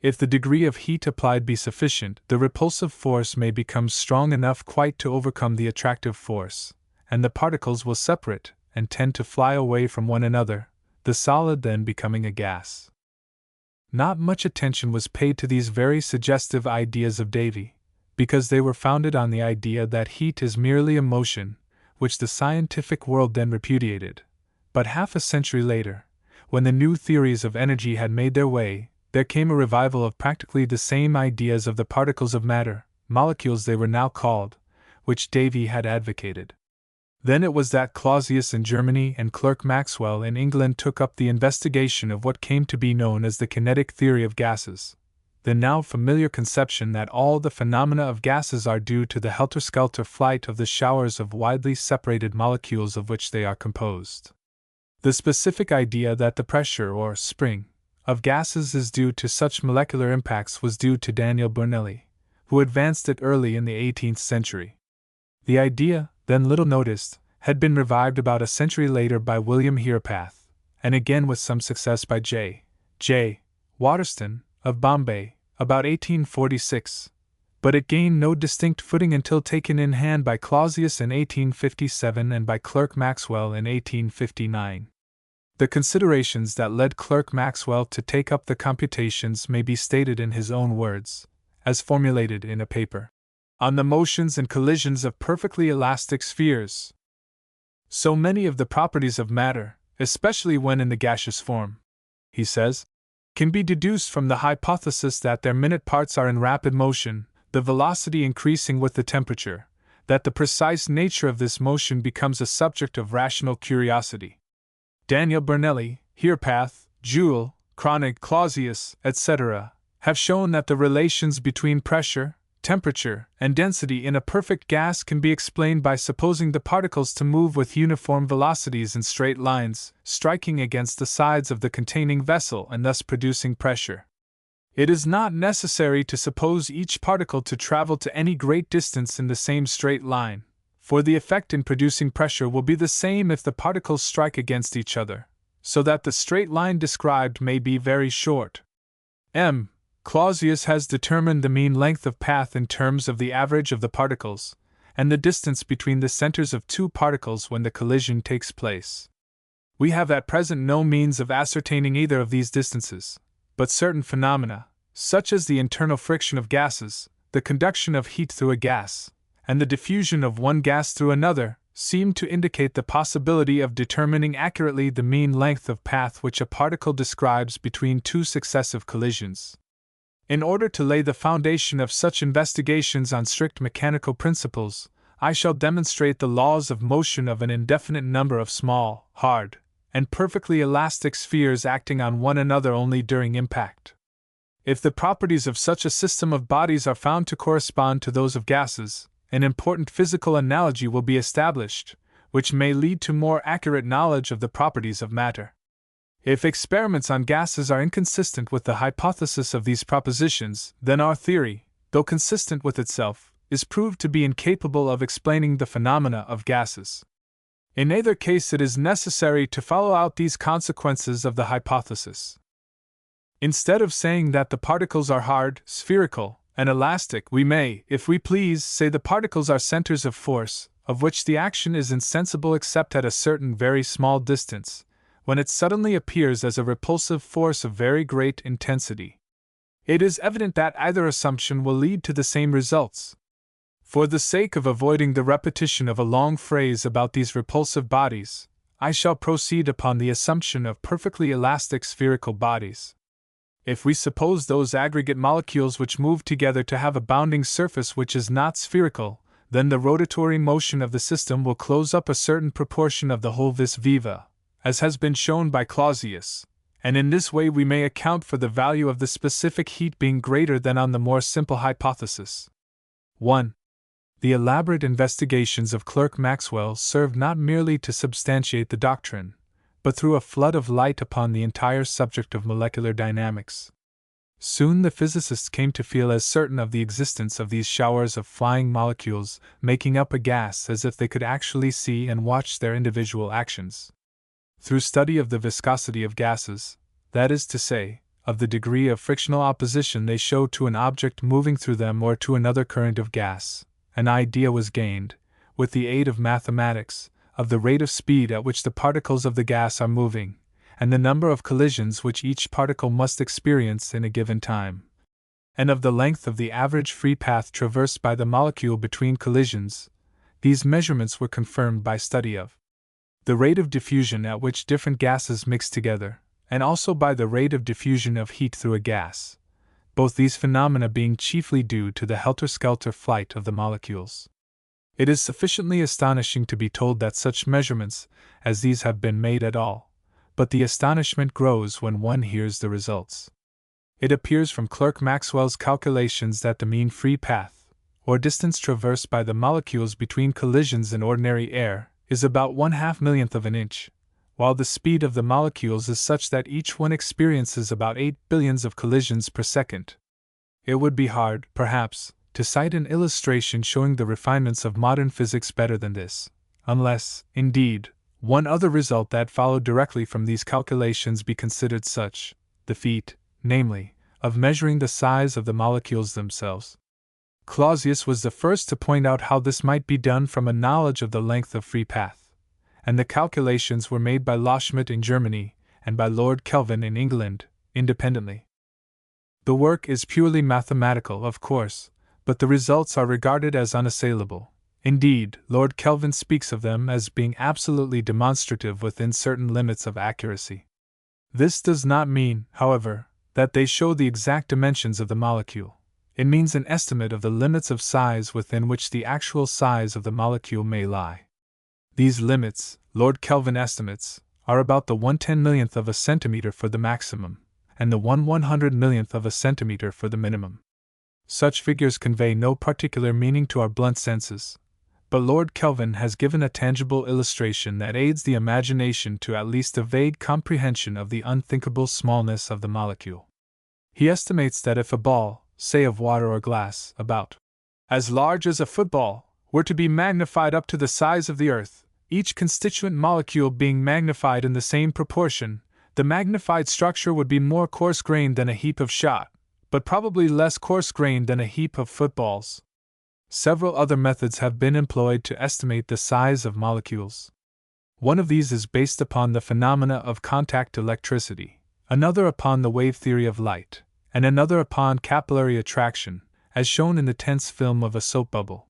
If the degree of heat applied be sufficient, the repulsive force may become strong enough quite to overcome the attractive force, and the particles will separate and tend to fly away from one another, the solid then becoming a gas. Not much attention was paid to these very suggestive ideas of Davy, because they were founded on the idea that heat is merely a motion, which the scientific world then repudiated. But half a century later, when the new theories of energy had made their way, there came a revival of practically the same ideas of the particles of matter, molecules they were now called, which Davy had advocated. Then it was that Clausius in Germany and Clerk Maxwell in England took up the investigation of what came to be known as the kinetic theory of gases, the now familiar conception that all the phenomena of gases are due to the helter-skelter flight of the showers of widely separated molecules of which they are composed. The specific idea that the pressure or spring of gases is due to such molecular impacts was due to Daniel Bernoulli, who advanced it early in the 18th century. The idea, then little noticed, had been revived about a century later by William Hirapath, and again with some success by J. Waterston, of Bombay, about 1846, but it gained no distinct footing until taken in hand by Clausius in 1857 and by Clerk Maxwell in 1859. The considerations that led Clerk Maxwell to take up the computations may be stated in his own words, as formulated in a paper on the motions and collisions of perfectly elastic spheres. So many of the properties of matter, especially when in the gaseous form, he says, can be deduced from the hypothesis that their minute parts are in rapid motion, the velocity increasing with the temperature, that the precise nature of this motion becomes a subject of rational curiosity. Daniel Bernoulli, Hirapath, Joule, Kronig, Clausius, etc., have shown that the relations between pressure, temperature, and density in a perfect gas can be explained by supposing the particles to move with uniform velocities in straight lines, striking against the sides of the containing vessel and thus producing pressure. It is not necessary to suppose each particle to travel to any great distance in the same straight line, for the effect in producing pressure will be the same if the particles strike against each other, so that the straight line described may be very short. Clausius has determined the mean length of path in terms of the average of the particles, and the distance between the centers of two particles when the collision takes place. We have at present no means of ascertaining either of these distances, but certain phenomena, such as the internal friction of gases, the conduction of heat through a gas, and the diffusion of one gas through another, seem to indicate the possibility of determining accurately the mean length of path which a particle describes between two successive collisions. In order to lay the foundation of such investigations on strict mechanical principles, I shall demonstrate the laws of motion of an indefinite number of small, hard, and perfectly elastic spheres acting on one another only during impact. If the properties of such a system of bodies are found to correspond to those of gases, an important physical analogy will be established, which may lead to more accurate knowledge of the properties of matter. If experiments on gases are inconsistent with the hypothesis of these propositions, then our theory, though consistent with itself, is proved to be incapable of explaining the phenomena of gases. In either case, it is necessary to follow out these consequences of the hypothesis. Instead of saying that the particles are hard, spherical, and elastic, we may, if we please, say the particles are centers of force, of which the action is insensible except at a certain very small distance, when it suddenly appears as a repulsive force of very great intensity. It is evident that either assumption will lead to the same results. For the sake of avoiding the repetition of a long phrase about these repulsive bodies, I shall proceed upon the assumption of perfectly elastic spherical bodies. If we suppose those aggregate molecules which move together to have a bounding surface which is not spherical, then the rotatory motion of the system will close up a certain proportion of the whole vis viva, as has been shown by Clausius, and in this way we may account for the value of the specific heat being greater than on the more simple hypothesis. 1. The elaborate investigations of Clerk Maxwell served not merely to substantiate the doctrine, but threw a flood of light upon the entire subject of molecular dynamics. Soon the physicists came to feel as certain of the existence of these showers of flying molecules making up a gas as if they could actually see and watch their individual actions. Through study of the viscosity of gases, that is to say, of the degree of frictional opposition they show to an object moving through them or to another current of gas, an idea was gained, with the aid of mathematics, of the rate of speed at which the particles of the gas are moving, and the number of collisions which each particle must experience in a given time, and of the length of the average free path traversed by the molecule between collisions. These measurements were confirmed by study of the rate of diffusion at which different gases mix together, and also by the rate of diffusion of heat through a gas, both these phenomena being chiefly due to the helter-skelter flight of the molecules. It is sufficiently astonishing to be told that such measurements as these have been made at all, but the astonishment grows when one hears the results. It appears from Clerk Maxwell's calculations that the mean free path, or distance traversed by the molecules between collisions in ordinary air, is about 1/2 millionth of an inch, while the speed of the molecules is such that each one experiences about 8 billions of collisions per second. It would be hard, perhaps, to cite an illustration showing the refinements of modern physics better than this, unless, indeed, one other result that followed directly from these calculations be considered such, the feat, namely, of measuring the size of the molecules themselves. Clausius was the first to point out how this might be done from a knowledge of the length of free path, and the calculations were made by Loschmidt in Germany and by Lord Kelvin in England, independently. The work is purely mathematical, of course, but the results are regarded as unassailable. Indeed, Lord Kelvin speaks of them as being absolutely demonstrative within certain limits of accuracy. This does not mean, however, that they show the exact dimensions of the molecule. It means an estimate of the limits of size within which the actual size of the molecule may lie. These limits, Lord Kelvin estimates, are about the 1/10 millionth of a centimeter for the maximum, and the 1/100 millionth of a centimeter for the minimum. Such figures convey no particular meaning to our blunt senses, but Lord Kelvin has given a tangible illustration that aids the imagination to at least a vague comprehension of the unthinkable smallness of the molecule. He estimates that if a ball, say of water or glass, about as large as a football, were to be magnified up to the size of the earth, each constituent molecule being magnified in the same proportion, the magnified structure would be more coarse-grained than a heap of shot, but probably less coarse-grained than a heap of footballs. Several other methods have been employed to estimate the size of molecules. One of these is based upon the phenomena of contact electricity, another upon the wave theory of light, and another upon capillary attraction, as shown in the tense film of a soap bubble.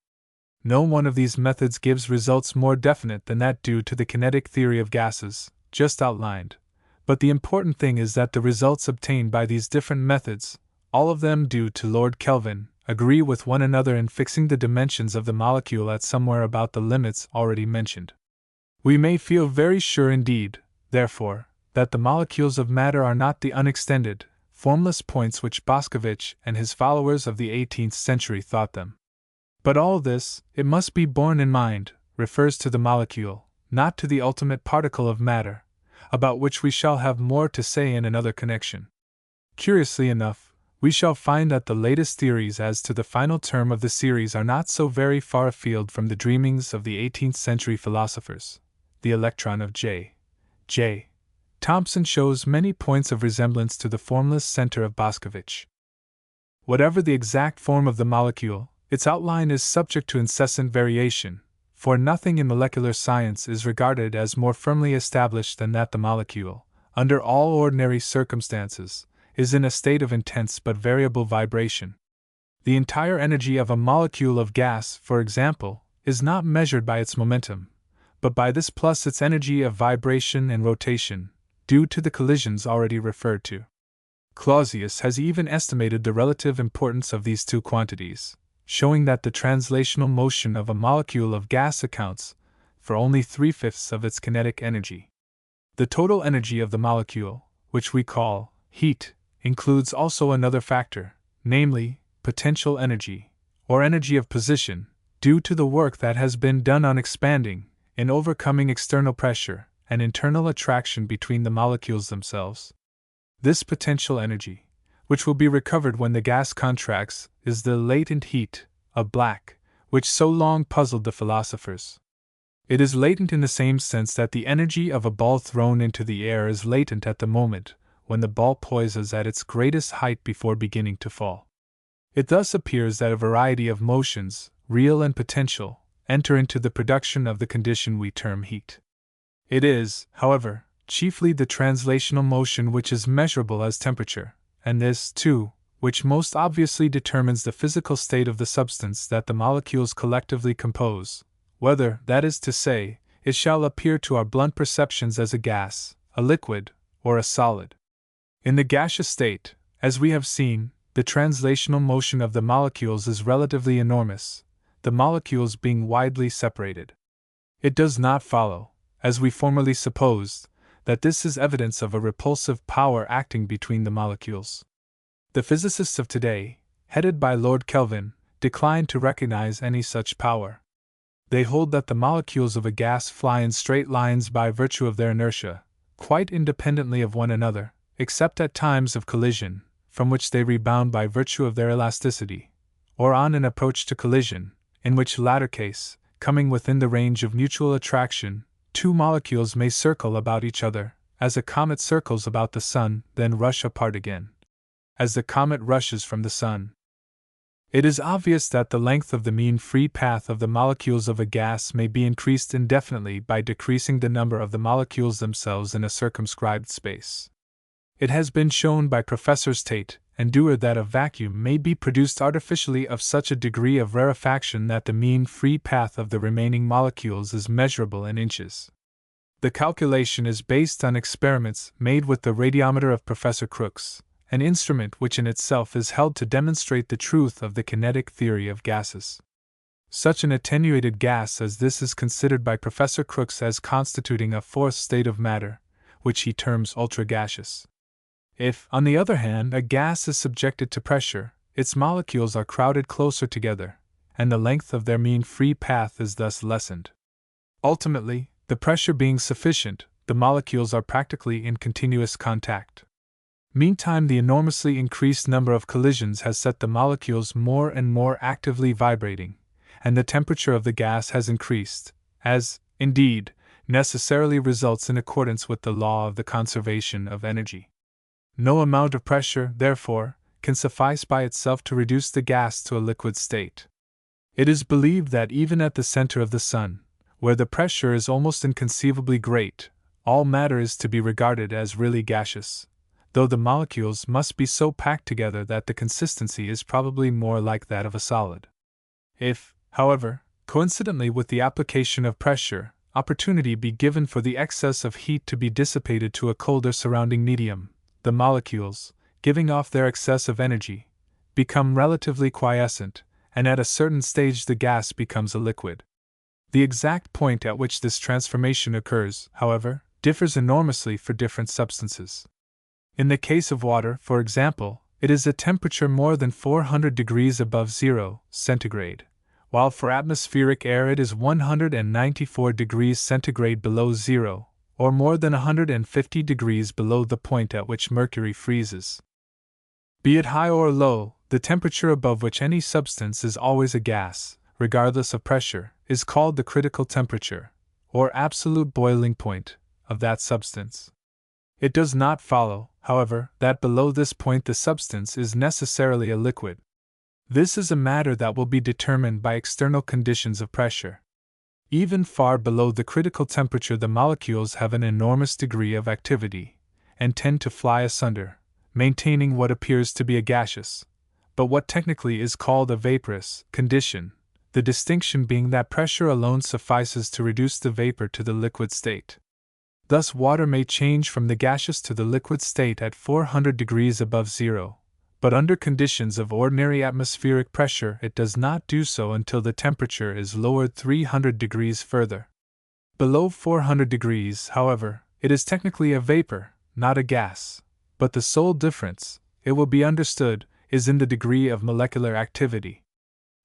No one of these methods gives results more definite than that due to the kinetic theory of gases, just outlined, but the important thing is that the results obtained by these different methods, all of them due to Lord Kelvin, agree with one another in fixing the dimensions of the molecule at somewhere about the limits already mentioned. We may feel very sure indeed, therefore, that the molecules of matter are not the unextended, formless points which Boscovich and his followers of the 18th century thought them. But all this, it must be borne in mind, refers to the molecule, not to the ultimate particle of matter, about which we shall have more to say in another connection. Curiously enough, we shall find that the latest theories as to the final term of the series are not so very far afield from the dreamings of the 18th century philosophers. The electron of J. Thomson shows many points of resemblance to the formless center of Boscovich. Whatever the exact form of the molecule, its outline is subject to incessant variation, for nothing in molecular science is regarded as more firmly established than that the molecule, under all ordinary circumstances, is in a state of intense but variable vibration. The entire energy of a molecule of gas, for example, is not measured by its momentum, but by this plus its energy of vibration and rotation, due to the collisions already referred to. Clausius has even estimated the relative importance of these two quantities, showing that the translational motion of a molecule of gas accounts for only 3/5 of its kinetic energy. The total energy of the molecule, which we call heat, includes also another factor, namely, potential energy, or energy of position, due to the work that has been done on expanding, in overcoming external pressure and internal attraction between the molecules themselves. This potential energy, which will be recovered when the gas contracts, is the latent heat of black, which so long puzzled the philosophers. It is latent in the same sense that the energy of a ball thrown into the air is latent at the moment when the ball poises at its greatest height before beginning to fall. It thus appears that a variety of motions, real and potential, enter into the production of the condition we term heat. It is, however, chiefly the translational motion which is measurable as temperature, and this, too, which most obviously determines the physical state of the substance that the molecules collectively compose, whether, that is to say, it shall appear to our blunt perceptions as a gas, a liquid, or a solid. In the gaseous state, as we have seen, the translational motion of the molecules is relatively enormous, the molecules being widely separated. It does not follow, as we formerly supposed, that this is evidence of a repulsive power acting between the molecules. The physicists of today, headed by Lord Kelvin, decline to recognize any such power. They hold that the molecules of a gas fly in straight lines by virtue of their inertia, quite independently of one another, except at times of collision, from which they rebound by virtue of their elasticity, or on an approach to collision, in which latter case, coming within the range of mutual attraction, two molecules may circle about each other, as a comet circles about the sun, then rush apart again. As the comet rushes from the sun. It is obvious that the length of the mean free path of the molecules of a gas may be increased indefinitely by decreasing the number of the molecules themselves in a circumscribed space. It has been shown by Professors Tate and Dewar that a vacuum may be produced artificially of such a degree of rarefaction that the mean free path of the remaining molecules is measurable in inches. The calculation is based on experiments made with the radiometer of Professor Crookes, an instrument which in itself is held to demonstrate the truth of the kinetic theory of gases. Such an attenuated gas as this is considered by Professor Crookes as constituting a fourth state of matter, which he terms ultragaseous. If, on the other hand, a gas is subjected to pressure, its molecules are crowded closer together, and the length of their mean free path is thus lessened. Ultimately, the pressure being sufficient, the molecules are practically in continuous contact. Meantime, the enormously increased number of collisions has set the molecules more and more actively vibrating, and the temperature of the gas has increased, as, indeed, necessarily results in accordance with the law of the conservation of energy. No amount of pressure, therefore, can suffice by itself to reduce the gas to a liquid state. It is believed that even at the center of the sun, where the pressure is almost inconceivably great, all matter is to be regarded as really gaseous, though the molecules must be so packed together that the consistency is probably more like that of a solid. If, however, coincidentally with the application of pressure, opportunity be given for the excess of heat to be dissipated to a colder surrounding medium, the molecules, giving off their excess of energy, become relatively quiescent, and at a certain stage the gas becomes a liquid. The exact point at which this transformation occurs, however, differs enormously for different substances. In the case of water, for example, it is at temperature more than 400 degrees above 0 centigrade, while for atmospheric air it is 194 degrees centigrade below 0, or more than 150 degrees below the point at which mercury freezes. Be it high or low, the temperature above which any substance is always a gas, regardless of pressure, is called the critical temperature, or absolute boiling point, of that substance. It does not follow, however, that below this point the substance is necessarily a liquid. This is a matter that will be determined by external conditions of pressure. Even far below the critical temperature the molecules have an enormous degree of activity, and tend to fly asunder, maintaining what appears to be a gaseous, but what technically is called a vaporous, condition, the distinction being that pressure alone suffices to reduce the vapor to the liquid state. Thus water may change from the gaseous to the liquid state at 400 degrees above 0, but under conditions of ordinary atmospheric pressure it does not do so until the temperature is lowered 300 degrees further. Below 400 degrees, however, it is technically a vapor, not a gas, but the sole difference, it will be understood, is in the degree of molecular activity.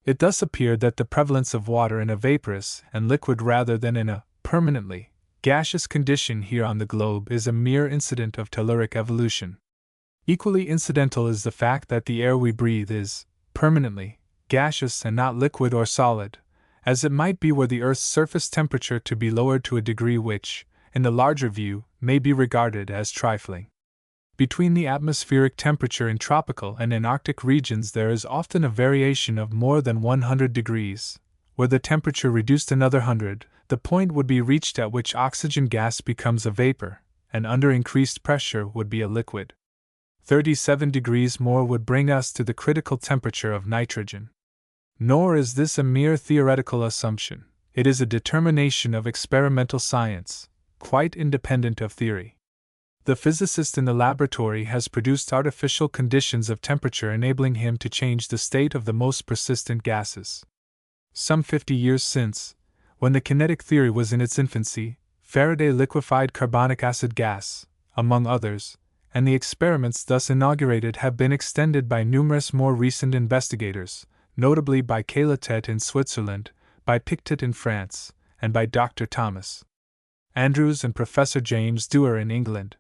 It thus appeared that the prevalence of water in a vaporous and liquid rather than in a permanently gaseous condition here on the globe is a mere incident of telluric evolution. Equally incidental is the fact that the air we breathe is permanently gaseous and not liquid or solid, as it might be were the Earth's surface temperature to be lowered to a degree which, in the larger view, may be regarded as trifling. Between the atmospheric temperature in tropical and Antarctic regions there is often a variation of more than 100 degrees. Were the temperature reduced another 100, the point would be reached at which oxygen gas becomes a vapor, and under increased pressure would be a liquid. 37 degrees more would bring us to the critical temperature of nitrogen. Nor is this a mere theoretical assumption, it is a determination of experimental science, quite independent of theory. The physicist in the laboratory has produced artificial conditions of temperature enabling him to change the state of the most persistent gases. Some 50 years since, when the kinetic theory was in its infancy, Faraday liquefied carbonic acid gas, among others, and the experiments thus inaugurated have been extended by numerous more recent investigators, notably by Cailletet in Switzerland, by Pictet in France, and by Dr. Thomas Andrews and Professor James Dewar in England.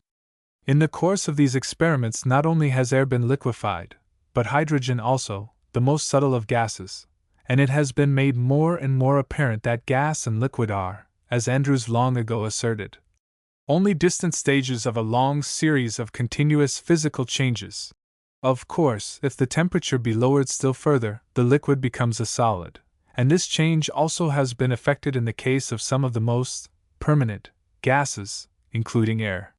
In the course of these experiments not only has air been liquefied, but hydrogen also, the most subtle of gases, and it has been made more and more apparent that gas and liquid are, as Andrews long ago asserted, only distant stages of a long series of continuous physical changes. Of course, if the temperature be lowered still further, the liquid becomes a solid, and this change also has been effected in the case of some of the most permanent gases, including air.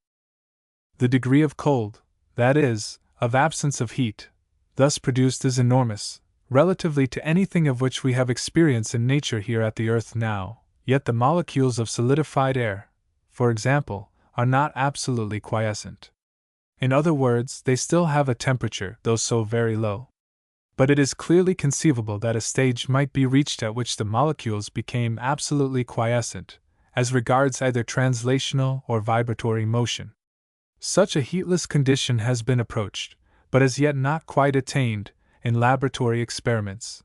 The degree of cold, that is, of absence of heat, thus produced is enormous, relatively to anything of which we have experience in nature here at the earth now, yet the molecules of solidified air, for example, are not absolutely quiescent. In other words, they still have a temperature, though so very low. But it is clearly conceivable that a stage might be reached at which the molecules became absolutely quiescent, as regards either translational or vibratory motion. Such a heatless condition has been approached, but as yet not quite attained, in laboratory experiments.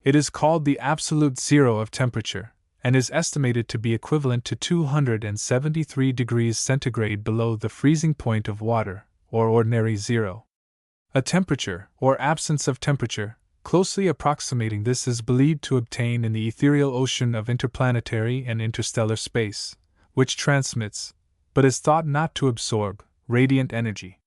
It is called the absolute zero of temperature, and is estimated to be equivalent to 273 degrees centigrade below the freezing point of water, or ordinary zero. A temperature, or absence of temperature, closely approximating this is believed to obtain in the ethereal ocean of interplanetary and interstellar space, which transmits, but is thought not to absorb, radiant energy.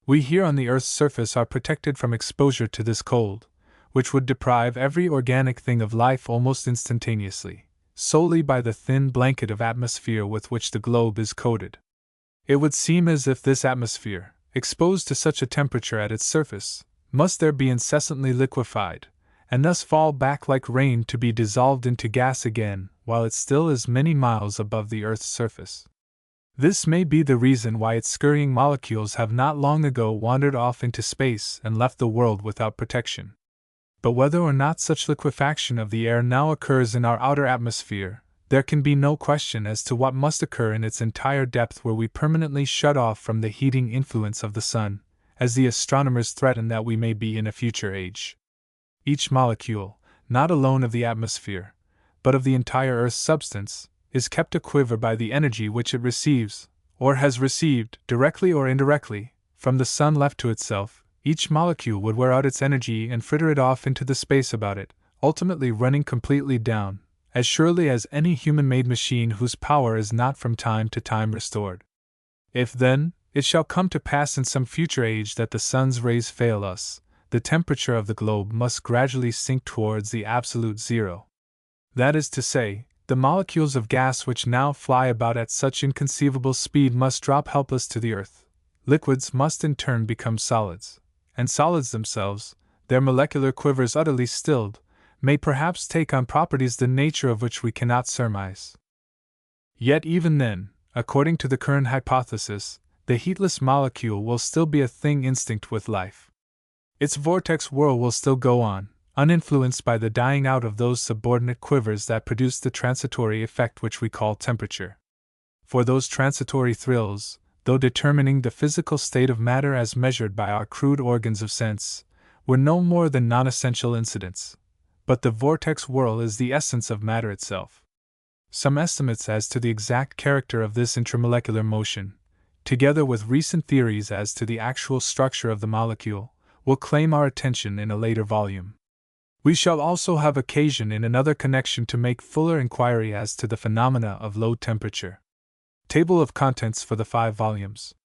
We here on the Earth's surface are protected from exposure to this cold, which would deprive every organic thing of life almost instantaneously, solely by the thin blanket of atmosphere with which the globe is coated. It would seem as if this atmosphere, exposed to such a temperature at its surface, must there be incessantly liquefied, and thus fall back like rain to be dissolved into gas again while it still is many miles above the Earth's surface. This may be the reason why its scurrying molecules have not long ago wandered off into space and left the world without protection. But whether or not such liquefaction of the air now occurs in our outer atmosphere, there can be no question as to what must occur in its entire depth were we permanently shut off from the heating influence of the sun, as the astronomers threaten that we may be in a future age. Each molecule, not alone of the atmosphere, but of the entire Earth's substance, is kept aquiver by the energy which it receives, or has received, directly or indirectly, from the sun. Left to itself, each molecule would wear out its energy and fritter it off into the space about it, ultimately running completely down, as surely as any human-made machine whose power is not from time to time restored. If, then, it shall come to pass in some future age that the sun's rays fail us, the temperature of the globe must gradually sink towards the absolute zero. That is to say, the molecules of gas which now fly about at such inconceivable speed must drop helpless to the earth. Liquids must in turn become solids, and solids themselves, their molecular quivers utterly stilled, may perhaps take on properties the nature of which we cannot surmise. Yet even then, according to the current hypothesis, the heatless molecule will still be a thing instinct with life. Its vortex whirl will still go on, uninfluenced by the dying out of those subordinate quivers that produce the transitory effect which we call temperature. For those transitory thrills, though determining the physical state of matter as measured by our crude organs of sense, were no more than non-essential incidents. But the vortex whirl is the essence of matter itself. Some estimates as to the exact character of this intramolecular motion, together with recent theories as to the actual structure of the molecule, will claim our attention in a later volume. We shall also have occasion in another connection to make fuller inquiry as to the phenomena of low temperature. Table of contents for the 5 volumes.